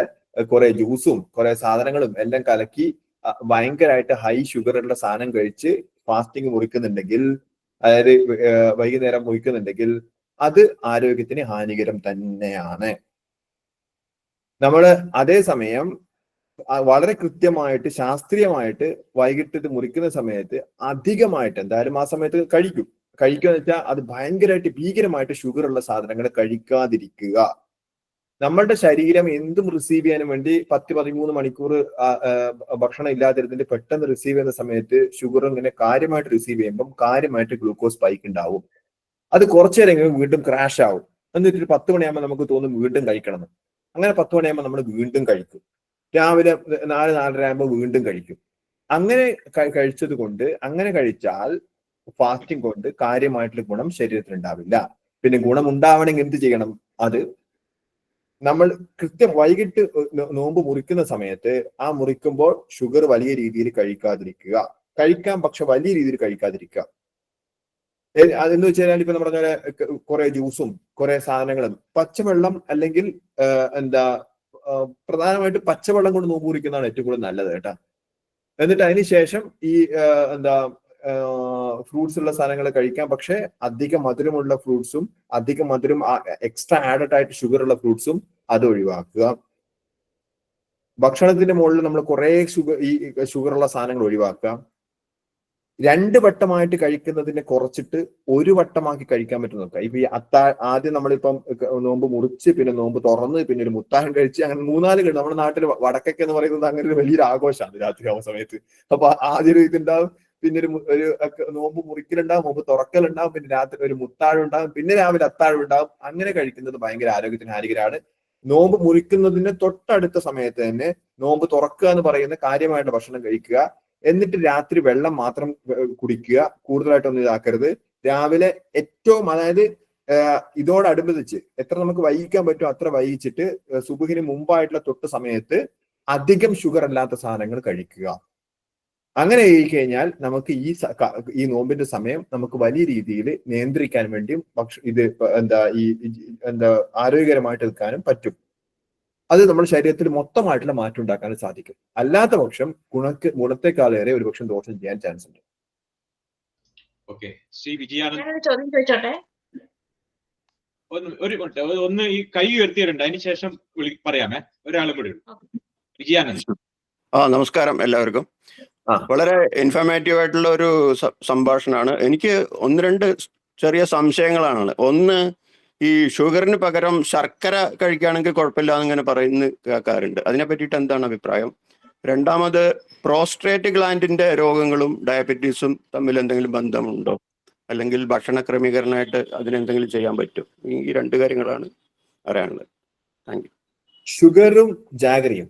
കുറെ ജ്യൂസും കുറെ സാധനങ്ങളും എല്ലാം കലക്കി ഭയങ്കരമായിട്ട് ഹൈ ഷുഗറുള്ള സാധനം കഴിച്ച് ഫാസ്റ്റിംഗ് മുറിക്കുന്നുണ്ടെങ്കിൽ, അതായത് വൈകുന്നേരം മുറിക്കുന്നുണ്ടെങ്കിൽ, അത് ആരോഗ്യത്തിന് ഹാനികരം തന്നെയാണ്. നമ്മൾ അതേസമയം വളരെ കൃത്യമായിട്ട് ശാസ്ത്രീയമായിട്ട് വൈകിട്ട് ഇത് മുറിക്കുന്ന സമയത്ത് അധികമായിട്ട് എന്തായാലും ആ സമയത്ത് കഴിക്കുക എന്ന് വെച്ചാൽ അത് ഭയങ്കരമായിട്ട് ഭീകരമായിട്ട് ഷുഗറുള്ള സാധനങ്ങൾ കഴിക്കാതിരിക്കുക. നമ്മളുടെ ശരീരം എന്തും റിസീവ് ചെയ്യാനും വേണ്ടി 10-13 മണിക്കൂർ ഭക്ഷണം ഇല്ലാതിരുന്നിട്ട് പെട്ടെന്ന് റിസീവ് ചെയ്യുന്ന സമയത്ത് ഷുഗർ ഇങ്ങനെ കാര്യമായിട്ട് റിസീവ് ചെയ്യുമ്പം കാര്യമായിട്ട് ഗ്ലൂക്കോസ് സ്പൈക്ക് ഉണ്ടാവും. അത് കുറച്ചു നേരം വീണ്ടും ക്രാഷ് ആവും. എന്നിട്ട് 10 മണിയാകുമ്പോൾ നമുക്ക് തോന്നും വീണ്ടും കഴിക്കണം. അങ്ങനെ 10 മണിയാകുമ്പോൾ നമ്മൾ വീണ്ടും കഴിക്കും. രാവിലെ 4-4:30 ആകുമ്പോൾ വീണ്ടും കഴിക്കും. അങ്ങനെ കഴിച്ചത് കൊണ്ട്, അങ്ങനെ കഴിച്ചാൽ ഫാസ്റ്റിംഗ് കൊണ്ട് കാര്യമായിട്ടുള്ള ഗുണം ശരീരത്തിൽ ഉണ്ടാവില്ല. പിന്നെ ഗുണം ഉണ്ടാവണമെങ്കിൽ എന്ത് ചെയ്യണം? അത് നമ്മൾ കൃത്യം വൈകിട്ട് നോമ്പ് മുറിക്കുന്ന സമയത്ത് ആ മുറിക്കുമ്പോൾ ഷുഗർ വലിയ രീതിയിൽ കഴിക്കാതിരിക്കുക. കഴിക്കാം, പക്ഷെ വലിയ രീതിയിൽ കഴിക്കാതിരിക്കുക. അതെന്ന് വെച്ച് കഴിഞ്ഞാൽ ഇപ്പൊ പറഞ്ഞ പോലെ കുറെ ജ്യൂസും കുറെ സാധനങ്ങളും, പച്ചവെള്ളം അല്ലെങ്കിൽ പ്രധാനമായിട്ട് പച്ചവെള്ളം കൊണ്ട് നോമ്പ് മുറിക്കുന്നതാണ് ഏറ്റവും കൂടുതൽ നല്ലത് കേട്ടാ. എന്നിട്ട് അതിനുശേഷം ഈ ഫ്രൂട്ട്സ് ഉള്ള സാധനങ്ങൾ കഴിക്കാം, പക്ഷെ അധികം മധുരമുള്ള ഫ്രൂട്ട്സും അധികം മധുരം എക്സ്ട്രാ ആഡഡ് ആയിട്ട് ഷുഗർ ഉള്ള ഫ്രൂട്ട്സും അത് ഒഴിവാക്കുക. ഭക്ഷണത്തിന്റെ മുകളിൽ നമ്മൾ കുറെ ഷുഗറുള്ള സാധനങ്ങൾ ഒഴിവാക്കുക. 2 വട്ടമായിട്ട് കഴിക്കുന്നതിനെ കുറച്ചിട്ട് 1 വട്ടമാക്കി കഴിക്കാൻ പറ്റും നോക്കുക. ഇപ്പൊ ഈ ആദ്യം നമ്മളിപ്പം നോമ്പ് മുറിച്ച് പിന്നെ നോമ്പ് തുറന്ന് പിന്നെ ഒരു മുത്താഹം കഴിച്ച് അങ്ങനെ 3-4 കഴിയും. നമ്മുടെ നാട്ടിൽ വടക്കൊക്കെ എന്ന് പറയുന്നത് അങ്ങനെ ഒരു വലിയൊരു ആഘോഷമാണ് രാത്രി ആവുന്ന സമയത്ത്. അപ്പൊ ആദ്യം ഒരു ഇതുണ്ടാവും, പിന്നെ ഒരു നോമ്പ് മുറിക്കലുണ്ടാവും, നോമ്പ് തുറക്കലുണ്ടാവും, പിന്നെ രാത്രി ഒരു മുത്താഴം ഉണ്ടാവും, പിന്നെ രാവിലെ അത്താഴം ഉണ്ടാവും. അങ്ങനെ കഴിക്കുന്നത് ഭയങ്കര ആരോഗ്യത്തിന് ഹാനികരമാണ്. നോമ്പ് മുറിക്കുന്നതിന് തൊട്ടടുത്ത സമയത്ത് തന്നെ നോമ്പ് തുറക്കുക എന്ന് പറയുന്ന കാര്യമായിട്ട് ഭക്ഷണം കഴിക്കുക. എന്നിട്ട് രാത്രി വെള്ളം മാത്രം കുടിക്കുക, കൂടുതലായിട്ടൊന്നും ഇതാക്കരുത്. രാവിലെ ഏറ്റവും, അതായത് ഇതോടനുബന്ധിച്ച് എത്ര നമുക്ക് വൈകിക്കാൻ പറ്റുമോ അത്ര വൈകിച്ചിട്ട് സുബഹിന് മുമ്പായിട്ടുള്ള തൊട്ട് സമയത്ത് അധികം ഷുഗർ അല്ലാത്ത സാധനങ്ങൾ കഴിക്കുക. അങ്ങനെ കഴിഞ്ഞാൽ നമുക്ക് ഈ നോമ്പിന്റെ സമയം നമുക്ക് വലിയ രീതിയിൽ നിയന്ത്രിക്കാൻ വേണ്ടിയും ആരോഗ്യകരമായിട്ട് നിൽക്കാനും പറ്റും. അത് നമ്മുടെ ശരീരത്തിൽ മൊത്തമായിട്ടുള്ള മാറ്റം ഉണ്ടാക്കാനും സാധിക്കും. അല്ലാത്ത പക്ഷം ഗുണത്തെക്കാളേറെ ഒരുപക്ഷെ ദോഷം ചെയ്യാൻ ചാൻസ് ഉണ്ട്. ഓക്കെ, ശ്രീ വിജയാനന്ദ് ചോദ്യം ചോദിച്ചോട്ടെ. ഒന്ന് ഈ കൈ ഉയർത്തിയിട്ടുണ്ട്, അതിനുശേഷം പറയാമേ. ഒരാളും കൂടി വിജയാനന്ദ്. നമസ്കാരം എല്ലാവർക്കും. വളരെ ഇൻഫോർമേറ്റീവ് ആയിട്ടുള്ള ഒരു സംഭാഷണമാണ്. എനിക്ക് 1-2 ചെറിയ സംശയങ്ങളാണ്. ഒന്ന്, ഈ ഷുഗറിന് പകരം ശർക്കര കഴിക്കുകയാണെങ്കിൽ കുഴപ്പമില്ല എന്നിങ്ങനെ പറയുന്നത് കേൾക്കാറുണ്ട്. അതിനെ പറ്റിയിട്ട് എന്താണ് അഭിപ്രായം? രണ്ടാമത്, പ്രോസ്ട്രേറ്റ് ഗ്ലാൻഡിന്റെ രോഗങ്ങളും ഡയബറ്റീസും തമ്മിൽ എന്തെങ്കിലും ബന്ധമുണ്ടോ? അല്ലെങ്കിൽ ഭക്ഷണ ക്രമീകരണമായിട്ട് അതിനെന്തെങ്കിലും ചെയ്യാൻ പറ്റും? ഈ 2 കാര്യങ്ങളാണ് അറിയാനുള്ളത്. Thank you. ഷുഗറും ജാഗറിയും.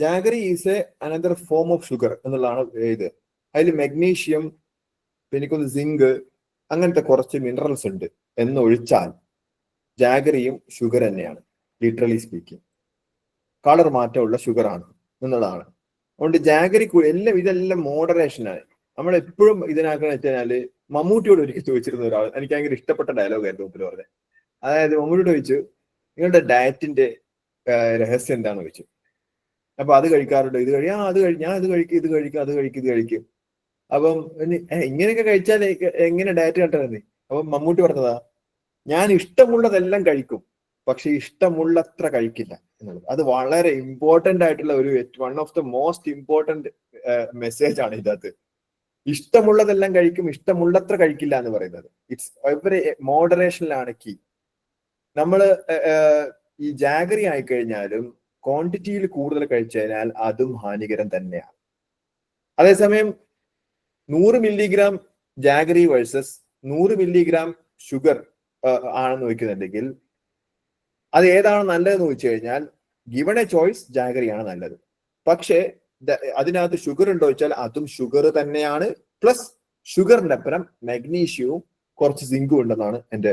Jaggery is another form of sugar എന്നുള്ളതാണ് ഇത്. അതിൽ മെഗ്നീഷ്യം, പിന്നെ സിങ്ക്, അങ്ങനത്തെ കുറച്ച് മിനറൽസ് ഉണ്ട് എന്നൊഴിച്ചാൽ ജാഗറിയും ഷുഗർ തന്നെയാണ്. ലിറ്ററലി സ്പീക്കിംഗ് കളർ മാറ്റമുള്ള ഷുഗർ ആണ് എന്നുള്ളതാണ്. അതുകൊണ്ട് ജാഗറി ഇതെല്ലാം മോഡറേഷനാണ്. നമ്മളെപ്പോഴും ഇതിനാക്കെന്ന് വെച്ചാല് മമ്മൂട്ടിയോട് ഒരിക്കൽ ചോദിച്ചിരുന്ന ഒരാൾ, എനിക്ക് ഭയങ്കര ഇഷ്ടപ്പെട്ട ഡയലോഗ് ആയിരുന്നു മുമ്പിൽ പറഞ്ഞത്. അതായത് മമ്മൂട്ടിയോട് ചോദിച്ചു, നിങ്ങളുടെ ഡയറ്റിന്റെ രഹസ്യം എന്താണെന്ന് ചോദിച്ചു. അപ്പൊ അത് കഴിക്കാറുണ്ട്, ഇത് കഴിക്കും, ഞാൻ ഇത് കഴിക്കും, ഇത് കഴിക്കും, അത് കഴിക്കും, ഇത് കഴിക്കും. അപ്പം ഇങ്ങനെയൊക്കെ കഴിച്ചാൽ എങ്ങനെ ഡയറ്റ് കണ്ടത്? അപ്പം മമ്മൂട്ടി പറഞ്ഞതാ, ഞാൻ ഇഷ്ടമുള്ളതെല്ലാം കഴിക്കും, പക്ഷെ ഇഷ്ടമുള്ളത്ര കഴിക്കില്ല എന്നുള്ളത്. അത് വളരെ ഇമ്പോർട്ടന്റ് ആയിട്ടുള്ള ഒരു one of the most important message ആണ് ഇതിനകത്ത്. ഇഷ്ടമുള്ളതെല്ലാം കഴിക്കും, ഇഷ്ടമുള്ളത്ര കഴിക്കില്ല എന്ന് പറയുന്നത്. ഇറ്റ്സ് എവറി മോഡറേഷനിലാണ് കീ. നമ്മള് ഈ ജാഗറി ആയിക്കഴിഞ്ഞാലും ക്വാണ്ടിറ്റിയിൽ കൂടുതൽ കഴിച്ചു കഴിഞ്ഞാൽ അതും ഹാനികരം തന്നെയാണ്. അതേസമയം 100 milligram jaggery versus 100 milligram sugar ആണെന്ന് വെക്കുന്നുണ്ടെങ്കിൽ അത് ഏതാണ് നല്ലതെന്ന് ചോദിച്ചു കഴിഞ്ഞാൽ ഗിവൺ എ ചോയ്സ് ജാഗറിയാണ് നല്ലത്. പക്ഷേ അതിനകത്ത് ഷുഗർ ഉണ്ടോ ചോദിച്ചാൽ അതും ഷുഗർ തന്നെയാണ്. പ്ലസ് ഷുഗറിന്റെ അപ്പുറം മഗ്നീഷ്യവും കുറച്ച് സിങ്കും ഉണ്ടെന്നാണ് എന്റെ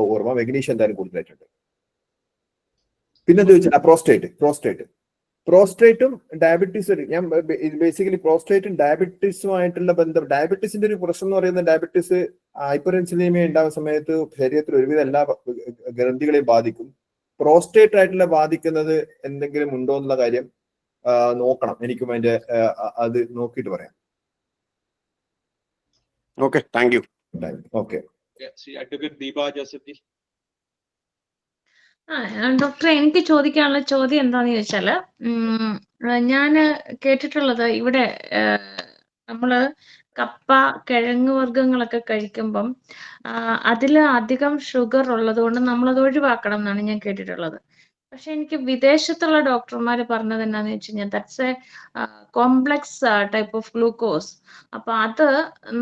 ഓർമ്മ. മഗ്നീഷ്യം എന്തായാലും കൂടുതലായിട്ടുണ്ട്. പിന്നെന്താ ചോദിച്ചാൽ പ്രോസ്ട്രേറ്റും ഡയബറ്റീസും. ഞാൻ ബേസിക്കലി പ്രോസ്ട്രേറ്റും ഡയബറ്റീസുമായിട്ടുള്ള ബന്ധം, ഡയബറ്റീസിന്റെ ഒരു പ്രശ്നം എന്ന് പറയുന്നത്, ഡയബറ്റീസ് ഹൈപ്പർ ഇൻസുലിനീമിയ ഉണ്ടാകുന്ന സമയത്ത് ശരീരത്തിൽ ഒരുവിധ എല്ലാ ഗ്രന്ഥികളെയും ബാധിക്കും. പ്രോസ്ട്രേറ്റ് ആയിട്ടുള്ള ബാധിക്കുന്നത് എന്തെങ്കിലും ഉണ്ടോ എന്നുള്ള കാര്യം നോക്കണം. എനിക്കും അതിന്റെ അത് നോക്കിയിട്ട് പറയാം. Okay, thank U. Okay, advocate Deepa Joseph. ഡോക്ടറെ, എനിക്ക് ചോദിക്കാനുള്ള ചോദ്യം എന്താന്ന് ചോദിച്ചാല്, ഞാൻ കേട്ടിട്ടുള്ളത് ഇവിടെ നമ്മള് കപ്പ, കിഴങ്ങ് വർഗ്ഗങ്ങളൊക്കെ കഴിക്കുമ്പം അതിൽ അധികം ഷുഗർ ഉള്ളത് കൊണ്ട് നമ്മളത് ഒഴിവാക്കണം എന്നാണ് ഞാൻ കേട്ടിട്ടുള്ളത്. പക്ഷെ എനിക്ക് വിദേശത്തുള്ള ഡോക്ടർമാർ പറഞ്ഞത് എന്നാന്ന് വെച്ച് കഴിഞ്ഞാൽ that's A complex type of glucose. അപ്പൊ അത്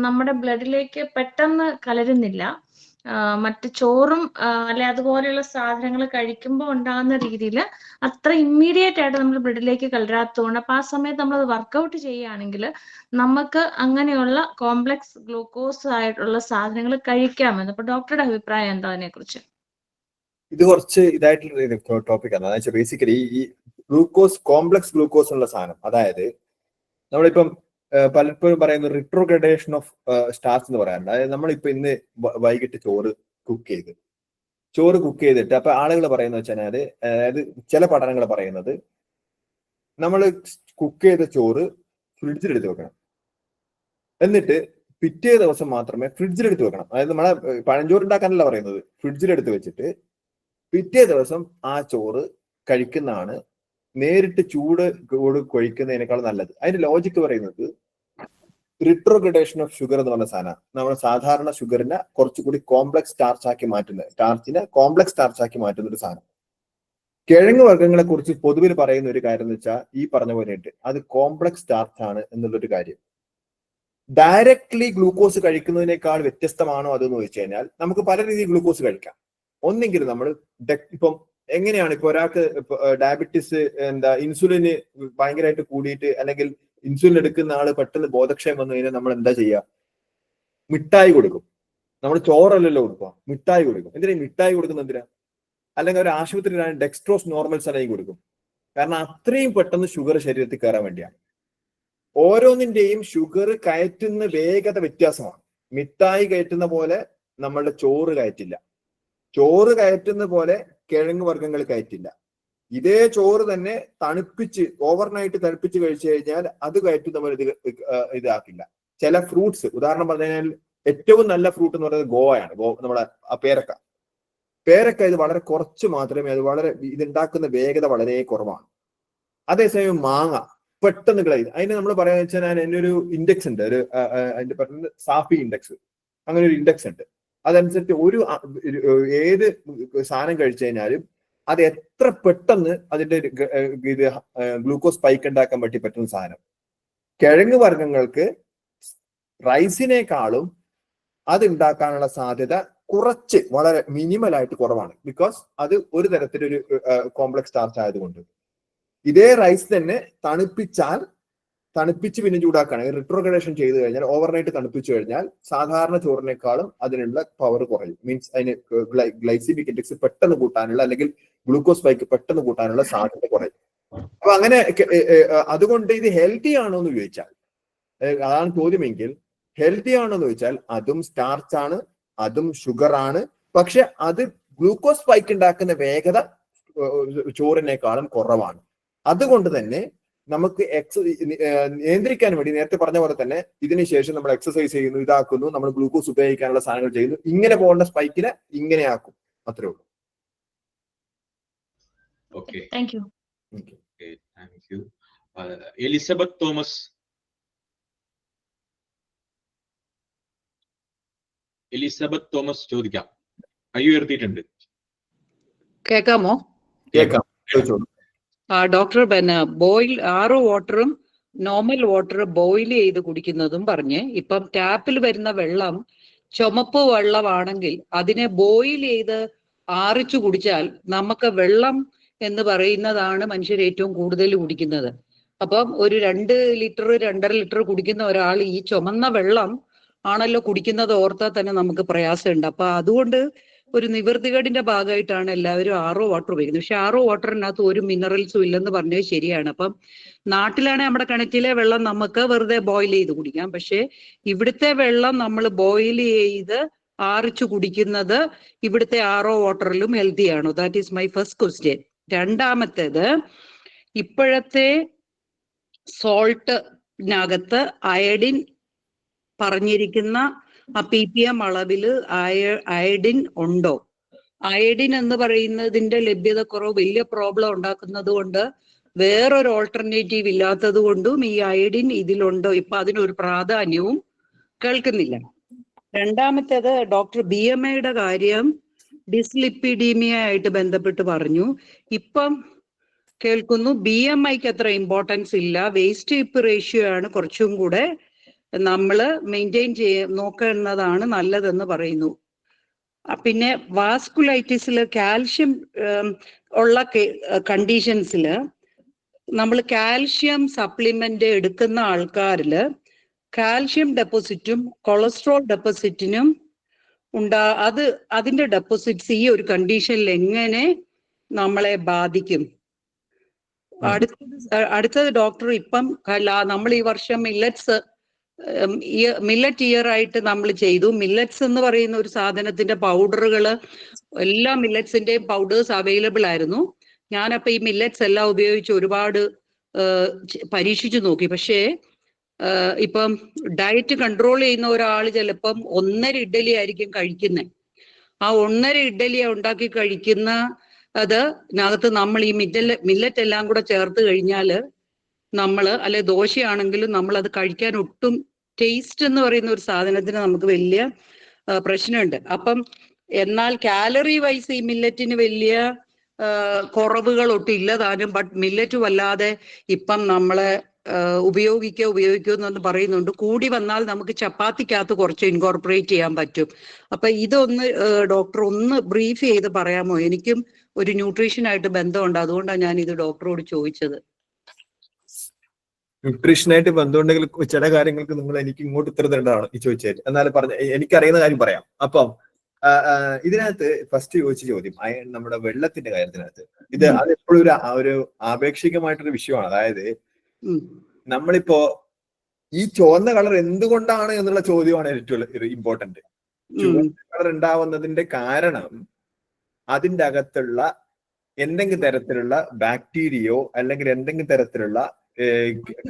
നമ്മുടെ ബ്ലഡിലേക്ക് പെട്ടെന്ന് കലരുന്നില്ല. മറ്റ് ചോറും അല്ലെ അതുപോലെയുള്ള സാധനങ്ങൾ കഴിക്കുമ്പോൾ ഉണ്ടാകുന്ന രീതിയിൽ അത്ര ഇമ്മീഡിയറ്റ് ആയിട്ട് നമ്മൾ ബ്ലഡിലേക്ക് കലരാത്തതുകൊണ്ട്, അപ്പൊ ആ സമയത്ത് നമ്മൾ വർക്കൗട്ട് ചെയ്യുകയാണെങ്കിൽ നമുക്ക് അങ്ങനെയുള്ള കോംപ്ലക്സ് ഗ്ലൂക്കോസ് ആയിട്ടുള്ള സാധനങ്ങൾ കഴിക്കാമെന്ന്. അപ്പൊ ഡോക്ടറുടെ അഭിപ്രായം എന്താ അതിനെ കുറിച്ച്? ഇത് കുറച്ച് ഇതായിട്ടുള്ള ടോപ്പിക്കാണ്. അതായത് ബേസിക്കലി ഈ ഗ്ലൂക്കോസ്, കോംപ്ലക്സ് ഗ്ലൂക്കോസ് ഉള്ള സാധനം, അതായത് നമ്മളിപ്പം പലപ്പോഴും പറയുന്ന റിട്രോഗ്രഡേഷൻ ഓഫ് സ്റ്റാർച്ച് എന്ന് പറയാറുണ്ട്. അതായത് നമ്മളിപ്പോ ഇന്ന് വൈകിട്ട് ചോറ് കുക്ക് ചെയ്തിട്ട് അപ്പൊ ആളുകൾ പറയുന്നത് വെച്ചാൽ, അതായത് ചില പഠനങ്ങൾ പറയുന്നത് നമ്മൾ കുക്ക് ചെയ്ത ചോറ് ഫ്രിഡ്ജിലെടുത്ത് വെക്കണം, എന്നിട്ട് പിറ്റേ ദിവസം മാത്രമേ ഫ്രിഡ്ജിലെടുത്ത് വെക്കണം. അതായത് നമ്മളെ പഴഞ്ചോറ് ഉണ്ടാക്കാനല്ല പറയുന്നത്, ഫ്രിഡ്ജിലെടുത്ത് വെച്ചിട്ട് പിറ്റേ ദിവസം ആ ചോറ് കഴിക്കുന്നതാണ് നേരിട്ട് ചൂട് കഴിക്കുന്നതിനേക്കാൾ നല്ലത്. അതിന്റെ ലോജിക്ക് പറയുന്നത്, റിട്രോഗ്രഡേഷൻ ഓഫ് ഷുഗർ എന്ന് പറഞ്ഞ സാധനം. നമ്മൾ സാധാരണ ഷുഗറിനെ കുറച്ചുകൂടി കോംപ്ലക്സ് സ്റ്റാർച്ച് ആക്കി മാറ്റുന്നത്, സ്റ്റാർച്ചിനെ കോംപ്ലക്സ് സ്റ്റാർച്ച് ആക്കി മാറ്റുന്ന ഒരു സാധനം. കിഴങ്ങ് വർഗ്ഗങ്ങളെ കുറിച്ച് പൊതുവിൽ പറയുന്ന ഒരു കാര്യം എന്ന് വെച്ചാൽ ഈ പറഞ്ഞ പോലെയിട്ട് അത് കോംപ്ലക്സ് സ്റ്റാർച്ച് ആണ് എന്നുള്ളൊരു കാര്യം. ഡയറക്ട്ലി ഗ്ലൂക്കോസ് കഴിക്കുന്നതിനേക്കാൾ വ്യത്യസ്തമാണോ അതെന്ന് ചോദിച്ചു കഴിഞ്ഞാൽ നമുക്ക് പല രീതിയിൽ ഗ്ലൂക്കോസ് കഴിക്കാം. ഒന്നെങ്കിൽ നമ്മൾ ഇപ്പം എങ്ങനെയാണ് ഇപ്പൊ ഒരാൾക്ക് ഡയബറ്റീസ് ഇൻസുലിന് ഭയങ്കരമായിട്ട് കൂടിയിട്ട് അല്ലെങ്കിൽ ഇൻസുലിൻ എടുക്കുന്ന ആള് പെട്ടെന്ന് ബോധക്ഷയം വന്നു കഴിഞ്ഞാൽ നമ്മൾ എന്താ ചെയ്യുക? മിഠായി കൊടുക്കും. നമ്മൾ ചോറല്ലല്ലോ കൊടുക്കുക, മിഠായി കൊടുക്കും. എന്തിനാ മിഠായി കൊടുക്കുന്ന എന്തിനാ? അല്ലെങ്കിൽ ഒരു ആശുപത്രിയിലാണ് ഡെക്സ്ട്രോസ് നോർമൽസ് അല്ലെങ്കിൽ കൊടുക്കും. കാരണം അത്രയും പെട്ടെന്ന് ഷുഗർ ശരീരത്തിൽ കയറാൻ വേണ്ടിയാണ്. ഓരോന്നിന്റെയും ഷുഗർ കയറ്റുന്ന വേഗത വ്യത്യാസമാണ്. മിഠായി കയറ്റുന്ന പോലെ നമ്മളുടെ ചോറ് കയറ്റില്ല. ചോറ് കയറ്റുന്ന പോലെ കിഴങ്ങ് വർഗ്ഗങ്ങൾ കയറ്റില്ല. ഇതേ ചോറ് തന്നെ തണുപ്പിച്ച് ഓവർനൈറ്റ് തണുപ്പിച്ച് കഴിച്ചു കഴിഞ്ഞാൽ അത് കയറ്റുന്ന പോലെ ഇതാക്കില്ല. ചില ഫ്രൂട്ട്സ്, ഉദാഹരണം പറഞ്ഞു കഴിഞ്ഞാൽ ഏറ്റവും നല്ല ഫ്രൂട്ട് എന്ന് പറയുന്നത് ഗോവയാണ്. നമ്മളെ പേരക്ക ഇത് വളരെ കുറച്ച് മാത്രമേ, അത് വളരെ ഇതുണ്ടാക്കുന്ന വേഗത വളരെ കുറവാണ്. അതേസമയം മാങ്ങ പെട്ടെന്ന് കളയും. അതിന് നമ്മൾ പറയാന്ന് വെച്ചാൽ അതിൻ്റെ ഒരു ഇൻഡെക്സ് ഉണ്ട്, ഒരു അതിന്റെ പറയുന്നത് സാഫി ഇൻഡെക്സ്, അങ്ങനെ ഒരു ഇൻഡെക്സ് ഉണ്ട്. അതനുസരിച്ച് ഏത് സാധനം കഴിച്ചു കഴിഞ്ഞാലും അത് എത്ര പെട്ടെന്ന് അതിന്റെ ഇത് ഗ്ലൂക്കോസ് സ്പൈക്ക് ഉണ്ടാക്കാൻ വേണ്ടി പറ്റുന്ന സാധനം. കിഴങ്ങ് വർഗ്ഗങ്ങൾക്ക് റൈസിനേക്കാളും അത് ഉണ്ടാക്കാനുള്ള സാധ്യത കുറച്ച് വളരെ മിനിമൽ ആയിട്ട് കുറവാണ്. ബിക്കോസ് അത് ഒരു തരത്തിലൊരു കോംപ്ലക്സ് സ്റ്റാർച്ച് ആയതുകൊണ്ട്. ഇതേ റൈസ് തന്നെ തണുപ്പിച്ച് പിന്നെ ചൂടാക്കുകയാണ്, റിട്രോഗ്രഡേഷൻ ചെയ്ത് കഴിഞ്ഞാൽ, ഓവർനൈറ്റ് തണുപ്പിച്ചു കഴിഞ്ഞാൽ സാധാരണ ചോറിനേക്കാളും അതിനുള്ള പവർ കുറയും. മീൻസ് അതിന് ഗ്ലൈസിമിക് ഇൻഡെക്സ് പെട്ടെന്ന് കൂട്ടാനുള്ള അല്ലെങ്കിൽ ഗ്ലൂക്കോസ് സ്പൈക്ക് പെട്ടെന്ന് കൂട്ടാനുള്ള സാധ്യത കുറയും. അപ്പൊ അങ്ങനെ അതുകൊണ്ട് ഇത് ഹെൽത്തി ആണോ എന്ന് ചോദിച്ചാൽ, അതാണ് ചോദ്യമെങ്കിൽ, ഹെൽത്തി ആണോ എന്ന് ചോദിച്ചാൽ അതും സ്റ്റാർച്ച് ആണ്, അതും ഷുഗർ ആണ്. പക്ഷെ അത് ഗ്ലൂക്കോസ് സ്പൈക്ക് ഉണ്ടാക്കുന്ന വേഗത ചോറിനേക്കാളും കുറവാണ്. അതുകൊണ്ട് തന്നെ നമുക്ക് നിയന്ത്രിക്കാൻ വേണ്ടി നേരത്തെ പറഞ്ഞ പോലെ തന്നെ ഇതിനുശേഷം നമ്മൾ എക്സസൈസ് ചെയ്യുന്നു, ഇതാക്കുന്നു, നമ്മൾ ഗ്ലൂക്കോസ് ഉപയോഗിക്കാനുള്ള സാധനങ്ങൾ ചെയ്യുന്നു. ഇങ്ങനെ പോകേണ്ട സ്പൈക്കിനെ ഇങ്ങനെ ആക്കും. അത്രേ ഉള്ളൂ. Thank you. Elizabeth Thomas. Elizabeth Thomas ചോദിക്കാം. കൈ ഉയർത്തിയിട്ടുണ്ട്. കേൾക്കാമോ? കേൾക്കാം, ചോദിച്ചോളൂ. ഡോക്ടർ, പിന്നെ ആറോ വാട്ടറും നോർമൽ വാട്ടർ ബോയിൽ ചെയ്ത് കുടിക്കുന്നതും പറഞ്ഞ്, ഇപ്പം ടാപ്പിൽ വരുന്ന വെള്ളം ചുമപ്പ് വെള്ളമാണെങ്കിൽ അതിനെ ബോയിൽ ചെയ്ത് ആറിച്ചു കുടിച്ചാൽ നമുക്ക് വെള്ളം എന്ന് പറയുന്നതാണ് മനുഷ്യർ ഏറ്റവും കൂടുതൽ കുടിക്കുന്നത്. അപ്പം ഒരു 2 ലിറ്റർ 2.5 ലിറ്റർ കുടിക്കുന്ന ഒരാൾ ഈ ചുമന്ന വെള്ളം ആണല്ലോ കുടിക്കുന്നത് ഓർത്താൽ തന്നെ നമുക്ക് പ്രയാസമുണ്ട്. അപ്പൊ അതുകൊണ്ട് ഒരു നിവൃത്തികേടിന്റെ ഭാഗമായിട്ടാണ് എല്ലാവരും ആറോ വാട്ടർ ഉപയോഗിക്കുന്നത്. പക്ഷെ ആറോ വാട്ടറിനകത്ത് ഒരു മിനറൽസും ഇല്ലെന്ന് പറഞ്ഞത് ശരിയാണ്. അപ്പം നാട്ടിലാണെങ്കിൽ നമ്മുടെ കിണറ്റിലെ വെള്ളം നമുക്ക് വെറുതെ ബോയിൽ ചെയ്ത് കുടിക്കാം. പക്ഷെ ഇവിടുത്തെ വെള്ളം നമ്മൾ ബോയിൽ ചെയ്ത് ആറിച്ചു കുടിക്കുന്നത് ഇവിടുത്തെ ആറോ വാട്ടറിലും ഹെൽത്തി ആണോ? That is my first question. രണ്ടാമത്തേത്, ഇപ്പോഴത്തെ സോൾട്ടിനകത്ത് അയഡിൻ പറഞ്ഞിരിക്കുന്ന ആ ppm അളവിൽ അയഡിൻ ഉണ്ടോ? അയഡിൻ എന്ന് പറയുന്നതിന്റെ ലഭ്യത കുറവ് വലിയ പ്രോബ്ലം ഉണ്ടാക്കുന്നത് കൊണ്ട് വേറൊരു ഓൾട്ടർനേറ്റീവ് ഇല്ലാത്തത് കൊണ്ടും ഈ അയഡിൻ ഇതിലുണ്ടോ? ഇപ്പൊ അതിനൊരു പ്രാധാന്യവും കേൾക്കുന്നില്ല. രണ്ടാമത്തേത്, ഡോക്ടർ BMIയുടെ കാര്യം ഡിസ്ലിപ്പിഡീമിയ ആയിട്ട് ബന്ധപ്പെട്ട് പറഞ്ഞു. ഇപ്പം കേൾക്കുന്നു BMIക്ക് അത്ര ഇമ്പോർട്ടൻസ് ഇല്ല, വേസ്റ്റ് ഹിപ്പ് റേഷ്യോ ആണ് കുറച്ചും കൂടെ നമ്മൾ മെയിൻറ്റെയിൻ നോക്കുന്നതാണ് നല്ലതെന്ന് പറയുന്നു. പിന്നെ വാസ്കുലൈറ്റിസിൽ കാൽഷ്യം ഉള്ള കണ്ടീഷൻസിൽ നമ്മൾ കാൽഷ്യം സപ്ലിമെന്റ് എടുക്കുന്ന ആൾക്കാരിൽ കാൽഷ്യം ഡെപ്പോസിറ്റും കൊളസ്ട്രോൾ ഡെപ്പോസിറ്റിനും അതിന്റെ ഡെപ്പോസിറ്റ്സ് ഈ ഒരു കണ്ടീഷനിൽ എങ്ങനെ നമ്മളെ ബാധിക്കും? അടുത്തത് ഡോക്ടർ, ഇപ്പം നമ്മൾ ഈ വർഷം മില്ലറ്റ് ഇയർ ആയിട്ട് നമ്മൾ ചെയ്തു. മില്ലറ്റ്സ് എന്ന് പറയുന്ന ഒരു സാധനത്തിന്റെ പൗഡറുകൾ, എല്ലാ മില്ലറ്റ്സിന്റെയും പൗഡേഴ്സ് അവൈലബിൾ ആയിരുന്നു. ഞാനപ്പോ ഈ മില്ലറ്റ്സ് എല്ലാം ഉപയോഗിച്ച് ഒരുപാട് പരീക്ഷിച്ചു നോക്കി. പക്ഷേ ഇപ്പം ഡയറ്റ് കൺട്രോൾ ചെയ്യുന്ന ഒരാൾ ചിലപ്പം 1.5 ഇഡ്ഡലി ആയിരിക്കും കഴിക്കുന്നത്. ആ 1.5 ഇഡ്ഡലി ഉണ്ടാക്കി കഴിക്കുന്ന അതിനകത്ത് നമ്മൾ ഈ മില്ലറ്റ് എല്ലാം കൂടെ ചേർത്ത് കഴിഞ്ഞാൽ അല്ലെ ദോശയാണെങ്കിലും നമ്മൾ അത് കഴിക്കാൻ ഒട്ടും ടേസ്റ്റ് എന്ന് പറയുന്ന ഒരു സാധനത്തിന് നമുക്ക് വലിയ പ്രശ്നമുണ്ട്. അപ്പം എന്നാൽ കാലറി വൈസ് ഈ മില്ലറ്റിന് വലിയ കുറവുകൾ ഒട്ടും ഇല്ല താനും. ബട്ട് മില്ലറ്റ് വല്ലാതെ ഇപ്പം നമ്മളെ ഉപയോഗിക്കൂ എന്ന് പറയുന്നുണ്ട്. കൂടി വന്നാൽ നമുക്ക് ചപ്പാത്തിക്കകത്ത് കുറച്ച് ഇൻകോർപ്പറേറ്റ് ചെയ്യാൻ പറ്റും. അപ്പൊ ഇതൊന്ന് ഡോക്ടർ ഒന്ന് ബ്രീഫ് ചെയ്ത് പറയാമോ? എനിക്കും ഒരു ന്യൂട്രീഷനായിട്ട് ബന്ധമുണ്ട്, അതുകൊണ്ടാണ് ഞാൻ ഇത് ഡോക്ടറോട് ചോദിച്ചത്. ന്യൂട്രീഷനായിട്ട് ബന്ധമുണ്ടെങ്കിൽ ചില കാര്യങ്ങൾക്ക് നിങ്ങൾ എനിക്ക് ഇങ്ങോട്ട് ഉത്തരം തരേണ്ടതാണ് ഈ ചോദിച്ചാൽ. എന്നാലും പറഞ്ഞ എനിക്കറിയുന്ന കാര്യം പറയാം. അപ്പം ഇതിനകത്ത് ഫസ്റ്റ് ചോദിച്ച ചോദ്യം നമ്മുടെ വെള്ളത്തിന്റെ കാര്യത്തിനകത്ത് ഇത് അതെപ്പോഴും ഒരു ആപേക്ഷികമായിട്ടൊരു വിഷയമാണ്. അതായത് നമ്മളിപ്പോ ഈ ചുവന്ന കളർ എന്തുകൊണ്ടാണ് എന്നുള്ള ചോദ്യമാണ് ഏറ്റവും ഇമ്പോർട്ടന്റ്. ചുവന്ന കളർ ഉണ്ടാവുന്നതിന്റെ കാരണം അതിന്റെ അകത്തുള്ള എന്തെങ്കിലും തരത്തിലുള്ള ബാക്ടീരിയയോ അല്ലെങ്കിൽ എന്തെങ്കിലും തരത്തിലുള്ള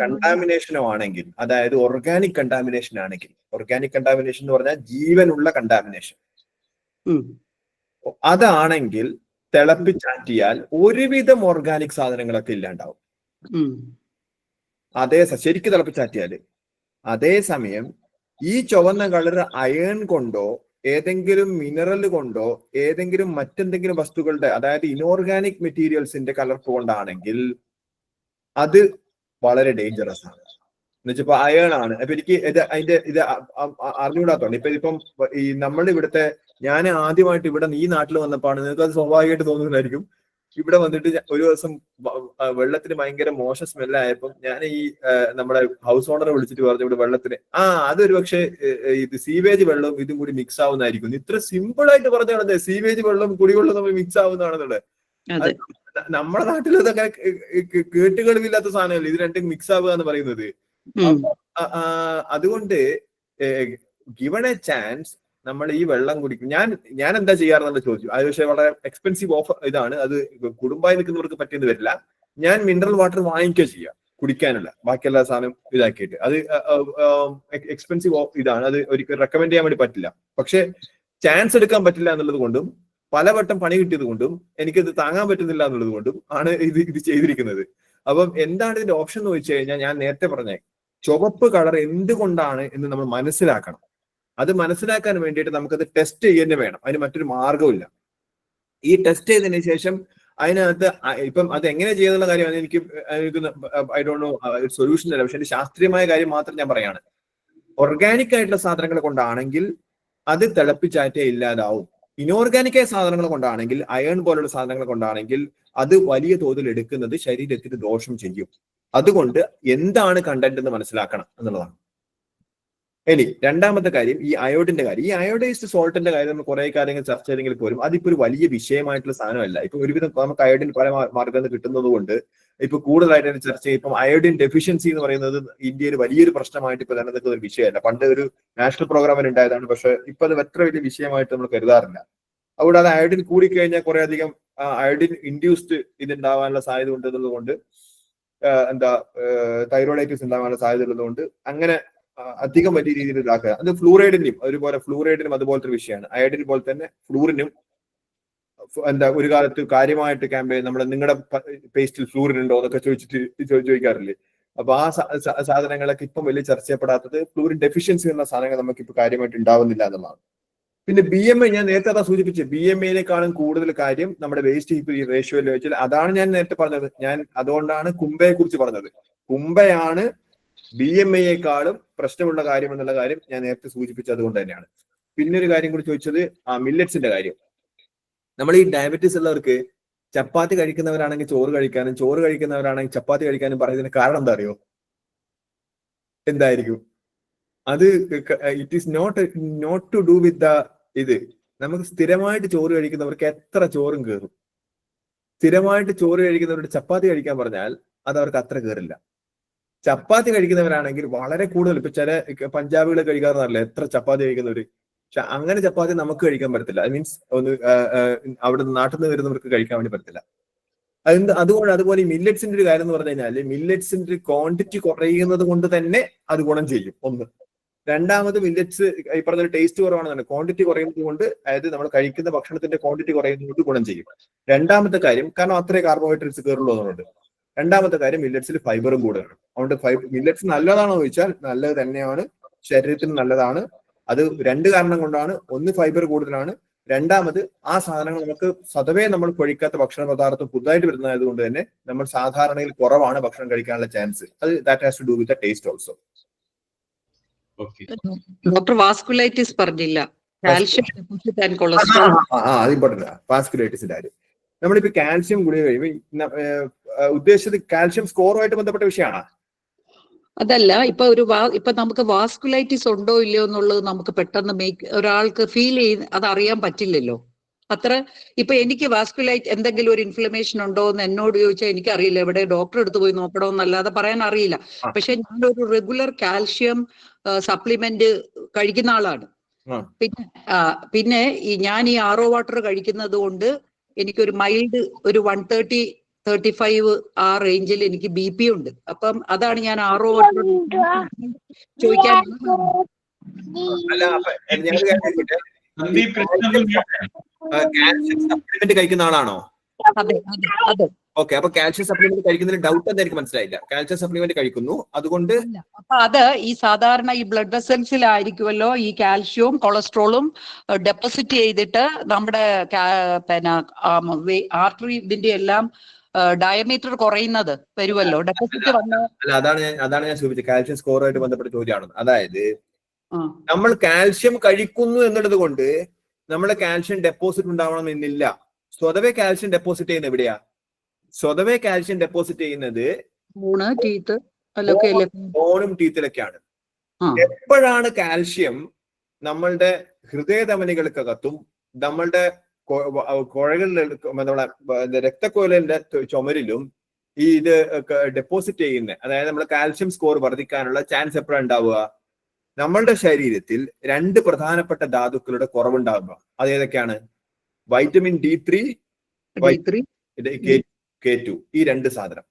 കണ്ടാമിനേഷനോ ആണെങ്കിൽ, അതായത് ഓർഗാനിക് കണ്ടാമിനേഷൻ ആണെങ്കിൽ, ഓർഗാനിക് കണ്ടാമിനേഷൻ എന്ന് പറഞ്ഞാൽ ജീവനുള്ള കണ്ടാമിനേഷൻ, അതാണെങ്കിൽ തിളപ്പിച്ചാറ്റിയാൽ ഒരുവിധം ഓർഗാനിക് സാധനങ്ങളൊക്കെ ഇല്ലാണ്ടാവും. ശരിക്കും തിളപ്പിച്ചാറ്റിയാല്. അതേസമയം ഈ ചുവന്ന കളർ അയൺ കൊണ്ടോ ഏതെങ്കിലും മിനറൽ കൊണ്ടോ ഏതെങ്കിലും മറ്റെന്തെങ്കിലും വസ്തുക്കളുടെ, അതായത് ഇനോർഗാനിക് മെറ്റീരിയൽസിന്റെ കലർപ്പ് കൊണ്ടാണെങ്കിൽ അത് വളരെ ഡേഞ്ചറസ് ആണ്. എന്നുവെച്ചപ്പോ അയൺ ആണ്. അപ്പൊ എനിക്ക് ഇത് അറിഞ്ഞുകൂടാത്തോണ്ട് ഇപ്പം ഈ നമ്മളിവിടുത്തെ, ഞാൻ ആദ്യമായിട്ട് ഇവിടെ ഈ നാട്ടിൽ വന്നപ്പോഴാണ്, നിങ്ങൾക്ക് അത് സ്വാഭാവികമായിട്ട് തോന്നുന്നതായിരിക്കും, ഇവിടെ വന്നിട്ട് ഒരു ദിവസം വെള്ളത്തിന് ഭയങ്കര മോശം സ്മെല്ലായപ്പം ഞാൻ ഈ നമ്മുടെ ഹൗസ് ഓണറെ വിളിച്ചിട്ട് പറഞ്ഞു ഇവിടെ വെള്ളത്തിന് അതൊരു പക്ഷേ ഇത് സീവേജ് വെള്ളവും ഇതും കൂടി മിക്സ് ആവുന്നതായിരിക്കും. ഇത്ര സിമ്പിൾ ആയിട്ട് പറഞ്ഞാണ് സീവേജ് വെള്ളം കുടിവെള്ളം തമ്മിൽ മിക്സ് ആവുന്നതാണെന്നുള്ളത്. നമ്മുടെ നാട്ടിൽ അതങ്ങനെ കേട്ടുകളില്ലാത്ത സാധനമല്ല ഇത് രണ്ടും മിക്സ് ആവുക എന്ന് പറയുന്നത്. അതുകൊണ്ട് ഗിവൺ എ ചാൻസ് നമ്മൾ ഈ വെള്ളം കുടിക്കും. ഞാൻ എന്താ ചെയ്യാറെന്നുള്ള ചോദിച്ചു. അത് പക്ഷേ വളരെ എക്സ്പെൻസീവ് ഓഫർ ഇതാണ്, അത് കുടുംബമായി നിൽക്കുന്നവർക്ക് പറ്റിയെന്ന് വരില്ല. ഞാൻ മിനറൽ വാട്ടർ വാങ്ങിക്കുക ചെയ്യാം കുടിക്കാനുള്ള, ബാക്കിയെല്ലാ സാധനം ഇതാക്കിയിട്ട്. അത് എക്സ്പെൻസീവ് ഇതാണ്, അത് ഒരിക്കലും റെക്കമെൻഡ് ചെയ്യാൻ വേണ്ടി പറ്റില്ല. പക്ഷെ ചാൻസ് എടുക്കാൻ പറ്റില്ല എന്നുള്ളത് കൊണ്ടും പലവട്ടം പണി കിട്ടിയത് കൊണ്ടും എനിക്കത് താങ്ങാൻ പറ്റുന്നില്ല എന്നുള്ളത് കൊണ്ടും ആണ് ഇത് ചെയ്തിരിക്കുന്നത്. അപ്പം എന്താണ് ഇതിന്റെ ഓപ്ഷൻ എന്ന് ചോദിച്ചു കഴിഞ്ഞാൽ, ഞാൻ നേരത്തെ പറഞ്ഞേ ചുവപ്പ് കളർ എന്തുകൊണ്ടാണ് എന്ന് നമ്മൾ മനസ്സിലാക്കണം. അത് മനസ്സിലാക്കാൻ വേണ്ടിയിട്ട് നമുക്കത് ടെസ്റ്റ് ചെയ്യുന്നേ വേണം. അതിന് മറ്റൊരു മാർഗമില്ല. ഈ ടെസ്റ്റ് ചെയ്തതിനു ശേഷം അതിനകത്ത് ഇപ്പം അത് എങ്ങനെ ചെയ്യുന്നുള്ള കാര്യം എനിക്ക് ഐ ഡോണ്ട് നോ സൊല്യൂഷൻ അല്ല. പക്ഷെ ശാസ്ത്രീയമായ കാര്യം മാത്രം ഞാൻ പറയാണ്. ഓർഗാനിക് ആയിട്ടുള്ള സാധനങ്ങൾ കൊണ്ടാണെങ്കിൽ അത് തിളപ്പിച്ചാറ്റേ ഇല്ലാതാവും. ഇനോർഗാനിക് ആയ സാധനങ്ങൾ കൊണ്ടാണെങ്കിൽ, അയൺ പോലുള്ള സാധനങ്ങൾ കൊണ്ടാണെങ്കിൽ അത് വലിയ തോതിൽ എടുക്കുന്നത് ശരീരത്തിന് ദോഷം ചെയ്യും. അതുകൊണ്ട് എന്താണ് കണ്ടന്റ് എന്ന് മനസ്സിലാക്കണം എന്നുള്ളതാണ്. ഇനി രണ്ടാമത്തെ കാര്യം ഈ അയോഡിന്റെ കാര്യം. ഈ അയോഡൈസ്ഡ് സോൾട്ടിന്റെ കാര്യം നമ്മൾ കുറെ കാര്യങ്ങൾ ചർച്ച ചെയ്തെങ്കിൽ പോലും അതിപ്പോ ഒരു വലിയ വിഷയമായിട്ടുള്ള സാധനമല്ല. ഇപ്പൊ ഒരുവിധം നമുക്ക് അയോഡിൻ പല മാർഗ്ഗങ്ങൾ കിട്ടുന്നത് കൊണ്ട് ഇപ്പൊ കൂടുതലായിട്ട് ചർച്ച ചെയ്യും. ഇപ്പം അയോഡിൻ ഡെഫിഷ്യൻസി എന്ന് പറയുന്നത് ഇന്ത്യയിൽ വലിയൊരു പ്രശ്നമായിട്ട് ഇപ്പൊ നിലനിൽക്കുന്ന ഒരു വിഷയമല്ല. പണ്ട് ഒരു നാഷണൽ പ്രോഗ്രാമിൽ ഉണ്ടായതാണ്, പക്ഷെ ഇപ്പൊ അത് എത്ര വലിയ വിഷയമായിട്ട് നമ്മൾ കരുതാറില്ല. അതുകൊണ്ട് അത് അയോഡിൻ കൂടിക്കഴിഞ്ഞാൽ കുറെ അധികം അയോഡിൻ ഇൻഡ്യൂസ്ഡ് ഇതുണ്ടാവാനുള്ള സാധ്യത ഉണ്ട് എന്നുള്ളതുകൊണ്ട്, തൈറോയിഡൈറ്റിസ് ഉണ്ടാവാനുള്ള സാധ്യത ഉള്ളതുകൊണ്ട് അങ്ങനെ അധികം വലിയ രീതിയിൽ ഇതാക്കുക. അത് ഫ്ലൂറൈഡിനും ഫ്ലൂറൈഡിനും അതുപോലത്തെ ഒരു വിഷയമാണ്. അയോഡിൻ പോലെ തന്നെ ഫ്ലൂറിനും ഒരു കാലത്ത് കാര്യമായിട്ട് ക്യാമ്പയിൻ നിങ്ങളുടെ പേസ്റ്റിൽ ഫ്ലൂറിൻ ഉണ്ടോ എന്നൊക്കെ ചോദിക്കാറില്ലേ. അപ്പൊ ആ സാധനങ്ങളൊക്കെ ഇപ്പം വലിയ ചർച്ച ചെയ്യപ്പെടാത്തത് ഫ്ലൂറിൻ ഡെഫിഷ്യൻസി എന്ന സാധനങ്ങൾ നമുക്ക് ഇപ്പൊ കാര്യമായിട്ട് ഉണ്ടാവുന്നില്ല എന്നുള്ളതാണ്. പിന്നെ BMI ഞാൻ നേരത്തെ അതാ സൂചിപ്പിച്ചത്, BMIനേക്കാളും കൂടുതൽ കാര്യം നമ്മുടെ വേസ്റ്റ് ഹീപ്പ് റേഷ്യോയിൽ വെച്ചാൽ അതാണ് ഞാൻ നേരത്തെ പറഞ്ഞത്. ഞാൻ അതുകൊണ്ടാണ് കുംഭയെ കുറിച്ച് പറഞ്ഞത്. കുംഭയാണ് BMIയേക്കാളും പ്രശ്നമുള്ള കാര്യം എന്നുള്ള കാര്യം ഞാൻ നേരത്തെ സൂചിപ്പിച്ചത് അതുകൊണ്ട് തന്നെയാണ്. പിന്നെ ഒരു കാര്യം കൂടി ചോദിച്ചത് മില്ലറ്റ്സിന്റെ കാര്യം. നമ്മൾ ഈ ഡയബറ്റീസ് ഉള്ളവർക്ക് ചപ്പാത്തി കഴിക്കുന്നവരാണെങ്കിൽ ചോറ് കഴിക്കാനും, ചോറ് കഴിക്കുന്നവരാണെങ്കിൽ ചപ്പാത്തി കഴിക്കാനും പറയുന്നതിന് കാരണം എന്താ അറിയോ? എന്തായിരിക്കും അത്? It is not to do with ഇത്. നമുക്ക് സ്ഥിരമായിട്ട് ചോറ് കഴിക്കുന്നവർക്ക് എത്ര ചോറും കയറും. സ്ഥിരമായിട്ട് ചോറ് കഴിക്കുന്നവരുടെ ചപ്പാത്തി കഴിക്കാൻ പറഞ്ഞാൽ അത് അവർക്ക് അത്ര കയറില്ല. ചപ്പാത്തി കഴിക്കുന്നവരാണെങ്കിൽ വളരെ കൂടുതൽ, ഇപ്പൊ ചില പഞ്ചാബികൾ കഴിക്കാറുണ്ടല്ലോ എത്ര ചപ്പാത്തി കഴിക്കുന്നവര്. പക്ഷെ അങ്ങനെ ചപ്പാത്തി നമുക്ക് കഴിക്കാൻ പറ്റത്തില്ല. ഐ മീൻസ് അവിടെ നാട്ടിൽ നിന്ന് വരുന്നവർക്ക് കഴിക്കാൻ വേണ്ടി പറ്റത്തില്ല. അതുപോലെ ഈ മില്ലറ്റ്സിന്റെ ഒരു കാര്യം എന്ന് പറഞ്ഞു കഴിഞ്ഞാൽ, മില്ലറ്റ്സിന്റെ ക്വാണ്ടിറ്റി കുറയുന്നത് കൊണ്ട് തന്നെ അത് ഗുണം ചെയ്യും. ഒന്ന്. രണ്ടാമത് മില്ലറ്റ്സ് ഈ പറഞ്ഞ ടേസ്റ്റ് കുറവാണെന്നുണ്ട്, ക്വാണ്ടിറ്റി കുറയുന്നത് കൊണ്ട്, അതായത് നമ്മൾ കഴിക്കുന്ന ഭക്ഷണത്തിന്റെ ക്വാണ്ടിറ്റി കുറയുന്നത് കൊണ്ട് ഗുണം ചെയ്യും. രണ്ടാമത്തെ കാര്യം, കാരണം അത്രേ കാർബോഹൈഡ്രേറ്റ്സ് കയറുള്ളൂ എന്നുള്ളത്. രണ്ടാമത്തെ കാര്യം മില്ലറ്റ്സിൽ ഫൈബറും കൂടുതലാണ്. അതുകൊണ്ട് മില്ലറ്റ്സ് നല്ലതാണോ ചോദിച്ചാൽ നല്ലത് തന്നെയാണ്. ശരീരത്തിന് നല്ലതാണ്. അത് 2 കാരണം കൊണ്ടാണ്. ഒന്ന് ഫൈബർ കൂടുതലാണ്, രണ്ടാമത് ആ സാധനങ്ങൾ നമുക്ക് സ്വതവേ നമ്മൾ കഴിക്കാത്ത ഭക്ഷണ പദാർത്ഥം പുതുതായിട്ട് വരുന്നതായത് കൊണ്ട് തന്നെ നമ്മൾ സാധാരണയിൽ കുറവാണ് ഭക്ഷണം കഴിക്കാനുള്ള ചാൻസ്. അത് that has to do with the taste also. Doctor vasculitis പറഞ്ഞില്ല, കാൽഷ്യം ഡെപ്പോസിറ്റ് ആൻഡ് കൊളസ്ട്രോൾ. അത് ഇമ്പോർട്ടന്റ് ആണ് വാസ്കുലൈറ്റിസിന്റെ കാര്യം. നമ്മളിപ്പോ കാൽഷ്യം ഗുളിക കഴിയുമ്പോൾ ഉദ്ദേശിച്ചത് കാൽഷ്യം സ്കോറുമായിട്ട് ബന്ധപ്പെട്ട വിഷയമാണ്. അതല്ല, ഇപ്പൊ നമുക്ക് വാസ്കുലൈറ്റിസ് ഉണ്ടോ ഇല്ലയോ എന്നുള്ളത് നമുക്ക് പെട്ടെന്ന് ഒരാൾക്ക് ഫീൽ ചെയ്ത് അത് അറിയാൻ പറ്റില്ലല്ലോ. അത്ര ഇപ്പൊ എനിക്ക് എന്തെങ്കിലും ഒരു ഇൻഫ്ലമേഷൻ ഉണ്ടോ എന്ന് എന്നോട് ചോദിച്ചാൽ എനിക്കറിയില്ല, എവിടെ ഡോക്ടറെ അടുത്ത് പോയി നോക്കണമെന്നല്ലാതെ പറയാൻ അറിയില്ല. പക്ഷെ ഞാനൊരു റെഗുലർ കാൽഷ്യം സപ്ലിമെന്റ് കഴിക്കുന്ന ആളാണ്. പിന്നെ ഞാൻ ഈ RO വാട്ടർ കഴിക്കുന്നത് കൊണ്ട് എനിക്കൊരു മൈൽഡ് ഒരു 130-35 ആ റേഞ്ചിൽ എനിക്ക് BP ഉണ്ട്. അപ്പം അതാണ് ഞാൻ RO വാട്ടർ ചോദിക്കാൻ. കാൽഷ്യം സപ്ലിമെന്റ് കഴിക്കുന്ന ആളാണോ? അതെ അതെ അതെ. ഓക്കെ, അപ്പൊ കാൽഷ്യം സപ്ലിമെന്റ് കഴിക്കുന്നതിന് ഡൗട്ട് എന്താ എനിക്ക് മനസ്സിലായില്ല. കാൽഷ്യം സപ്ലിമെന്റ് കഴിക്കുന്നു, അതുകൊണ്ട് അപ്പൊ അത് ഈ സാധാരണ ഈ ബ്ലഡ് വെസൽസിലായിരിക്കുമല്ലോ ഈ കാൽഷ്യവും കൊളസ്ട്രോളും ഡെപ്പോസിറ്റ് ചെയ്തിട്ട് നമ്മുടെ പിന്നെ ആർട്ടറി ഇതിന്റെ എല്ലാം ഡയമീറ്റർ കുറയുന്നത് വരുമല്ലോ, ഡെപ്പോസിറ്റ് വന്ന. അല്ല, അതാണ് ഞാൻ ചോദിച്ചത്, കാൽഷ്യം സ്കോറുമായിട്ട് ബന്ധപ്പെട്ട ചോദ്യമാണ്. അതായത് നമ്മൾ കാൽഷ്യം കഴിക്കുന്നു എന്നുള്ളത് കൊണ്ട് നമ്മളെ കാൽഷ്യം ഡെപ്പോസിറ്റ് ഉണ്ടാവണം എന്നില്ല. സ്വതവേ കാൽഷ്യം ഡെപ്പോസിറ്റ് ചെയ്യുന്നത് എവിടെയാ? സ്വതവേ കാൽഷ്യം ഡെപ്പോസിറ്റ് ചെയ്യുന്നത് ബോണും ടീത്തിലൊക്കെയാണ്. എപ്പോഴാണ് കാൽഷ്യം നമ്മളുടെ ഹൃദയധമനികൾക്കകത്തും നമ്മളുടെ കുഴകളിൽ നമ്മുടെ രക്തക്കുഴലിന്റെ ചുമരിലും ഇത് ഡെപ്പോസിറ്റ് ചെയ്യുന്നത്? അതായത് നമ്മൾ കാൽഷ്യം സ്കോർ വർദ്ധിക്കാനുള്ള ചാൻസ് എപ്പോഴാണ് ഉണ്ടാവുക? നമ്മളുടെ ശരീരത്തിൽ 2 പ്രധാനപ്പെട്ട ധാതുക്കളുടെ കുറവുണ്ടാകുക. അത് ഏതൊക്കെയാണ്? വൈറ്റമിൻ D3, K2, ഈ 2 സാധനം.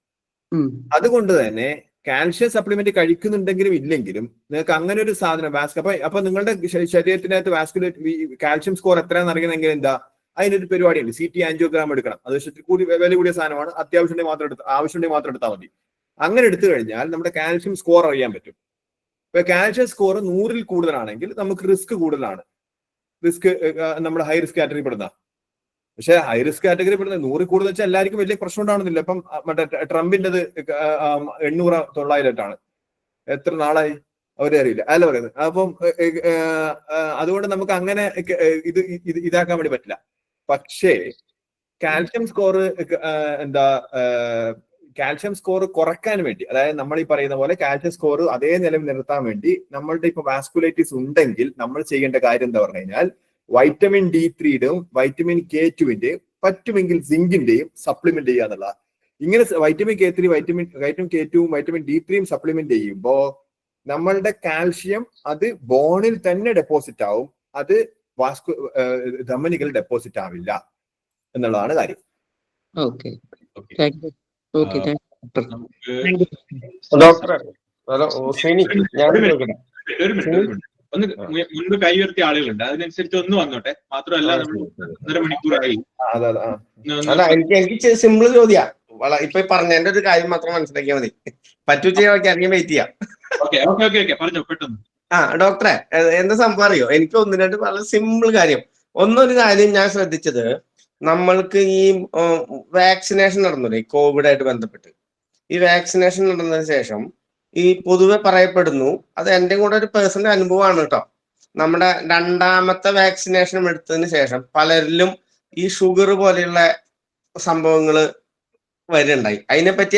അതുകൊണ്ട് തന്നെ കാൽഷ്യം സപ്ലിമെന്റ് കഴിക്കുന്നുണ്ടെങ്കിലും ഇല്ലെങ്കിലും നിങ്ങൾക്ക് അങ്ങനെ ഒരു സാധനം അപ്പൊ നിങ്ങളുടെ ശരീരത്തിനകത്ത് കാൽഷ്യം സ്കോർ എത്രയാണെന്ന് അറിയണമെങ്കിൽ എന്താ, അതിനൊരു പരിപാടിയുണ്ട്. CT ആൻജിയോഗ്രാം എടുക്കണം. അത് വില കൂടിയ സാധനമാണ്. ആവശ്യമുണ്ടെങ്കിൽ മാത്രം എടുത്താൽ മതി. അങ്ങനെ എടുത്തു കഴിഞ്ഞാൽ നമ്മുടെ കാൽഷ്യം സ്കോർ അറിയാൻ പറ്റും. ഇപ്പൊ കാൽഷ്യം സ്കോർ 100-ൽ കൂടുതലാണെങ്കിൽ നമുക്ക് റിസ്ക് കൂടുതലാണ്. നമ്മുടെ ഹൈ റിസ്ക് കാറ്റഗറി പെടുന്ന. പക്ഷെ ഹൈ റിസ്ക് കാറ്റഗറി പെടുന്ന 100-ൽ കൂടുതൽ വെച്ചാൽ എല്ലാവർക്കും വലിയ പ്രശ്നം ഉണ്ടാവുന്നില്ല. ഇപ്പം മറ്റേ ട്രംപിൻ്റെത് 800-900 എത്ര നാളായി അവരെ അറിയില്ല, അല്ല പറയുന്നത്. അപ്പം അതുകൊണ്ട് നമുക്ക് അങ്ങനെ ഇതാക്കാൻ വേണ്ടി പറ്റില്ല. പക്ഷേ കാൽഷ്യം സ്കോർ കാൽഷ്യം സ്കോർ കുറയ്ക്കാൻ വേണ്ടി, അതായത് നമ്മൾ ഈ പറയുന്ന പോലെ കാൽഷ്യം സ്കോർ അതേ നിലയിൽ നിർത്താൻ വേണ്ടി നമ്മളുടെ ഇപ്പൊ വാസ്കുലൈറ്റിസ് ഉണ്ടെങ്കിൽ നമ്മൾ ചെയ്യേണ്ട കാര്യം എന്താ പറഞ്ഞു കഴിഞ്ഞാൽ വൈറ്റമിൻ D3യുടെയും വൈറ്റമിൻ K2വിന്റെയും പറ്റുമെങ്കിൽ സിങ്കിന്റെയും സപ്ലിമെന്റ് ചെയ്യുക എന്നുള്ള. ഇങ്ങനെ vitamin K3, vitamin K2, vitamin D3യും സപ്ലിമെന്റ് ചെയ്യുമ്പോൾ നമ്മളുടെ കാൽഷ്യം അത് ബോണിൽ തന്നെ ഡെപ്പോസിറ്റ് ആവും. അത് ധമനികൾ ഡെപ്പോസിറ്റ് ആവില്ല എന്നുള്ളതാണ് കാര്യം. ഡോക്ടർ മുൻപ് കൈയുയർത്തിയ ആളുകളുണ്ട്, അതിനനുസരിച്ച് ഒന്ന് വന്നോട്ടെ. മാത്രമല്ല നമ്മൾ 1.5 മണിക്കൂറായി. അല്ല, എനിക്ക് സിമ്പിൾ ചോദ്യാ. ഇപ്പൊ പറഞ്ഞതിന്റെ ഒരു കാര്യം മാത്രം മനസ്സിലാക്കിയാൽ മതി. പറ്റുകയാണെങ്കിൽ വെയിറ്റ് ചെയ്യാം. പറഞ്ഞോ പെട്ടെന്ന്. ഡോക്ടറെ, എന്താ സംഭവം അറിയോ? എനിക്ക് 1-2 വളരെ സിമ്പിൾ കാര്യം. ഒരു കാര്യം ഞാൻ ശ്രദ്ധിച്ചത്, നമ്മൾക്ക് ഈ വാക്സിനേഷൻ നടന്നില്ലേ ഈ കോവിഡായിട്ട് ബന്ധപ്പെട്ട്, ഈ വാക്സിനേഷൻ നടന്നതിന് ശേഷം ഈ പൊതുവെ പറയപ്പെടുന്നു, അത് എൻ്റെ കൂടെ ഒരു പേഴ്സണൽ അനുഭവമാണ് കേട്ടോ, നമ്മുടെ 2ാമത്തെ വാക്സിനേഷൻ എടുത്തതിന് ശേഷം പലരിലും ഈ ഷുഗർ പോലെയുള്ള സംഭവങ്ങൾ വരുന്നുണ്ടായി. അതിനെപ്പറ്റി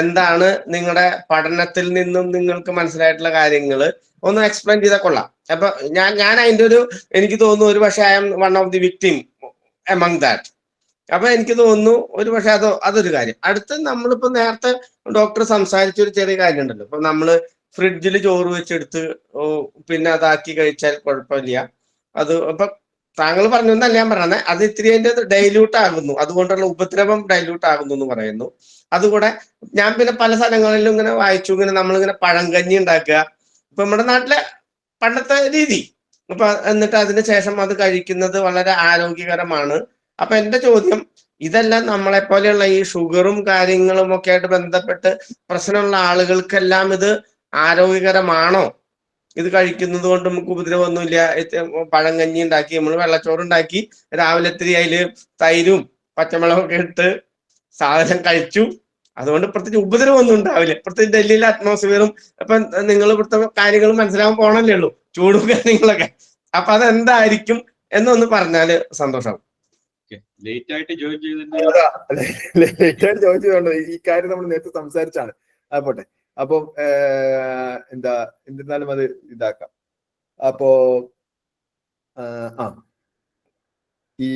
എന്താണ് നിങ്ങളുടെ പഠനത്തിൽ നിന്നും നിങ്ങൾക്ക് മനസ്സിലായിട്ടുള്ള കാര്യങ്ങൾ ഒന്ന് എക്സ്പ്ലെയിൻ ചെയ്താൽ കൊള്ളാം. അപ്പൊ ഞാൻ അതിൻ്റെ എനിക്ക് തോന്നുന്നു ഒരു പക്ഷേ I am one of the victim among that. അപ്പൊ എനിക്ക് തോന്നുന്നു ഒരു പക്ഷെ അതൊരു കാര്യം. അടുത്ത് നമ്മളിപ്പോ നേരത്തെ ഡോക്ടർ സംസാരിച്ച ഒരു ചെറിയ കാര്യം ഉണ്ടല്ലോ, ഇപ്പൊ നമ്മള് ഫ്രിഡ്ജിൽ ചോറ് വെച്ചെടുത്ത് പിന്നെ അതാക്കി കഴിച്ചാൽ കുഴപ്പമില്ല. അത് ഇപ്പൊ താങ്കൾ പറഞ്ഞൊന്നല്ല ഞാൻ പറഞ്ഞത്, അത് ഇത്തിരി അതിന്റെ ഡൈല്യൂട്ട് ആകുന്നു, അതുകൊണ്ടുള്ള ഉപദ്രവം ഡൈല്യൂട്ട് ആകുന്നു എന്ന് പറയുന്നു. അതുകൂടെ ഞാൻ പിന്നെ പല സ്ഥലങ്ങളിലും ഇങ്ങനെ വായിച്ചു, ഇങ്ങനെ നമ്മളിങ്ങനെ പഴങ്കഞ്ഞി ഉണ്ടാക്കുക, ഇപ്പൊ നമ്മുടെ നാട്ടിലെ പണ്ടത്തെ രീതി. അപ്പൊ എന്നിട്ട് അതിന് ശേഷം അത് കഴിക്കുന്നത് വളരെ ആരോഗ്യകരമാണ്. അപ്പൊ എന്റെ ചോദ്യം, ഇതെല്ലാം നമ്മളെ പോലെയുള്ള ഈ ഷുഗറും കാര്യങ്ങളും ഒക്കെ ആയിട്ട് ബന്ധപ്പെട്ട് പ്രശ്നമുള്ള ആളുകൾക്കെല്ലാം ഇത് ആരോഗ്യകരമാണോ ഇത് കഴിക്കുന്നത് കൊണ്ട് നമുക്ക് ഉപദ്രവമൊന്നുമില്ല. പഴങ്കഞ്ഞി ഉണ്ടാക്കി, നമ്മൾ വെള്ളച്ചോറ് ഉണ്ടാക്കി, രാവിലെ ഇത്തിരി അതില് തൈരും പച്ചമുളകൊക്കെ ഇട്ട് സാധനം കഴിച്ചു. അതുകൊണ്ട് പ്രത്യേകിച്ച് ഉപദ്രവമൊന്നും ഉണ്ടാവില്ല. പ്രത്യേകിച്ച് ഡൽഹിയിലെ അറ്റ്മോസ്ഫിയറും ഇപ്പൊ നിങ്ങൾ ഇവിടുത്തെ കാര്യങ്ങൾ മനസ്സിലാവാൻ പോണല്ലേ ഉള്ളൂ, ചൂടും കാര്യങ്ങളൊക്കെ. അപ്പൊ അതെന്തായിരിക്കും എന്നൊന്ന് പറഞ്ഞാല് സന്തോഷമാവും. ലേറ്റ് ആയിട്ട് ജോയിൻ ചോദിച്ചതുകൊണ്ട് ഈ കാര്യം നമ്മൾ നേരത്തെ സംസാരിച്ചാണ്. അത് പോട്ടെ. അപ്പം എന്നിരുന്നാലും അത് ഇതാക്കാം. അപ്പോ ഈ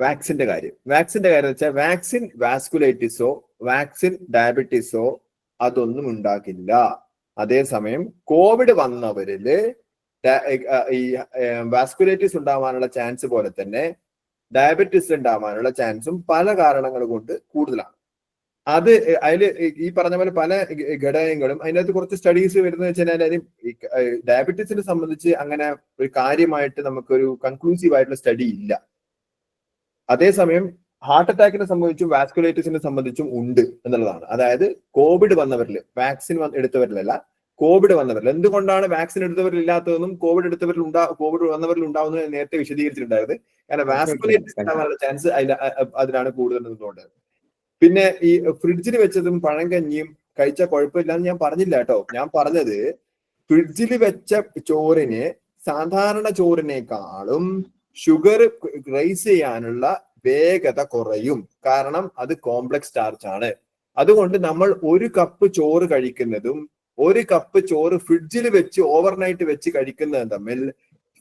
വാക്സിന്റെ കാര്യം വെച്ചാൽ വാക്സിൻ വാസ്കുലൈറ്റിസോ വാക്സിൻ ഡയബറ്റീസോ അതൊന്നും ഉണ്ടാക്കില്ല. അതേസമയം കോവിഡ് വന്നവരില് ഈ വാസ്കുലൈറ്റിസ് ഉണ്ടാവാനുള്ള ചാൻസ് പോലെ തന്നെ ഡയബറ്റീസ് ഉണ്ടാവാനുള്ള ചാൻസും പല കാരണങ്ങൾ കൊണ്ട് കൂടുതലാണ്. അത് അതില് ഈ പറഞ്ഞ പോലെ പല ഘടകങ്ങളും അതിനകത്ത് കുറച്ച് സ്റ്റഡീസ് വരുന്നത് വെച്ചാൽ ഡയബറ്റീസിനെ സംബന്ധിച്ച് അങ്ങനെ ഒരു കാര്യമായിട്ട് നമുക്കൊരു കൺക്ലൂസീവ് ആയിട്ടുള്ള സ്റ്റഡി ഇല്ല. അതേസമയം ഹാർട്ട് അറ്റാക്കിനെ സംബന്ധിച്ചും വാസ്കുലൈറ്റിസിനെ സംബന്ധിച്ചും ഉണ്ട് എന്നുള്ളതാണ്. അതായത് കോവിഡ് വന്നവരിൽ, വാക്സിൻ എടുത്തവരിലല്ല, കോവിഡ് വന്നവരിൽ. എന്തുകൊണ്ടാണ് വാക്സിൻ എടുത്തവരിൽ ഇല്ലാത്തതെന്നും കോവിഡ് വന്നവരിൽ ഉണ്ടാവുന്നത് നേരത്തെ വിശദീകരിച്ചിട്ടുണ്ടായത്. കാരണം വാസ്കുലൈറ്റിസ് ഉണ്ടാവാനുള്ള ചാൻസ് അതിലാണ് കൂടുതൽ നിന്നുകൊണ്ട്. പിന്നെ ഈ ഫ്രിഡ്ജിൽ വെച്ചതും പഴങ്കഞ്ഞിയും കഴിച്ചാൽ കുഴപ്പമില്ലാന്ന് ഞാൻ പറഞ്ഞില്ല കേട്ടോ. ഞാൻ പറഞ്ഞത് ഫ്രിഡ്ജിൽ വെച്ച ചോറിന് സാധാരണ ചോറിനേക്കാളും ഷുഗർ റൈസ് ചെയ്യാനുള്ള വേഗത കുറയും. കാരണം അത് കോംപ്ലക്സ് സ്റ്റാർച്ച് ആണ്. അതുകൊണ്ട് നമ്മൾ ഒരു കപ്പ് ചോറ് കഴിക്കുന്നതും ഒരു കപ്പ് ചോറ് ഫ്രിഡ്ജിൽ വെച്ച് ഓവർനൈറ്റ് വെച്ച് കഴിക്കുന്നതും തമ്മിൽ,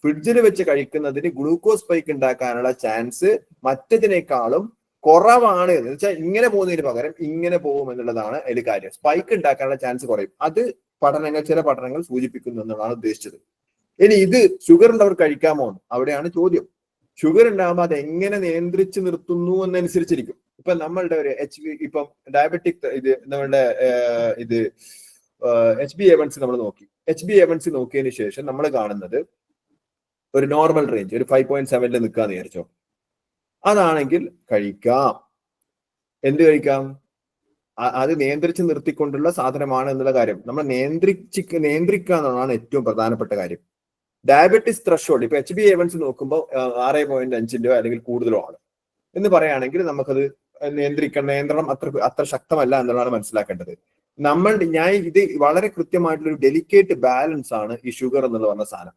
ഫ്രിഡ്ജിൽ വെച്ച് കഴിക്കുന്നതിന് ഗ്ലൂക്കോസ് സ്പൈക്ക് ഉണ്ടാക്കാനുള്ള ചാൻസ് മറ്റതിനേക്കാളും കുറവാണ്. എന്ന് വെച്ചാൽ ഇങ്ങനെ പോകുന്നതിന് പകരം ഇങ്ങനെ പോകും എന്നുള്ളതാണ് അതിൽ കാര്യം. സ്പൈക്ക് ഉണ്ടാക്കാനുള്ള ചാൻസ് കുറയും. അത് ചില പഠനങ്ങൾ സൂചിപ്പിക്കുന്നു എന്നുള്ളതാണ് ഉദ്ദേശിച്ചത്. ഇനി ഇത് ഷുഗർ ഉള്ളവർ കഴിക്കാമോ? അവിടെയാണ് ചോദ്യം. ഷുഗർ ഉണ്ടാകുമ്പോൾ അത് എങ്ങനെ നിയന്ത്രിച്ച് നിർത്തുന്നു എന്നനുസരിച്ചിരിക്കും. ഇപ്പൊ നമ്മളുടെ ഒരു ഇപ്പം ഡയബറ്റിക് നമ്മളുടെ HbA1c നമ്മൾ നോക്കി. HbA1c നോക്കിയതിന് ശേഷം നമ്മൾ കാണുന്നത് ഒരു നോർമൽ റേഞ്ച്, ഒരു 5.7 നിൽക്കാന്ന് വിചാരിച്ചോ. അതാണെങ്കിൽ കഴിക്കാം. എന്ത് കഴിക്കാം? അത് നിയന്ത്രിച്ച് നിർത്തിക്കൊണ്ടുള്ള സാധനമാണ് എന്നുള്ള കാര്യം നമ്മൾ നിയന്ത്രിക്കുക എന്നുള്ളതാണ് ഏറ്റവും പ്രധാനപ്പെട്ട കാര്യം. ഡയബറ്റിസ് ത്രഷോൾഡ് ഇപ്പൊ HbA1c നോക്കുമ്പോൾ 6.5 അല്ലെങ്കിൽ കൂടുതലോ ആണ് എന്ന് പറയുകയാണെങ്കിൽ നമുക്കത് നിയന്ത്രണം അത്ര ശക്തമല്ല എന്നുള്ളതാണ് മനസ്സിലാക്കേണ്ടത്. ഞാൻ ഇത് വളരെ കൃത്യമായിട്ടുള്ളൊരു ഡെലിക്കേറ്റ് ബാലൻസ് ആണ് ഈ ഷുഗർ എന്നുള്ള പറഞ്ഞ സാധനം.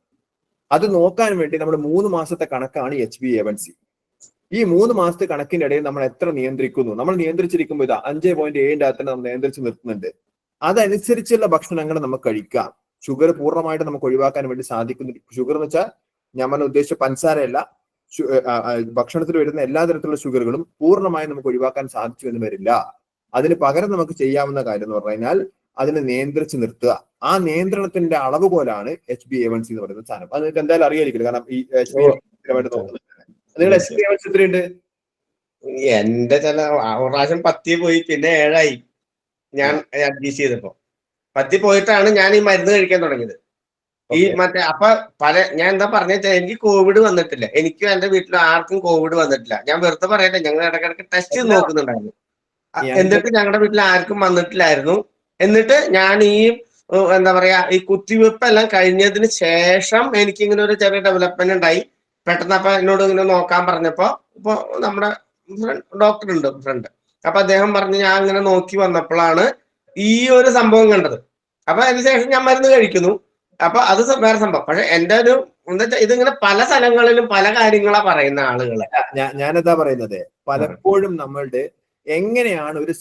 അത് നോക്കാൻ വേണ്ടി നമ്മുടെ 3 മാസത്തെ കണക്കാണ് HbA1c. ഈ 3 മാസത്തെ കണക്കിന്റെ ഇടയിൽ നമ്മൾ എത്ര നിയന്ത്രിക്കുന്നു? നമ്മൾ നിയന്ത്രിച്ചിരിക്കുമ്പോൾ ഇതാ 5.7 അകത്ത് നമ്മൾ നിയന്ത്രിച്ച് നിർത്തുന്നുണ്ട്. അതനുസരിച്ചുള്ള ഭക്ഷണങ്ങൾ നമുക്ക് കഴിക്കാം. ഷുഗർ പൂർണ്ണമായിട്ട് നമുക്ക് ഒഴിവാക്കാൻ വേണ്ടി സാധിക്കുന്നു. ഷുഗർ എന്ന് വെച്ചാൽ ഞാൻ ഉദ്ദേശിച്ച പഞ്ചസാരയല്ല, ഭക്ഷണത്തിൽ വരുന്ന എല്ലാ തരത്തിലുള്ള ഷുഗറുകളും പൂർണ്ണമായും നമുക്ക് ഒഴിവാക്കാൻ സാധിച്ചു എന്ന് വരില്ല. അതിന് പകരം നമുക്ക് ചെയ്യാവുന്ന കാര്യം എന്ന് പറഞ്ഞു കഴിഞ്ഞാൽ അതിനെ നിയന്ത്രിച്ച് നിർത്തുക. ആ നിയന്ത്രണത്തിന്റെ അളവ് പോലാണ് HbA1c എന്ന് പറയുന്ന സാധനം. അത് നിങ്ങൾക്ക് എന്തായാലും അറിയായിരിക്കും. കാരണം ഈ HbA1c നോക്കുന്നത് നിങ്ങൾ HbA1c എത്രയുണ്ട്? എന്റെ ചില പ്രാവശ്യം 10 പോയി, പിന്നെ 7 ഞാൻ അഡ്ജസ്റ്റ് ചെയ്തപ്പോ 10 പോയിട്ടാണ് ഞാൻ ഈ മരുന്ന് കഴിക്കാൻ തുടങ്ങിയത്. ഈ മറ്റേ ഞാൻ എന്താ പറഞ്ഞാൽ എനിക്ക് കോവിഡ് വന്നിട്ടില്ല. എനിക്കും എന്റെ വീട്ടിലും ആർക്കും കോവിഡ് വന്നിട്ടില്ല. ഞാൻ വെറുതെ പറയട്ടെ, ഞങ്ങൾ ഇടയ്ക്കിടയ്ക്ക് ടെസ്റ്റ് ചെയ്ത് നോക്കുന്നുണ്ടായിരുന്നു. എന്നിട്ട് ഞങ്ങളുടെ വീട്ടിൽ ആർക്കും വന്നിട്ടില്ലായിരുന്നു. എന്നിട്ട് ഞാൻ ഈ എന്താ പറയാ ഈ കുത്തിവെപ്പ് എല്ലാം കഴിഞ്ഞതിന് ശേഷം എനിക്ക് ഇങ്ങനെ ഒരു ചെറിയ ഡെവലപ്മെന്റ് ഉണ്ടായി. പെട്ടെന്ന് അപ്പൊ എന്നോട് ഇങ്ങനെ നോക്കാൻ പറഞ്ഞപ്പോ ഇപ്പൊ നമ്മുടെ ഡോക്ടർ ഉണ്ട് ഫ്രണ്ട്, അപ്പൊ അദ്ദേഹം പറഞ്ഞു ഞാൻ ഇങ്ങനെ നോക്കി വന്നപ്പോഴാണ് ഈ ഒരു സംഭവം കണ്ടത്. അപ്പൊ അതിനുശേഷം ഞാൻ മരുന്ന് കഴിക്കുന്നു. അപ്പൊ അത് വേറെ സംഭവം. പക്ഷെ എന്റെ ഒരു എന്താ വെച്ചാൽ ഇതിങ്ങനെ പല സ്ഥലങ്ങളിലും പല കാര്യങ്ങളാ പറയുന്ന ആളുകളെ. ഞാനെന്താ പറയുന്നത്, പലപ്പോഴും നമ്മളുടെ എങ്ങനെയാണ് ഒരു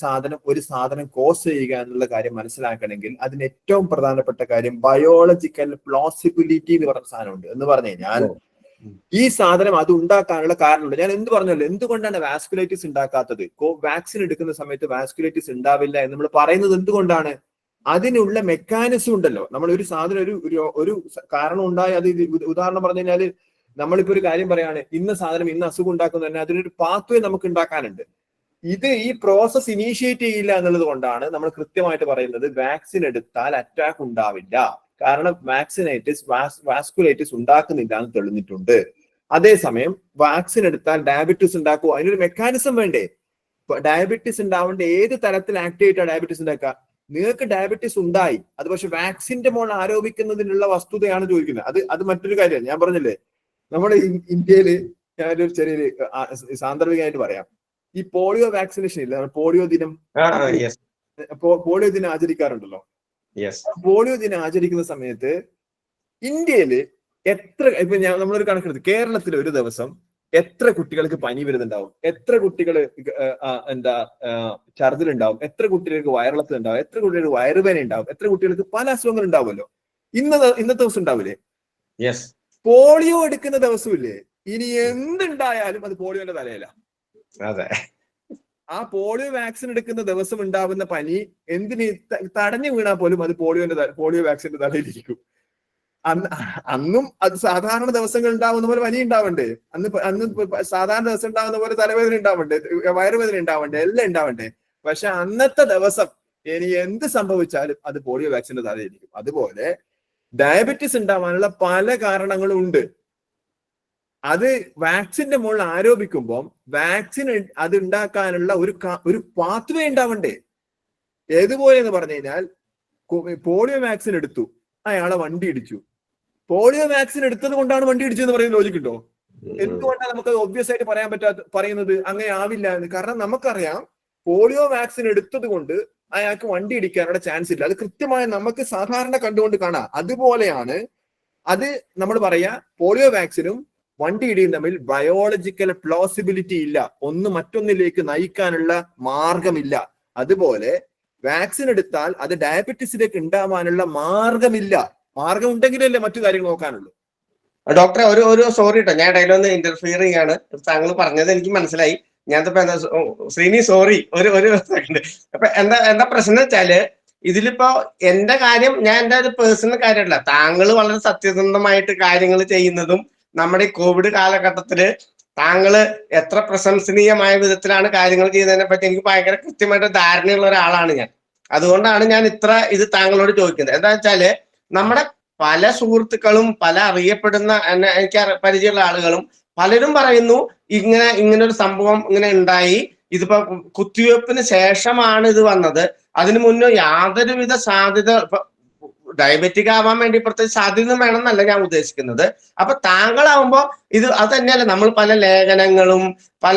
സാധനം കോസ് ചെയ്യുക എന്നുള്ള കാര്യം മനസ്സിലാക്കണമെങ്കിൽ അതിന് ഏറ്റവും പ്രധാനപ്പെട്ട കാര്യം ബയോളജിക്കൽ പ്ലോസിബിലിറ്റി എന്ന് പറഞ്ഞ സാധനമുണ്ട്. എന്ന് പറഞ്ഞു കഴിഞ്ഞാൽ ഈ സാധനം അത് ഉണ്ടാക്കാനുള്ള കാരണമുണ്ട്. ഞാൻ എന്ത് പറഞ്ഞല്ലോ, എന്തുകൊണ്ടാണ് വാസ്കുലൈറ്റിസ് ഉണ്ടാക്കാത്തത്? വാക്സിൻ എടുക്കുന്ന സമയത്ത് വാസ്കുലൈറ്റിസ് ഉണ്ടാവില്ല എന്ന് നമ്മൾ പറയുന്നത് എന്തുകൊണ്ടാണ്? അതിനുള്ള മെക്കാനിസം ഉണ്ടല്ലോ. നമ്മൾ ഒരു സാധനം ഒരു കാരണം ഉണ്ടായി, അത് ഉദാഹരണം പറഞ്ഞു കഴിഞ്ഞാല് നമ്മളിപ്പോ ഒരു കാര്യം പറയാണ്, ഇന്ന സാധനം ഇന്ന അസുഖം ഉണ്ടാക്കുന്ന തന്നെ അതിനൊരു പാത്വേ നമുക്ക് ഉണ്ടാക്കാനുണ്ട്. ഈ പ്രോസസ് ഇനീഷ്യേറ്റ് ചെയ്യില്ല എന്നുള്ളത് കൊണ്ടാണ് നമ്മൾ കൃത്യമായിട്ട് പറയുന്നത് വാക്സിൻ എടുത്താൽ അറ്റാക്ക് ഉണ്ടാവില്ല. കാരണം വാസ്കുലൈറ്റിസ് ഉണ്ടാക്കുന്നില്ല എന്ന് തെളിഞ്ഞിട്ടുണ്ട്. അതേസമയം വാക്സിൻ എടുത്താൽ ഡയബറ്റീസ് ഉണ്ടാക്കുമോ? അതിനൊരു മെക്കാനിസം വേണ്ടേ? ഡയബറ്റീസ് ഉണ്ടാവേണ്ട ഏത് തരത്തിൽ ആക്ട് ചെയ്തിട്ടാണ് ഡയബറ്റീസ് ഉണ്ടാക്കുക? നിങ്ങൾക്ക് ഡയബറ്റീസ് ഉണ്ടായി, അത് പക്ഷെ വാക്സിന്റെ മുകളിൽ ആരോപിക്കുന്നതിനുള്ള വസ്തുതയാണ് ചോദിക്കുന്നത്. അത് മറ്റൊരു കാര്യമാണ്. ഞാൻ പറഞ്ഞില്ലേ, നമ്മുടെ ഇന്ത്യയിൽ ഞാനൊരു ചെറിയൊരു സാന്ദർഭികമായിട്ട് പറയാം. ഈ പോളിയോ വാക്സിനേഷൻ ഇല്ല, പോളിയോ ദിനം ആചരിക്കാറുണ്ടല്ലോ. പോളിയോ ദിനം ആചരിക്കുന്ന സമയത്ത് ഇന്ത്യയില് ഇപ്പൊ നമ്മളൊരു കണക്കെടുത്ത് കേരളത്തിൽ ഒരു ദിവസം എത്ര കുട്ടികൾക്ക് പനി വരുന്നുണ്ടാവും, എത്ര കുട്ടികൾ ഛർദിലുണ്ടാവും, എത്ര കുട്ടികൾക്ക് വയറിളക്കം ഉണ്ടാവും, എത്ര കുട്ടികൾക്ക് വയറുവേദന ഉണ്ടാവും, എത്ര കുട്ടികൾക്ക് പല അസുഖങ്ങൾ ഉണ്ടാവുമല്ലോ. ഇന്നത്തെ ദിവസം ഉണ്ടാവില്ലേ? പോളിയോ എടുക്കുന്ന ദിവസമില്ലേ, ഇനി എന്തുണ്ടായാലും അത് പോളിയോന്റെ തലയില. അതെ, ആ പോളിയോ വാക്സിൻ എടുക്കുന്ന ദിവസം ഉണ്ടാവുന്ന പനി എന്തിന് തടഞ്ഞു വീണാൽ പോലും അത് പോളിയോ വാക്സിന്റെ തലയിലിരിക്കും. അന്നും അത് സാധാരണ ദിവസങ്ങൾ ഉണ്ടാവുന്ന പോലെ പനി ഉണ്ടാവണ്ടേ, അന്ന് സാധാരണ ദിവസം ഉണ്ടാവുന്ന പോലെ തലവേദന ഉണ്ടാവണ്ടേ, വയറുവേദന ഉണ്ടാവണ്ടേ, എല്ലാം ഉണ്ടാവണ്ടേ. പക്ഷെ അന്നത്തെ ദിവസം ഇനി എന്ത് സംഭവിച്ചാലും അത് പോളിയോ വാക്സിന്റെ തലയിലിരിക്കും. അതുപോലെ ഡയബറ്റീസ് ഉണ്ടാവാനുള്ള പല കാരണങ്ങളും ഉണ്ട്. അത് വാക്സിന്റെ മുകളിൽ ആരോപിക്കുമ്പോൾ വാക്സിൻ അത് ഉണ്ടാക്കാനുള്ള ഒരു പാത്വേ ഉണ്ടാവണ്ടേ. ഏതുപോലെ എന്ന് പറഞ്ഞു കഴിഞ്ഞാൽ പോളിയോ വാക്സിൻ എടുത്തു, അയാളെ വണ്ടി ഇടിച്ചു. പോളിയോ വാക്സിൻ എടുത്തത് കൊണ്ടാണ് വണ്ടി ഇടിച്ചതെന്ന് പറയുന്ന ലോജിക്കുണ്ടോ? എന്തുകൊണ്ടാണ് നമുക്ക് ഒബ്വിയസ് ആയിട്ട് പറയുന്നത് അങ്ങനെ ആവില്ല എന്ന്? കാരണം നമുക്കറിയാം പോളിയോ വാക്സിൻ എടുത്തത് കൊണ്ട് അയാൾക്ക് വണ്ടി ഇടിക്കാനുള്ള ചാൻസ് ഇല്ല. അത് കൃത്യമായി നമുക്ക് സാധാരണ കണ്ടുകൊണ്ട് കാണാം. അതുപോലെയാണ് അത് നമ്മൾ പറയാ, പോളിയോ വാക്സിനും വണ്ടി ഇടിയും തമ്മിൽ ബയോളജിക്കൽ പ്ലോസിബിലിറ്റി ഇല്ല, ഒന്ന് മറ്റൊന്നിലേക്ക് നയിക്കാനുള്ള മാർഗമില്ല. അതുപോലെ വാക്സിൻ എടുത്താൽ അത് ഡയബറ്റീസിലേക്ക് ഉണ്ടാവാനുള്ള മാർഗമില്ല. മാർഗം ഉണ്ടെങ്കിലല്ലേ മറ്റു കാര്യങ്ങൾ നോക്കാനുള്ളൂ. ഡോക്ടറെ ഒരു സോറി കേട്ടോ, ഞാൻ ഇടയിലൊന്ന് ഇന്റർഫിയർ ചെയ്യാണ്. താങ്കൾ പറഞ്ഞത് എനിക്ക് മനസ്സിലായി. ഞാനിപ്പോ ശ്രീനി സോറി ഒരു സെക്കൻഡ്. അപ്പൊ എന്താ പ്രശ്നം വെച്ചാല്, ഇതിലിപ്പോ എന്റെ കാര്യം, ഞാൻ എന്റെ ഒരു പേഴ്സണൽ കാര്യമല്ല, താങ്കൾ വളരെ സത്യസന്ധമായിട്ട് കാര്യങ്ങൾ ചെയ്യുന്നതും നമ്മുടെ ഈ കോവിഡ് കാലഘട്ടത്തില് താങ്കള് എത്ര പ്രശംസനീയമായ വിധത്തിലാണ് കാര്യങ്ങൾ ചെയ്യുന്നതിനെ പറ്റി എനിക്ക് ഭയങ്കര കൃത്യമായിട്ട് ധാരണയുള്ള ഒരാളാണ് ഞാൻ. അതുകൊണ്ടാണ് ഞാൻ ഇത് താങ്കളോട് ചോദിക്കുന്നത്. എന്താ വെച്ചാല്, നമ്മുടെ പല സുഹൃത്തുക്കളും പല അറിയപ്പെടുന്ന എനിക്ക് പരിചയമുള്ള ആളുകളും പലരും പറയുന്നു ഇങ്ങനെ ഒരു സംഭവം ഇങ്ങനെ ഉണ്ടായി, ഇതിപ്പോ കുത്തിവെപ്പിന് ശേഷമാണ് ഇത് വന്നത്, അതിനു മുന്നേ യാതൊരുവിധ സാധ്യത, ഡയബറ്റിക് ആവാൻ വേണ്ടി പ്രത്യേകിച്ച് സാധ്യത വേണമെന്നല്ല ഞാൻ ഉദ്ദേശിക്കുന്നത്. അപ്പൊ താങ്കളാവുമ്പോ അത് തന്നെയല്ല, നമ്മൾ പല ലേഖനങ്ങളും പല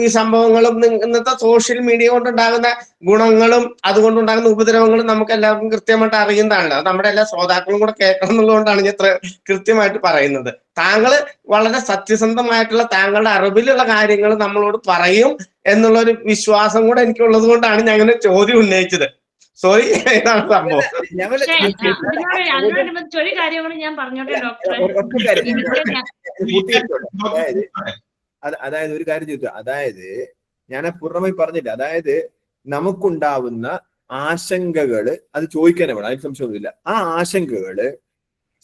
ഈ സംഭവങ്ങളും ഇന്നത്തെ സോഷ്യൽ മീഡിയ കൊണ്ടുണ്ടാകുന്ന ഗുണങ്ങളും അതുകൊണ്ടുണ്ടാകുന്ന ഉപദ്രവങ്ങളും നമുക്ക് എല്ലാവർക്കും കൃത്യമായിട്ട് അറിയുന്നതാണല്ലോ. അത് നമ്മുടെ എല്ലാ ശ്രോതാക്കളും കൂടെ കേൾക്കണം എന്നുള്ളതുകൊണ്ടാണ് ഞാൻ ഇത്ര കൃത്യമായിട്ട് പറയുന്നത്. താങ്കൾ വളരെ സത്യസന്ധമായിട്ടുള്ള താങ്കളുടെ അറിവിലുള്ള കാര്യങ്ങൾ നമ്മളോട് പറയും എന്നുള്ളൊരു വിശ്വാസം കൂടെ എനിക്കുള്ളത് കൊണ്ടാണ് ഞാൻ അങ്ങനെ ചോദ്യം ഉന്നയിച്ചത്. സോറി, ഇതാണ് സംഭവം. അതിനോടനുബന്ധിച്ച് ഒരു കാര്യം കൂടി ഞാൻ പറഞ്ഞോട്ടെ ഡോക്ടറെ. അതായത് ഒരു കാര്യം ചോദിച്ചു, അതായത് ഞാൻ പൂർണ്ണമായി പറഞ്ഞില്ല. അതായത് നമുക്കുണ്ടാവുന്ന ആശങ്കകള് അത് ചോദിക്കാനേ വേണം, അതിന് സംശയമൊന്നുമില്ല. ആ ആശങ്കകള്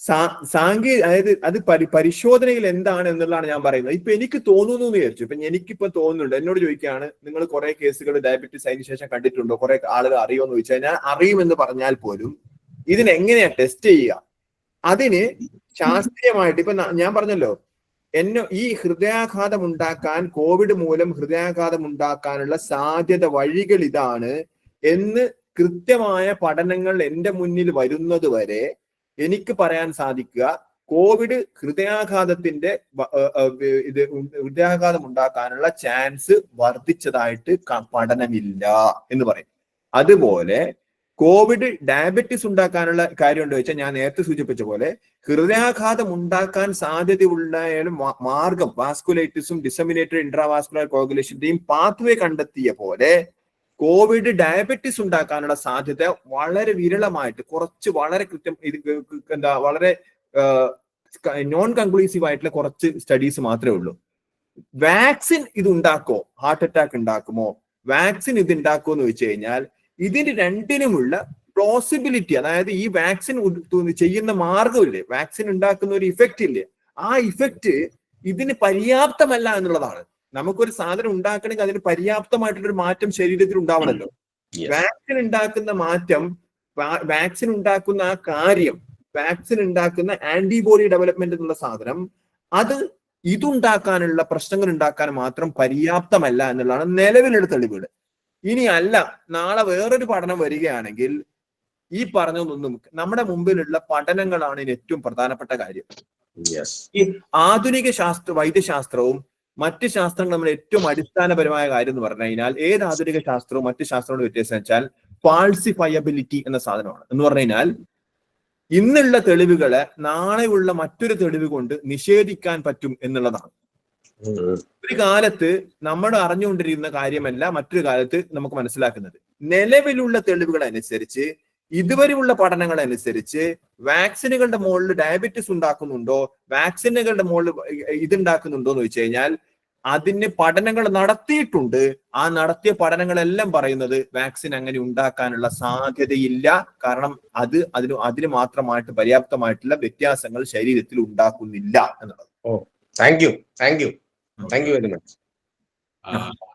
അതായത് അത് പരിശോധനയിൽ എന്താണ് എന്നുള്ളതാണ് ഞാൻ പറയുന്നത്. ഇപ്പൊ എനിക്ക് തോന്നുന്നു എന്ന് വിചാരിച്ചു. ഇപ്പൊ എനിക്കിപ്പോ തോന്നുന്നുണ്ട്, എന്നോട് ചോദിക്കുകയാണ് നിങ്ങൾ കുറെ കേസുകൾ ഡയബറ്റീസ് അതിന് ശേഷം കണ്ടിട്ടുണ്ടോ, കുറെ ആളുകൾ അറിയുമെന്ന് ചോദിച്ചാൽ ഞാൻ അറിയുമെന്ന് പറഞ്ഞാൽ പോലും ഇതിനെങ്ങനെയാ ടെസ്റ്റ് ചെയ്യുക? അതിന് ശാസ്ത്രീയമായിട്ട് ഇപ്പൊ ഞാൻ പറഞ്ഞല്ലോ, ഈ ഹൃദയാഘാതം ഉണ്ടാക്കാൻ, കോവിഡ് മൂലം ഹൃദയാഘാതം ഉണ്ടാക്കാനുള്ള സാധ്യത വഴികൾ ഇതാണ് എന്ന് കൃത്യമായ പഠനങ്ങൾ എന്റെ മുന്നിൽ വരുന്നത് വരെ എനിക്ക് പറയാൻ സാധിക്കുക കോവിഡ് ഹൃദയാഘാതം ഉണ്ടാക്കാനുള്ള ചാൻസ് വർദ്ധിച്ചതായിട്ട് പഠനമില്ല എന്ന് പറയും. അതുപോലെ കോവിഡ് ഡയബറ്റീസ് ഉണ്ടാക്കാനുള്ള കാര്യമുണ്ടോ ചോദിച്ചാൽ ഞാൻ നേരത്തെ സൂചിപ്പിച്ച പോലെ ഹൃദയാഘാതം ഉണ്ടാക്കാൻ സാധ്യതയുള്ള മാർഗം വാസ്കുലൈറ്റിസും ഡിസമിനേറ്റഡ് ഇൻട്രാവാസ്കുലർ കോഗുലേഷന്റെയും പാത്വേ കണ്ടെത്തിയ പോലെ കോവിഡ് ഡയബറ്റീസ് ഉണ്ടാക്കാനുള്ള സാധ്യത വളരെ വിരളമായിട്ട് വളരെ കൃത്യം വളരെ നോൺ കൺക്ലൂസീവ് ആയിട്ടുള്ള കുറച്ച് സ്റ്റഡീസ് മാത്രമേ ഉള്ളൂ. വാക്സിൻ ഇത് ഉണ്ടാക്കോ, ഹാർട്ട് അറ്റാക്ക് ഉണ്ടാക്കുമോ, വാക്സിൻ ഇത് ഉണ്ടാക്കുമോ എന്ന് വെച്ച് കഴിഞ്ഞാൽ ഇതിന് രണ്ടിനുമുള്ള പോസിബിലിറ്റി, അതായത് ഈ വാക്സിൻ ചെയ്യുന്ന മാർഗമില്ലേ, വാക്സിൻ ഉണ്ടാക്കുന്ന ഒരു ഇഫക്റ്റ് ഇല്ലേ, ആ ഇഫക്റ്റ് ഇതിന് പര്യാപ്തമല്ല എന്നുള്ളതാണ്. നമുക്കൊരു സാധനം ഉണ്ടാക്കണമെങ്കിൽ അതിന് പര്യാപ്തമായിട്ടുള്ളൊരു മാറ്റം ശരീരത്തിൽ ഉണ്ടാവണമല്ലോ. വാക്സിൻ ഉണ്ടാക്കുന്ന മാറ്റം, വാക്സിൻ ഉണ്ടാക്കുന്ന ആ കാര്യം, വാക്സിൻ ഉണ്ടാക്കുന്ന ആന്റിബോഡി ഡെവലപ്മെന്റ് എന്നുള്ള സാധനം, അത് ഇതുണ്ടാക്കാനുള്ള പ്രശ്നങ്ങൾ ഉണ്ടാക്കാൻ മാത്രം പര്യാപ്തമല്ല എന്നുള്ളതാണ് നിലവിലുള്ള തെളിവുകൾ. ഇനി അല്ല നാളെ വേറൊരു പഠനം വരികയാണെങ്കിൽ ഈ പറഞ്ഞതൊന്നും നമ്മുടെ മുമ്പിലുള്ള പഠനങ്ങളാണ് ഇതിന് ഏറ്റവും പ്രധാനപ്പെട്ട കാര്യം. ഈ ആധുനിക വൈദ്യശാസ്ത്രവും മറ്റ് ശാസ്ത്രങ്ങളും നമ്മൾ ഏറ്റവും അടിസ്ഥാനപരമായ കാര്യം എന്ന് പറഞ്ഞു കഴിഞ്ഞാൽ ഏത് ആധുനിക ശാസ്ത്രവും മറ്റ് ശാസ്ത്രങ്ങളുടെ വ്യത്യാസം വെച്ചാൽ ഫാൾസിഫയബിലിറ്റി എന്ന സാധനമാണ്. എന്ന് പറഞ്ഞു കഴിഞ്ഞാൽ ഇന്നുള്ള തെളിവുകളെ നാളെയുള്ള മറ്റൊരു തെളിവ് കൊണ്ട് നിഷേധിക്കാൻ പറ്റും എന്നുള്ളതാണ്. ഒരു കാലത്ത് നമ്മൾ അറിഞ്ഞുകൊണ്ടിരിക്കുന്ന കാര്യമല്ല മറ്റൊരു കാലത്ത് നമുക്ക് മനസ്സിലാക്കുന്നത്. നിലവിലുള്ള തെളിവുകൾ അനുസരിച്ച് ഇതുവരെയുള്ള പഠനങ്ങൾ അനുസരിച്ച് വാക്സിനുകളുടെ മുകളിൽ ഡയബറ്റിസ് ഉണ്ടാക്കുന്നുണ്ടോ, വാക്സിനുകളുടെ മുകളിൽ ഇതുണ്ടാക്കുന്നുണ്ടോ എന്ന് വെച്ച് കഴിഞ്ഞാൽ അതിന് പഠനങ്ങൾ നടത്തിയിട്ടുണ്ട്. ആ നടത്തിയ പഠനങ്ങളെല്ലാം പറയുന്നത് വാക്സിൻ അങ്ങനെ ഉണ്ടാക്കാനുള്ള സാധ്യതയില്ല. കാരണം അതിന് മാത്രമായിട്ട് പര്യാപ്തമായിട്ടുള്ള വ്യത്യാസങ്ങൾ ശരീരത്തിൽ ഉണ്ടാക്കുന്നില്ല എന്നുള്ളത്. Thank you very much.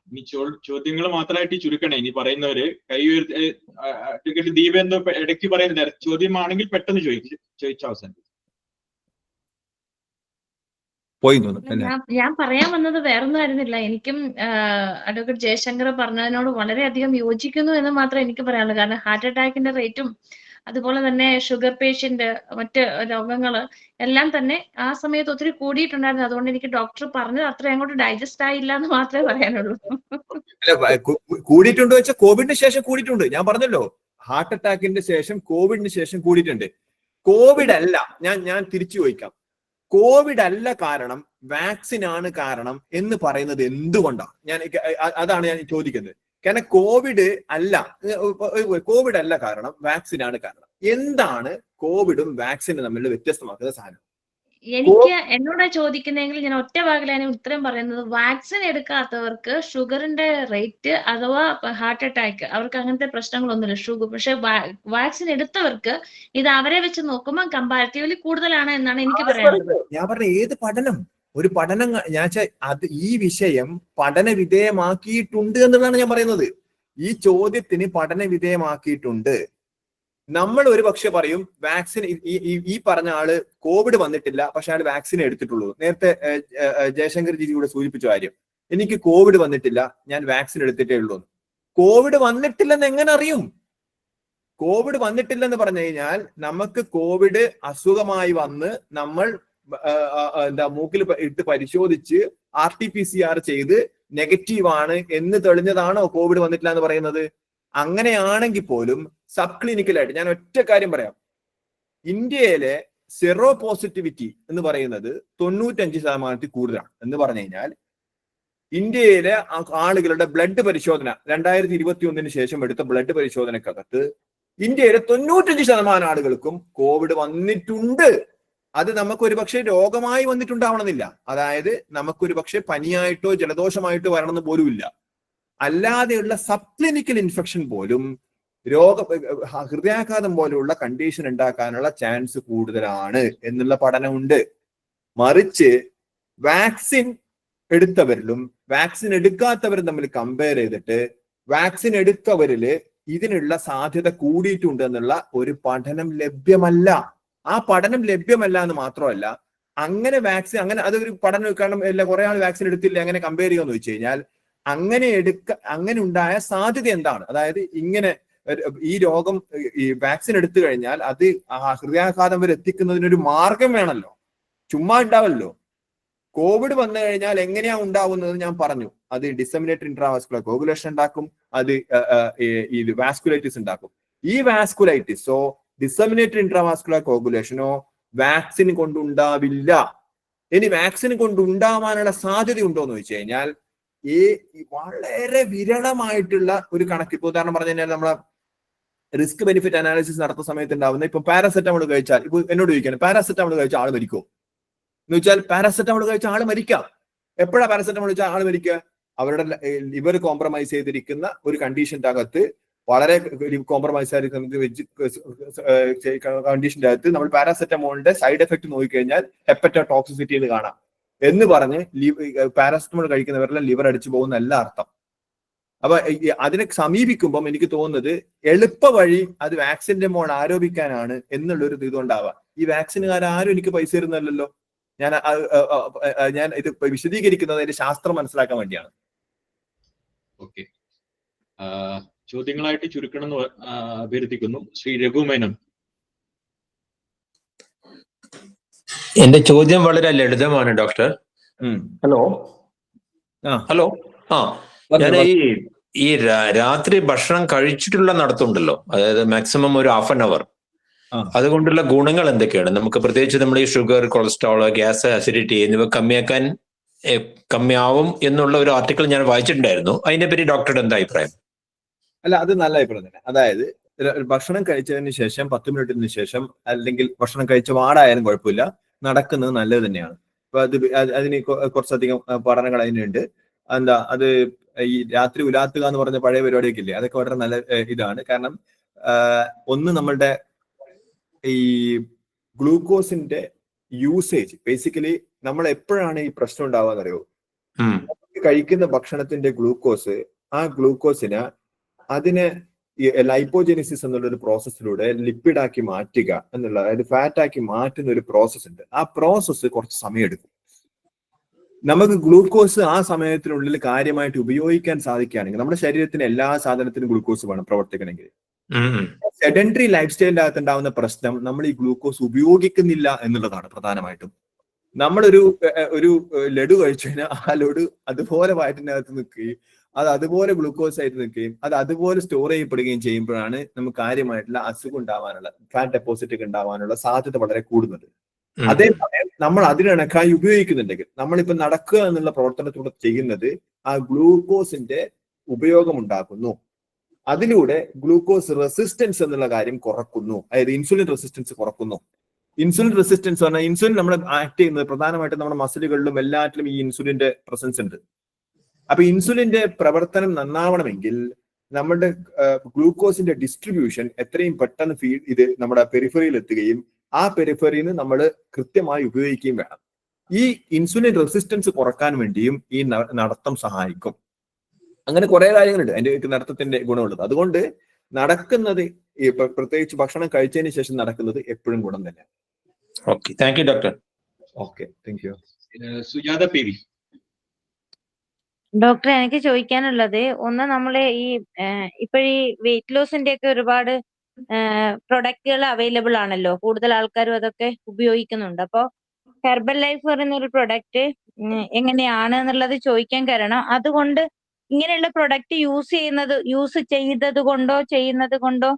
ഇനി ചോദ്യങ്ങൾ മാത്രമായിട്ട് ചുരുക്കണേ. ഇനി പറയുന്നവര് കൈ ഉയർത്തി ദീപ എന്തോ ഇടയ്ക്ക് പറയുന്നില്ല. ചോദ്യമാണെങ്കിൽ പെട്ടെന്ന് ചോദിച്ച അവസാനം ഞാൻ പറയാൻ വന്നത് വേറൊന്നും ആയിരുന്നില്ല. എനിക്കും അഡ്വക്കേറ്റ് ജയശങ്കർ പറഞ്ഞതിനോട് വളരെയധികം യോജിക്കുന്നു എന്ന് മാത്രമേ എനിക്ക് പറയാനുള്ളൂ. കാരണം ഹാർട്ട് അറ്റാക്കിന്റെ റേറ്റും അതുപോലെ തന്നെ ഷുഗർ പേഷ്യന്റ് മറ്റ് രോഗങ്ങള് എല്ലാം തന്നെ ആ സമയത്ത് ഒത്തിരി കൂടിയിട്ടുണ്ടായിരുന്നു. അതുകൊണ്ട് എനിക്ക് ഡോക്ടർ പറഞ്ഞത് അത്ര അങ്ങോട്ട് ഡൈജസ്റ്റ് ആയില്ല എന്ന് മാത്രമേ പറയാനുള്ളൂ. കൂടിയിട്ടുണ്ടോ വെച്ചാൽ കോവിഡിന് ശേഷം കൂടിയിട്ടുണ്ട്. ഞാൻ പറഞ്ഞല്ലോ ഹാർട്ട് അറ്റാക്കിന്റെ ശേഷം കോവിഡിന് ശേഷം കൂടിയിട്ടുണ്ട്. കോവിഡ് അല്ല, ഞാൻ തിരിച്ചു ചോദിക്കാം, കോവിഡ് അല്ല കാരണം വാക്സിൻ ആണ് കാരണം എന്ന് പറയുന്നത് എന്തുകൊണ്ടാണ്? അതാണ് ഞാൻ ചോദിക്കുന്നത്. കാരണം കോവിഡ് അല്ല കാരണം വാക്സിൻ ആണ് കാരണം. എന്താണ് കോവിഡും വാക്സിനും തമ്മിൽ വ്യത്യസ്തമാക്കുന്ന സാധനം? എനിക്ക് എന്നോട് ചോദിക്കുന്നെങ്കിൽ ഞാൻ ഒറ്റ വാക്കിലാണ് ഉത്തരം പറയുന്നത്. വാക്സിൻ എടുക്കാത്തവർക്ക് ഷുഗറിന്റെ റേറ്റ് അഥവാ ഹാർട്ട് അറ്റാക്ക് അവർക്ക് അങ്ങനത്തെ പ്രശ്നങ്ങളൊന്നുമില്ല. പക്ഷെ വാക്സിൻ എടുത്തവർക്ക് ഇത് അവരെ വെച്ച് നോക്കുമ്പോൾ കമ്പാരിറ്റീവ്ലി കൂടുതലാണ് എന്നാണ് എനിക്ക് പറയാനുള്ളത്. ഞാൻ പറഞ്ഞ ഏത് പഠനം ഒരു പഠനം അത് ഈ വിഷയം പഠന വിധേയമാക്കിയിട്ടുണ്ട് എന്നുള്ളതാണ് ഞാൻ പറയുന്നത്. ഈ ചോദ്യത്തിന് പഠന വിധേയമാക്കിയിട്ടുണ്ട്. നമ്മൾ ഒരു പക്ഷെ പറയും വാക്സിൻ ഈ പറഞ്ഞ ആള് കോവിഡ് വന്നിട്ടില്ല പക്ഷെ അയാൾ വാക്സിൻ എടുത്തിട്ടുള്ളൂ. നേരത്തെ ജയശങ്കർ ജി കൂടെ സൂചിപ്പിച്ച കാര്യം, എനിക്ക് കോവിഡ് വന്നിട്ടില്ല ഞാൻ വാക്സിൻ എടുത്തിട്ടേ ഉള്ളൂ. കോവിഡ് വന്നിട്ടില്ലെന്ന് എങ്ങനെ അറിയും? കോവിഡ് വന്നിട്ടില്ലെന്ന് പറഞ്ഞു കഴിഞ്ഞാൽ നമുക്ക് കോവിഡ് അസുഖമായി വന്ന് നമ്മൾ മൂക്കിൽ ഇട്ട് പരിശോധിച്ച് RT-PCR ചെയ്ത് നെഗറ്റീവ് ആണ് എന്ന് തെളിഞ്ഞതാണോ കോവിഡ് വന്നിട്ടില്ല എന്ന് പറയുന്നത്? അങ്ങനെയാണെങ്കിൽ പോലും സബ് ക്ലിനിക്കലായിട്ട് ഞാൻ ഒറ്റ കാര്യം പറയാം. ഇന്ത്യയിലെ സെറോ പോസിറ്റിവിറ്റി എന്ന് പറയുന്നത് 95% കൂടുതലാണ്. എന്ന് പറഞ്ഞു കഴിഞ്ഞാൽ ഇന്ത്യയിലെ ആളുകളുടെ ബ്ലഡ് പരിശോധന 2021 ശേഷം എടുത്ത ബ്ലഡ് പരിശോധനക്കകത്ത് ഇന്ത്യയിലെ 95% ആളുകൾക്കും കോവിഡ് വന്നിട്ടുണ്ട്. അത് നമുക്കൊരു പക്ഷേ രോഗമായി വന്നിട്ടുണ്ടാവണമെന്നില്ല. അതായത് നമുക്കൊരു പക്ഷെ പനിയായിട്ടോ ജലദോഷമായിട്ടോ വരണമെന്ന് പോലുമില്ല. അല്ലാതെയുള്ള സബ് ക്ലിനിക്കൽ ഇൻഫെക്ഷൻ പോലും ഹൃദയാഘാതം പോലെയുള്ള കണ്ടീഷൻ ഉണ്ടാക്കാനുള്ള ചാൻസ് കൂടുതലാണ് എന്നുള്ള പഠനമുണ്ട്. മറിച്ച് വാക്സിൻ എടുത്തവരിലും വാക്സിൻ എടുക്കാത്തവരും തമ്മിൽ കമ്പയർ ചെയ്തിട്ട് വാക്സിൻ എടുത്തവരില് ഇതിനുള്ള സാധ്യത കൂടിയിട്ടുണ്ട് എന്നുള്ള ഒരു പഠനം ലഭ്യമല്ല. ആ പഠനം ലഭ്യമല്ല എന്ന് മാത്രമല്ല, അങ്ങനെ വാക്സിൻ അങ്ങനെ അതൊരു പഠനം കാരണം കുറെ ആൾ വാക്സിൻ എടുത്തില്ല അങ്ങനെ കമ്പയർ ചെയ്യുമെന്ന് വെച്ച് കഴിഞ്ഞാൽ അങ്ങനെ ഉണ്ടായ സാധ്യത എന്താണ്? അതായത് ഇങ്ങനെ ഈ രോഗം ഈ വാക്സിൻ എടുത്തു കഴിഞ്ഞാൽ അത് ഹൃദയാഘാതം വരെ എത്തിക്കുന്നതിനൊരു മാർഗം വേണമല്ലോ, ചുമ്മാ ഉണ്ടാവല്ലോ. കോവിഡ് വന്നു കഴിഞ്ഞാൽ എങ്ങനെയാ ഉണ്ടാവുന്നത് ഞാൻ പറഞ്ഞു. അത് ഡിസെമിനേറ്റഡ് ഇൻട്രാവാസ്കുലർ കോഗുലേഷൻ ഉണ്ടാക്കും, അത് ഇത് വാസ്കുലൈറ്റിസ് ഉണ്ടാക്കും. ഈ വാസ്കുലൈറ്റിസോ ഡിസെമിനേറ്റഡ് ഇൻട്രാവാസ്കുലർ കോഗുലേഷനോ വാക്സിൻ കൊണ്ടുണ്ടാവില്ല. ഇനി വാക്സിൻ കൊണ്ടുണ്ടാവാനുള്ള സാധ്യത ഉണ്ടോ എന്ന് വെച്ച് കഴിഞ്ഞാൽ ഈ വളരെ വിരളമായിട്ടുള്ള ഒരു കണക്ക്. ഇപ്പൊ ഉദാഹരണം പറഞ്ഞു കഴിഞ്ഞാൽ നമ്മളെ റിസ്ക് ബെനിഫിറ്റ് അനാലിസിസ് നടത്തുന്ന സമയത്ത് ഉണ്ടാവുന്ന ഇപ്പൊ പാരാസെറ്റമോൾ കഴിച്ചാൽ, ഇപ്പൊ എന്നോട് ചോദിക്കണം പാരാസെറ്റമോൾ കഴിച്ചാൽ ആള് മരിക്കോ എന്ന് വെച്ചാൽ പാരാസെറ്റമോൾ കഴിച്ചാൽ ആള് മരിക്കാം. എപ്പോഴാ പാരാസെറ്റമോൾ കഴിച്ചാൽ ആള് മരിക്കുക? അവരുടെ ലിവർ കോംപ്രമൈസ് ചെയ്തിരിക്കുന്ന ഒരു കണ്ടീഷന്റെ അകത്ത്, വളരെ കോംപ്രമൈസ് ആയിരിക്കുന്ന കണ്ടീഷന്റെ അകത്ത് നമ്മൾ പാരാസെറ്റമോളിന്റെ സൈഡ് എഫക്ട് നോക്കിക്കഴിഞ്ഞാൽ ഹെപ്പറ്റോടോക്സിസിറ്റി എന്ന് കാണാം എന്ന് പറഞ്ഞ് പാരാസെറ്റമോൾ കഴിക്കുന്നവരെല്ലാം ലിവർ അടിച്ചു പോകുന്നല്ല അർത്ഥം. അപ്പൊ അതിനെ സമീപിക്കുമ്പം എനിക്ക് തോന്നുന്നത് എളുപ്പ വഴി അത് വാക്സിന്റെ മോൾ ആരോപിക്കാനാണ് എന്നുള്ളൊരു ഇതുകൊണ്ടാവാം. ഈ വാക്സിനുകാരും എനിക്ക് പൈസ തരുന്നല്ലോ. ഞാൻ ഇത് വിശദീകരിക്കുന്നത് അതിന്റെ ശാസ്ത്രം മനസ്സിലാക്കാൻ വേണ്ടിയാണ്. ഓക്കെ, ചോദ്യങ്ങളായിട്ട് ചുരുക്കണമെന്ന് അഭ്യർത്ഥിക്കുന്നു. ശ്രീ രഘുമേനോൻ. എന്റെ ചോദ്യം വളരെ ലളിതമാണ് ഡോക്ടർ. ഹലോ ഹലോ ഞാൻ ഈ രാത്രി ഭക്ഷണം കഴിച്ചിട്ടുള്ള നടത്തമുണ്ടല്ലോ, അതായത് മാക്സിമം ഒരു ഹാഫ് ആൻ അവർ, അതുകൊണ്ടുള്ള ഗുണങ്ങൾ എന്തൊക്കെയാണ്? നമുക്ക് പ്രത്യേകിച്ച് നമ്മൾ ഈ ഷുഗർ, കൊളസ്ട്രോൾ, ഗ്യാസ്, അസിഡിറ്റി എന്നിവ കമ്മിയാവും എന്നുള്ള ഒരു ആർട്ടിക്കിൾ ഞാൻ വായിച്ചിട്ടുണ്ടായിരുന്നു. അതിനെപ്പറ്റി ഡോക്ടറുടെ എന്താ അഭിപ്രായം? അല്ല, അത് നല്ല അഭിപ്രായം തന്നെ. അതായത് ഭക്ഷണം കഴിച്ചതിന് ശേഷം 10 മിനിറ്റിന് ശേഷം, അല്ലെങ്കിൽ ഭക്ഷണം കഴിച്ച പാടായാലും കുഴപ്പമില്ല, നടക്കുന്നത് നല്ലത് തന്നെയാണ്. അപ്പൊ അതിന് കുറച്ചധികം പഠനങ്ങൾ അതിനുണ്ട്. എന്താ അത് ഈ രാത്രി ഉലാത്തുക എന്ന് പറഞ്ഞ പഴയ പരിപാടിയൊക്കെ ഇല്ലേ, അതൊക്കെ വളരെ നല്ല ഇതാണ്. കാരണം ഒന്ന്, നമ്മളുടെ ഈ ഗ്ലൂക്കോസിന്റെ യൂസേജ്, ബേസിക്കലി നമ്മൾ എപ്പോഴാണ് ഈ പ്രശ്നം ഉണ്ടാവുക അറിയോ? കഴിക്കുന്ന ഭക്ഷണത്തിന്റെ ഗ്ലൂക്കോസ്, ആ ഗ്ലൂക്കോസിന് അതിനെ ലൈപ്പോജെനിസിസ് എന്നുള്ള ഒരു പ്രോസസ്സിലൂടെ ലിപ്പിഡാക്കി മാറ്റുക എന്നുള്ള, അതായത് ഫാറ്റ് ആക്കി മാറ്റുന്ന ഒരു പ്രോസസ് ഉണ്ട്. ആ പ്രോസസ്സ് കുറച്ച് സമയം എടുക്കും. നമുക്ക് ഗ്ലൂക്കോസ് ആ സമയത്തിനുള്ളിൽ കാര്യമായിട്ട് ഉപയോഗിക്കാൻ സാധിക്കുകയാണെങ്കിൽ, നമ്മുടെ ശരീരത്തിന് എല്ലാ സാധനത്തിനും ഗ്ലൂക്കോസ് വേണം പ്രവർത്തിക്കണമെങ്കിൽ. സെഡൻറ്ററി ലൈഫ് സ്റ്റൈലിന്റെ അകത്ത് ഉണ്ടാവുന്ന പ്രശ്നം നമ്മൾ ഈ ഗ്ലൂക്കോസ് ഉപയോഗിക്കുന്നില്ല എന്നുള്ളതാണ് പ്രധാനമായിട്ടും. നമ്മളൊരു ലഡു കഴിച്ചു കഴിഞ്ഞാൽ ആ ലഡു അതുപോലെ വയറ്റിന്റെ അകത്ത് നിൽക്കുകയും അത് അതുപോലെ ഗ്ലൂക്കോസ് ആയിട്ട് നിൽക്കുകയും അത് അതുപോലെ സ്റ്റോർ ചെയ്യപ്പെടുകയും ചെയ്യുമ്പോഴാണ് നമുക്ക് കാര്യമായിട്ടുള്ള അസുഖം ഉണ്ടാവാനുള്ള, ഫാറ്റ് ഡെപ്പോസിറ്റ് ഒക്കെ ഉണ്ടാവാനുള്ള സാധ്യത വളരെ കൂടുന്നത്. അതേസമയം നമ്മൾ അതിനിണക്കായി ഉപയോഗിക്കുന്നുണ്ടെങ്കിൽ, നമ്മളിപ്പോ നടക്കുക എന്നുള്ള പ്രവർത്തനത്തിലൂടെ ചെയ്യുന്നത് ആ ഗ്ലൂക്കോസിന്റെ ഉപയോഗം ഉണ്ടാക്കുന്നു. അതിലൂടെ ഗ്ലൂക്കോസ് റെസിസ്റ്റൻസ് എന്നുള്ള കാര്യം കുറക്കുന്നു, അതായത് ഇൻസുലിൻ റെസിസ്റ്റൻസ് കുറക്കുന്നു. ഇൻസുലിൻ റെസിസ്റ്റൻസ് പറഞ്ഞാൽ ഇൻസുലിൻ നമ്മൾ ആക്ട് ചെയ്യുന്നത് പ്രധാനമായിട്ടും നമ്മുടെ മസിലുകളിലും എല്ലാറ്റിലും ഈ ഇൻസുലിന്റെ പ്രസൻസ് ഉണ്ട്. അപ്പൊ ഇൻസുലിന്റെ പ്രവർത്തനം നന്നാവണമെങ്കിൽ നമ്മുടെ ഗ്ലൂക്കോസിന്റെ ഡിസ്ട്രിബ്യൂഷൻ എത്രയും പെട്ടെന്ന് ഇത് നമ്മുടെ പെരിഫറിയിൽ എത്തുകയും ആ പെരിഫറിയിൽ നിന്ന് നമ്മൾ കൃത്യമായി ഉപയോഗിക്കുകയും വേണം. ഈ ഇൻസുലിൻ റെസിസ്റ്റൻസ് കുറക്കാൻ വേണ്ടിയും ഈ നടത്തം സഹായിക്കും. അങ്ങനെ കുറെ കാര്യങ്ങളുണ്ട് അതിന്റെ നടത്തത്തിന്റെ ഗുണമുള്ളത്. അതുകൊണ്ട് നടക്കുന്നത്, പ്രത്യേകിച്ച് ഭക്ഷണം കഴിച്ചതിന് ശേഷം നടക്കുന്നത് എപ്പോഴും ഗുണം തന്നെ. Okay, thank you doctor. Okay, thank you. Sujatha Peri. Doctor, എനിക്ക് ചോദിക്കാനുള്ളത്, ഒന്ന് നമ്മള് ഈ ഇപ്പോഴീ വെയിറ്റ് ലോസിന്റെ ഒക്കെ ഒരുപാട് പ്രൊഡക്റ്റുകൾ അവൈലബിൾ ആണല്ലോ, കൂടുതൽ ആൾക്കാരും അതൊക്കെ ഉപയോഗിക്കുന്നുണ്ട്. അപ്പോൾ ഹെർബൽ ലൈഫ് പറയുന്ന ഒരു പ്രൊഡക്റ്റ് എങ്ങനെയാണ് എന്നുള്ളത് ചോദിക്കാൻ കാരണം, അതുകൊണ്ട് ഇങ്ങനെയുള്ള പ്രൊഡക്റ്റ് യൂസ് ചെയ്യുന്നത് കൊണ്ടോ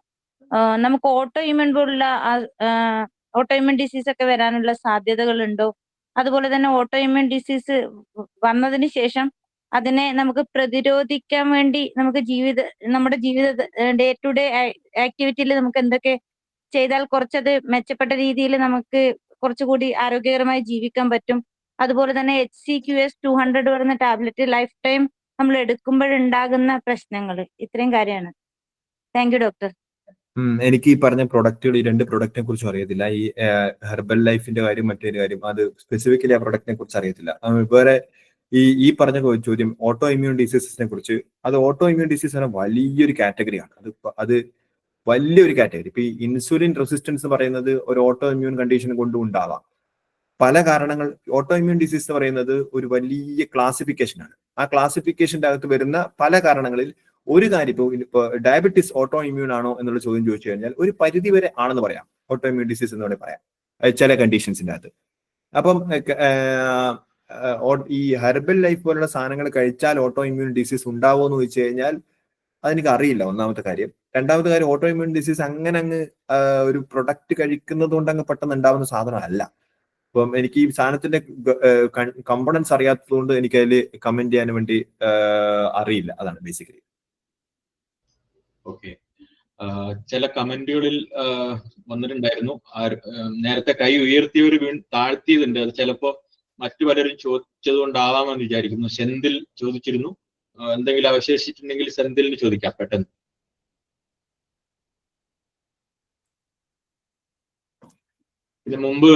നമുക്ക് ഓട്ടോ ഇമ്യൂൺ പോലുള്ള ഓട്ടോ ഇമ്യൂൺ ഡിസീസ് ഒക്കെ വരാനുള്ള സാധ്യതകളുണ്ടോ? അതുപോലെ തന്നെ ഓട്ടോ ഇമ്യൂൺ ഡിസീസ് വന്നതിന് ശേഷം അതിനെ നമുക്ക് പ്രതിരോധിക്കാൻ വേണ്ടി നമ്മുടെ ജീവിത ഡേ ടു ഡേ ആക്ടിവിറ്റിയിൽ നമുക്ക് എന്തൊക്കെ ചെയ്താൽ കുറച്ചത് മെച്ചപ്പെട്ട രീതിയിൽ നമുക്ക് കുറച്ചുകൂടി ആരോഗ്യകരമായി ജീവിക്കാൻ പറ്റും? അതുപോലെ തന്നെ HCQS 200 പറയുന്ന ടാബ്ലറ്റ് ലൈഫ് ടൈം നമ്മൾ എടുക്കുമ്പോഴുണ്ടാകുന്ന പ്രശ്നങ്ങൾ, ഇത്രയും കാര്യമാണ്. Thank you doctor. എനിക്ക് ഈ പറഞ്ഞ പ്രൊഡക്റ്റുകൾ, ഈ 2 പ്രൊഡക്റ്റിനെ കുറിച്ചും അറിയത്തില്ല. ഈ ഹെർബൽ ലൈഫിന്റെ കാര്യം, മറ്റൊരു കാര്യം, അത് സ്പെസിഫിക്കലി ആ പ്രൊഡക്റ്റിനെ കുറിച്ച് അറിയത്തില്ല. വേറെ ഈ പറഞ്ഞ ചോദ്യം ഓട്ടോ ഇമ്മ്യൂൺ ഡിസീസസിനെ കുറിച്ച്, അത് ഓട്ടോ ഇമ്മ്യൂൺ ഡിസീസ് എന്ന വലിയൊരു കാറ്റഗറിയാണ്. അത് വലിയൊരു കാറ്റഗറി. ഇപ്പൊ ഈ ഇൻസുലിൻ റെസിസ്റ്റൻസ് എന്ന് പറയുന്നത് ഒരു ഓട്ടോ ഇമ്മ്യൂൺ കണ്ടീഷൻ കൊണ്ടും ഉണ്ടാവാം. പല കാരണങ്ങൾ. ഓട്ടോ ഇമ്മ്യൂൺ ഡിസീസ് എന്ന് പറയുന്നത് ഒരു വലിയ ക്ലാസിഫിക്കേഷനാണ്. ആ ക്ലാസിഫിക്കേഷന്റെ അകത്ത് വരുന്ന പല കാരണങ്ങളിൽ ഒരു കാര്യം, ഇപ്പൊ ഡയബറ്റിസ് ഓട്ടോ ഇമ്മ്യൂൺ ആണോ എന്നുള്ള ചോദ്യം ചോദിച്ചു കഴിഞ്ഞാൽ ഒരു പരിധി വരെ ആണെന്ന് പറയാം, ഓട്ടോ ഇമ്മ്യൂൺ ഡിസീസ് എന്ന് പറയാം ചില കണ്ടീഷൻസിന്റെ അകത്ത്. അപ്പം ഈ ഹെർബൽ ലൈഫ് പോലുള്ള സാധനങ്ങൾ കഴിച്ചാൽ ഓട്ടോ ഇമ്മ്യൂൺ ഡിസീസ് ഉണ്ടാവുമോ എന്ന് ചോദിച്ചു കഴിഞ്ഞാൽ അതെനിക്ക് അറിയില്ല, ഒന്നാമത്തെ കാര്യം. രണ്ടാമത്തെ കാര്യം, ഓട്ടോ ഇമ്മ്യൂൺ ഡിസീസ് അങ്ങ് ഒരു പ്രൊഡക്റ്റ് കഴിക്കുന്നത് കൊണ്ട് അങ്ങ് പെട്ടെന്ന് ഉണ്ടാവുന്ന സാധനമല്ല. അപ്പം എനിക്ക് ഈ സാധനത്തിന്റെ കമ്പോണൻസ് അറിയാത്തത് കൊണ്ട് എനിക്ക് അതിൽ കമന്റ് ചെയ്യാൻ വേണ്ടി അറിയില്ല. അതാണ് ബേസിക്കലി. ഓക്കെ, ചില കമന്റുകളിൽ വന്നിട്ടുണ്ടായിരുന്നു, നേരത്തെ കൈ ഉയർത്തിയവർ താഴ്ത്തിയതുണ്ട്. അത് ചിലപ്പോ മറ്റു പലരും ചോദിച്ചത് കൊണ്ടാവാമെന്ന് വിചാരിക്കുന്നു. സെന്തിൽ ചോദിച്ചിരുന്നു, എന്തെങ്കിലും അവശേഷിച്ചിട്ടുണ്ടെങ്കിൽ സെന്തിലിന് ചോദിക്കാം പെട്ടെന്ന്. ഇതിനു മുമ്പ്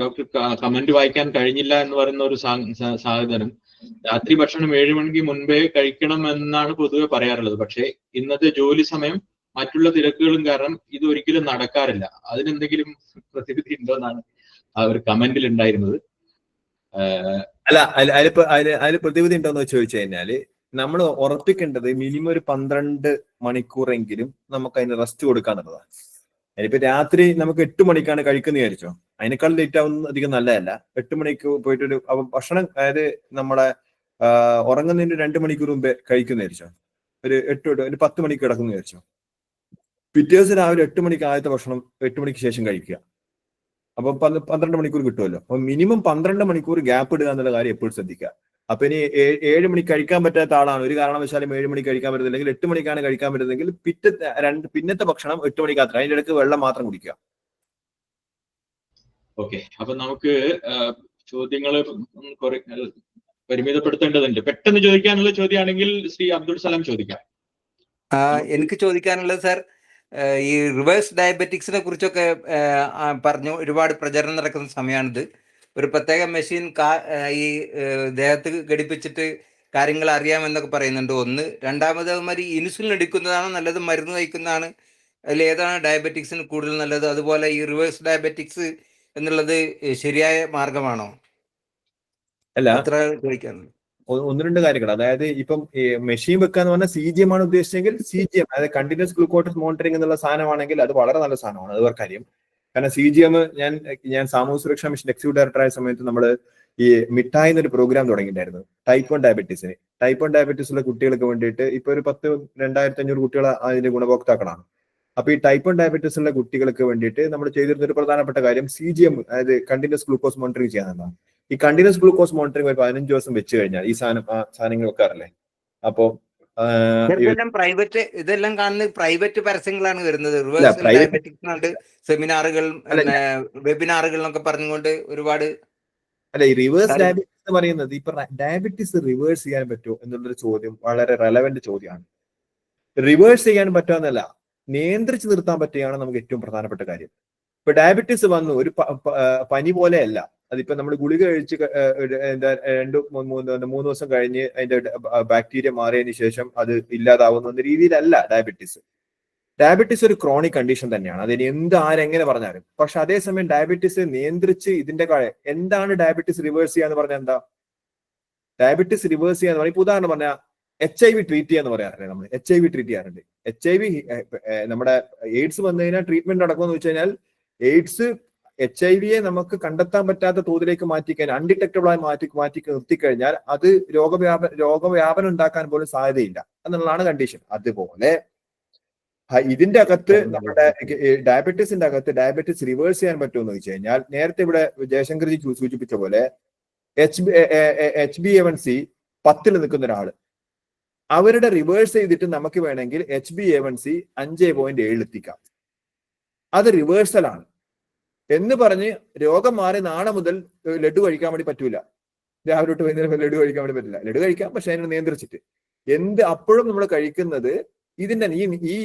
ഡോക്ടർ കമന്റ് വായിക്കാൻ കഴിഞ്ഞില്ല എന്ന് പറയുന്ന ഒരു സാഹചര്യം, രാത്രി ഭക്ഷണം 7 മണിക്ക് മുൻപേ കഴിക്കണം എന്നാണ് പൊതുവെ പറയാറുള്ളത്. പക്ഷേ ഇന്നത്തെ ജോലി സമയം, മറ്റുള്ള തിരക്കുകളും കാരണം ഇത് ഒരിക്കലും നടക്കാറില്ല. അതിനെന്തെങ്കിലും പ്രതിവിധി ഉണ്ടോ എന്നാണ് ആ ഒരു കമന്റിൽ ഉണ്ടായിരുന്നത്. അല്ല, അതിൽ പ്രതിവിധി ഉണ്ടോന്ന് ചോദിച്ചു കഴിഞ്ഞാല്, നമ്മൾ ഉറപ്പിക്കേണ്ടത് മിനിമം ഒരു 12 മണിക്കൂറെങ്കിലും നമുക്ക് അതിന് റെസ്റ്റ് കൊടുക്കാന്നുള്ളതാണ്. അതിനിപ്പോ രാത്രി നമുക്ക് 8 മണിക്കാണ് കഴിക്കുന്ന വിചാരിച്ചോ, അതിനേക്കാൾ ലേറ്റ് ആവുന്ന അധികം നല്ലതല്ല. 8 മണിക്ക് പോയിട്ടൊരു ഭക്ഷണം, അതായത് നമ്മുടെ ഉറങ്ങുന്നതിന് 2 മണിക്കൂർ മുമ്പേ കഴിക്കുന്ന വിചാരിച്ചോ, ഒരു 10 മണിക്ക് കിടക്കുന്ന വിചാരിച്ചോ, പിറ്റേ ദിവസം രാവിലെ 8 മണിക്ക് ആദ്യത്തെ ഭക്ഷണം 8 മണിക്ക് ശേഷം കഴിക്കുക. അപ്പൊ 12 മണിക്കൂർ കിട്ടുമല്ലോ. അപ്പൊ മിനിമം 12 മണിക്കൂർ ഗ്യാപ്പ് ഇടുക എന്നുള്ള കാര്യം എപ്പോഴും ശ്രദ്ധിക്കുക. അപ്പൊ ഇനി 7 മണിക്ക് കഴിക്കാൻ പറ്റാത്ത ആളാണ്, ഒരു കാരണവശാലും 7 മണിക്ക് കഴിക്കാൻ പറ്റുന്നില്ലെങ്കിൽ 8 മണിക്കാണ് കഴിക്കാൻ പറ്റുന്നതെങ്കിൽ പിന്നത്തെ ഭക്ഷണം 8 മണിക്ക് അത്ര, അതിന്റെ ഇടയ്ക്ക് വെള്ളം മാത്രം കുടിക്കുക. ഓക്കെ, അപ്പൊ നമുക്ക് ചോദ്യങ്ങൾ പരിമിതപ്പെടുത്തേണ്ടതുണ്ട്. പെട്ടെന്ന് ചോദിക്കാനുള്ള ചോദ്യമാണെങ്കിൽ ശ്രീ അബ്ദുൾ സലാം ചോദിക്കാം. എനിക്ക് ചോദിക്കാനുള്ളത് സാർ, ഈ റിവേഴ്സ് ഡയബറ്റിക്സിനെ കുറിച്ചൊക്കെ പറഞ്ഞു, ഒരുപാട് പ്രചരണം നടക്കുന്ന സമയമാണിത്. ഒരു പ്രത്യേക മെഷീൻ ഈ ദേഹത്ത് ഘടിപ്പിച്ചിട്ട് കാര്യങ്ങൾ അറിയാമെന്നൊക്കെ പറയുന്നുണ്ട്. ഒന്ന്. രണ്ടാമത് അവന്മാർ ഇൻസുലിൻ എടുക്കുന്നതാണോ നല്ലത്, മരുന്ന് കഴിക്കുന്നതാണ്, അതിൽ ഏതാണ് ഡയബറ്റിക്സിന് കൂടുതൽ നല്ലത്? അതുപോലെ ഈ റിവേഴ്സ് ഡയബറ്റിക്സ് എന്നുള്ളത് ശരിയായ മാർഗമാണോ? അല്ല, അത്ര ചോദിക്കാനുണ്ട്. 1-2 കാര്യങ്ങൾ. അതായത് ഇപ്പം മെഷീൻ വെക്കാന്ന് പറഞ്ഞാൽ CGM ആണ് ഉദ്ദേശിച്ചെങ്കിൽ CGM, അതായത് കണ്ടിന്യൂസ് ഗ്ലൂക്കോസ് മോണിറ്ററിംഗ് എന്നുള്ള സാധനമാണെങ്കിൽ അത് വളരെ നല്ല സാധനമാണ്, അത് വേറെ കാര്യം. കാരണം CGM ഞാൻ സാമൂഹ്യ സുരക്ഷാ മിഷൻ എക്സിക്യൂട്ടീവ് ഡയറക്ടറായ സമയത്ത് നമ്മൾ ഈ മിഠായി എന്നൊരു പ്രോഗ്രാം തുടങ്ങിയിട്ടുണ്ടായിരുന്നു ടൈപ്പ് 1 ഡയബറ്റീസിന്. ടൈപ്പ് 1 ഡയബറ്റീസുള്ള കുട്ടികൾക്ക് വേണ്ടിയിട്ട് ഇപ്പൊ ഒരു 2,500 കുട്ടികൾ അതിന്റെ ഗുണഭോക്താക്കളാണ്. അപ്പൊ ഈ ടൈപ്പ് 1 ഡയബറ്റീസ് ഉള്ള കുട്ടികൾക്ക് വേണ്ടിയിട്ട് നമ്മൾ ചെയ്തിരുന്ന ഒരു പ്രധാനപ്പെട്ട കാര്യം CGM, അതായത് കണ്ടിന്യൂസ് ഗ്ലൂക്കോസ് മോണിറ്ററിംഗ് ചെയ്യാനാണ്. ഈ കണ്ടിന്യൂസ് ഗ്ലൂക്കോസ് മോണിറ്ററിംഗ് ഒരു 15 ദിവസം വെച്ച് കഴിഞ്ഞാൽ ഈ സാധനങ്ങൾ വെക്കാറില്ലേ, അപ്പൊ പ്രൈവറ്റ്, ഇതെല്ലാം കാണുന്നത് പ്രൈവറ്റ് പരസ്യങ്ങളാണ് വരുന്നത്. റിവേഴ്സ് ഡയബറ്റിക്സ് സെമിനാറുകൾ, വെബിനാറുകൾ എന്നൊക്കെ പറഞ്ഞുകൊണ്ട് ഒരുപാട്. അല്ല, ഈ റിവേഴ്സ് ഡയബറ്റിക്സ് എന്ന് പറയുന്നത് ഇപ്പൊ ഡയബറ്റിക്സ് റിവേഴ്സ് ചെയ്യാൻ പറ്റുമോ എന്നുള്ളൊരു ചോദ്യം വളരെ റെലവെന്റ് ചോദ്യമാണ്. റിവേഴ്സ് ചെയ്യാൻ പറ്റാന്നല്ല, നിയന്ത്രിച്ച് നിർത്താൻ പറ്റുകയാണ് നമുക്ക് ഏറ്റവും പ്രധാനപ്പെട്ട കാര്യം. ഇപ്പൊ ഡയബറ്റിസ് വന്നു, ഒരു പനി പോലെയല്ല. അതിപ്പോ നമ്മൾ ഗുളിക കഴിച്ച് 2-3 ദിവസം കഴിഞ്ഞ് അതിന്റെ ബാക്ടീരിയ മാറിയതിനു ശേഷം അത് ഇല്ലാതാവുന്ന രീതിയിലല്ല ഡയബറ്റിസ്. ഡയബറ്റിസ് ഒരു ക്രോണിക് കണ്ടീഷൻ തന്നെയാണ്, അതിന് ആരെങ്ങനെ പറഞ്ഞാലും. പക്ഷെ അതേസമയം ഡയബറ്റിസ് നിയന്ത്രിച്ച് ഇതിന്റെ എന്താണ് ഡയബറ്റിസ് റിവേഴ്സ് ചെയ്യാന്ന് പറഞ്ഞാൽ എന്താ? ഡയബറ്റിസ് റിവേഴ്സ് ചെയ്യാന്ന് പറഞ്ഞാൽ ഇപ്പൊ ഉദാഹരണം പറഞ്ഞാൽ HIV ട്രീറ്റ് ചെയ്യാന്ന് പറയാറില്ലേ, നമ്മൾ HIV ട്രീറ്റ് ചെയ്യാറുണ്ട്. HIV നമ്മുടെ എയ്ഡ്സ് വന്നു കഴിഞ്ഞാൽ ട്രീറ്റ്മെന്റ് നടക്കുമെന്ന് വെച്ച് കഴിഞ്ഞാൽ എയ്ഡ്സ് HIV നമുക്ക് കണ്ടെത്താൻ പറ്റാത്ത തോതിലേക്ക് മാറ്റിക്കഴിഞ്ഞാൽ, അൺഡിറ്റക്റ്റബിൾ ആയി മാറ്റി നിർത്തിക്കഴിഞ്ഞാൽ അത് രോഗവ്യാപനം ഉണ്ടാക്കാൻ പോലും സാധ്യതയില്ല എന്നുള്ളതാണ് കണ്ടീഷൻ. അതുപോലെ ഇതിന്റെ അകത്ത് നമ്മുടെ ഡയബറ്റീസിന്റെ അകത്ത് ഡയബറ്റിസ് റിവേഴ്സ് ചെയ്യാൻ പറ്റുമെന്ന് വെച്ച് കഴിഞ്ഞാൽ, നേരത്തെ ഇവിടെ ജയശങ്കർജി സൂചിപ്പിച്ച പോലെ HbA1c 10 നിൽക്കുന്ന ഒരാള്, അവരുടെ റിവേഴ്സ് ചെയ്തിട്ട് നമുക്ക് വേണമെങ്കിൽ HbA1c 5.7 എത്തിക്കാം. അത് റിവേഴ്സലാണ് എന്ന് പറഞ്ഞ് രോഗം മാറി നാളെ മുതൽ ലഡു കഴിക്കാൻ വേണ്ടി പറ്റൂല, രാവിലെ തൊട്ട് വൈകുന്നേരം ലഡു കഴിക്കാൻ വേണ്ടി പറ്റില്ല. ലഡു കഴിക്കാം, പക്ഷെ അതിനെ നിയന്ത്രിച്ചിട്ട്. അപ്പോഴും നമ്മൾ കഴിക്കുന്നത് ഇതിന്റെ ഈ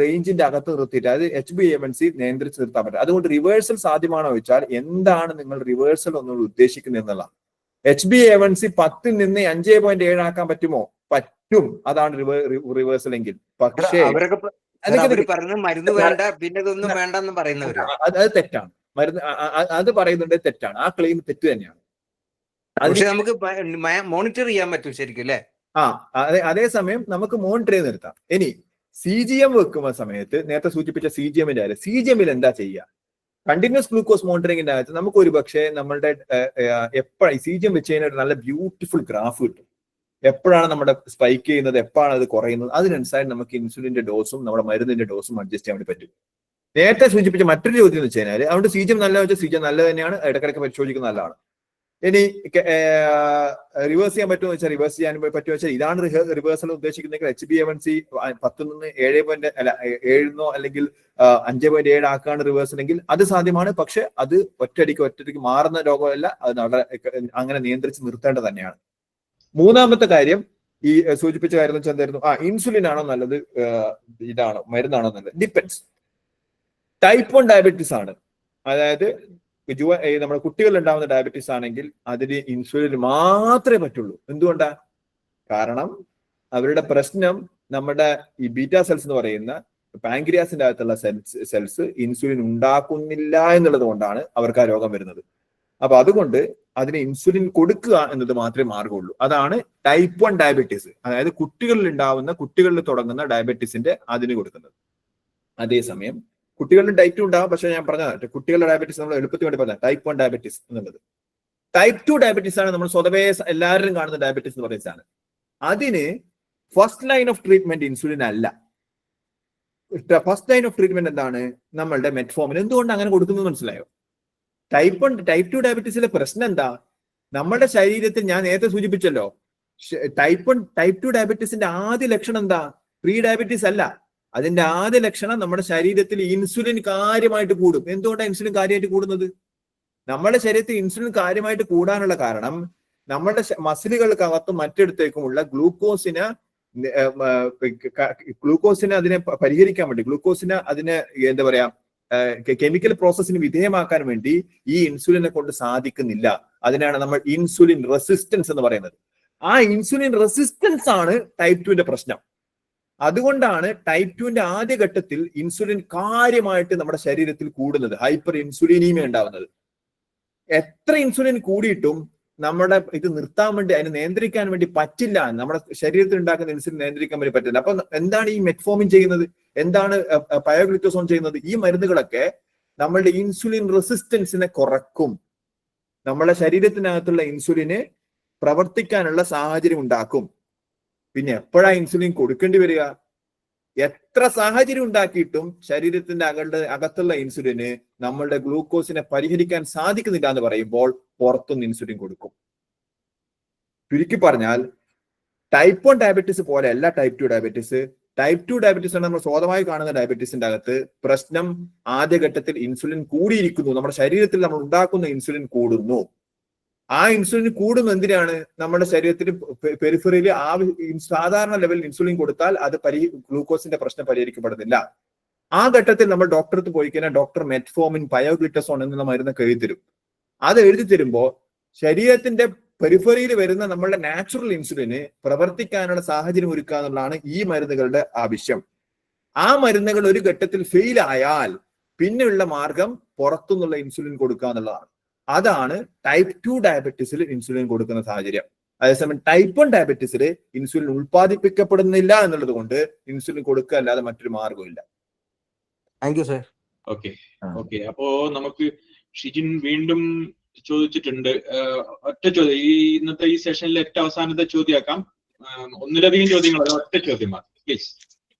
റേഞ്ചിന്റെ അകത്ത് നിർത്തിയിട്ട്, അതായത് HbA1c നിയന്ത്രിച്ച് നിർത്താൻ പറ്റും. അതുകൊണ്ട് റിവേഴ്സൽ സാധ്യമാണോ ചോദിച്ചാൽ, എന്താണ് നിങ്ങൾ റിവേഴ്സൽ ഒന്നുകൂടി ഉദ്ദേശിക്കുന്നത് എന്നുള്ളതാണ്. HbA1c 10 നിന്ന് 5.7 ആക്കാൻ പറ്റുമോ? പറ്റും, അതാണ് റിവേഴ്സൽ എങ്കിൽ. പക്ഷേ മരുന്ന് വേണ്ട, പിന്നെ ഇതൊന്നും വേണ്ടെന്ന് പറയുന്നവര്, അത് തെറ്റാണ്. മരുന്ന് അത് പറയുന്നുണ്ട്, തെറ്റാണ്. ആ ക്ലെയിം തെറ്റ് തന്നെയാണ്. പക്ഷെ നമുക്ക് മോണിറ്റർ ചെയ്യാൻ പറ്റും ശരിക്കും അല്ലേ? അതേസമയം നമുക്ക് മോണിറ്റർ ചെയ്ത് നിർത്താം. ഇനി CGM വെക്കുന്ന സമയത്ത് നേരത്തെ സൂചിപ്പിച്ച CGMന്റെ കാര്യം, CGMൽ എന്താ ചെയ്യുക? കണ്ടിന്യൂസ് ഗ്ലൂക്കോസ് മോണിറ്ററിംഗിന്റെ അകത്ത് നമുക്ക് ഒരു പക്ഷേ നമ്മളുടെ എപ്പോഴും CGM വെച്ച് കഴിഞ്ഞാൽ നല്ല ബ്യൂട്ടിഫുൾ ഗ്രാഫ് കിട്ടും. എപ്പോഴാണ് നമ്മുടെ സ്പൈക്ക് ചെയ്യുന്നത്, എപ്പോഴാണ് അത് കുറയുന്നത്, അതിനനുസരിച്ച് നമുക്ക് ഇൻസുലിന്റെ ഡോസും നമ്മുടെ മരുന്നിന്റെ ഡോസും അഡ്ജസ്റ്റ് ചെയ്യാൻ വേണ്ടി പറ്റും. നേരത്തെ സൂചിപ്പിച്ച മറ്റൊരു ചോദ്യം എന്ന് വെച്ച് കഴിഞ്ഞാൽ, അതുകൊണ്ട് CGM നല്ല വെച്ചാൽ CGM നല്ല തന്നെയാണ്, ഇടയ്ക്കിടയ്ക്ക് പരിശോധിക്കുന്ന നല്ലതാണ്. ഇനി റിവേഴ്സ് ചെയ്യാൻ പറ്റുമോ വെച്ചാൽ റിവേഴ്സ് ചെയ്യാൻ പറ്റുമോ വെച്ചാൽ, ഇതാണ് റിവേഴ്സൽ ഉദ്ദേശിക്കുന്നെങ്കിൽ HbA1c 10 നിന്ന് 7 അല്ലെങ്കിൽ 5.7 ആക്കാണ് റിവേഴ്സൽ എങ്കിൽ അത് സാധ്യമാണ്. പക്ഷെ അത് ഒറ്റയടിക്ക് മാറുന്ന രോഗമല്ല, അത് അങ്ങനെ നിയന്ത്രിച്ച് നിർത്തേണ്ടത് തന്നെയാണ്. മൂന്നാമത്തെ കാര്യം, ഈ സൂചിപ്പിച്ച കാര്യം വെച്ചാൽ എന്തായിരുന്നു? ഇൻസുലിൻ ആണോ നല്ലത്, ഇതാണോ മരുന്നാണോ നല്ലത്? ഡിപ്പെൻസ്. ടൈപ്പ് 1 ഡയബറ്റീസ് ആണ്, അതായത് നമ്മുടെ കുട്ടികളിൽ ഉണ്ടാവുന്ന ഡയബറ്റീസ് ആണെങ്കിൽ അതിന് ഇൻസുലിൻ മാത്രമേ പറ്റുള്ളൂ. എന്തുകൊണ്ടാ? കാരണം അവരുടെ പ്രശ്നം നമ്മുടെ ഈ ബീറ്റാ സെൽസ് എന്ന് പറയുന്ന പാൻക്രിയാസിന്റെ അകത്തുള്ള സെൽസ് ഇൻസുലിൻ ഉണ്ടാക്കുന്നില്ല എന്നുള്ളത് കൊണ്ടാണ് അവർക്ക് ആ രോഗം വരുന്നത്. അപ്പൊ അതുകൊണ്ട് അതിന് ഇൻസുലിൻ കൊടുക്കുക എന്നത് മാത്രമേ മാർഗമുള്ളൂ. അതാണ് ടൈപ്പ് 1 ഡയബറ്റീസ്, അതായത് കുട്ടികളിൽ തുടങ്ങുന്ന ഡയബറ്റീസിന്റെ അതിന് കൊടുക്കുന്നത്. അതേസമയം കുട്ടികളിൽ ടൈപ്പ് 2 ഉണ്ടാവും, പക്ഷെ ഞാൻ പറഞ്ഞ കുട്ടികളുടെ ഡയബറ്റീസ് നമ്മൾ എളുപ്പത്തിൽ വേണ്ടി പറഞ്ഞ ടൈപ്പ് 1 ഡയബറ്റീസ് എന്നുള്ളത്. ടൈപ്പ് 2 ഡയബറ്റീസ് ആണ് നമ്മൾ സ്വതവേ എല്ലാവരും കാണുന്ന ഡയബറ്റീസ് എന്ന് പറയുന്ന സാധനം. അതിന് first line of treatment insulin അല്ല. ഫസ്റ്റ് ലൈൻ ഓഫ് ട്രീറ്റ്മെന്റ് എന്താണ്? നമ്മളുടെ മെറ്റ്ഫോമിൻ. എന്തുകൊണ്ട് അങ്ങനെ കൊടുക്കുന്നത് മനസ്സിലായോ? ടൈപ്പ് 2 ഡയബറ്റീസിലെ പ്രശ്നം എന്താ? നമ്മുടെ ശരീരത്തിൽ ഞാൻ നേരത്തെ സൂചിപ്പിച്ചല്ലോ, ടൈപ്പ് 2 ഡയബറ്റീസിന്റെ ആദ്യ ലക്ഷണം എന്താ? പ്രീ ഡയബറ്റീസ് അല്ല. അതിന്റെ ആദ്യ ലക്ഷണം നമ്മുടെ ശരീരത്തിൽ ഇൻസുലിൻ കാര്യമായിട്ട് കൂടും. എന്തുകൊണ്ടാണ് ഇൻസുലിൻ കാര്യമായിട്ട് കൂടുന്നത്? നമ്മുടെ ശരീരത്തിൽ ഇൻസുലിൻ കാര്യമായിട്ട് കൂടാനുള്ള കാരണം നമ്മുടെ മസിലുകൾക്കകത്തും മറ്റിടത്തേക്കുമുള്ള ഗ്ലൂക്കോസിനെ അതിനെ പരിഹരിക്കാൻ വേണ്ടി, ഗ്ലൂക്കോസിനെ അതിനെ എന്താ പറയാ കെമിക്കൽ പ്രോസസ്സിന് വിധേയമാക്കാൻ വേണ്ടി ഈ ഇൻസുലിനെ കൊണ്ട് സാധിക്കുന്നില്ല. അതിനാണ് നമ്മൾ ഇൻസുലിൻ റെസിസ്റ്റൻസ് എന്ന് പറയുന്നത്. ആ ഇൻസുലിൻ റെസിസ്റ്റൻസ് ആണ് ടൈപ്പ് 2ന്റെ പ്രശ്നം. അതുകൊണ്ടാണ് ടൈപ്പ് 2ന്റെ ആദ്യഘട്ടത്തിൽ ഇൻസുലിൻ കാര്യമായിട്ട് നമ്മുടെ ശരീരത്തിൽ കൂടുന്നത്, ഹൈപ്പർ ഇൻസുലിനീമിയ ഉണ്ടാവുന്നത്. എത്ര ഇൻസുലിൻ കൂടിയിട്ടും നമ്മുടെ ഇത് നിർത്താൻ വേണ്ടി, അതിനെ നിയന്ത്രിക്കാൻ വേണ്ടി പറ്റില്ല. നമ്മുടെ ശരീരത്തിൽ ഉണ്ടാക്കുന്ന ഇൻസുലിൻ നിയന്ത്രിക്കാൻ വേണ്ടി പറ്റില്ല. അപ്പൊ എന്താണ് ഈ മെറ്റ്ഫോമിൻ ചെയ്യുന്നത്? എന്താണ് പയോഗ്ലിറ്റോസോൺ ചെയ്യുന്നത്? ഈ മരുന്നുകളൊക്കെ നമ്മളുടെ ഇൻസുലിൻ റെസിസ്റ്റൻസിനെ കുറക്കും. നമ്മുടെ ശരീരത്തിനകത്തുള്ള ഇൻസുലിന് പ്രവർത്തിക്കാനുള്ള സാഹചര്യം ഉണ്ടാക്കും. പിന്നെ എപ്പോഴാ ഇൻസുലിൻ കൊടുക്കേണ്ടി വരിക? എത്ര സാഹചര്യം ഉണ്ടാക്കിയിട്ടും ശരീരത്തിന്റെ അകത്തുള്ള ഇൻസുലിന് നമ്മളുടെ ഗ്ലൂക്കോസിനെ പരിഹരിക്കാൻ സാധിക്കുന്നില്ല എന്ന് പറയുമ്പോൾ പുറത്തുനിന്ന് ഇൻസുലിൻ കൊടുക്കും. ചുരുക്കി പറഞ്ഞാൽ ടൈപ്പ് 1 ഡയബറ്റീസ് പോലെ അല്ല ടൈപ്പ് 2 ഡയബറ്റീസ്. ടൈപ്പ് 2 ഡയബറ്റീസ് ആണ് നമ്മൾ സ്വതമായി കാണുന്ന ഡയബറ്റീസിന്റെ അകത്ത് പ്രശ്നം ആദ്യഘട്ടത്തിൽ ഇൻസുലിൻ കൂടിയിരിക്കുന്നു. നമ്മുടെ ശരീരത്തിൽ നമ്മൾ ഉണ്ടാക്കുന്ന ഇൻസുലിൻ കൂടുന്നു. ആ ഇൻസുലിൻ കൂടുന്നു എന്തിനാണ്? നമ്മുടെ ശരീരത്തിൽ പെരിഫറിയിൽ സാധാരണ ലെവലിൽ ഇൻസുലിൻ കൊടുത്താൽ അത് ഗ്ലൂക്കോസിന്റെ പ്രശ്നം പരിഹരിക്കപ്പെടുന്നില്ല. ആ ഘട്ടത്തിൽ നമ്മൾ ഡോക്ടർക്ക് പോയി കഴിഞ്ഞാൽ ഡോക്ടർ മെറ്റ്ഫോമിൻ, പയോഗ്ലിറ്റസോൺ എന്ന മരുന്നൊക്കെ എഴുതി തരും. അത് എഴുതി തരുമ്പോൾ ശരീരത്തിന്റെ പെരിഫറിയിൽ വരുന്ന നമ്മളുടെ നാച്ചുറൽ ഇൻസുലിന് പ്രവർത്തിക്കാനുള്ള സാഹചര്യം ഒരുക്കുക എന്നുള്ളതാണ് ഈ മരുന്നുകളുടെ ആവശ്യം. ആ മരുന്നുകൾ ഒരു ഘട്ടത്തിൽ ഫെയിൽ ആയാൽ പിന്നെയുള്ള മാർഗം പുറത്തുനിന്നുള്ള ഇൻസുലിൻ കൊടുക്കുക എന്നുള്ളതാണ്. അതാണ് ടൈപ്പ് 2 ഡയബറ്റീസിൽ ഇൻസുലിൻ കൊടുക്കുന്ന സാഹചര്യം. അതേസമയം ടൈപ്പ് 1 ഡയബറ്റീസിൽ ഇൻസുലിൻ ഉൽപ്പാദിപ്പിക്കപ്പെടുന്നില്ല എന്നുള്ളത് കൊണ്ട് ഇൻസുലിൻ കൊടുക്കുക അല്ലാതെ മറ്റൊരു മാർഗമില്ല. Thank you sir. ഓക്കെ. അപ്പോ നമുക്ക് ഷിജിൻ വീണ്ടും ചോദിച്ചിട്ടുണ്ട്. ഒറ്റ ചോദ്യം, ഇന്നത്തെ ഈ സെഷനിലെ ഏറ്റവും അവസാനത്തെ ചോദ്യമാക്കാം. ഒന്നിലധികം ചോദ്യങ്ങൾ, ഒറ്റ ചോദ്യം മാത്രം പ്ലീസ്.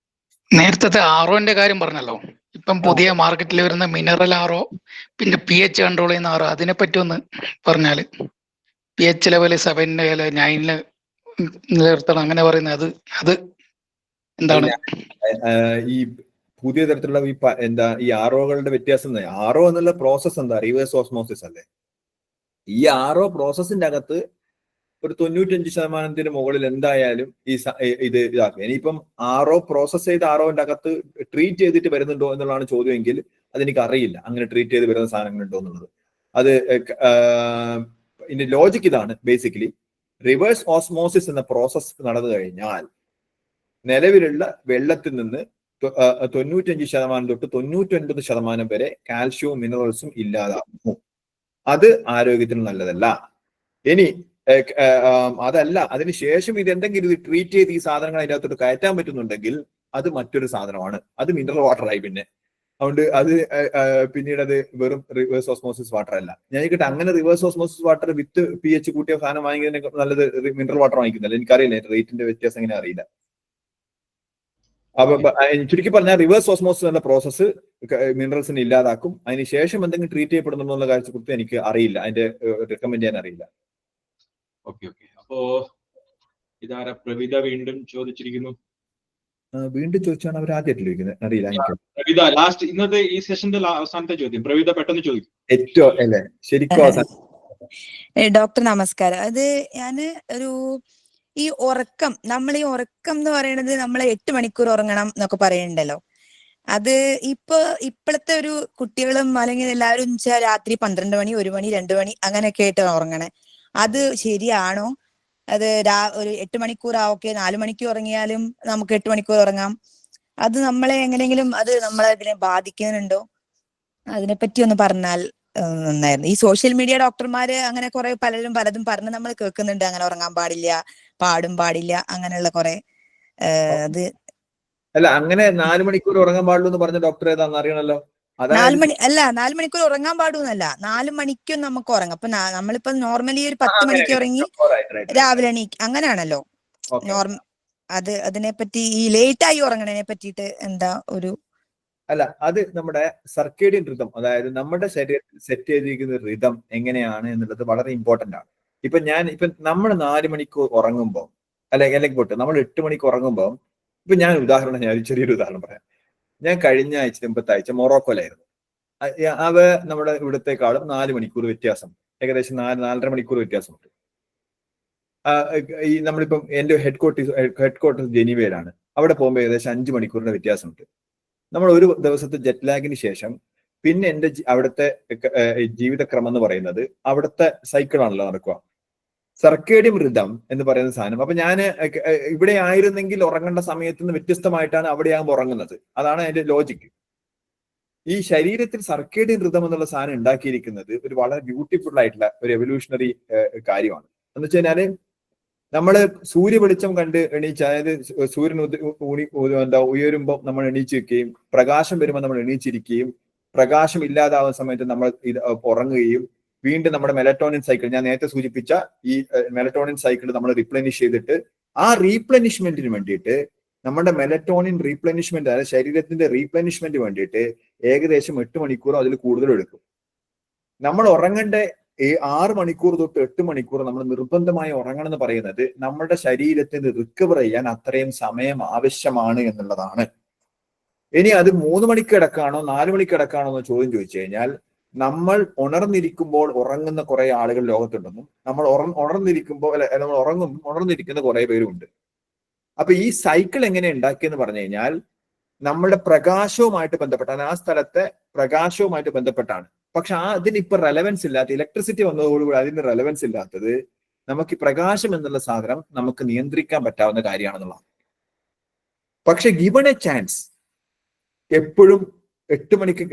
നേരത്തെ ആറോന്റെ കാര്യം പറഞ്ഞല്ലോ. ഇപ്പം പുതിയ മാർക്കറ്റിൽ വരുന്ന മിനറൽ ആറോ, പിന്നെ pH കൺട്രോൾ ചെയ്യുന്ന ആറോ, അതിനെ പറ്റി ഒന്ന് പറഞ്ഞാല്. pH ലെവല് 7 9 നിലനിർത്തണം അങ്ങനെ പറയുന്നത്, അത് എന്താണ്? ഈ പുതിയ തരത്തിലുള്ള ഈ ആറോകളുടെ വ്യത്യാസം, ആറോ എന്നുള്ള പ്രോസസ് എന്താ? റിവേഴ്സ് ഓസ്മോസിസ് അല്ലേ? ഈ ആറോ പ്രോസസ്സിന്റെ അകത്ത് ഒരു 95% മുകളിൽ എന്തായാലും ഇത് ഇതാക്കും. ഇനിയിപ്പം ആറോ പ്രോസസ് ചെയ്ത് ആറോന്റെ അകത്ത് ട്രീറ്റ് ചെയ്തിട്ട് വരുന്നുണ്ടോ എന്നുള്ളതാണ് ചോദ്യമെങ്കിൽ അതെനിക്ക് അറിയില്ല, അങ്ങനെ ട്രീറ്റ് ചെയ്ത് വരുന്ന സാധനങ്ങളുണ്ടോ എന്നുള്ളത്. അത് ഇതിന്റെ ലോജിക്ക് ഇതാണ്. ബേസിക്കലി റിവേഴ്സ് ഓസ്മോസിസ് എന്ന പ്രോസസ് നടന്നു കഴിഞ്ഞാൽ നിലവിലുള്ള വെള്ളത്തിൽ നിന്ന് 95% തൊട്ട് 99% വരെ കാൽഷ്യവും മിനറൽസും ഇല്ലാതാകുന്നു. അത് ആരോഗ്യത്തിന് നല്ലതല്ല. ഇനി അതല്ല, അതിനുശേഷം ഇതെന്തെങ്കിലും ഇത് ട്രീറ്റ് ചെയ്ത് ഈ സാധനങ്ങൾ അതിൻ്റെ അകത്തോട്ട് കയറ്റാൻ പറ്റുന്നുണ്ടെങ്കിൽ അത് മറ്റൊരു സാധനമാണ്. അത് മിനറൽ വാട്ടറായി. പിന്നെ അതുകൊണ്ട് അത് പിന്നീട് അത് വെറും റിവേഴ്സ് ഓസ്മോസിസ് വാട്ടർ അല്ല. ഞാൻ കേട്ടെ അങ്ങനെ റിവേഴ്സ് ഓസ്മോസിസ് വാട്ടർ വിത്ത് pH കൂട്ടിയ സാധനം വാങ്ങിക്കുന്നതിന് നല്ലത് മിനറൽ വാട്ടർ വാങ്ങിക്കുന്നില്ല. എനിക്കറിയില്ല, റേറ്റിന്റെ വ്യത്യാസം എങ്ങനെ അറിയില്ല. അപ്പൊ ചുരുക്കി പറഞ്ഞാൽ റിവേഴ്സ് ഓസ്മോസിസ് എന്ന പ്രോസസ്സ് മിനറൽസിനെ ഇല്ലാതാക്കും. അതിനുശേഷം എന്തെങ്കിലും ട്രീറ്റ് ചെയ്യപ്പെടുന്നു എന്നുള്ള കാര്യത്തെ കുറിച്ച് എനിക്ക് അറിയില്ല, അതിന്റെ റെക്കമെൻഡ് ചെയ്യാൻ അറിയില്ല. ഓക്കെ. അപ്പോ ഇതാരാ? പ്രവിത വീണ്ടും ചോദിച്ചിരിക്കുന്നു. വീണ്ടും ചോദിച്ചാണ് അവർ ആദ്യമായിട്ട് ചോദിക്കുന്നത്, അറിയില്ല. പ്രവിത ലാസ്റ്റ്, ഇന്നത്തെ ഈ സെഷന്റെ അവസാനത്തെ ചോദ്യം. പ്രവിത പെട്ടെന്ന് ചോദിക്കും. ഏറ്റവും അല്ലേ ശരിക്കും അവസാനം. ഡോക്ടർ നമസ്കാരം. അത് ഞാന് ഈ ഉറക്കം, നമ്മൾ ഈ ഉറക്കം എന്ന് പറയുന്നത് നമ്മൾ 8 മണിക്കൂർ ഉറങ്ങണം എന്നൊക്കെ പറയുന്നുണ്ടല്ലോ. അത് ഇപ്പോഴത്തെ ഒരു കുട്ടികളും അല്ലെങ്കിൽ എല്ലാവരും രാത്രി 12 മണി 1 മണി 2 മണി അങ്ങനെയൊക്കെ ആയിട്ട് ഉറങ്ങണേ. അത് ശരിയാണോ? അത് ഒരു 8 മണിക്കൂർ ഓക്കെ, 4 മണിക്കൂർ ഉറങ്ങിയാലും നമുക്ക് 8 മണിക്കൂർ ഉറങ്ങാം. അത് നമ്മളെ എങ്ങനെയെങ്കിലും അത് നമ്മളെ ഇതിനെ ബാധിക്കുന്നുണ്ടോ? അതിനെപ്പറ്റി ഒന്ന് പറഞ്ഞാൽ നന്നായിരുന്നു. ഈ സോഷ്യൽ മീഡിയ ഡോക്ടർമാര് അങ്ങനെ കുറെ പലരും പലതും പറഞ്ഞ് നമ്മൾ കേൾക്കുന്നുണ്ട്, അങ്ങനെ ഉറങ്ങാൻ പാടില്ല, പാടും പാടില്ല, അങ്ങനെയുള്ള കുറെ അത്. അല്ല, അങ്ങനെ 4 മണിക്കൂർ ഉറങ്ങാൻ പാടുള്ളൂ എന്ന് പറഞ്ഞ ഡോക്ടർ ഏതാന്ന് അറിയണല്ലോ. 4 മണിക്കൂർ ഉറങ്ങാൻ പാടുന്നല്ല, 4 മണിക്കും നമുക്ക് ഉറങ്ങാം. അപ്പൊ നമ്മളിപ്പോ നോർമലി ഒരു 10 മണിക്ക് ഉറങ്ങി രാവിലെ എണീക്കും, അങ്ങനെയാണല്ലോ അതിനെപ്പറ്റി ഈ ലേറ്റ് ആയി ഉറങ്ങണതിനെ പറ്റിയിട്ട് എന്താ ഒരു? അല്ല, അത് നമ്മുടെ സർക്കേഡിയൻ റിതം, അതായത് നമ്മുടെ ശരീരത്തിൽ സെറ്റ് ചെയ്തിരിക്കുന്ന റിതം എങ്ങനെയാണ് എന്നുള്ളത് വളരെ ഇമ്പോർട്ടന്റ് ആണ്. ഇപ്പൊ നമ്മൾ 4 മണിക്കൂർ ഉറങ്ങുമ്പോൾ അല്ലെങ്കിൽ പോട്ടെ, നമ്മൾ 8 മണിക്ക് ഉറങ്ങുമ്പോൾ, ഇപ്പൊ ഞാൻ ഒരു ചെറിയൊരു ഉദാഹരണം പറയാം. ഞാൻ കഴിഞ്ഞ ആഴ്ച മുമ്പത്തെ ആഴ്ച മൊറോക്കോയിലായിരുന്നു. നമ്മുടെ ഇവിടത്തെക്കാളും 4 മണിക്കൂർ വ്യത്യാസം, ഏകദേശം 4-4.5 മണിക്കൂർ വ്യത്യാസമുണ്ട്. ഈ നമ്മളിപ്പം എന്റെ ഹെഡ് ക്വാർട്ടേഴ്സ് ജനീവയിലാണ്. അവിടെ പോകുമ്പോൾ ഏകദേശം 5 മണിക്കൂറിന്റെ വ്യത്യാസമുണ്ട്. നമ്മൾ ഒരു ദിവസത്തെ ജെറ്റ് ലാഗിന് ശേഷം പിന്നെ എന്റെ അവിടുത്തെ ജീവിതക്രമം എന്ന് പറയുന്നത് അവിടുത്തെ സൈക്കിളാണല്ലോ നടക്കുക, സർക്കേഡിയം റിതം എന്ന് പറയുന്ന സാധനം. അപ്പൊ ഞാൻ ഇവിടെ ആയിരുന്നെങ്കിൽ ഉറങ്ങേണ്ട സമയത്ത് നിന്ന് വ്യത്യസ്തമായിട്ടാണ് അവിടെയാകുമ്പോൾ ഉറങ്ങുന്നത്. അതാണ് അതിന്റെ ലോജിക്ക്. ഈ ശരീരത്തിൽ സർക്കേഡിയൻ റിതം എന്നുള്ള സാധനം ഉണ്ടാക്കിയിരിക്കുന്നത് ഒരു വളരെ ബ്യൂട്ടിഫുൾ ആയിട്ടുള്ള ഒരു എവല്യൂഷണറി കാര്യമാണ്. എന്ന് വെച്ച് കഴിഞ്ഞാല് നമ്മള് സൂര്യ വെളിച്ചം കണ്ട് എണീച്ച്, അതായത് സൂര്യൻ ഉയരുമ്പോൾ നമ്മൾ എണീച്ച് വെക്കുകയും പ്രകാശം വരുമ്പോൾ നമ്മൾ എണീച്ചിരിക്കുകയും പ്രകാശം ഇല്ലാതാവുന്ന സമയത്ത് നമ്മൾ ഉറങ്ങുകയും വീണ്ടും നമ്മുടെ മെലറ്റോണിൻ സൈക്കിൾ, ഞാൻ നേരത്തെ സൂചിപ്പിച്ച ഈ മെലറ്റോണിൻ സൈക്കിൾ നമ്മൾ റീപ്ലനിഷ് ചെയ്തിട്ട് ആ റീപ്ലനിഷ്മെന്റിന് വേണ്ടിയിട്ട് നമ്മുടെ മെലറ്റോണിൻ റീപ്ലനിഷ്മെന്റ്, അതായത് ശരീരത്തിന്റെ റീപ്ലനിഷ്മെന്റ് വേണ്ടിയിട്ട് ഏകദേശം 8 മണിക്കൂറോ അതിൽ കൂടുതലും എടുക്കും. നമ്മൾ ഉറങ്ങേണ്ട 6 മണിക്കൂർ തൊട്ട് 8 മണിക്കൂർ നമ്മൾ നിർബന്ധമായി ഉറങ്ങണം എന്ന് പറയുന്നത് നമ്മുടെ ശരീരത്തിന് റിക്കവർ ചെയ്യാൻ അത്രയും സമയം ആവശ്യമാണ് എന്നുള്ളതാണ്. ഇനി അത് 3 മണിക്ക് കിടക്കാണോ 4 മണിക്ക് കിടക്കാണോ എന്ന് ചോദ്യം ചോദിച്ചു കഴിഞ്ഞാൽ, നമ്മൾ ഉണർന്നിരിക്കുമ്പോൾ ഉറങ്ങുന്ന കുറെ ആളുകൾ ലോകത്തുണ്ടെന്നും നമ്മൾ ഉണർന്നിരിക്കുമ്പോൾ നമ്മൾ ഉണർന്നിരിക്കുന്ന കുറെ പേരുണ്ട്. അപ്പൊ ഈ സൈക്കിൾ എങ്ങനെ ഉണ്ടാക്കിയെന്ന് പറഞ്ഞു കഴിഞ്ഞാൽ നമ്മുടെ പ്രകാശവുമായിട്ട് ബന്ധപ്പെട്ടാണ്, ആ സ്ഥലത്തെ പ്രകാശവുമായിട്ട് ബന്ധപ്പെട്ടാണ്. പക്ഷെ അതിനിപ്പോ റെലവൻസ് ഇല്ലാത്ത, ഇലക്ട്രിസിറ്റി വന്നതോടുകൂടി അതിന് റെലവൻസ് ഇല്ലാത്തത് നമുക്ക് പ്രകാശം എന്നുള്ള സാധനം നമുക്ക് നിയന്ത്രിക്കാൻ പറ്റാവുന്ന കാര്യമാണെന്നുള്ളതാണ്. പക്ഷെ ഗിവൺ എ ചാൻസ് എപ്പോഴും 8 മണിക്ക്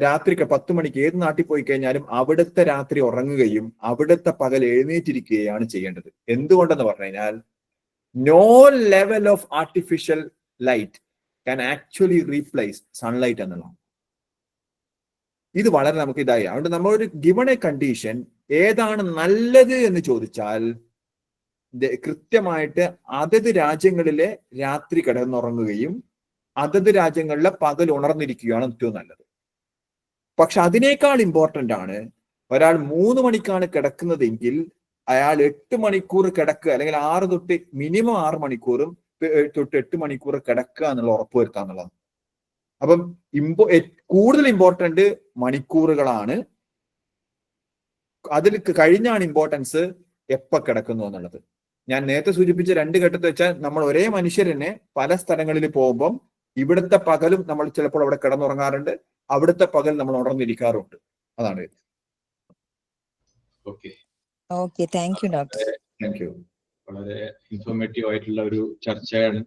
രാത്രി 10 മണിക്ക് ഏത് നാട്ടിൽ പോയി കഴിഞ്ഞാലും അവിടുത്തെ രാത്രി ഉറങ്ങുകയും അവിടുത്തെ പകൽ എഴുന്നേറ്റിരിക്കുകയാണ് ചെയ്യേണ്ടത്. എന്തുകൊണ്ടെന്ന് പറഞ്ഞു കഴിഞ്ഞാൽ no level of artificial light can actually replace sunlight എന്നുള്ളതാണ്. ഇത് വളരെ നമുക്ക് ഇതായി. അതുകൊണ്ട് നമ്മളൊരു ഗിവൺ എ കണ്ടീഷൻ ഏതാണ് നല്ലത് എന്ന് ചോദിച്ചാൽ കൃത്യമായിട്ട് അതത് രാജ്യങ്ങളിലെ രാത്രി കിടന്നുറങ്ങുകയും അതത് രാജ്യങ്ങളിലെ പകൽ ഉണർന്നിരിക്കുകയാണ് ഏറ്റവും നല്ലത്. പക്ഷെ അതിനേക്കാൾ ഇമ്പോർട്ടന്റ് ആണ്, ഒരാൾ 3 മണിക്കാണ് കിടക്കുന്നതെങ്കിൽ അയാൾ 8 മണിക്കൂർ കിടക്കുക, അല്ലെങ്കിൽ 6 തൊട്ട് മിനിമം 6 മണിക്കൂറും തൊട്ട് 8 മണിക്കൂർ കിടക്കുക എന്നുള്ള ഉറപ്പുവരുത്തുക എന്നുള്ളത്. അപ്പം കൂടുതൽ ഇമ്പോർട്ടന്റ് മണിക്കൂറുകളാണ്, അതിൽ കഴിഞ്ഞാണ് ഇമ്പോർട്ടൻസ് എപ്പോ കിടക്കുന്നു എന്നുള്ളത്. ഞാൻ നേരത്തെ സൂചിപ്പിച്ച 2 ഘട്ടത്തിൽ വെച്ചാൽ നമ്മൾ ഒരേ മനുഷ്യരനെ പല സ്ഥലങ്ങളിൽ പോകുമ്പം ഇവിടുത്തെ പകലും നമ്മൾ ചിലപ്പോൾ അവിടെ കിടന്നുറങ്ങാറുണ്ട്, അവിടുത്തെ പകൽ നമ്മൾ ഉണർന്നിരിക്കാറുണ്ട്. അതാണ്. Okay, thank you doctor. Thank you. വളരെ ഇൻഫോർമേറ്റീവ് ആയിട്ടുള്ള ഒരു ചർച്ചയാണ്.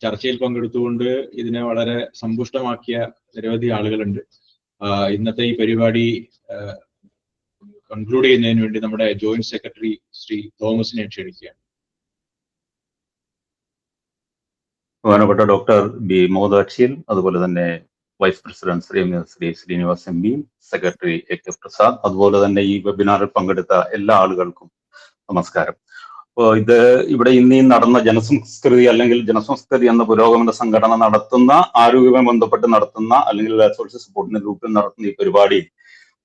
ചർച്ചയിൽ പങ്കെടുത്തുകൊണ്ട് ഇതിനെ വളരെ സമ്പുഷ്ടമാക്കിയ നിരവധി ആളുകളുണ്ട്. ഇന്നത്തെ ഈ പരിപാടി കൺക്ലൂഡ് ചെയ്യുന്നതിന് വേണ്ടി നമ്മുടെ ജോയിന്റ് സെക്രട്ടറി ശ്രീ തോമസിനെ ക്ഷണിക്കുകയാണ്. ബഹുമാനപ്പെട്ട ഡോക്ടർ ബി മുഹമ്മദ് അക്ഷീൽ, അതുപോലെ തന്നെ vice president Shri Srinivas M P, secretary A K Prasad, അതുപോലെ തന്നെ ഈ വെബിനാറിൽ പങ്കെടുത്ത എല്ലാ ആളുകൾക്കും നമസ്കാരം. അപ്പോൾ ഇവിടെ ഇന്ന് നടന്ന ജനസംസ്കൃതി അല്ലെങ്കിൽ ജനസംസ്കൃതി എന്ന പുരോഗമന സംഘടന നടത്തുന്ന, ആരോഗ്യവുമായി ബന്ധപ്പെട്ട് നടത്തുന്ന അല്ലെങ്കിൽ സോഷ്യൽ സപ്പോർട്ടിന്റെ ഗ്രൂപ്പിൽ നടത്തുന്ന ഈ പരിപാടി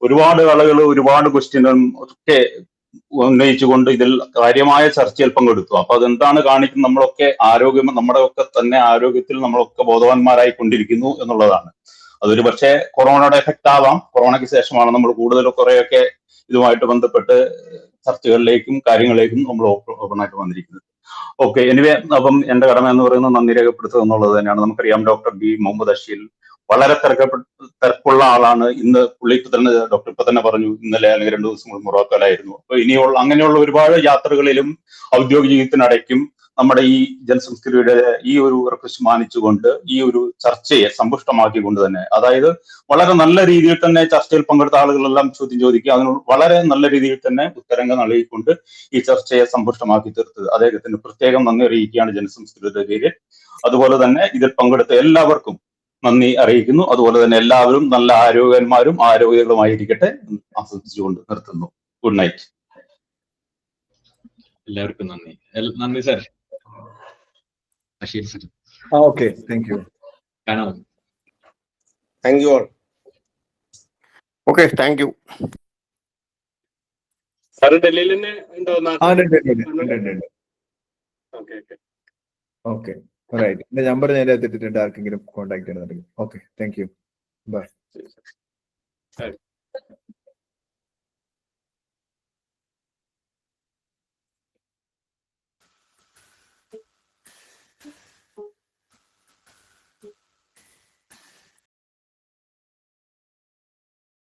ഒരുപാട് ആളുകൾ ഒരുപാട് ക്വസ്റ്റ്യനും ഒക്കെ ഉന്നയിച്ചുകൊണ്ട് ഇതിൽ കാര്യമായ ചർച്ചയിൽ പങ്കെടുത്തു. അപ്പൊ അതെന്താണ് കാണിക്കുന്നത്, നമ്മളൊക്കെ നമ്മുടെ ഒക്കെ തന്നെ ആരോഗ്യത്തിൽ നമ്മളൊക്കെ ബോധവാന്മാരായി കൊണ്ടിരിക്കുന്നു എന്നുള്ളതാണ്. അതൊരു പക്ഷേ കൊറോണയുടെ എഫക്റ്റ് ആവാം. കൊറോണയ്ക്ക് ശേഷമാണ് നമ്മൾ കൂടുതൽ കുറെയൊക്കെ ഇതുമായിട്ട് ബന്ധപ്പെട്ട് ചർച്ചകളിലേക്കും കാര്യങ്ങളിലേക്കും നമ്മൾ ഓപ്പണായിട്ട് വന്നിരിക്കുന്നത്. ഓക്കെ, എനിവേ, അപ്പം എന്റെ കടമ എന്ന് പറയുന്നത് നന്ദി രേഖപ്പെടുത്തുക എന്നുള്ളത് തന്നെയാണ്. നമുക്കറിയാം ഡോക്ടർ ബി മുഹമ്മദ് അഷീൽ വളരെ തിരക്കുള്ള ആളാണ്. ഇന്ന് പുള്ളിക്ക് തന്നെ ഡോക്ടർ ഇപ്പൊ തന്നെ പറഞ്ഞു, ഇന്നലെ അല്ലെങ്കിൽ 2 ദിവസം മൊറോക്കോയിലായിരുന്നു. അപ്പൊ അങ്ങനെയുള്ള ഒരുപാട് യാത്രകളിലും ഔദ്യോഗിക ജീവിതത്തിനിടയ്ക്കും നമ്മുടെ ഈ ജനസംസ്കൃതിയുടെ ഈ ഒരു റിക്വസ്റ്റ് മാനിച്ചുകൊണ്ട് ഈ ഒരു ചർച്ചയെ സമ്പുഷ്ടമാക്കിക്കൊണ്ട് തന്നെ, അതായത് വളരെ നല്ല രീതിയിൽ തന്നെ ചർച്ചയിൽ പങ്കെടുത്ത ആളുകളെല്ലാം ചോദ്യം ചോദിക്കുക, അതിനോട് വളരെ നല്ല രീതിയിൽ തന്നെ ഉത്തരങ്ങൾ നൽകിക്കൊണ്ട് ഈ ചർച്ചയെ സമ്പുഷ്ടമാക്കി തീർത്തത് അദ്ദേഹത്തിന് പ്രത്യേകം നന്ദി അറിയിക്കുകയാണ് ജനസംസ്കൃതിയുടെ പേരിൽ. അതുപോലെ തന്നെ ഇതിൽ പങ്കെടുത്ത എല്ലാവർക്കും നന്ദി അറിയിക്കുന്നു. അതുപോലെ തന്നെ എല്ലാവരും നല്ല ആരോഗ്യന്മാരും ആരോഗ്യങ്ങളുമായിരിക്കട്ടെ ആസ്വദിച്ചുകൊണ്ട് നിർത്തുന്നു. Good night. എല്ലാവർക്കും നന്ദി. നന്ദി sir. Asheer sir. Okay, thank you. കാണാം. Thank you all. Okay, thank you. Sir ഡൽഹിയിൽ തന്നെ ഉണ്ടോ? Okay, right. എന്റെ നമ്പർ ഞാൻ ഇട്ടിട്ടുണ്ട്, ആർക്കെങ്കിലും കോൺടാക്ട് ചെയ്യണമെന്നുണ്ടെങ്കിൽ. Okay, thank U. ബൈ.